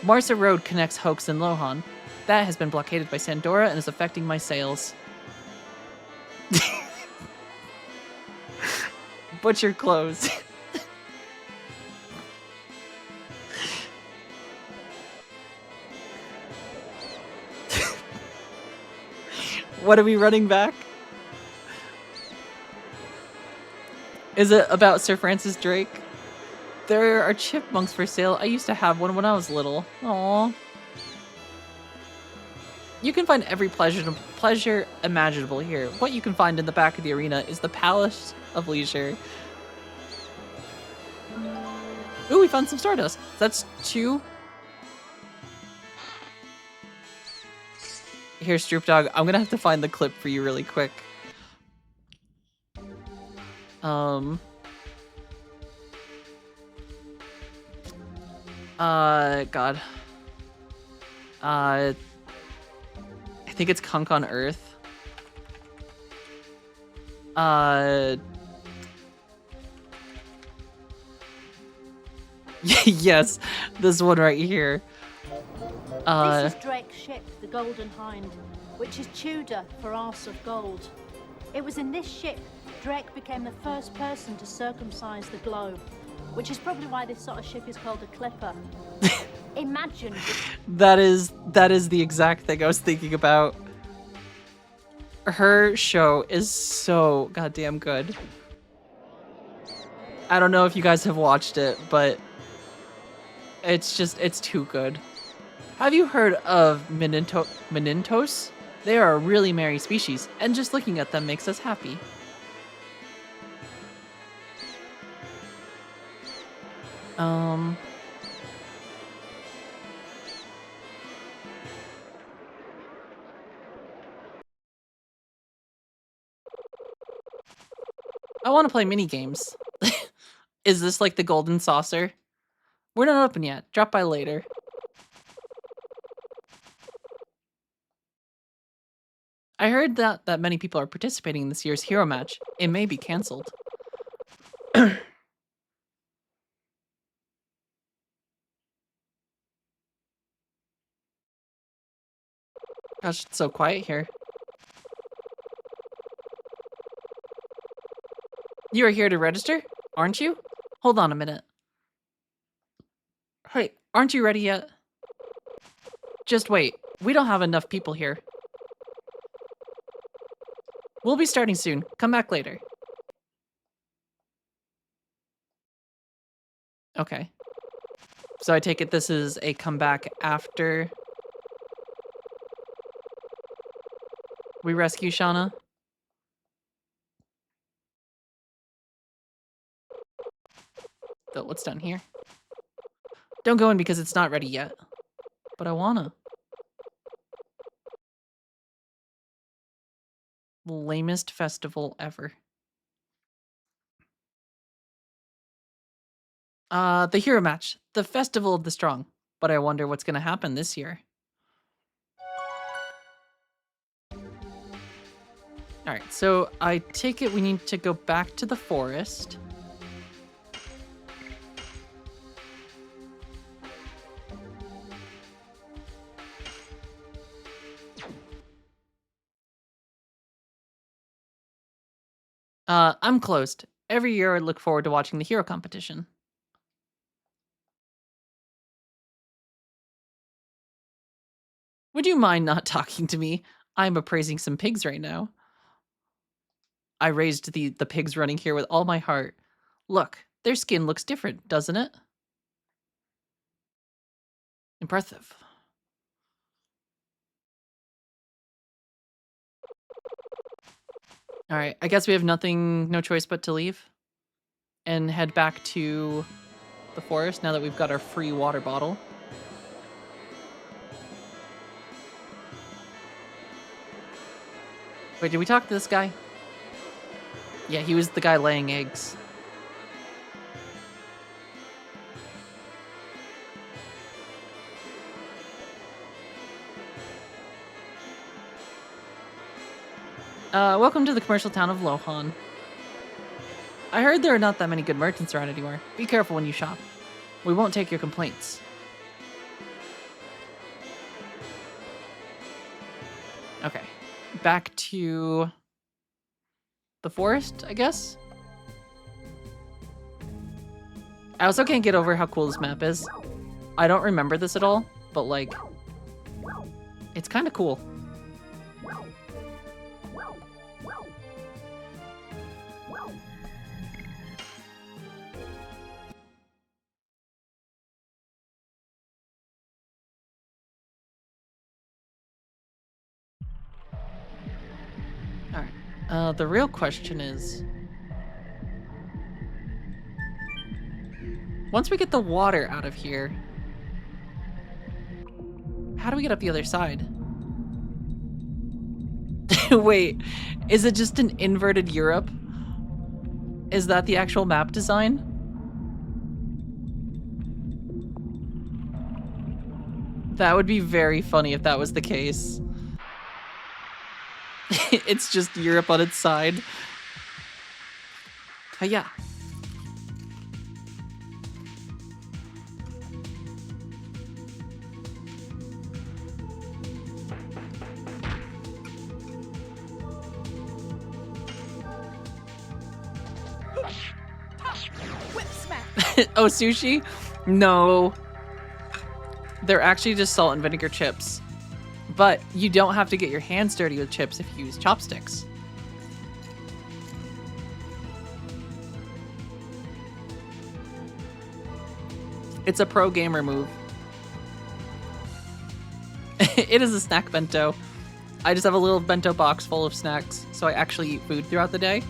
Marsa Road connects Hoax and Lohan. That has been blockaded by Sandora and is affecting my sales. Butcher clothes. What are we running back? Is it about Sir Francis Drake? There are chipmunks for sale. I used to have one when I was little. Aww. You can find every pleasure imaginable here. What you can find in the back of the arena is the Palace of Leisure. Ooh, we found some Stardust. That's 2. Here, Stroop Dog, I'm gonna have to find the clip for you really quick. God. I think it's Kunk on Earth. Yes, this one right here. This is Drake's ship, the Golden Hind, which is Tudor for Arse of Gold. It was in this ship Drake became the first person to circumcise the globe, which is probably why this sort of ship is called a clipper. Imagine. That is the exact thing I was thinking about. Her show is so goddamn good. I don't know if you guys have watched it, but it's too good. Have you heard of Menintos? They are a really merry species, and just looking at them makes us happy. I want to play mini games. Is this like the Golden Saucer? We're not open yet. Drop by later. I heard that many people are participating in this year's hero match. It may be cancelled. Gosh, it's so quiet here. You are here to register, aren't you? Hold on a minute. Hey, aren't you ready yet? Just wait. We don't have enough people here. We'll be starting soon. Come back later. Okay. So I take it this is a comeback after we rescue Shauna? So what's down here? Don't go in because it's not ready yet. But I wanna. Lamest festival ever. The hero match. The Festival of the Strong. But I wonder what's gonna happen this year. Alright, so I take it we need to go back to the forest. I'm closed. Every year I look forward to watching the hero competition. Would you mind not talking to me? I'm appraising some pigs right now. I raised the pigs running here with all my heart. Look, their skin looks different, doesn't it? Impressive. Alright, I guess we have no choice but to leave. And head back to the forest now that we've got our free water bottle. Wait, did we talk to this guy? Yeah, he was the guy laying eggs. Welcome to the commercial town of Lohan. I heard there are not that many good merchants around anymore. Be careful when you shop. We won't take your complaints. Okay. Back to the forest, I guess? I also can't get over how cool this map is. I don't remember this at all, but like, it's kind of cool. The real question is, once we get the water out of here, how do we get up the other side? Wait, is it just an inverted Europe? Is that the actual map design? That would be very funny if that was the case. It's just Europe on its side. Yeah. Whip smack. Oh, sushi? No. They're actually just salt and vinegar chips. But you don't have to get your hands dirty with chips if you use chopsticks. It's a pro gamer move. It is a snack bento. I just have a little bento box full of snacks, so I actually eat food throughout the day.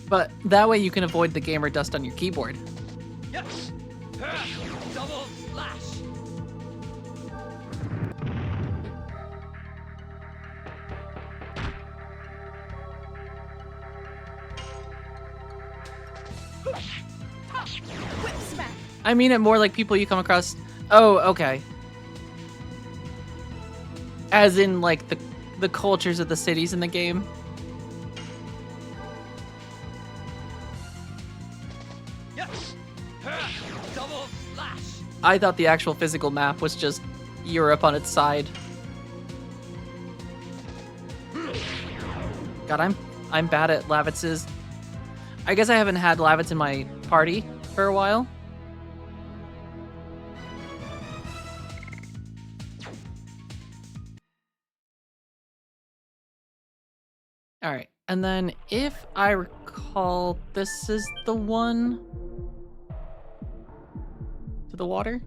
But that way you can avoid the gamer dust on your keyboard. Yes! Double slash! Whip smack. I mean it more like people you come across. Oh, okay. As in like the cultures of the cities in the game. Yes! Double slash! I thought the actual physical map was just Europe on its side. God, I'm bad at Lavitz's. I guess I haven't had Lavitz in my party for a while. All right, and then if I recall, this is the one to the water.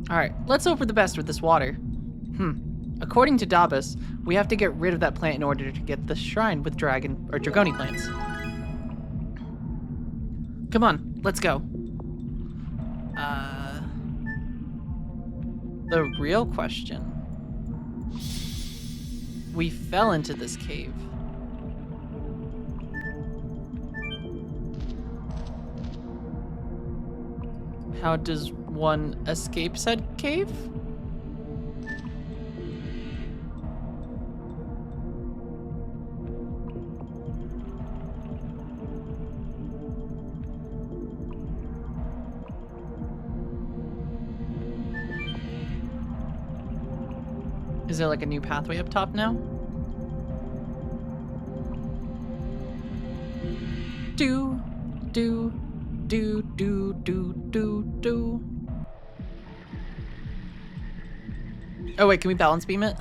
All right, let's hope for the best with this water. According to Dabas, we have to get rid of that plant in order to get the shrine with dragon or dragoni plants. Come on, let's go. The real question. We fell into this cave. How does one escape said cave? Is there like a new pathway up top now? Do, do, do, do, do, do, do. Oh wait, can we balance beam it?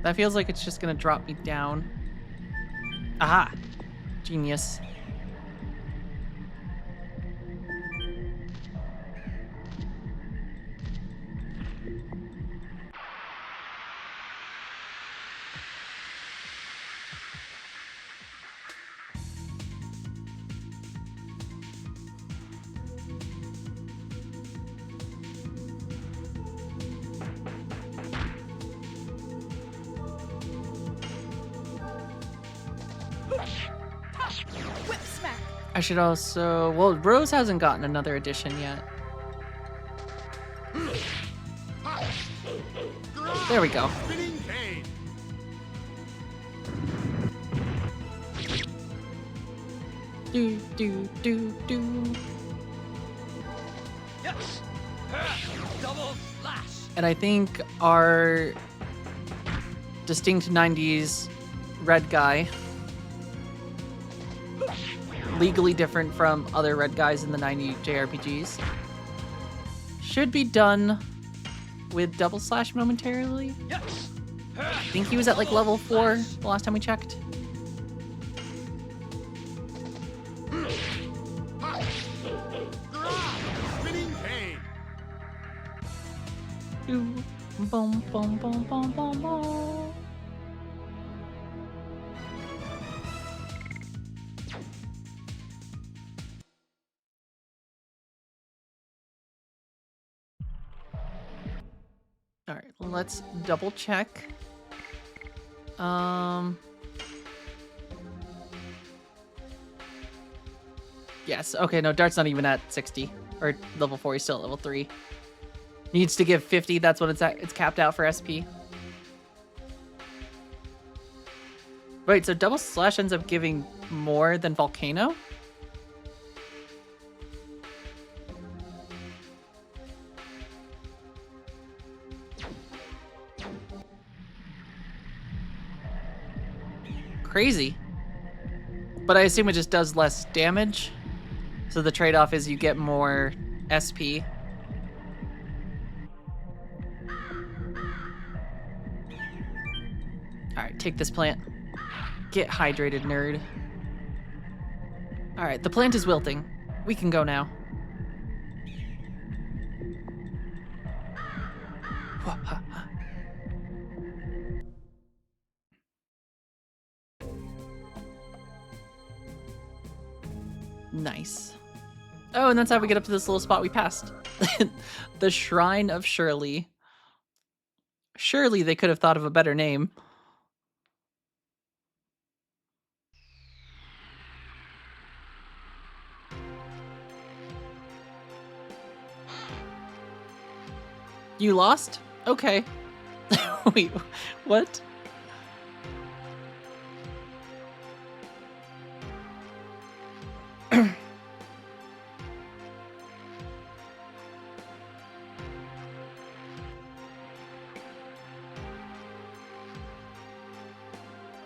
That feels like it's just gonna drop me down. Aha! Genius. Whip smack. I should also... Well, Rose hasn't gotten another edition yet. There we go. Do, do, do, do. Yes! Double slash! And I think our distinct 90s red guy, legally different from other red guys in the 90 JRPGs, should be done with double slash momentarily. Yes. I think he was at like level 4 the last time we checked. Spinning pain. Boom, boom, boom, boom, boom, boom. All right, let's double check. Yes, okay, no, Dart's not even at 60. Or level 4, he's still at level 3. Needs to give 50, that's what it's at. It's capped out for SP. Right, so double slash ends up giving more than Volcano? Crazy. But I assume it just does less damage. So the trade-off is you get more SP. Alright, take this plant. Get hydrated, nerd. Alright, the plant is wilting. We can go now. Nice. Oh, and that's how we get up to this little spot we passed. The Shrine of Shirley. Surely they could have thought of a better name. You lost? Okay. Wait, what?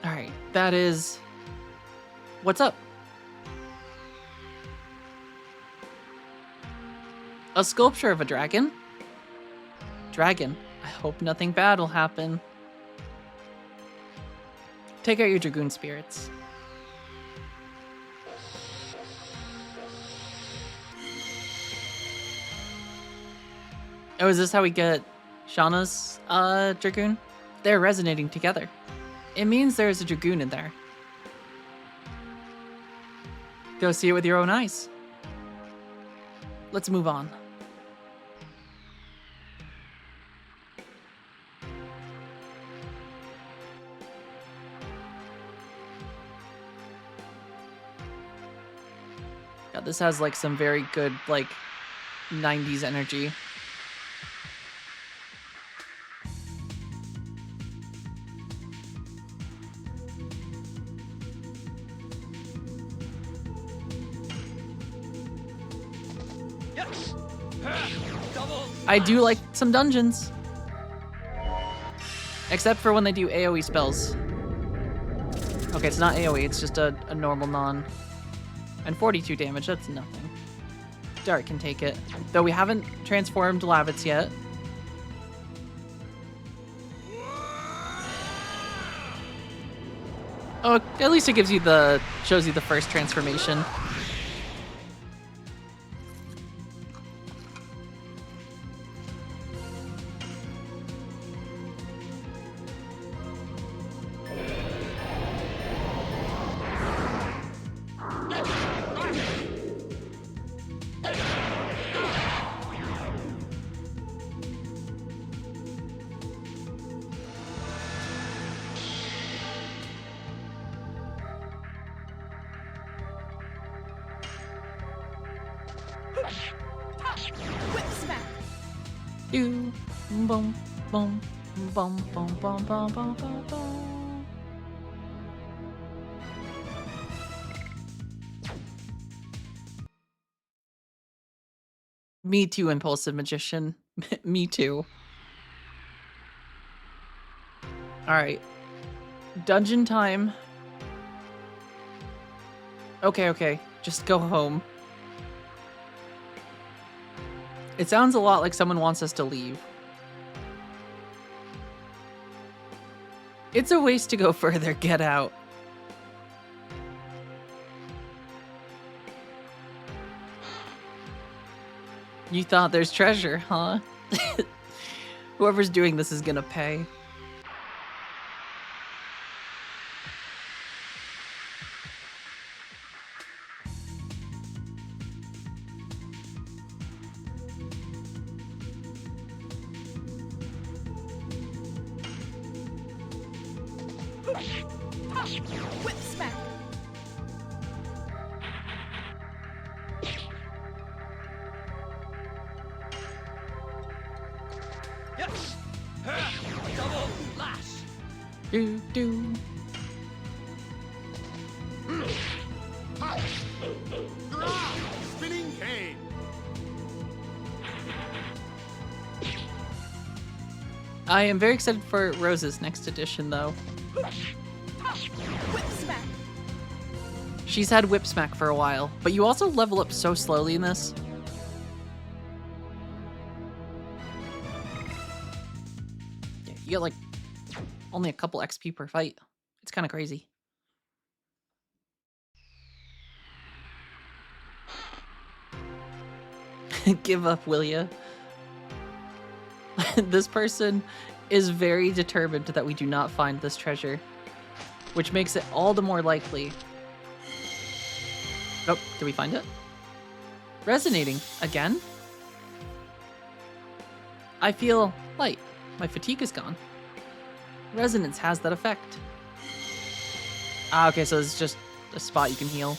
Alright, that is... What's up? A sculpture of a dragon? Dragon. I hope nothing bad will happen. Take out your Dragoon spirits. Oh, is this how we get Shauna's Dragoon? They're resonating together. It means there's a Dragoon in there. Go see it with your own eyes. Let's move on. God, this has like some very good like 90s energy. Yes. Double. I do like some dungeons. Except for when they do AoE spells. Okay, it's not AoE, it's just a normal non. And 42 damage, that's nothing. Dart can take it. Though we haven't transformed Lavitz yet. Oh, at least it gives you shows you the first transformation. Whip smack. Do boom boom boom boom boom boom boom boom boom. Me too, impulsive magician. Me too. All right, dungeon time. Okay, just go home. It sounds a lot like someone wants us to leave. It's a waste to go further. Get out. You thought there's treasure, huh? Whoever's doing this is gonna pay. Whip smack. Yes! Double lash! Do. Spinning cane! I am very excited for Rose's next edition, though. Whip smack. She's had Whip Smack for a while, but you also level up so slowly in this. Yeah, you get like only a couple XP per fight. It's kind of crazy. Give up, will ya? This person is very determined that we do not find this treasure, which makes it all the more likely. Oh, did we find it? Resonating again? I feel light. My fatigue is gone. Resonance has that effect. Ah, okay, so it's just a spot you can heal.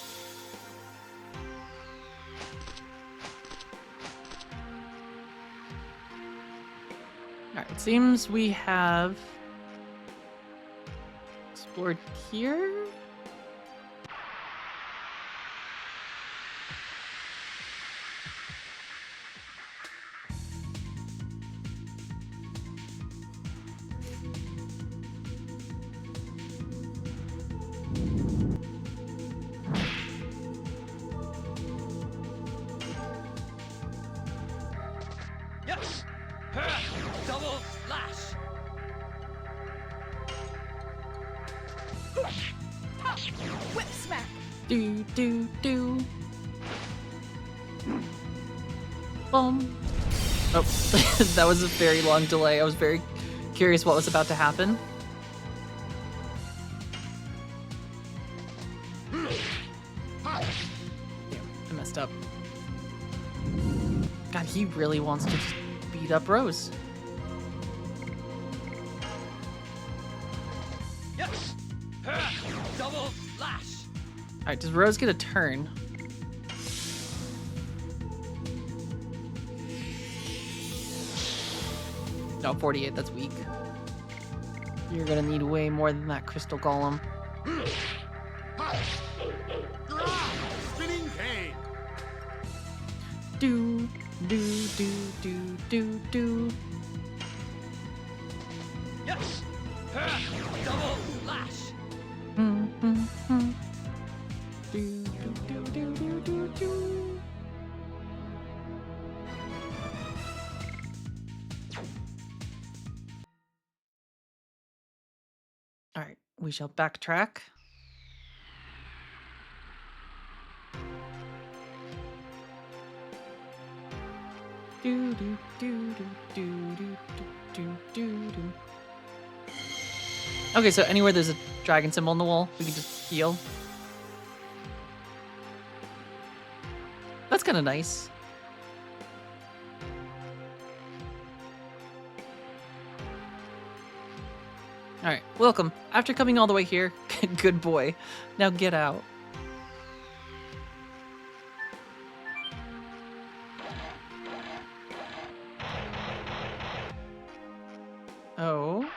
Alright, it seems we have explored here. Yes! Double lash! Whip smack. Do. Boom. Oh, that was a very long delay. I was very curious what was about to happen. Damn, I messed up. God, he really wants to just beat up Rose. Yes! Double lash! Alright, does Rose get a turn? No, 48, that's weak. You're gonna need way more than that crystal golem. Spinning cane! Do. Yes! Double lash! Do. All right, we shall backtrack. Do. Okay, so anywhere there's a dragon symbol on the wall, we can just heal. That's kind of nice. Alright, welcome. After coming all the way here, good boy. Now get out. Oh.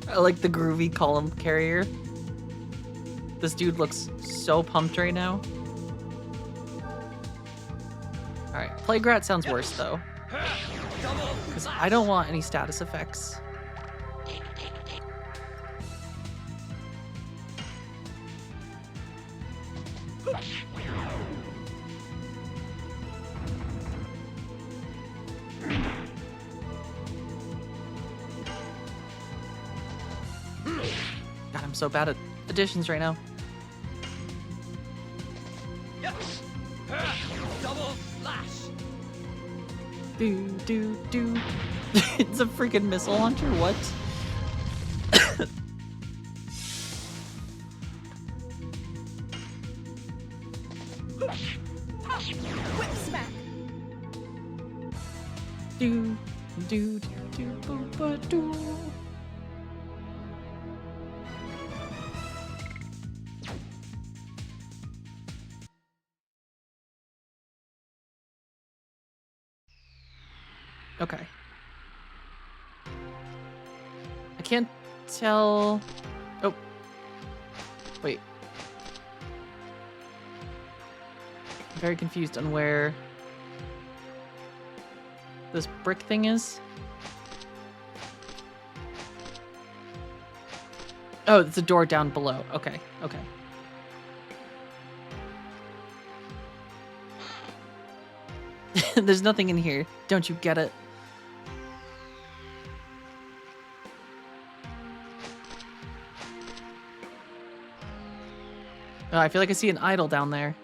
I like the groovy column carrier. This dude looks so pumped right now. Alright, Plague Rat sounds worse though. Because I don't want any status effects. I'm so bad at additions right now. Yes! Double lash! Do. It's a freaking missile launcher, what? Whip smack. Do, boo, ba, do. Okay. I can't tell. Oh. Wait. I'm very confused on where this brick thing is. Oh, it's a door down below. Okay, okay. There's nothing in here. Don't you get it? Oh, I feel like I see an idol down there.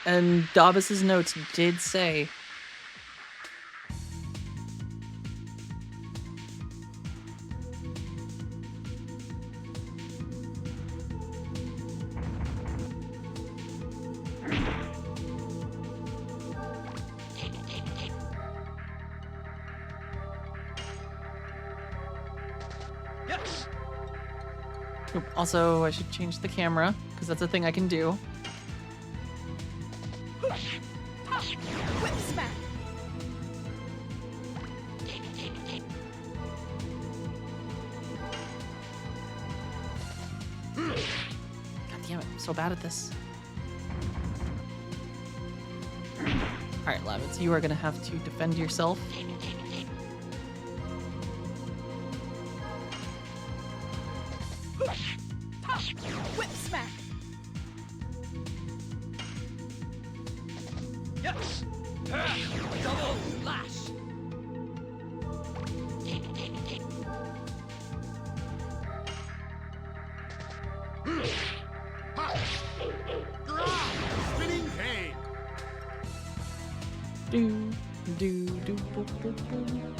And Davis's notes did say Yes! Oop, also, I should change the camera, because that's a thing I can do. Whip smack. God damn it, I'm so bad at this. Alright, Lavitz, you are gonna have to defend yourself. Whip smack. Yes! Double lash! Spinning pain. Do, boop, boop, boop.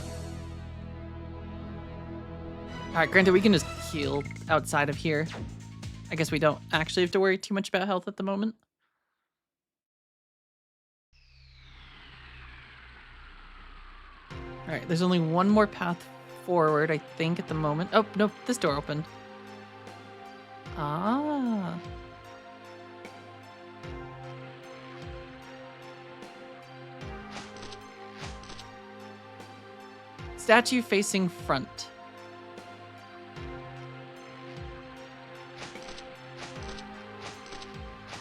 Alright, granted, we can just heal outside of here. I guess we don't actually have to worry too much about health at the moment. Alright, there's only one more path forward, I think, at the moment. Oh, nope, this door opened. Ah. Statue facing front.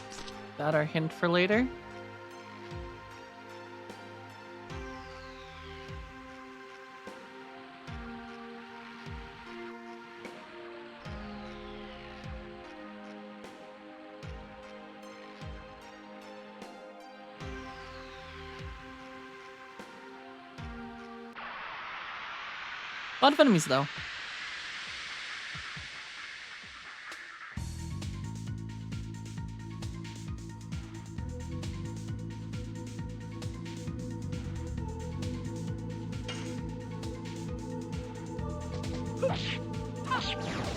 Is that our hint for later? A lot of enemies, though.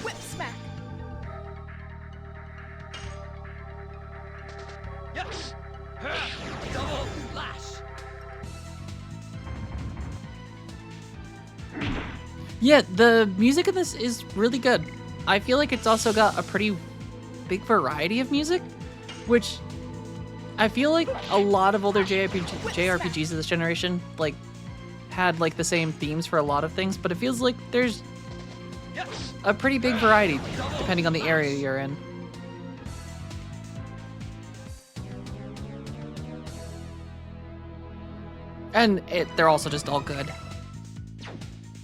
Whip smack. Yes! Double lash! Yeah, the music in this is really good. I feel like it's also got a pretty big variety of music, which I feel like a lot of older JRPGs of this generation like had like the same themes for a lot of things, but it feels like there's Yes! a pretty big variety depending on the area you're in. And they're also just all good.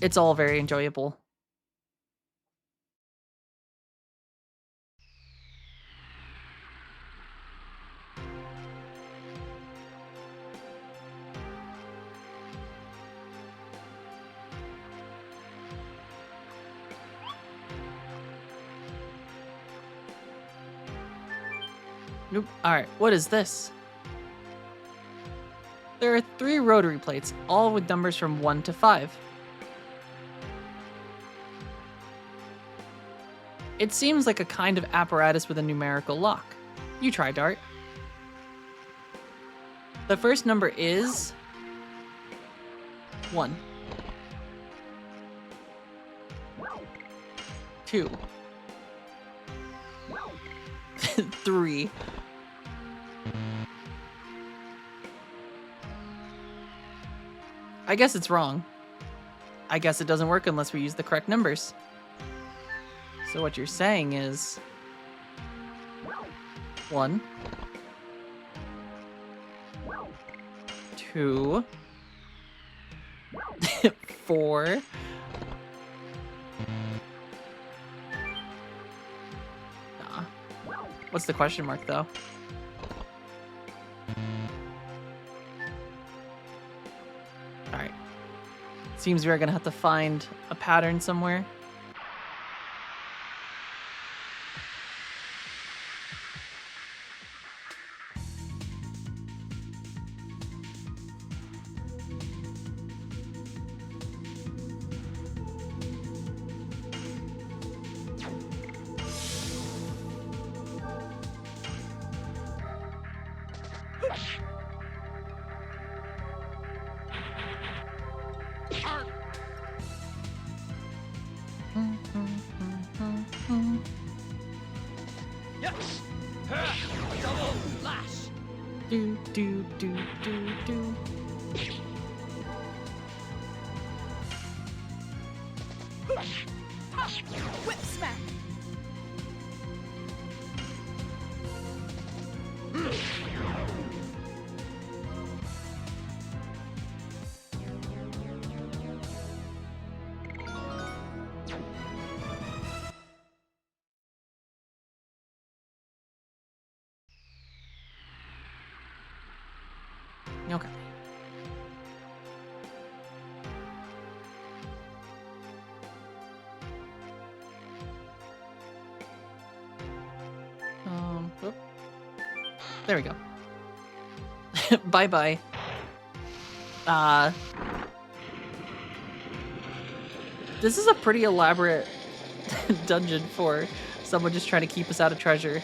It's all very enjoyable. Nope. Alright, what is this? There are 3 rotary plates, all with numbers from 1 to 5. It seems like a kind of apparatus with a numerical lock. You try, Dart. The first number is 1. 2. 3. I guess it's wrong. I guess it doesn't work unless we use the correct numbers. So what you're saying is 1, 2, 4, 'Nah. What's the question mark though? Alright. Seems we're gonna have to find a pattern somewhere. Yes! Double lash! Do, do, do, do, do. Whip smack. Okay. Whoop. There we go. Bye-bye. This is a pretty elaborate dungeon for someone just trying to keep us out of treasure.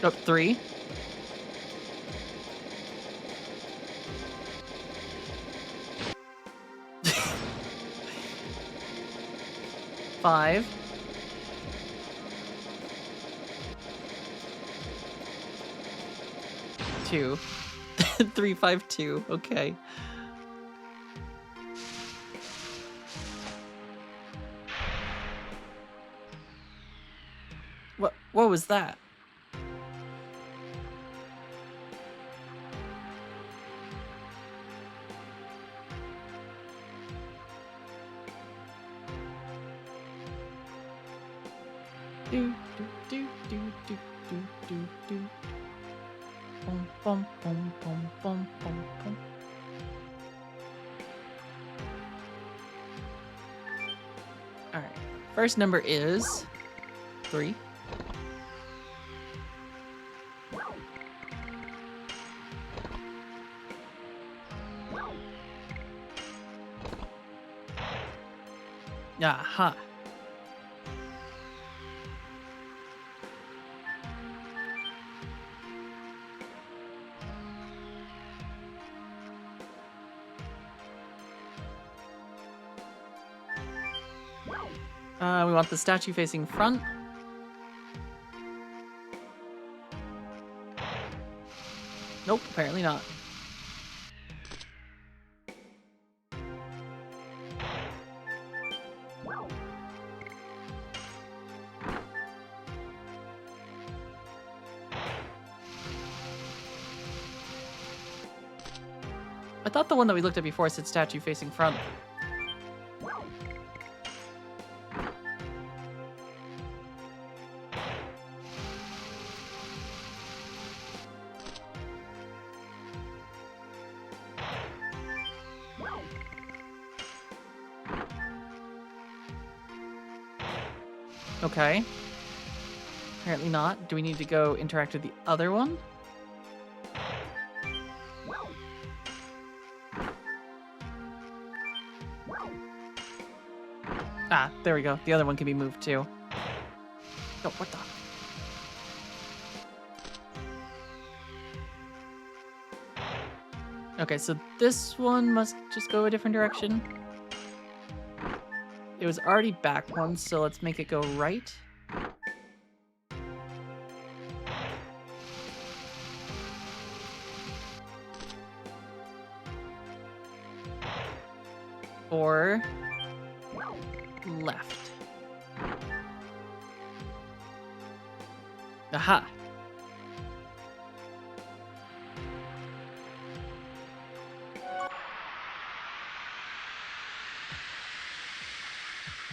Oh, 3. Five. 2. 3, 5, 2. Okay. What was that? Do do do do do do do do. Bum bum bum bum bum bum bum. All right. First number is 3. Aha. We want the statue facing front. Nope, apparently not. I thought the one that we looked at before said statue facing front. Okay. Apparently not. Do we need to go interact with the other one? Ah, there we go. The other one can be moved too. Oh, what the? Okay, so this one must just go a different direction. It was already back once, so let's make it go right. Or left. Aha.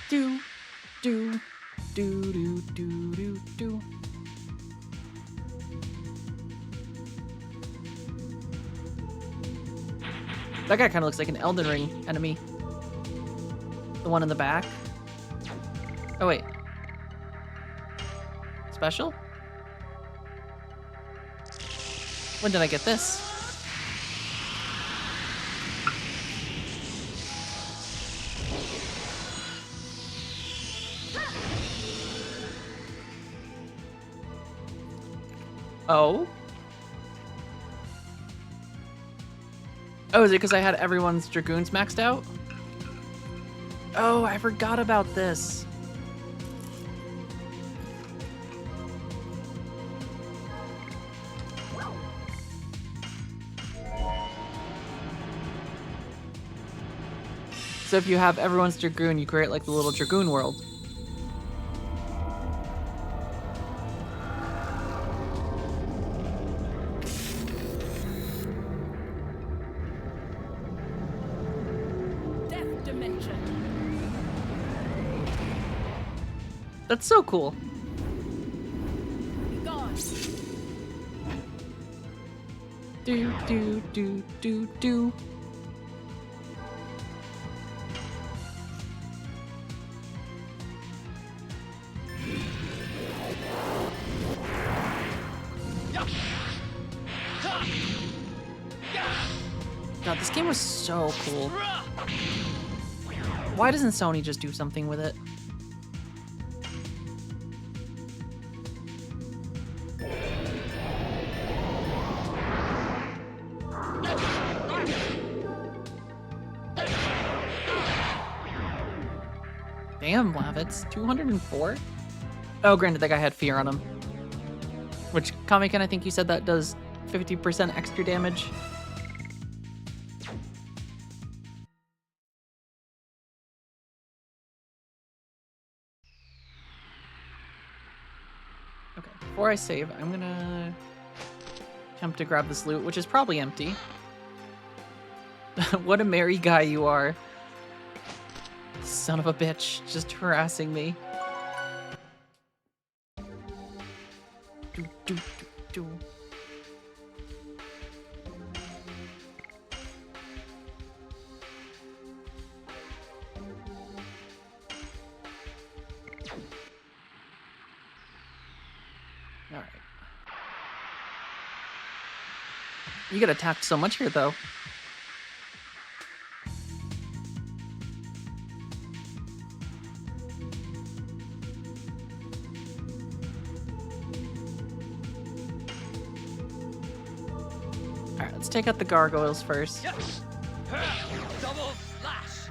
Do, do, do, do, do, do, do. That guy kind of looks like an Elden Ring enemy. The one in the back. Oh, wait. Special? When did I get this? Oh? Oh, is it because I had everyone's Dragoons maxed out? Oh, I forgot about this. So if you have everyone's Dragoon, you create like the little Dragoon world. Death dimension. That's so cool. Be gone. Do, do, do, do, do. God, this game was so cool. Why doesn't Sony just do something with it? Damn, Lavitz, 204? Oh, granted, that guy had fear on him. Which, Kamiken, I think you said that does 50% extra damage. Okay, before I save, I'm gonna attempt to grab this loot, which is probably empty. What a merry guy you are. Son of a bitch, just harassing me. Do, do, do, do. All right. You get attacked so much here, though. All right, let's take out the gargoyles first. Yes. Double flash.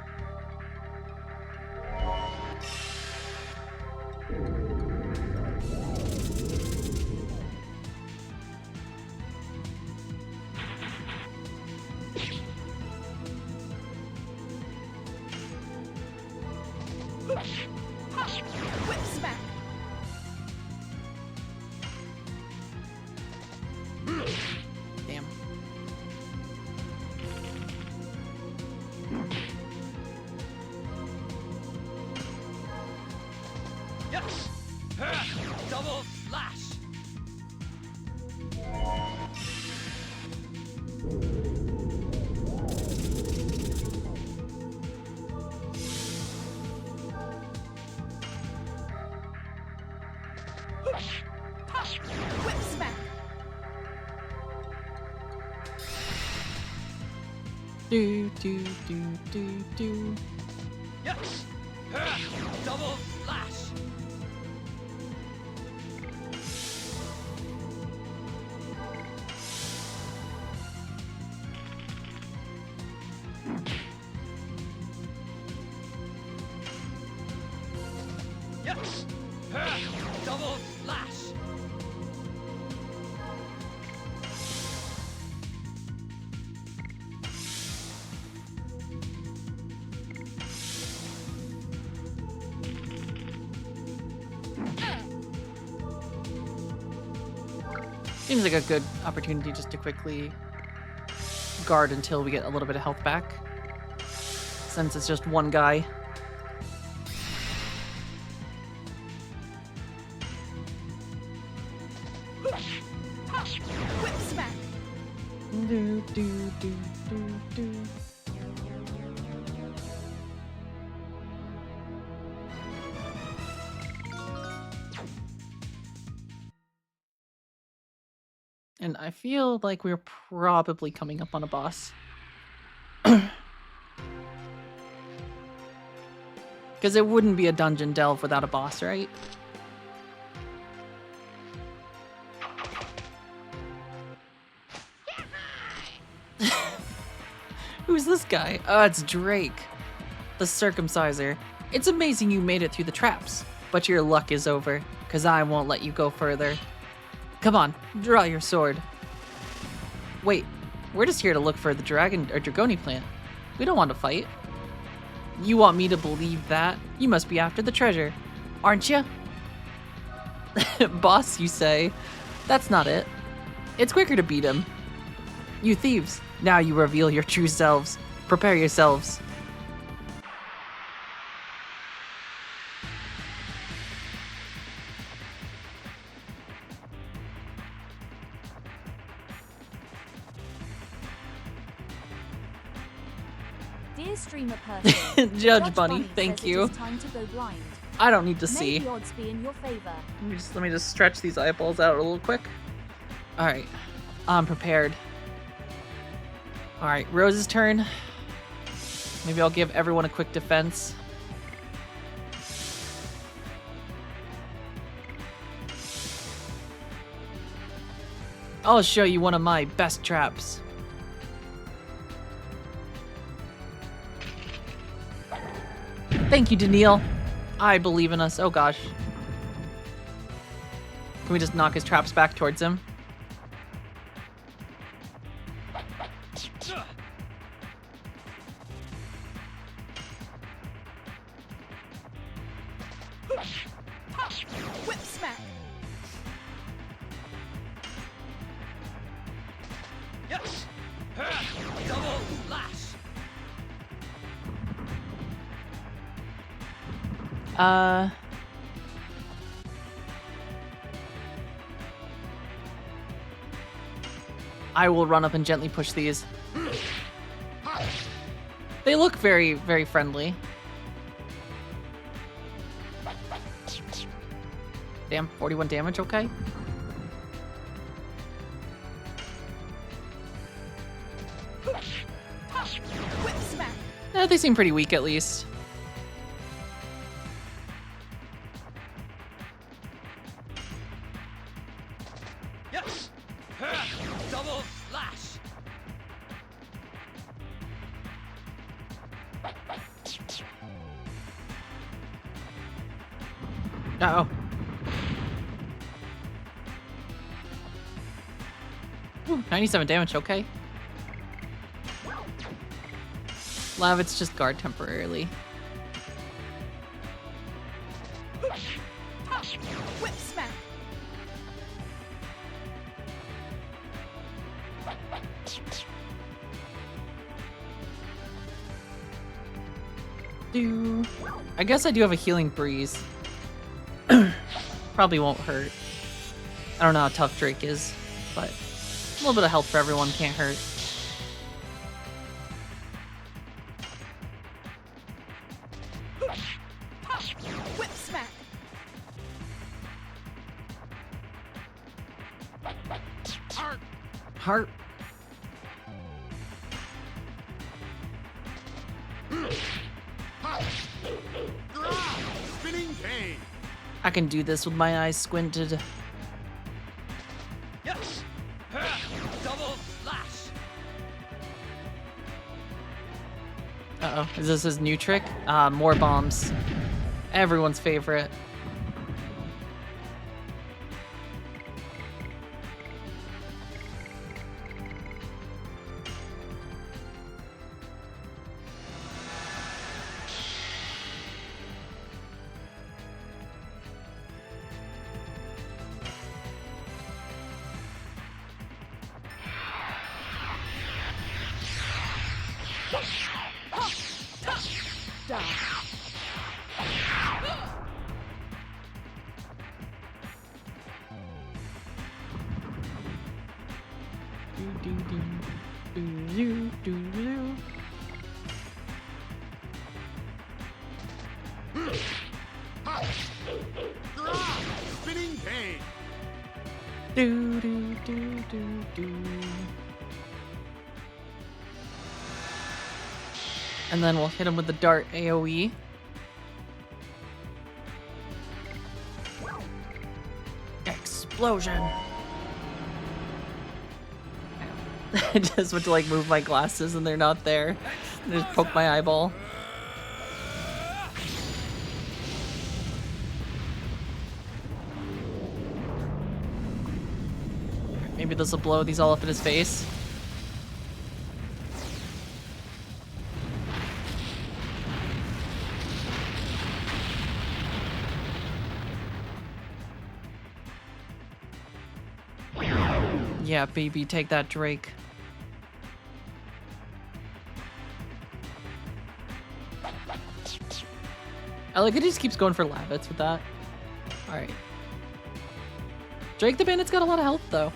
Whip smack. Damn. Yes. Double flash. Whip smack. Do do do do do. Yes! Double slash! Yes! Double slash! Seems like a good opportunity just to quickly guard until we get a little bit of health back. Since it's just one guy. Whip smack. Do do do do do. And I feel like we're probably coming up on a boss. Because it wouldn't be a dungeon delve without a boss, right? Who's this guy? Oh, it's Drake, the circumciser. It's amazing you made it through the traps, but your luck is over, because I won't let you go further. Come on, draw your sword. Wait, we're just here to look for the Dragoni plant. We don't want to fight. You want me to believe that? You must be after the treasure, aren't you? Boss, you say? That's not it. It's quicker to beat him. You thieves, now you reveal your true selves. Prepare yourselves. Dear streamer person, Judge Bunny, thank says you. It is time to go blind. I don't need to May see. the odds be in your favor. Let me just stretch these eyeballs out a little quick. Alright, I'm prepared. Alright, Rose's turn. Maybe I'll give everyone a quick defense. I'll show you one of my best traps. Thank you, Daniil. I believe in us. Oh gosh. Can we just knock his traps back towards him? Whip smack. Yes! Double slash! I will run up and gently push these. They look very, very friendly. Damn, 41 damage, okay. Whip smack. They seem pretty weak at least. Yes! Double slash! Uh-oh. Ooh, 97 damage, okay. Lavit's just guard temporarily. Whip smack. I guess I do have a healing breeze. Probably won't hurt. I don't know how tough Drake is, but a little bit of health for everyone can't hurt. Whip smack. Heart. Spinning cane. I can do this with my eyes squinted. Yes! Double slash! Uh-oh. Is this his new trick? More bombs. Everyone's favorite. Spinning cane. Do, do, do, do, do. And then we'll hit him with the dart AoE. Explosion! I just went to like move my glasses and they're not there. I just poke my eyeball. Maybe this will blow these all up in his face. Yeah, baby, take that, Drake. I like it, he just keeps going for lavits with that. Alright. Drake the Bandit's got a lot of health, though.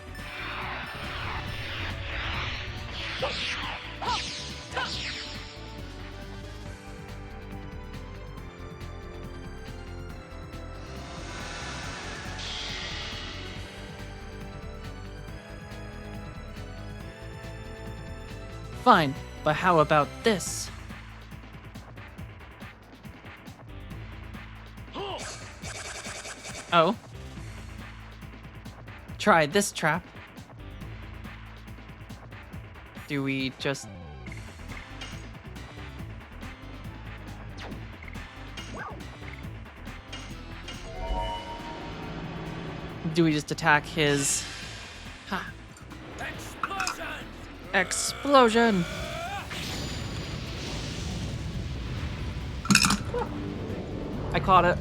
Fine, but how about this? Oh. Try this trap. Do we just... Do we just attack his... Ha. Explosion! I caught it.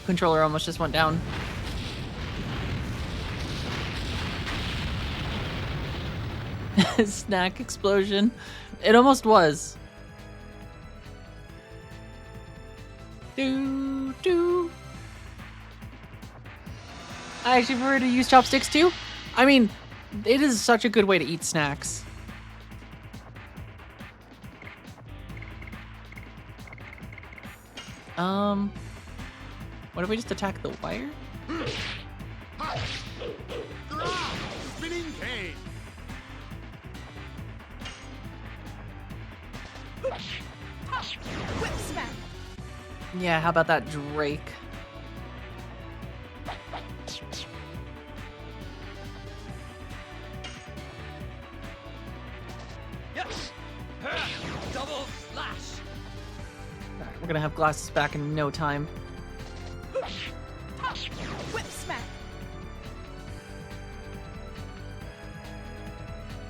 Controller almost just went down. Snack explosion. It almost was. Do do. I actually prefer to use chopsticks too. I mean, it is such a good way to eat snacks. What if we just attack the wire? Spinning cane. Whip smack. Yeah, how about that, Drake? Yes! Double slash! Alright, we're gonna have glasses back in no time. Whip smack.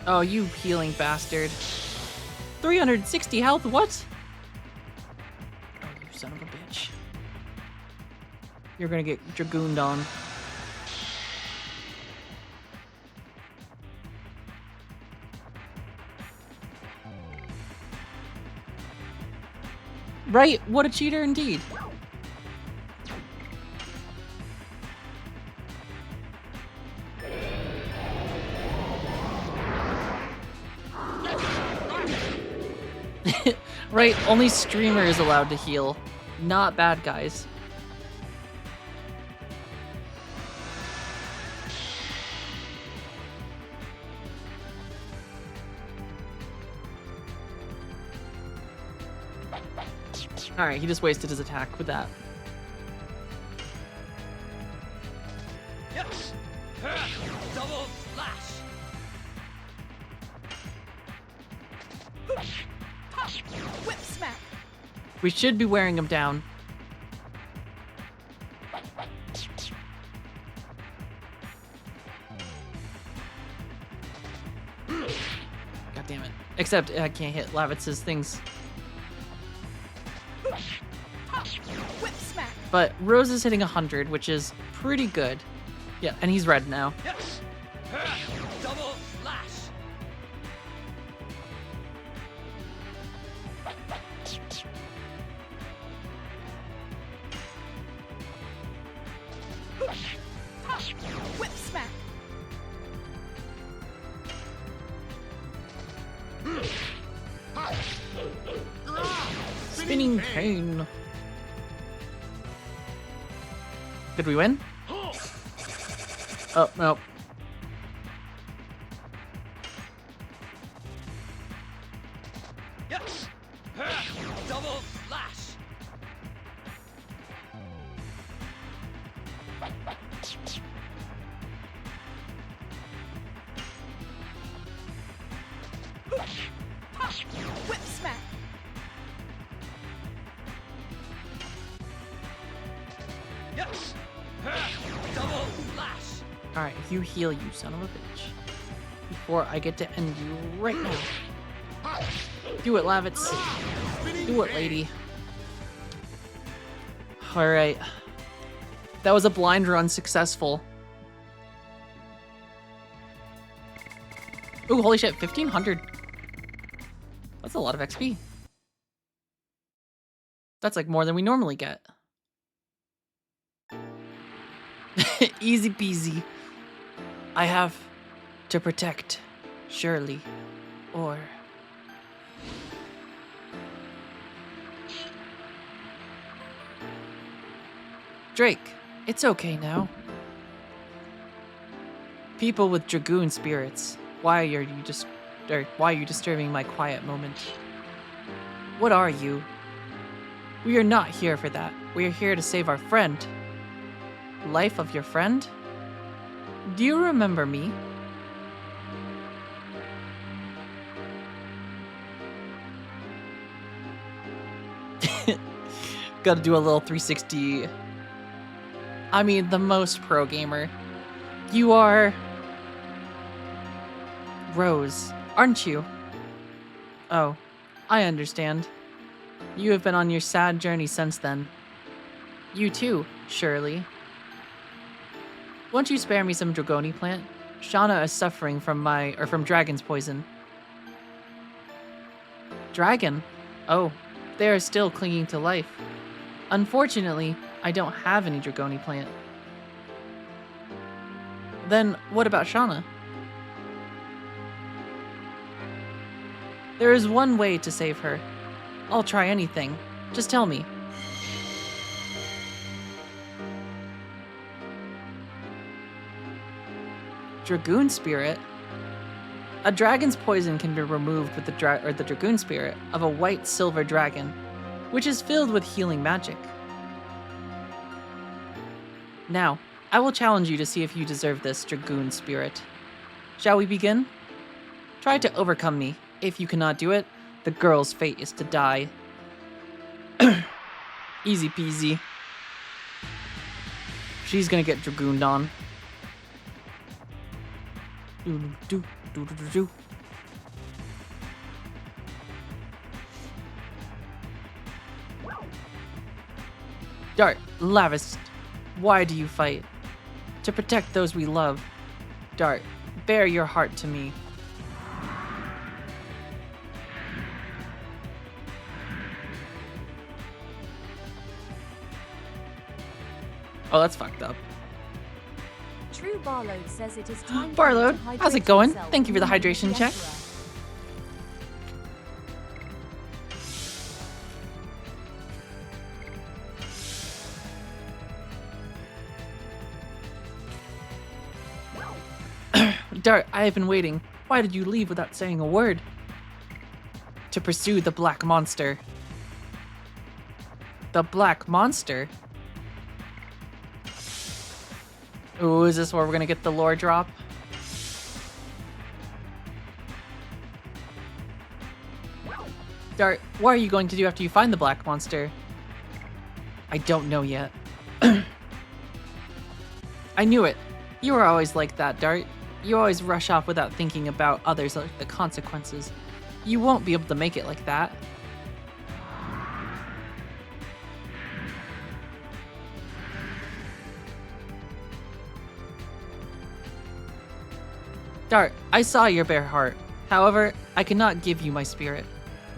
Oh, you healing bastard. 360 health, what? Oh, you son of a bitch. You're gonna get Dragooned on. Right, what a cheater indeed. Right, only streamer is allowed to heal, not bad guys. Alright, he just wasted his attack with that. Yes! Double slash! Whip smack. We should be wearing him down. God damn it. Except I can't hit Lavitz's things. Whip smack. But Rose is hitting 100, which is pretty good. Yeah, and he's red now. Yes! Double slash! Whip smack. Spinning cane. Did we win? Oh, no. Yes! Double slash! Whip smack. Yes! Double slash! Alright, you heal, you son of a bitch. Before I get to end you right now. Do it, Lavitz. Do it, lady. Alright. That was a blind run successful. Ooh, holy shit, 1500. That's a lot of XP. That's like more than we normally get. Easy peasy. I have to protect Shirley, or... Drake, it's okay now. People with Dragoon spirits, why are you disturbing my quiet moment? What are you? We are not here for that. We are here to save our friend. Life of your friend? Do you remember me? Gotta do a little 360. I mean, the most pro gamer. You are... Rose, aren't you? Oh, I understand. You have been on your sad journey since then. You too, Shirley. Won't you spare me some Dragoni plant? Shauna is suffering from dragon's poison. Dragon? Oh, they are still clinging to life. Unfortunately, I don't have any Dragoni plant. Then what about Shauna? There is one way to save her. I'll try anything. Just tell me. Dragoon spirit? A dragon's poison can be removed with the Dragoon spirit of a white silver dragon, which is filled with healing magic. Now, I will challenge you to see if you deserve this Dragoon spirit. Shall we begin? Try to overcome me. If you cannot do it, the girl's fate is to die. Easy peasy. She's gonna get Dragooned on. Do. Dart, Lavis, why do you fight? To protect those we love. Dart, bear your heart to me. Oh, that's fucked up. True Barload says it is time Barload, to hydrate how's it going? yourself. Thank you for the hydration Yes, check. sir. Dart, I have been waiting. Why did you leave without saying a word? To pursue the black monster. The black monster. Ooh, is this where we're gonna get the lore drop? Dart, what are you going to do after you find the black monster? I don't know yet. I knew it. You were always like that, Dart. You always rush off without thinking about others, like the consequences. You won't be able to make it like that. Dart, I saw your bare heart. However, I cannot give you my spirit.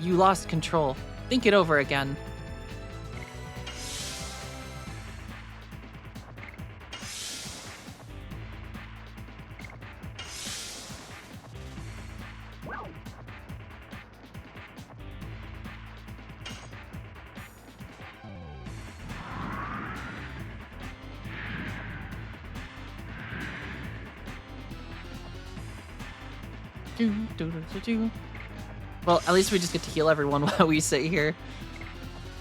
You lost control. Think it over again. Well, at least we just get to heal everyone while we sit here.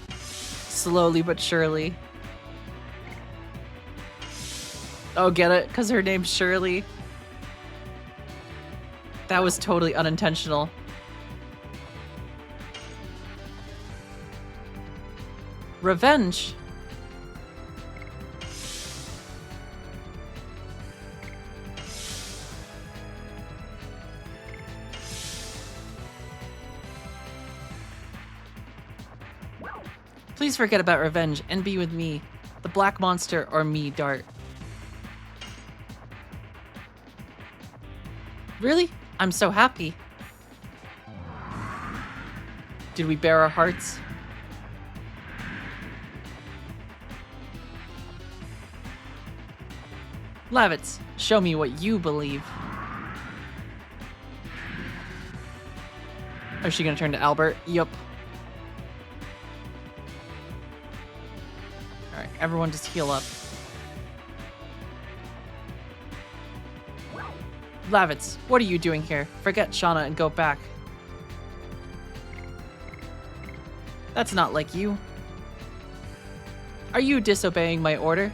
Slowly but surely. Oh, get it? Because her name's Shirley. That was totally unintentional. Revenge? Please forget about revenge and be with me. The black monster or me, Dart. Really? I'm so happy. Did we bare our hearts? Lavitz, show me what you believe. Oh, is she gonna turn to Albert? Yup. Alright, everyone just heal up. Lavitz, what are you doing here? Forget Shauna and go back. That's not like you. Are you disobeying my order?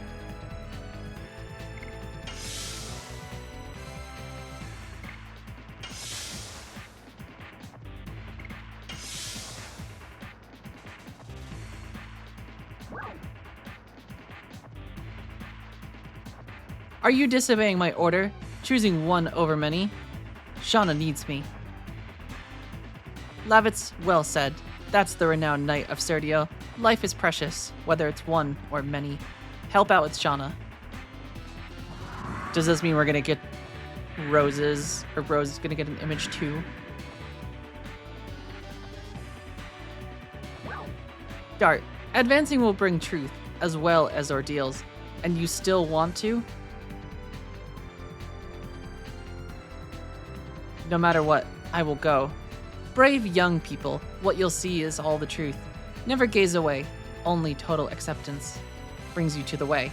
Are you disobeying my order? Choosing one over many? Shauna needs me. Lavitz, well said. That's the renowned knight of Serdio. Life is precious, whether it's one or many. Help out with Shauna. Does this mean we're gonna get roses, or Rose is gonna get an image too? Dart, advancing will bring truth, as well as ordeals, and you still want to? No matter what, I will go. Brave young people, what you'll see is all the truth. Never gaze away, only total acceptance brings you to the way.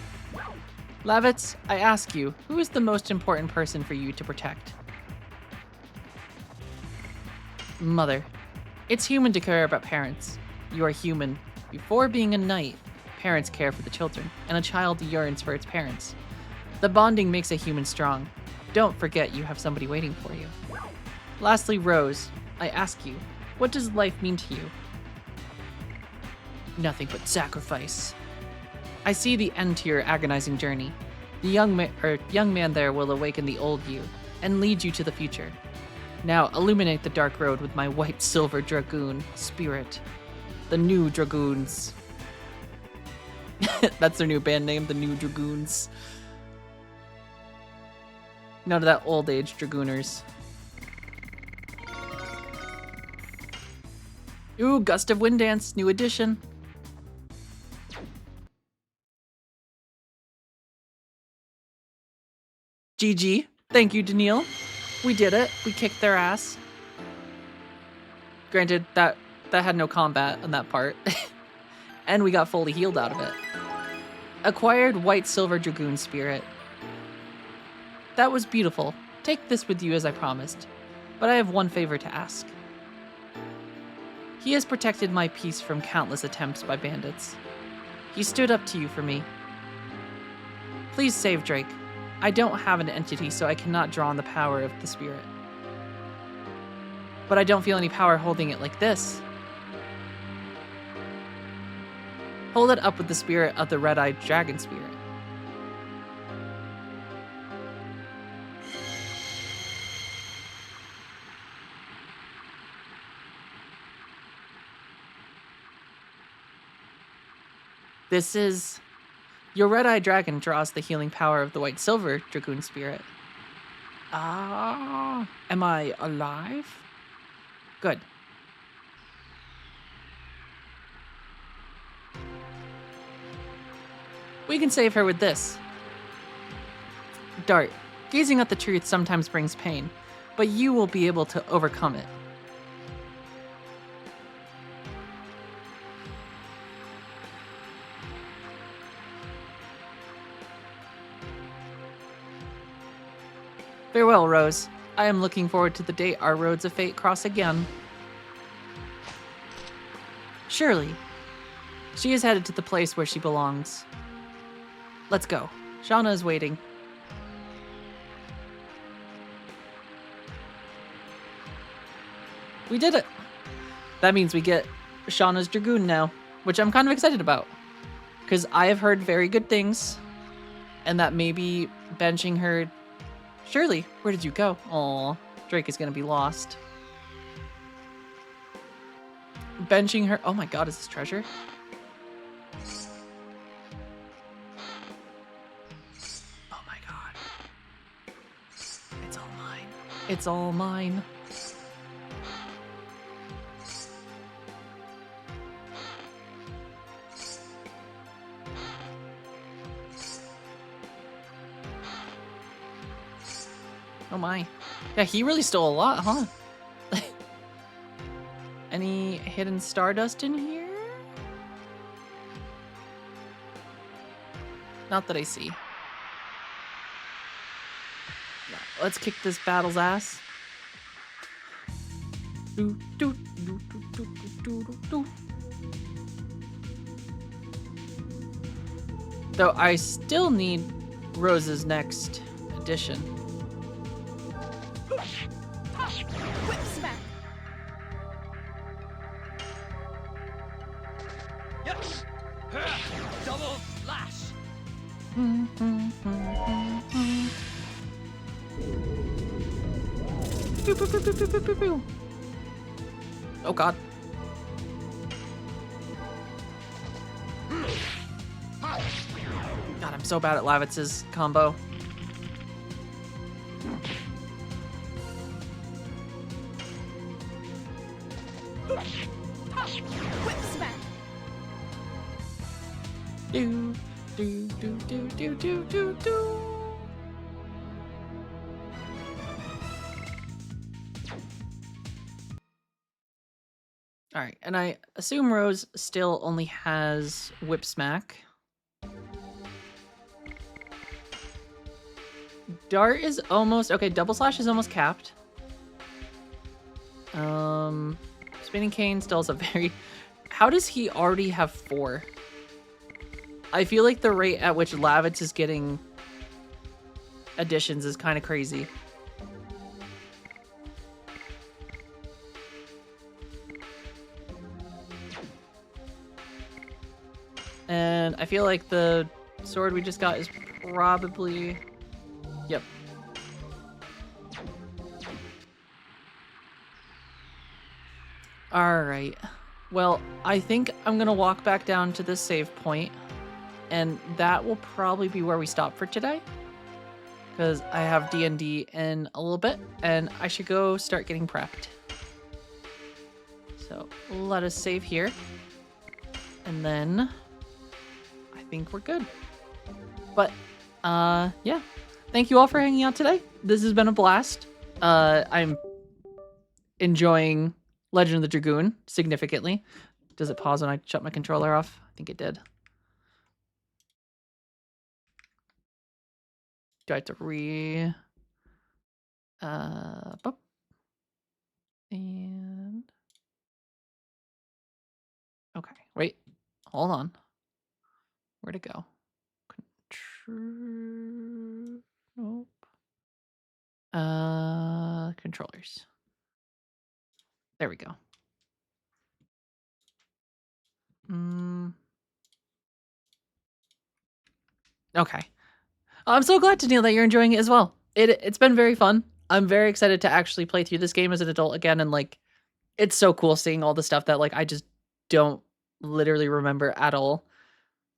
Lavitz, I ask you, who is the most important person for you to protect? Mother. It's human to care about parents. You are human. Before being a knight, parents care for the children, and a child yearns for its parents. The bonding makes a human strong. Don't forget you have somebody waiting for you. Lastly, Rose, I ask you, what does life mean to you? Nothing but sacrifice. I see the end to your agonizing journey. The young man there will awaken the old you and lead you to the future. Now illuminate the dark road with my white silver dragoon spirit. The new Dragoons. That's their new band name, the New Dragoons. None of that old age Dragooners. Ooh, Gust of Wind Dance, new edition. GG. Thank you, Daniil. We did it. We kicked their ass. Granted, that had no combat on that part. And we got fully healed out of it. Acquired White Silver Dragoon Spirit. That was beautiful. Take this with you as I promised. But I have one favor to ask. He has protected my peace from countless attempts by bandits. He stood up to you for me. Please save Drake. I don't have an entity, so I cannot draw on the power of the spirit. But I don't feel any power holding it like this. Hold it up with the spirit of the red-eyed dragon spirit. This is... Your red-eyed dragon draws the healing power of the white-silver Dragoon spirit. Ah, am I alive? Good. We can save her with this. Dart, gazing at the truth sometimes brings pain, but you will be able to overcome it. Farewell, Rose. I am looking forward to the day our roads of fate cross again. Surely. She is headed to the place where she belongs. Let's go. Shauna is waiting. We did it. That means we get Shauna's Dragoon now, which I'm kind of excited about. Because I have heard very good things. And that maybe benching her... Shirley, where did you go? Aw, Drake is going to be lost. Benching her... Oh my god, is this treasure? Oh my god. It's all mine. It's all mine. Oh my. Yeah, he really stole a lot, huh? Any hidden stardust in here? Not that I see. No, let's kick this battle's ass. Do, do, do, do, do, do, do, do. Though I still need Rose's next edition. Whip smack. Yes! Double slash! Pew, pew, pew, pew, pew, pew, pew, pew. Oh god. God, I'm so bad at Lavitz's combo. Whip smack. Do, do, do, do, do, do, do, do. All right, and I assume Rose still only has Whip Smack. Dart is almost okay. Double Slash is almost capped. Spinning Cane still has a very. How does he already have 4? I feel like the rate at which Lavitz is getting additions is kind of crazy. And I feel like the sword we just got is probably... Yep. Alright. Well, I think I'm gonna walk back down to this save point, and that will probably be where we stop for today. Because I have D&D in a little bit, and I should go start getting prepped. So, let us save here. And then... I think we're good. But, yeah. Thank you all for hanging out today. This has been a blast. I'm enjoying Legend of the Dragoon significantly. Does it pause when I shut my controller off? I think it did. Do I have to boop. And... Okay, wait. Hold on. Where'd it go? Nope. Controllers. There we go. Okay. I'm so glad to know that you're enjoying it as well. It's been very fun. I'm very excited to actually play through this game as an adult again, and like, it's so cool seeing all the stuff that like I just don't literally remember at all.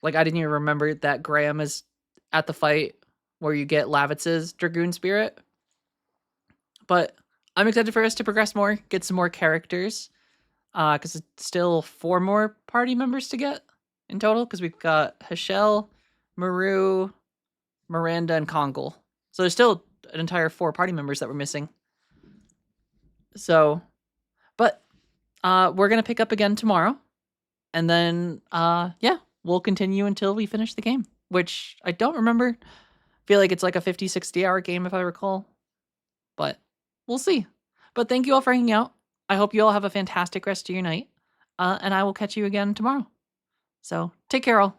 Like, I didn't even remember that Graham is at the fight where you get Lavitz's Dragoon spirit. But I'm excited for us to progress more, get some more characters, because it's still 4 more party members to get in total. Because we've got Hachelle, Maru, Miranda, and Kongle. So there's still an entire 4 party members that we're missing. So, but we're gonna pick up again tomorrow, and then yeah, we'll continue until we finish the game, which I don't remember. Feel like it's like a 50-60 hour game if I recall, but we'll see. But thank you all for hanging out. I hope you all have a fantastic rest of your night, and I will catch you again tomorrow. So take care, all.